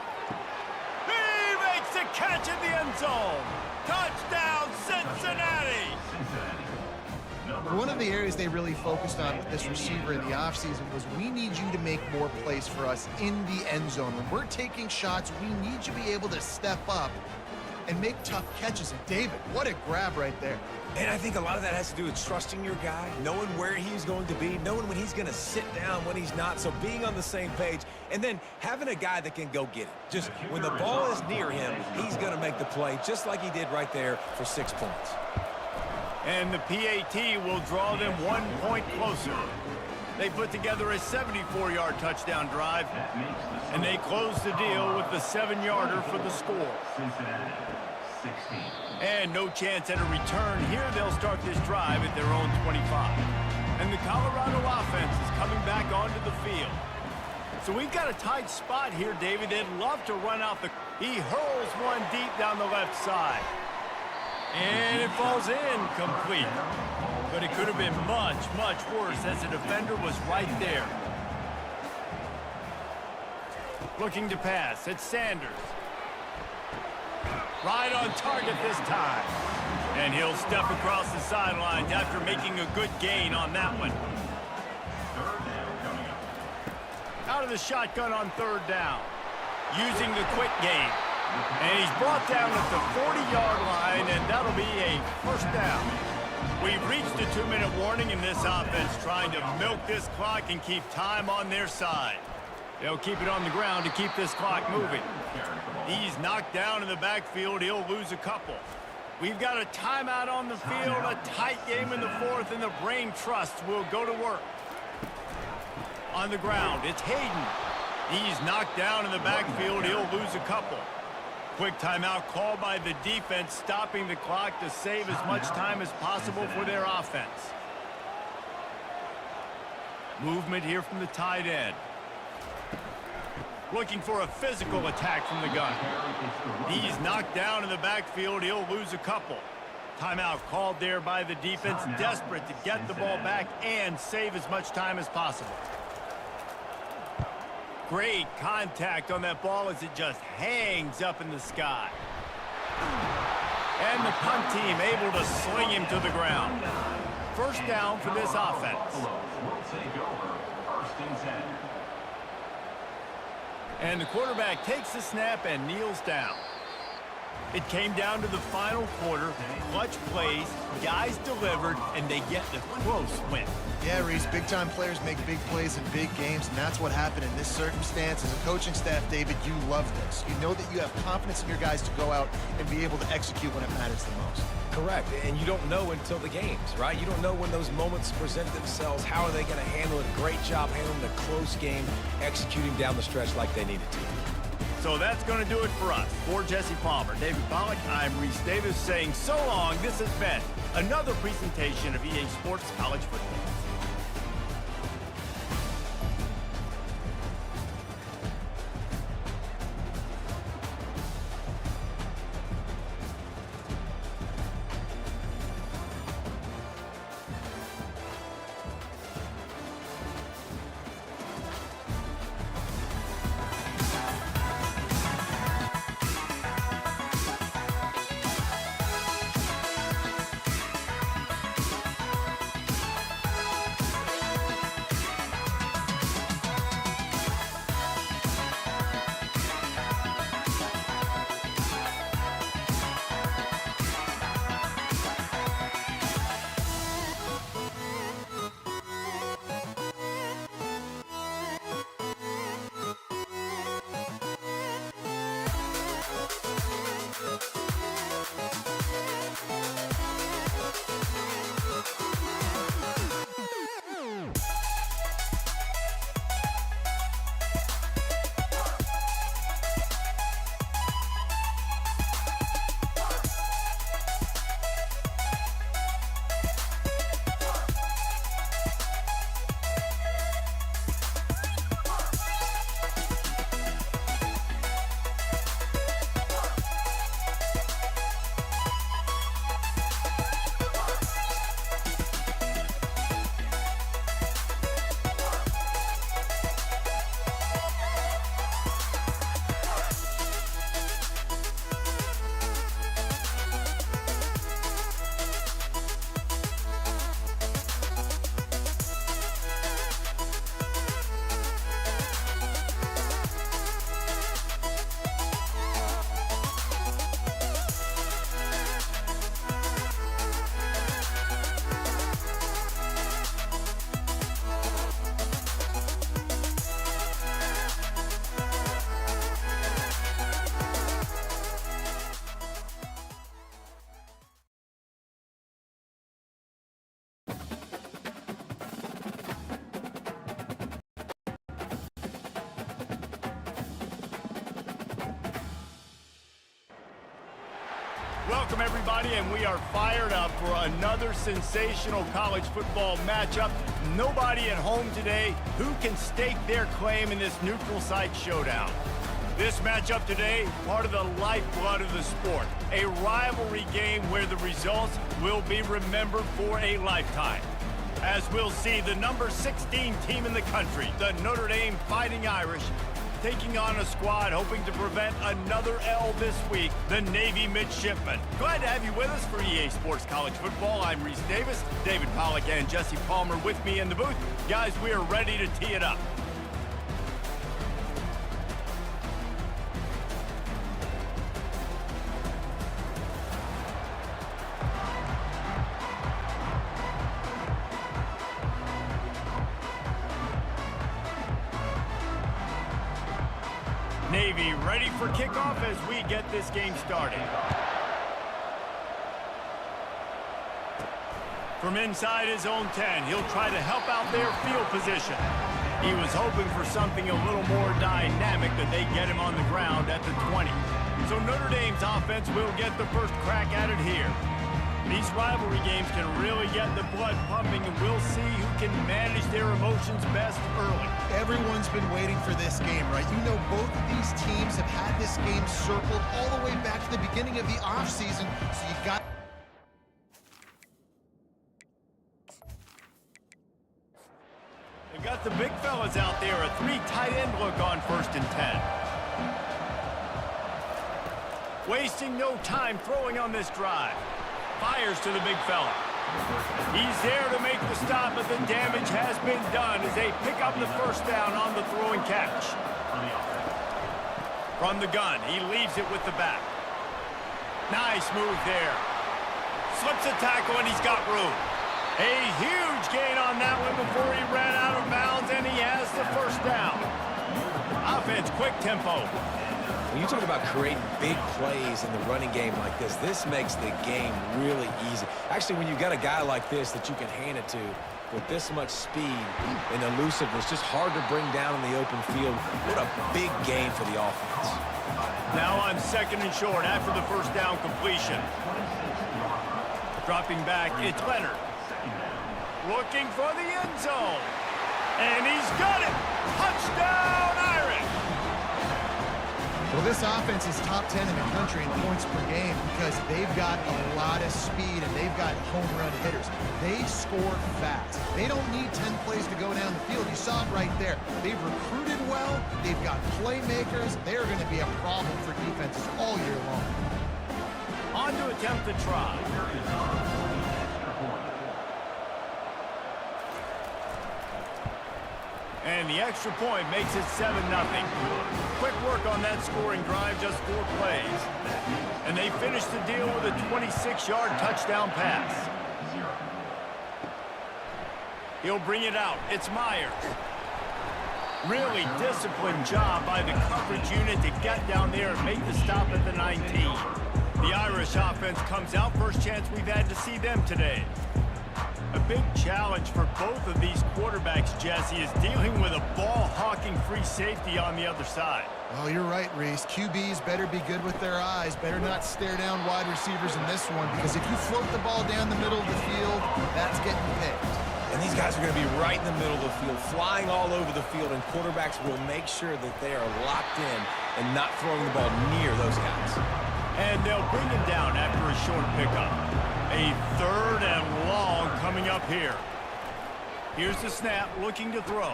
He makes the catch in the end zone. Touchdown, Cincinnati! One of the areas they really focused on with this receiver in the offseason was we need you to make more plays for us in the end zone. When we're taking shots, we need you to be able to step up and make tough catches. And David, what a grab right there. And I think a lot of that has to do with trusting your guy, knowing where he's going to be, knowing when he's going to sit down, when he's not, so being on the same page, and then having a guy that can go get it. Just when the ball is near him, he's going to make the play, just like he did right there for 6 points. And the PAT will draw them 1 point closer. They put together a 74-yard touchdown drive, and they close the deal with the 7-yarder for the score. And no chance at a return here. They'll start this drive at their own 25. And the Colorado offense is coming back onto the field. So we've got a tight spot here, David. They'd love to run out the... He hurls one deep down the left side. And it falls in complete. But it could have been much, much worse as the defender was right there. Looking to pass. It's Sanders. Right on target this time. And he'll step across the sidelines after making a good gain on that one. Out of the shotgun on 3rd down. Using the quick game. And he's brought down at the 40-yard line, and that'll be a 1st down. We've reached a 2-minute warning in this offense, trying to milk this clock and keep time on their side. They'll keep it on the ground to keep this clock moving. He's knocked down in the backfield. He'll lose a couple. We've got a timeout on the field, a tight game in the 4th, and the brain trust will go to work. On the ground, it's Hayden. He's knocked down in the backfield. He'll lose a couple. Quick timeout called by the defense, stopping the clock to save as much time as possible for their offense. Movement here from the tight end. Looking for a physical attack from the gun. He's knocked down in the backfield. He'll lose a couple. Timeout called there by the defense, desperate to get the ball back and save as much time as possible. Great contact on that ball as it just hangs up in the sky. And the punt team able to sling him to the ground. First down for this offense. Will take over 1st and 10. And the quarterback takes the snap and kneels down. It came down to the final quarter. Clutch plays, guys delivered, and they get the close win. Yeah, Reese, big-time players make big plays in big games, and that's what happened in this circumstance. As a coaching staff, David, you love this. You know that you have confidence in your guys to go out and be able to execute when it matters the most. Correct, and you don't know until the games, right? You don't know when those moments present themselves. How are they going to handle it? Great job handling the close game, executing down the stretch like they needed to. So that's going to do it for us. For Jesse Palmer, David Pollack, I'm Reese Davis saying so long. This has been another presentation of EA Sports College Football. Welcome, everybody, and we are fired up for another sensational college football matchup. Nobody at home today who can stake their claim in this neutral site showdown. This matchup today, part of the lifeblood of the sport, a rivalry game where the results will be remembered for a lifetime. As we'll see, the number 16 team in the country, the Notre Dame Fighting Irish, taking on a squad hoping to prevent another L this week, the Navy Midshipmen. Glad to have you with us for EA Sports College Football. I'm Reese Davis, David Pollack and Jesse Palmer with me in the booth. Guys, we are ready to tee it up. Navy ready for kickoff as we get this game started. From inside his own 10, he'll try to help out their field position. He was hoping for something a little more dynamic, but they get him on the ground at the 20. So Notre Dame's offense will get the first crack at it here. These rivalry games can really get the blood pumping, and we'll see who can manage their emotions best early. Everyone's been waiting for this game, right? You know, both of these teams have had this game circled all the way back to the beginning of the offseason, so you got... They've got the big fellas out there, a 3 tight end look on 1st and 10. Wasting no time throwing on this drive. Fires to the big fella. He's there to make the stop, but the damage has been done as they pick up the first down on the throw and catch. From the gun, he leaves it with the back. Nice move there. Slips a tackle, and he's got room. A huge gain on that one before he ran out of bounds, and he has the first down. Offense, quick tempo. When you talk about creating big plays in the running game like this, this makes the game really easy. Actually, when you've got a guy like this that you can hand it to with this much speed and elusiveness, just hard to bring down in the open field. What a big game for the offense. Now on 2nd and short after the first down completion. Dropping back, it's Leonard. Looking for the end zone. And he's got it! Touchdown, Irish! Well, this offense is top 10 in the country in points per game because they've got a lot of speed and they've got home run hitters. They score fast. They don't need 10 plays to go down the field. You saw it right there. They've recruited well. They've got playmakers. They're going to be a problem for defenses all year long. On to attempt the try. And the extra point makes it 7-0. Quick work on that scoring drive, just 4 plays. And they finish the deal with a 26-yard touchdown pass. He'll bring it out. It's Myers. Really disciplined job by the coverage unit to get down there and make the stop at the 19. The Irish offense comes out. First chance we've had to see them today. A big challenge for both of these quarterbacks, Jesse, is dealing with a ball-hawking free safety on the other side. Oh, you're right, Reese. QBs better be good with their eyes. Better not stare down wide receivers in this one, because if you float the ball down the middle of the field, that's getting picked. And these guys are going to be right in the middle of the field, flying all over the field, and quarterbacks will make sure that they are locked in and not throwing the ball near those guys. And they'll bring him down after a short pickup. A 3rd and long coming up here. Here's the snap, looking to throw.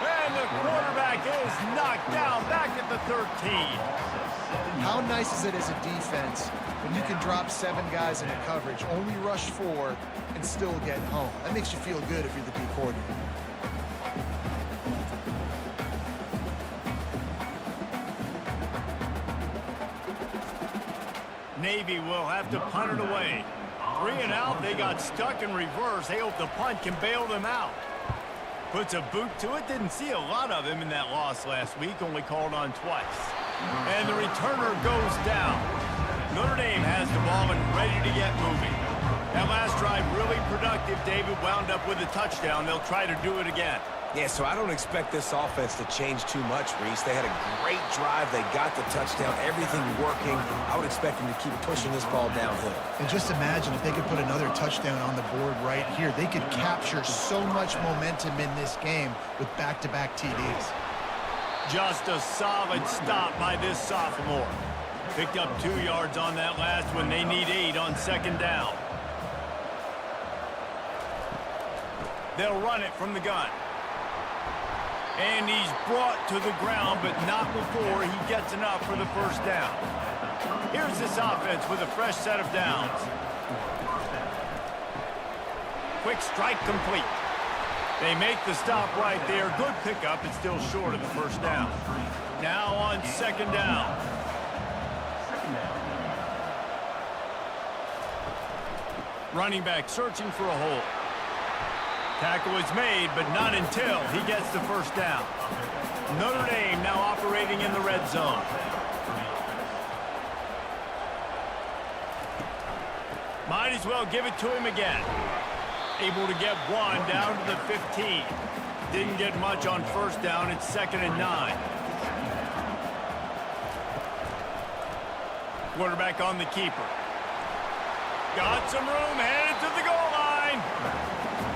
And the quarterback is knocked down back at the 13. How nice is it as a defense when you can drop 7 guys into coverage, only rush 4, and still get home? That makes you feel good if you're the D coordinator. Navy will have to punt it away. 3 and out, they got stuck in reverse. They hope the punt can bail them out. Puts a boot to it. Didn't see a lot of him in that loss last week, only called on twice. And the returner goes down. Notre Dame has the ball and ready to get moving. That last drive really productive. David wound up with a touchdown. They'll try to do it again. Yeah, so I don't expect this offense to change too much, Reese. They had a great drive. They got the touchdown, everything working. I would expect them to keep pushing this ball downhill. And just imagine if they could put another touchdown on the board right here. They could capture so much momentum in this game with back-to-back TDs. Just a solid stop by this sophomore. Picked up 2 yards on that last one. They need 8 on 2nd down. They'll run it from the gun. And he's brought to the ground, but not before he gets enough for the first down. Here's this offense with a fresh set of downs. Quick strike complete. They make the stop right there. Good pickup. It's still short of the first down. Now on 2nd down. Running back searching for a hole. Tackle is made, but not until he gets the first down. Notre Dame now operating in the red zone. Might as well give it to him again. Able to get 1 down to the 15. didn't get much on first down. It's 2nd and 9. Quarterback on the keeper. Got some room, headed to the goal line.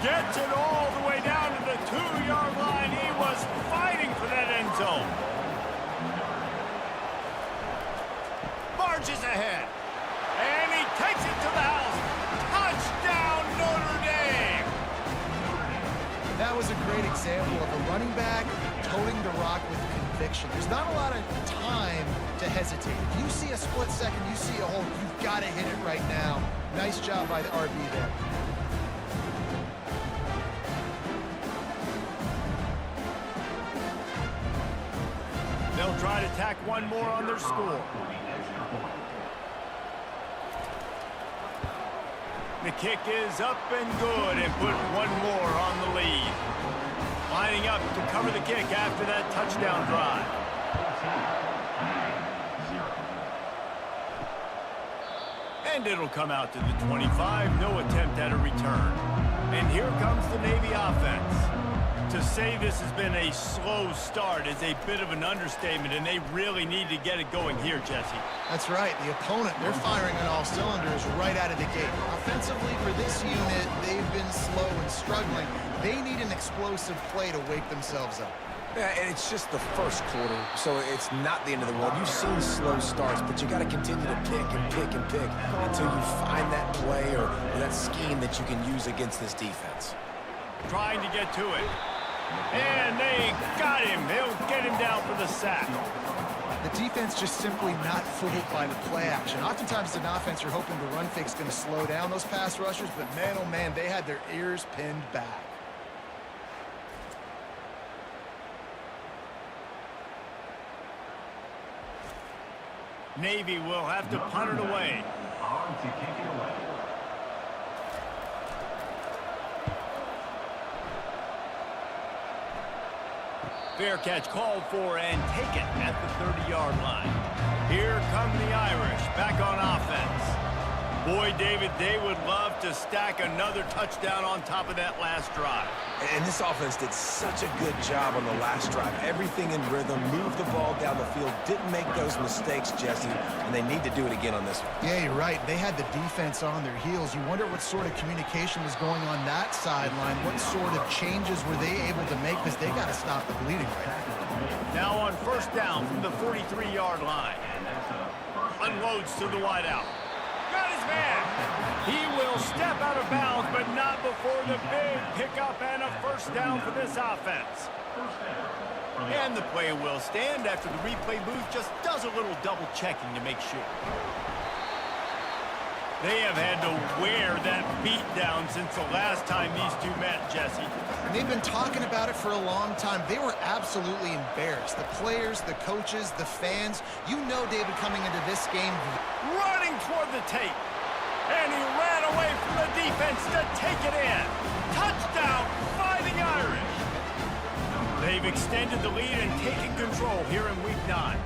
Gets it all the way down to the 2-yard line. He was fighting for that end zone. Marches ahead. And he takes it to the house. Touchdown, Notre Dame. That was a great example of a running back toting the rock with conviction. There's not a lot of time to hesitate. If you see a split second, you see a hole, you've got to hit it right now. Nice job by the RB there. They'll try to tack one more on their score. The kick is up and good, and put one more on the lead. Lining up to cover the kick after that touchdown drive. And it'll come out to the 25. No attempt at a return. And here comes the Navy offense. To say this has been a slow start is a bit of an understatement, and they really need to get it going here, Jesse. That's right. The opponent, they're firing on all cylinders right out of the gate. Offensively, for this unit, they've been slow and struggling. They need an explosive play to wake themselves up. Yeah, and it's just the first quarter, so it's not the end of the world. You've seen slow starts, but you got to continue to pick and pick and pick until you find that play or that scheme that you can use against this defense. Trying to get to it. And they got him. They'll get him down for the sack. The defense just simply not fooled by the play action. Oftentimes, as an offense, you're hoping the run fake's going to slow down those pass rushers, but man, oh man, they had their ears pinned back. Navy will have to punt it away. On to kick it away. Fair catch called for and taken at the 30-yard line. Here come the Irish back on offense. Boy, David, they would love to stack another touchdown on top of that last drive. And this offense did such a good job on the last drive. Everything in rhythm, moved the ball down the field, didn't make those mistakes, Jesse, and they need to do it again on this one. Yeah, you're right. They had the defense on their heels. You wonder what sort of communication was going on that sideline. What sort of changes were they able to make, because they got to stop the bleeding right now. Now on first down from the 43-yard line. Unloads to the wideout. Got his man. He will step out of bounds, but not before the big pickup and a first down for this offense. And the play will stand after the replay booth just does a little double checking to make sure. They have had to wear that beat down since the last time these two met, Jesse. And they've been talking about it for a long time. They were absolutely embarrassed. The players, the coaches, the fans. You know, David, coming into this game. Running toward the tape. And he ran away from the defense to take it in. Touchdown, Fighting Irish. They've extended the lead and taken control here in Week 9.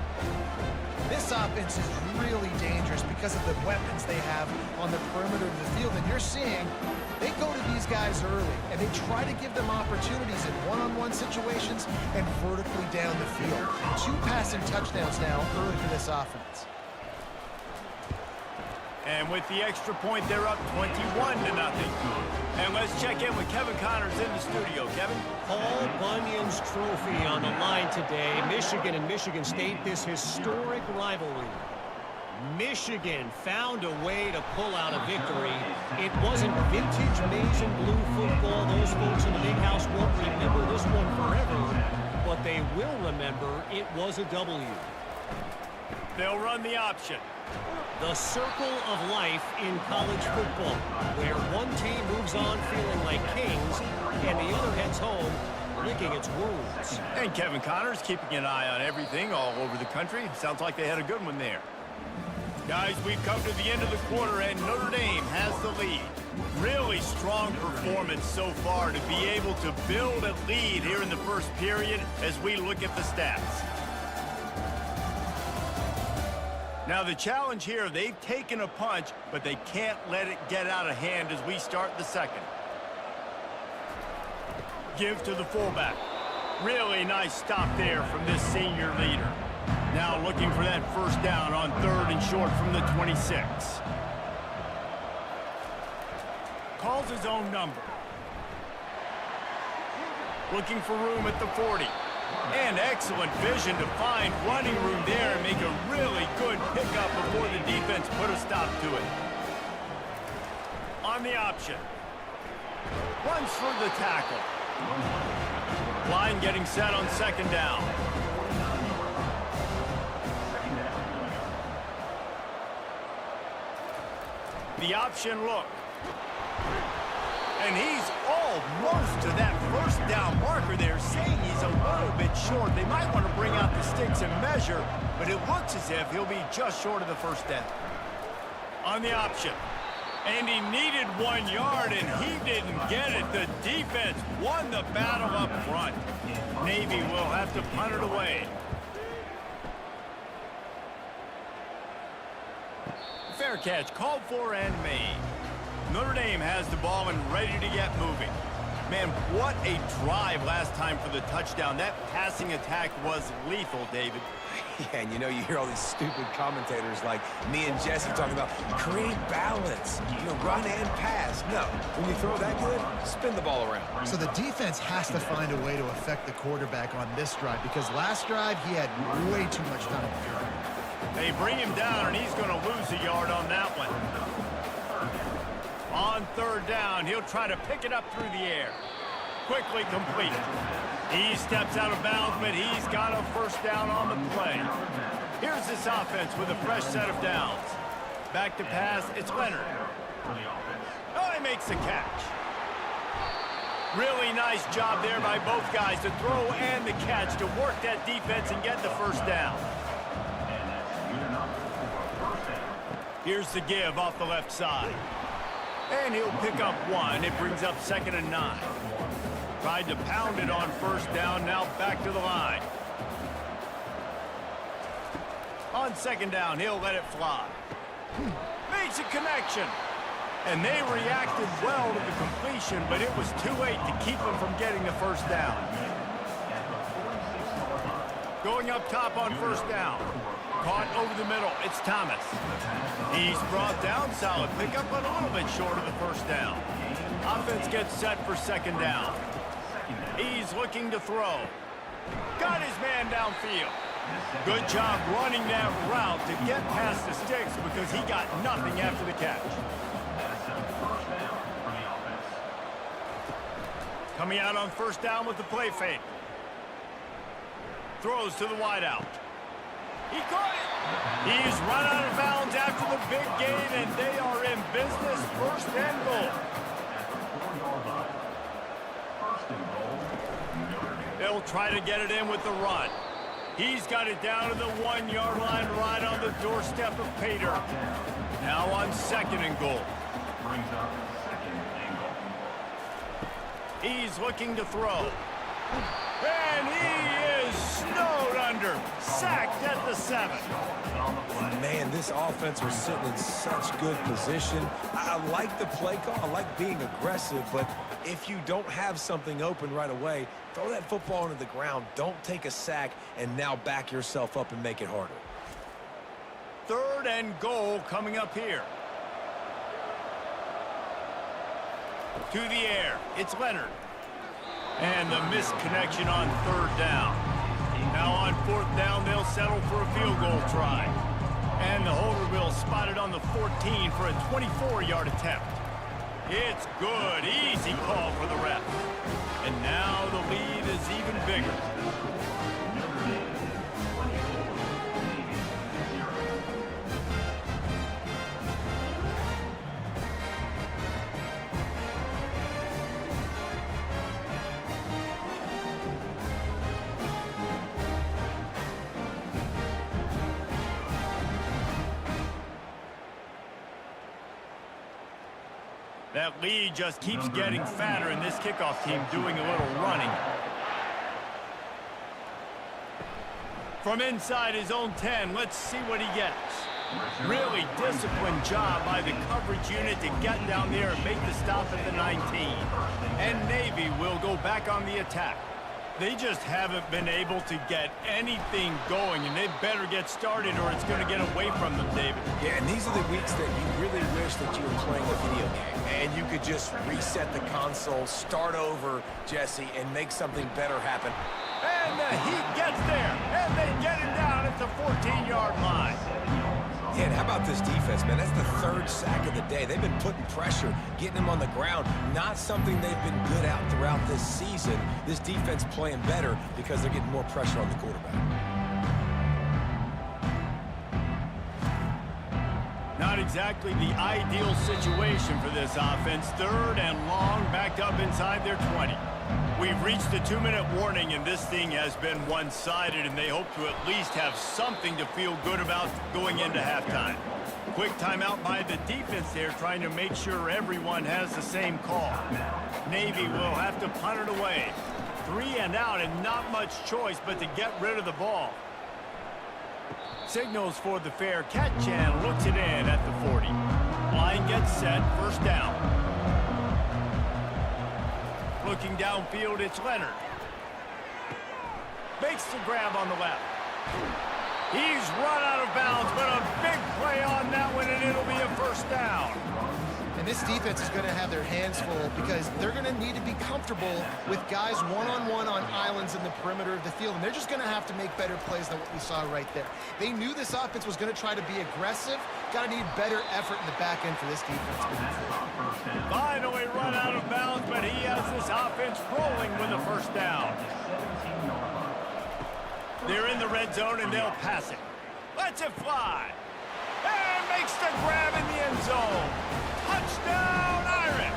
This offense is really dangerous because of the weapons they have on the perimeter of the field. And you're seeing they go to these guys early, and they try to give them opportunities in one-on-one situations and vertically down the field. 2 passing touchdowns now early for this offense. And with the extra point, they're up 21-0. And let's check in with Kevin Connors in the studio. Kevin? Paul Bunyan's trophy on the line today. Michigan and Michigan State, this historic rivalry. Michigan found a way to pull out a victory. It wasn't vintage maize and blue football. Those folks in the big house won't remember this one forever, but they will remember it was a W. They'll run the option. The circle of life in college football, where one team moves on feeling like kings and the other heads home licking its wounds. And Kevin Connors keeping an eye on everything all over the country. Sounds like they had a good one there. Guys, we've come to the end of the quarter, and Notre Dame has the lead. Really strong performance so far to be able to build a lead here in the first period as we look at the stats. Now the challenge here, they've taken a punch, but they can't let it get out of hand as we start the second. Give to the fullback. Really nice stop there from this senior leader. Now looking for that first down on 3rd and short from the 26. Calls his own number. Looking for room at the 40. And excellent vision to find running room there and make a really good pickup before the defense put a stop to it. On the option. Runs for the tackle. Line getting set on 2nd down. The option look. And he's almost to that first down marker there, saying he's a little bit short. They might want to bring out the sticks and measure, but it looks as if he'll be just short of the first down. On the option. And he needed 1 yard, and he didn't get it. The defense won the battle up front. Navy will have to punt it away. Fair catch, called for and made. Notre Dame has the ball and ready to get moving. Man, what a drive last time for the touchdown. That passing attack was lethal, David. Yeah, and you know, you hear all these stupid commentators like me and Jesse talking about create balance, run and pass. No, when you throw that good, spin the ball around. So the defense has to find a way to affect the quarterback on this drive because last drive he had way too much time to throw. They bring him down, and he's going to lose a yard on that one. On 3rd down, he'll try to pick it up through the air. Quickly complete. He steps out of bounds, but he's got a first down on the play. Here's this offense with a fresh set of downs. Back to pass, it's Leonard. Oh, he makes the catch. Really nice job there by both guys to throw and the catch to work that defense and get the first down. Here's the give off the left side. And he'll pick up 1. It brings up 2nd and 9. Tried to pound it on 1st down, now back to the line. On 2nd down, he'll let it fly. Makes a connection. And they reacted well to the completion, but it was too late to keep them from getting the first down. Going up top on 1st down. Caught over the middle, it's Thomas. He's brought down, solid pickup, but a little bit short of the first down. Offense gets set for 2nd down. He's looking to throw. Got his man downfield. Good job running that route to get past the sticks because he got nothing after the catch. Coming out on 1st down with the play fake. Throws to the wideout. He caught it. He's run out of bounds after the big gain, and they are in business. 1st and goal. They'll try to get it in with the run. He's got it down to the 1-yard line right on the doorstep of Pater. Now on 2nd and goal. He's looking to throw. And he is snowed under. Sacked at the 7. Man, this offense was sitting in such good position. I like the play call. I like being aggressive, but if you don't have something open right away, throw that football into the ground. Don't take a sack and now back yourself up and make it harder. 3rd and goal coming up here. To the air. It's Leonard. And the missed connection on 3rd down. Now on 4th down, they'll settle for a field goal try. And the holder will spot it on the 14 for a 24-yard attempt. It's good. Easy call for the ref. And now the lead is even bigger. That lead just keeps getting fatter, and this kickoff team doing a little running. From inside his own 10, let's see what he gets. Really disciplined job by the coverage unit to get down there and make the stop at the 19. And Navy will go back on the attack. They just haven't been able to get anything going, and they better get started or it's going to get away from them, David. Yeah, and these are the weeks that you really wish that you were playing a video game and you could just reset the console, start over, Jesse, and make something better happen. And the Heat gets there, and they get him down at the 14-yard line. Yeah, and how about this defense, man? That's the third sack of the day. They've been putting pressure, getting him on the ground. Not something they've been good at throughout this season. This defense playing better because they're getting more pressure on the quarterback. Not exactly the ideal situation for this offense. Third and long, backed up inside their 20. We've reached the 2-minute warning, and this thing has been one-sided, and they hope to at least have something to feel good about going into halftime. Quick timeout by the defense there, trying to make sure everyone has the same call. Navy will have to punt it away. 3 and out, and not much choice but to get rid of the ball. Signals for the fair catch and looks it in at the 40. Line gets set, first down. Looking downfield, it's Leonard. Makes the grab on the left. He's run out of bounds, but a big play on that one, and it'll be a first down. And this defense is going to have their hands full because they're going to need to be comfortable with guys one-on-one on islands in the perimeter of the field, and they're just going to have to make better plays than what we saw right there. They knew this offense was going to try to be aggressive. Got to need better effort in the back end for this defense moving forward. Finally run out of bounds, but he has this offense rolling with a first down. They're in the red zone, and they'll pass it. Lets it fly. And makes the grab in the end zone. Touchdown, Irish!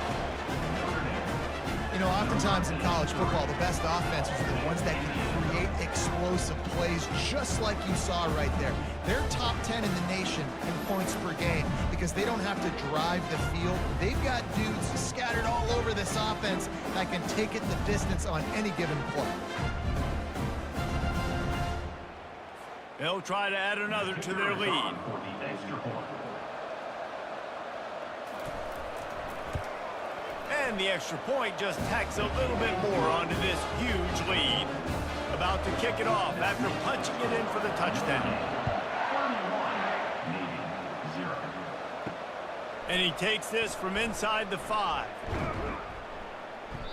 You know, oftentimes in college football, the best offenses are the ones that can create explosive plays just like you saw right there. They're top 10 in the nation in points per game because they don't have to drive the field. They've got dudes scattered all over this offense that can take it the distance on any given play. They'll try to add another to their lead. And the extra point just tacks a little bit more onto this huge lead. About to kick it off after punching it in for the touchdown. And he takes this from inside the 5.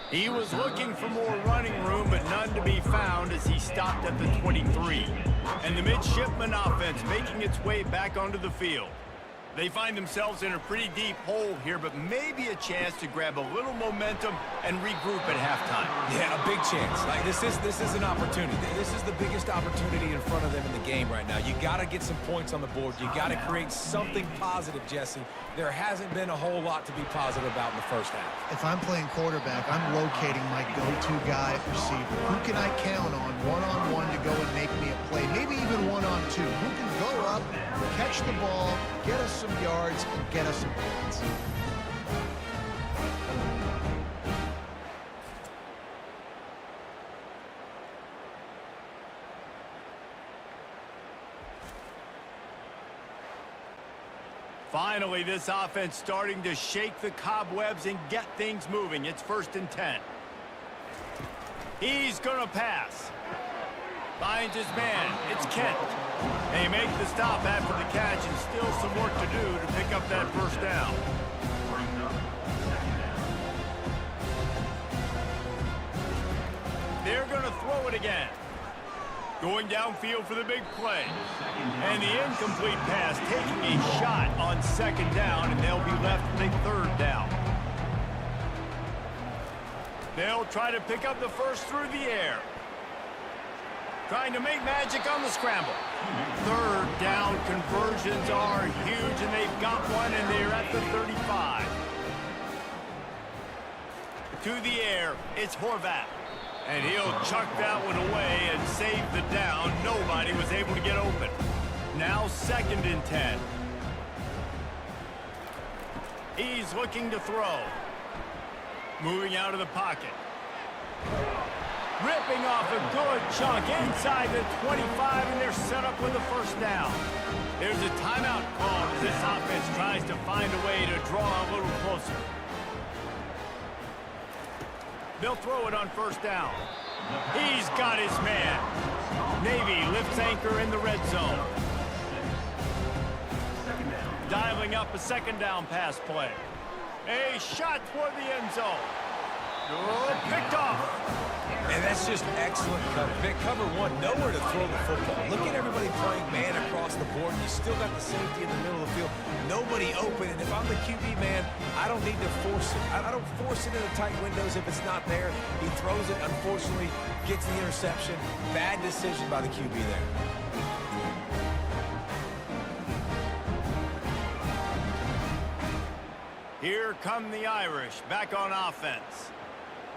He was looking for more running room, but none to be found as he stopped at the 23. And the midshipman offense making its way back onto the field. They find themselves in a pretty deep hole here, but maybe a chance to grab a little momentum and regroup at halftime. Yeah, a big chance. Like this is an opportunity. This is the biggest opportunity in front of them in the game right now. You got to get some points on the board. You got to create something positive, Jesse. There hasn't been a whole lot to be positive about in the first half. If I'm playing quarterback, I'm locating my go-to guy at receiver. Who can I count on one-on-one to go and make me a play? Maybe even one-on-two. Who can go up, catch the ball, get us some yards, and get us some points? Finally, this offense starting to shake the cobwebs and get things moving. It's 1st and 10. He's going to pass. Finds his man. It's Kent. They make the stop after the catch and still some work to do to pick up that first down. They're going to throw it again. Going downfield for the big play. And the incomplete pass taking a shot on 2nd down, and they'll be left with a 3rd down. They'll try to pick up the first through the air. Trying to make magic on the scramble. 3rd down conversions are huge, and they've got one, and they're at the 35. To the air, it's Horvath. And he'll chuck that one away and save the down. Nobody was able to get open. Now 2nd and 10. He's looking to throw. Moving out of the pocket. Ripping off a good chunk inside the 25, and they're set up with a first down. There's a timeout call as this offense tries to find a way to draw a little closer. They'll throw it on first down. He's got his man. Navy lifts anchor in the red zone. Dialing up a second down pass play. A shot toward the end zone. Oh, picked off. And that's just excellent cover. Vic, cover one, nowhere to throw the football. Look at everybody playing man across the board. You still got the safety in the middle of the field. Nobody open. And if I'm the QB man, I don't need to force it. I don't force it into tight windows if it's not there. He throws it, unfortunately, gets the interception. Bad decision by the QB there. Here come the Irish, back on offense.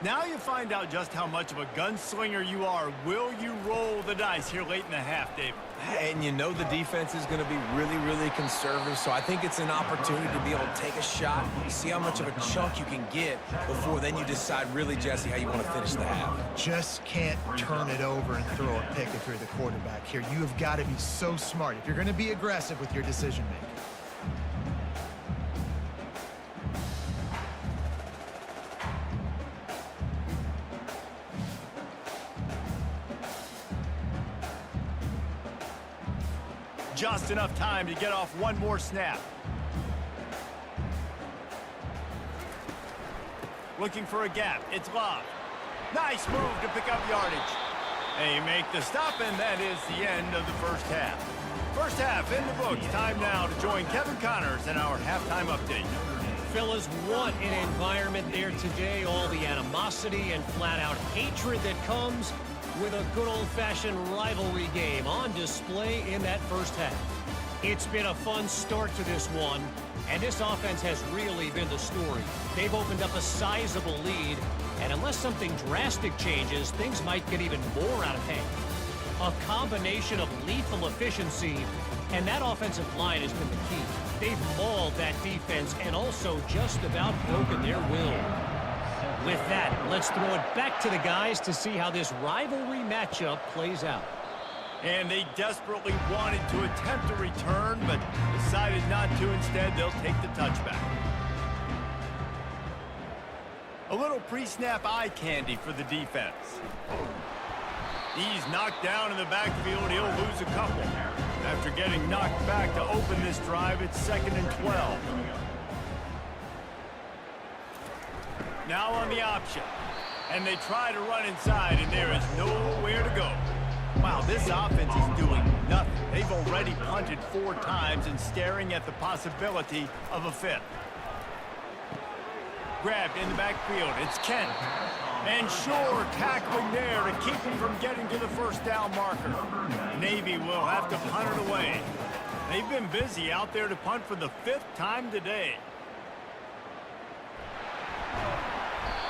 Now you find out just how much of a gunslinger you are. Will you roll the dice here late in the half, David? And you know the defense is going to be really, really conservative, so I think it's an opportunity to be able to take a shot, see how much of a chunk you can get before then you decide really, Jesse, how you want to finish the half. Just can't turn it over and throw a pick if you're the quarterback here. You have got to be so smart if you're going to be aggressive with your decision-making. Just enough time to get off one more snap. Looking for a gap. It's Love. Nice move to pick up yardage. They make the stop, and that is the end of the first half. First half in the books. Time now to join Kevin Connors in our halftime update. Fellas, what an environment there today. All the animosity and flat-out hatred that comes with a good old-fashioned rivalry game on display in that first half. It's been a fun start to this one, and this offense has really been the story. They've opened up a sizable lead, and unless something drastic changes, things might get even more out of hand. A combination of lethal efficiency, and that offensive line has been the key. They've mauled that defense and also just about broken their will. With that, let's throw it back to the guys to see how this rivalry matchup plays out. And they desperately wanted to attempt a return, but decided not to. Instead, they'll take the touchback. A little pre-snap eye candy for the defense. He's knocked down in the backfield. He'll lose a couple. After getting knocked back to open this drive, it's 2nd and 12. Now on the option. And they try to run inside, and there is nowhere to go. Wow, this offense is doing nothing. They've already punted 4 times and staring at the possibility of a 5th. Grabbed in the backfield. It's Kent. And sure, tackling there to keep him from getting to the first down marker. Navy will have to punt it away. They've been busy out there to punt for the 5th time today.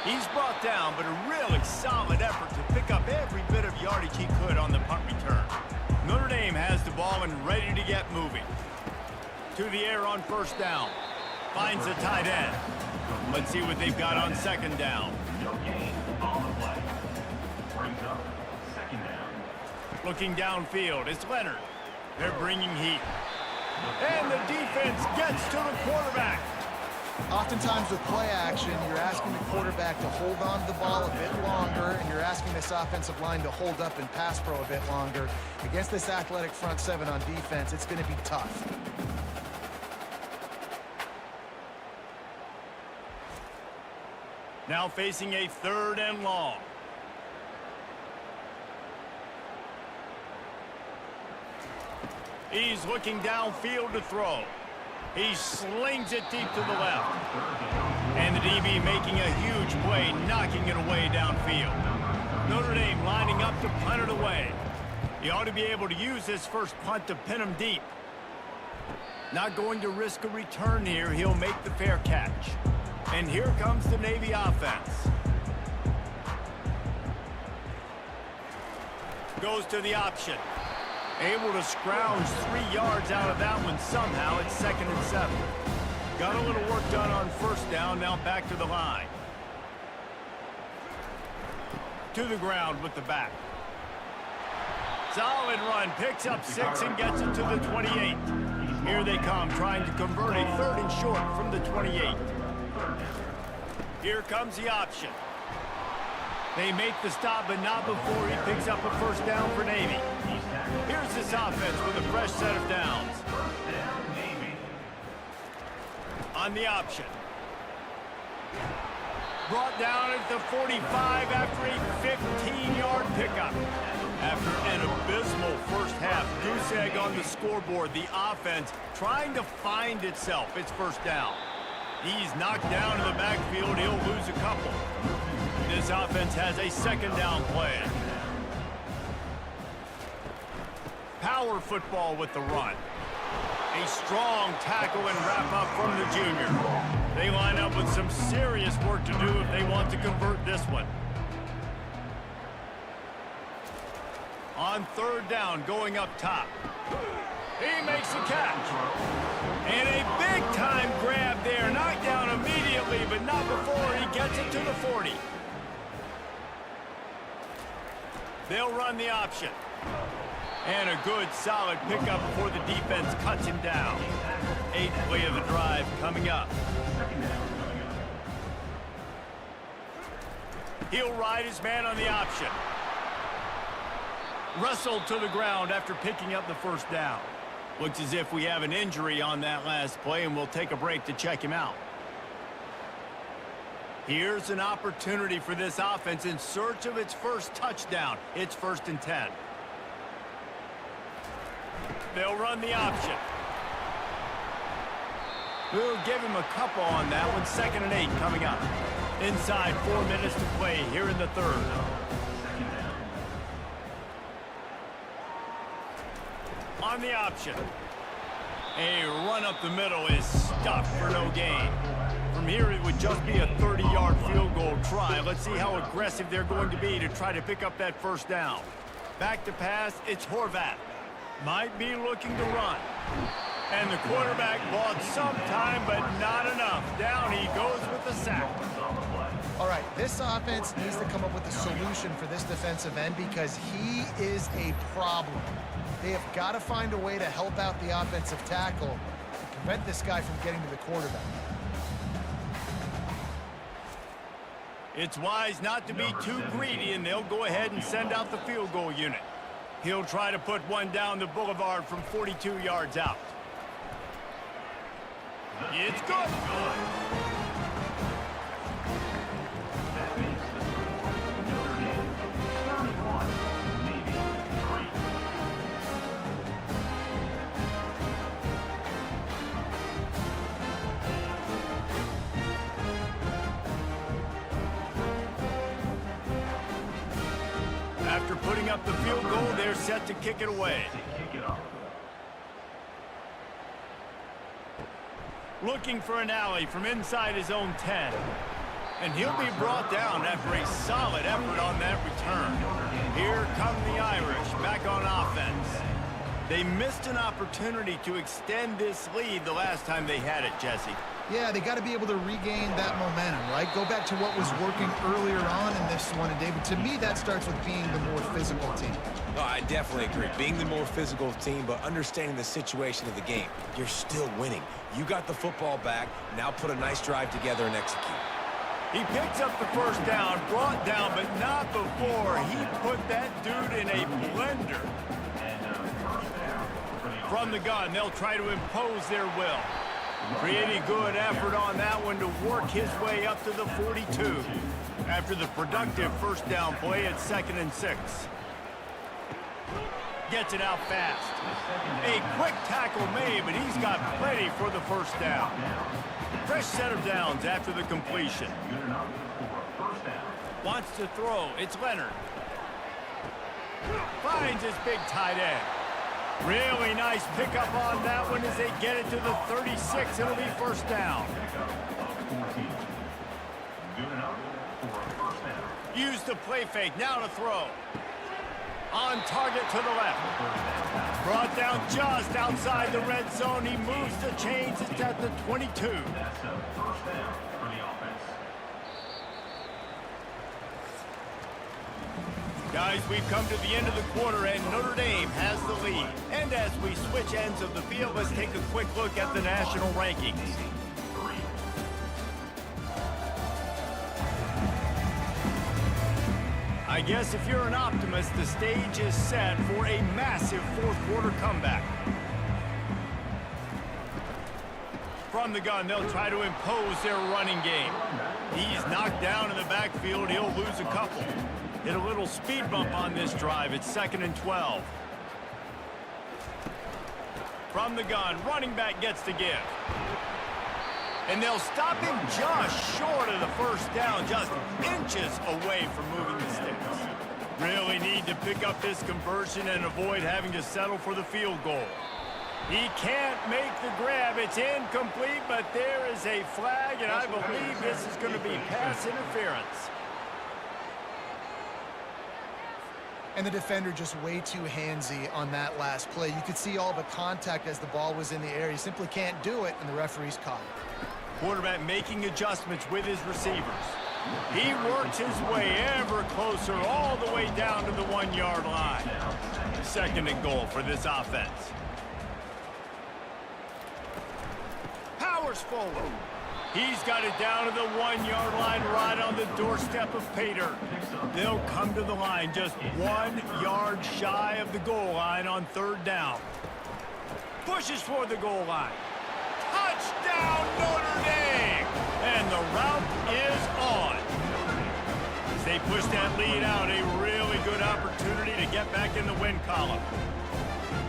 He's brought down, but a really solid effort to pick up every bit of yardage he could on the punt return. Notre Dame has the ball and ready to get moving. To the air on first down. Finds a tight end. Let's see what they've got on second down. No gain on the play. Brings up 2nd down. Looking downfield, it's Leonard. They're bringing heat. And the defense gets to the quarterback. Oftentimes with play action, you're asking the quarterback to hold on to the ball a bit longer, and you're asking this offensive line to hold up and pass pro a bit longer. Against this athletic front 7 on defense, it's going to be tough. Now facing a 3rd and long. He's looking downfield to throw. He slings it deep to the left. And the DB making a huge play, knocking it away downfield. Notre Dame lining up to punt it away. He ought to be able to use this first punt to pin him deep. Not going to risk a return here. He'll make the fair catch. And here comes the Navy offense. Goes to the option. Able to scrounge 3 yards out of that one somehow. It's 2nd and 7. Got a little work done on first down. Now back to the line. to the ground with the back. Solid run, picks up 6 and gets it to the 28. Here they come, trying to convert a 3rd and short from the 28. Here comes the option. They make the stop, but not before he picks up a 1st down for Navy. Here's this offense with a fresh set of downs. On the option. Brought down at the 45 after a 15-yard pickup. After an abysmal first half, goose egg on the scoreboard, the offense trying to find itself. It's 1st down. He's knocked down in the backfield. He'll lose a couple. This offense has a 2nd down play. Power football with the run. A strong tackle and wrap up from the junior. They line up with some serious work to do if they want to convert this one. On 3rd down, going up top. He makes the catch. And a big-time grab there. Knocked down immediately, but not before he gets it to the 40. They'll run the option. And a good, solid pickup before the defense cuts him down. 8th play of the drive coming up. He'll ride his man on the option. Wrestled to the ground after picking up the 1st down. Looks as if we have an injury on that last play, and we'll take a break to check him out. Here's an opportunity for this offense in search of its 1st touchdown. It's 1st and 10. They'll run the option. We'll give him a couple on that one. 2nd and 8 coming up. Inside 4 minutes to play here in the 3rd. On the option. A run up the middle is stuffed for no gain. From here, it would just be a 30-yard field goal try. Let's see how aggressive they're going to be to try to pick up that 1st down. Back to pass, it's Horvat. Might be looking to run. And the quarterback bought some time, but not enough. Down he goes with the sack. All right, this offense needs to come up with a solution for this defensive end because he is a problem. They have got to find a way to help out the offensive tackle to prevent this guy from getting to the quarterback. It's wise not to be too greedy, and they'll go ahead and send out the field goal unit. He'll try to put one down the boulevard from 42 yards out. It's good. After putting up the field goal, they're set to kick it away. Looking for an alley from inside his own 10. And he'll be brought down after a solid effort on that return. Here come the Irish back on offense. They missed an opportunity to extend this lead the last time they had it, Jesse. Yeah, they got to be able to regain that momentum, right? Go back to what was working earlier on in this one. And, David, to me, that starts with being the more physical team. No, I definitely agree. Being the more physical team, but understanding the situation of the game. You're still winning. You got the football back. Now put a nice drive together and execute. He picks up the 1st down, brought down, but not before he put that dude in a blender. From the gun, they'll try to impose their will. Pretty good effort on that one to work his way up to the 42. After the productive 1st down play, it's 2nd and 6. Gets it out fast. A quick tackle made, but he's got plenty for the 1st down. Fresh set of downs after the completion. Wants to throw. It's Leonard. Finds his big tight end. Really nice pickup on that one as they get it to the 36. It'll be 1st down. Use the play fake. Now to throw. On target to the left. Brought down just outside the red zone. He moves the chains. It's at the 22. Guys, we've come to the end of the quarter, and Notre Dame has the lead. And as we switch ends of the field, let's take a quick look at the national rankings. I guess if you're an optimist, the stage is set for a massive fourth quarter comeback. From the gun, they'll try to impose their running game. He's knocked down in the backfield. He'll lose a couple. Hit a little speed bump on this drive. It's 2nd and 12. From the gun, running back gets to give. And they'll stop him just short of the first down, just inches away from moving the sticks. Really need to pick up this conversion and avoid having to settle for the field goal. He can't make the grab. It's incomplete, but there is a flag, and I believe this is going to be pass interference. And the defender just way too handsy on that last play. You could see all the contact as the ball was in the air. He simply can't do it, and the referee's caught it. Quarterback making adjustments with his receivers. He works his way ever closer all the way down to the 1-yard line. 2nd and goal for this offense. Powers forward. He's got it down to the 1-yard line right on the doorstep of Pater. They'll come to the line just 1 yard shy of the goal line on 3rd down. Pushes for the goal line. Touchdown, Notre Dame! And the route is on. As they push that lead out, a really good opportunity to get back in the win column.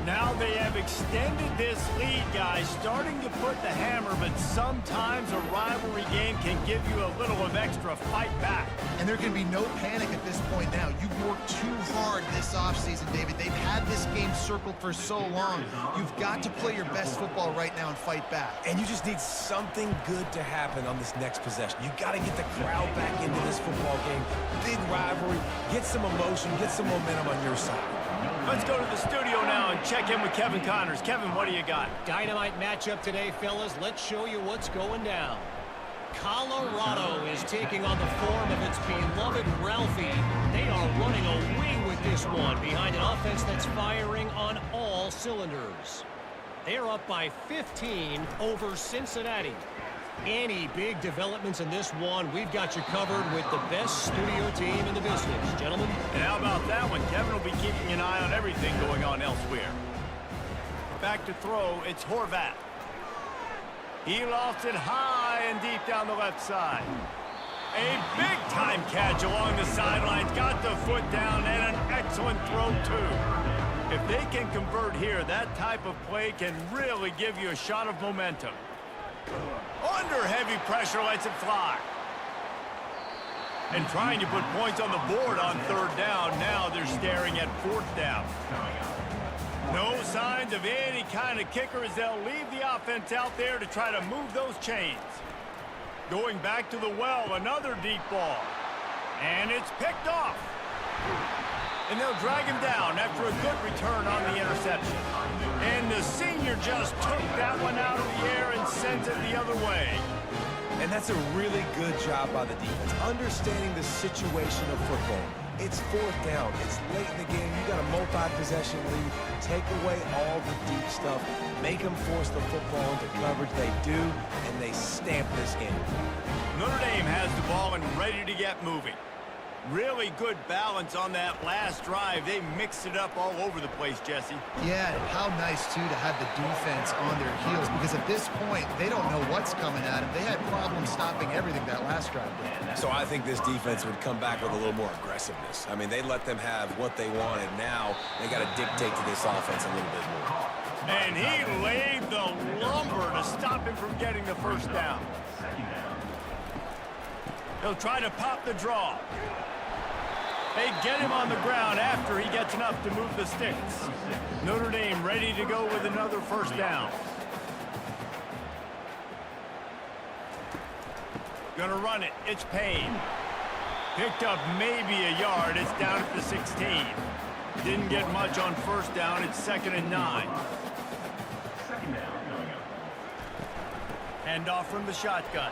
Now they have extended this lead, guys, starting to put the hammer, but sometimes a rivalry game can give you a little of extra fight back. And there can be no panic at this point now. You've worked too hard this offseason, David. They've had this game circled for so long. You've got to play your best football right now and fight back. And you just need something good to happen on this next possession. You got to get the crowd back into this football game. Big rivalry. Get some emotion. Get some momentum on your side. Let's go to the studio now and check in with Kevin Connors. Kevin, what do you got? Dynamite matchup today, fellas. Let's show you what's going down. Colorado is taking on the form of its beloved Ralphie. They are running a wing with this one behind an offense that's firing on all cylinders. They're up by 15 over Cincinnati. Any big developments in this one, we've got you covered with the best studio team in the business. Gentlemen? And how about that one? Kevin will be keeping an eye on everything going on elsewhere. Back to throw, it's Horvat. He lost it high and deep down the left side. A big-time catch along the sidelines. Got the foot down and an excellent throw, too. If they can convert here, that type of play can really give you a shot of momentum. Under heavy pressure, lets it fly. And trying to put points on the board on 3rd down. Now they're staring at 4th down. No signs of any kind of kicker as they'll leave the offense out there to try to move those chains. Going back to the well, another deep ball. And it's picked off. And they'll drag him down after a good return on the interception. And the senior just took that one out of the air and sends it the other way. And that's a really good job by the defense, understanding the situation of football. It's 4th down. It's late in the game. You got a multi-possession lead. Take away all the deep stuff. Make them force the football into coverage. They do, and they stamp this game. Notre Dame has the ball and ready to get moving. Really good balance on that last drive. They mixed it up all over the place, Jesse. Yeah, and how nice, too, to have the defense on their heels, because at this point, they don't know what's coming at them. They had problems stopping everything that last drive did. So I think this defense would come back with a little more aggressiveness. I mean, they let them have what they wanted. Now they got to dictate to this offense a little bit more. And he laid the lumber to stop him from getting the first down. He'll try to pop the draw. They get him on the ground after he gets enough to move the sticks. Notre Dame ready to go with another first down. Gonna run it. It's Payne. Picked up maybe a yard. It's down at the 16. Didn't get much on 1st down. It's 2nd and 9. Hand off from the shotgun.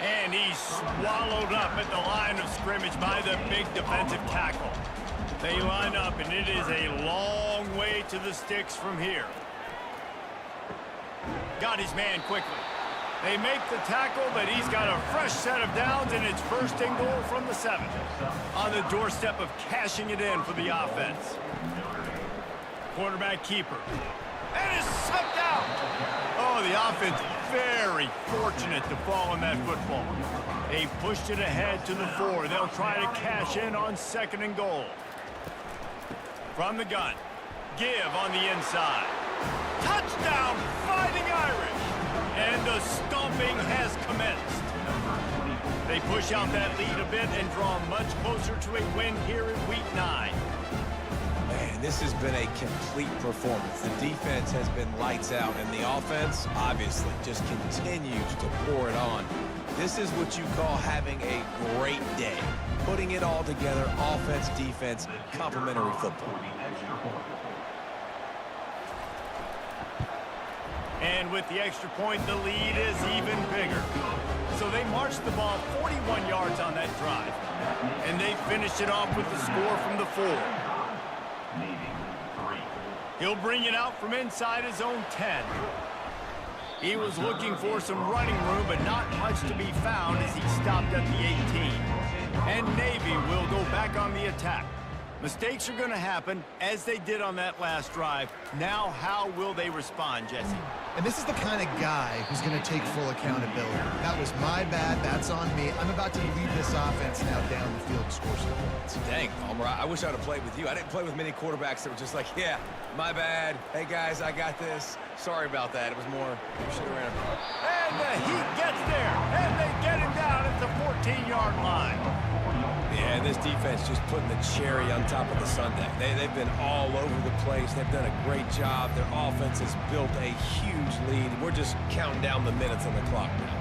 And he's swallowed up at the line of scrimmage by the big defensive tackle. They line up, and it is a long way to the sticks from here. Got his man quickly. They make the tackle, but he's got a fresh set of downs, and it's first and goal from the 7. On the doorstep of cashing it in for the offense. Quarterback keeper. And it's sucked out. Oh, the offense very fortunate to fall on that football. They pushed it ahead to the 4. They'll try to cash in on 2nd and goal. From the gun. Give on the inside. Touchdown, Fighting Irish. And the stomping has commenced. They push out that lead a bit and draw much closer to a win here in Week 9. Man, this has been a complete performance. The defense has been lights out, and the offense, obviously, just continues to pour it on. This is what you call having a great day. Putting it all together, offense, defense, complementary football. And with the extra point, the lead is even bigger. So they marched the ball 41 yards on that drive. And they finished it off with the score from the 4. He'll bring it out from inside his own 10. He was looking for some running room, but not much to be found as he stopped at the 18. And Navy will go back on the attack. Mistakes are going to happen, as they did on that last drive. Now, how will they respond, Jesse? And this is the kind of guy who's going to take full accountability. That was my bad. That's on me. I'm about to lead this offense now down the field and score some points. Dang, Palmer, I wish I would have played with you. I didn't play with many quarterbacks that were just like, yeah, my bad. Hey, guys, I got this. Sorry about that. It was more, we should have ran it. And the Heat gets there, and they get him down at the 14-yard line. Yeah, and this defense just putting the cherry on top of the sundae. They've been all over the place. They've done a great job. Their offense has built a huge lead. We're just counting down the minutes on the clock now.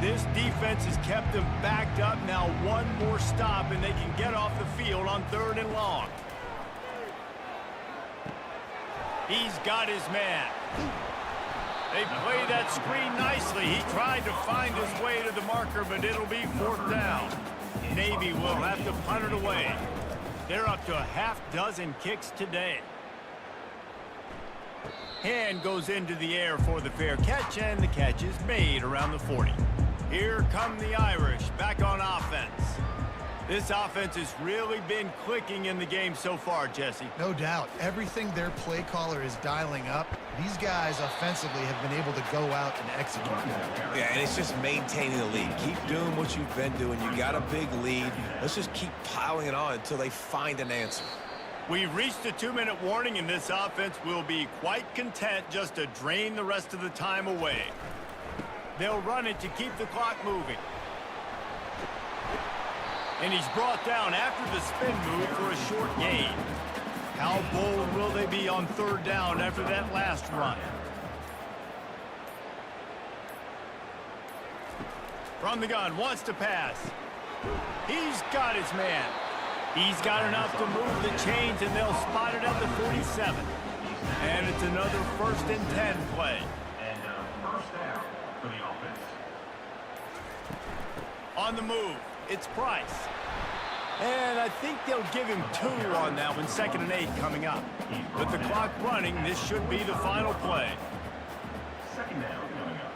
This defense has kept them backed up. Now one more stop, and they can get off the field on 3rd and long. He's got his man. They play that screen nicely. He tried to find his way to the marker, but it'll be 4th down. Navy will have to punt it away. They're up to a half-dozen kicks today. Hand goes into the air for the fair catch, and the catch is made around the 40. Here come the Irish back on offense. This offense has really been clicking in the game so far, Jesse. No doubt. Everything their play caller is dialing up, these guys offensively have been able to go out and execute. Yeah, and it's just maintaining the lead. Keep doing what you've been doing. You got a big lead. Let's just keep piling it on until they find an answer. We've reached the 2-minute warning, and this offense will be quite content just to drain the rest of the time away. They'll run it to keep the clock moving. And he's brought down after the spin move for a short gain. How bold will they be on 3rd down after that last run? From the gun, wants to pass. He's got his man. He's got enough to move the chains, and they'll spot it at the 47. And it's another 1st and 10 play. And first down for the offense. On the move, it's Price. And I think they'll give him 2 on that one, 2nd and 8 coming up. With the clock running, this should be the final play. 2nd down coming up.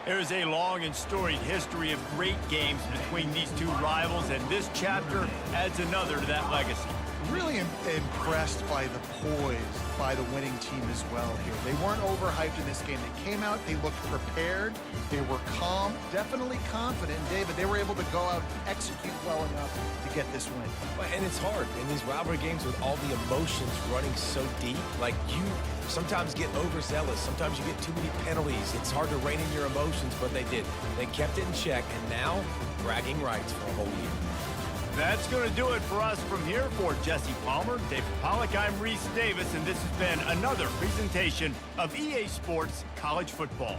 There's a long and storied history of great games between these two rivals, and this chapter adds another to that legacy. Really impressed by the poise by the winning team as well here. They weren't overhyped in this game. They came out, they looked prepared, they were calm, definitely confident. David, they were able to go out and execute well enough to get this win. And it's hard in these rivalry games with all the emotions running so deep. Like, you sometimes get overzealous. Sometimes you get too many penalties. It's hard to rein in your emotions, but they did. They kept it in check, and now bragging rights for a whole year. That's going to do it for us from here. For Jesse Palmer, David Pollack, I'm Reese Davis, and this has been another presentation of EA Sports College Football.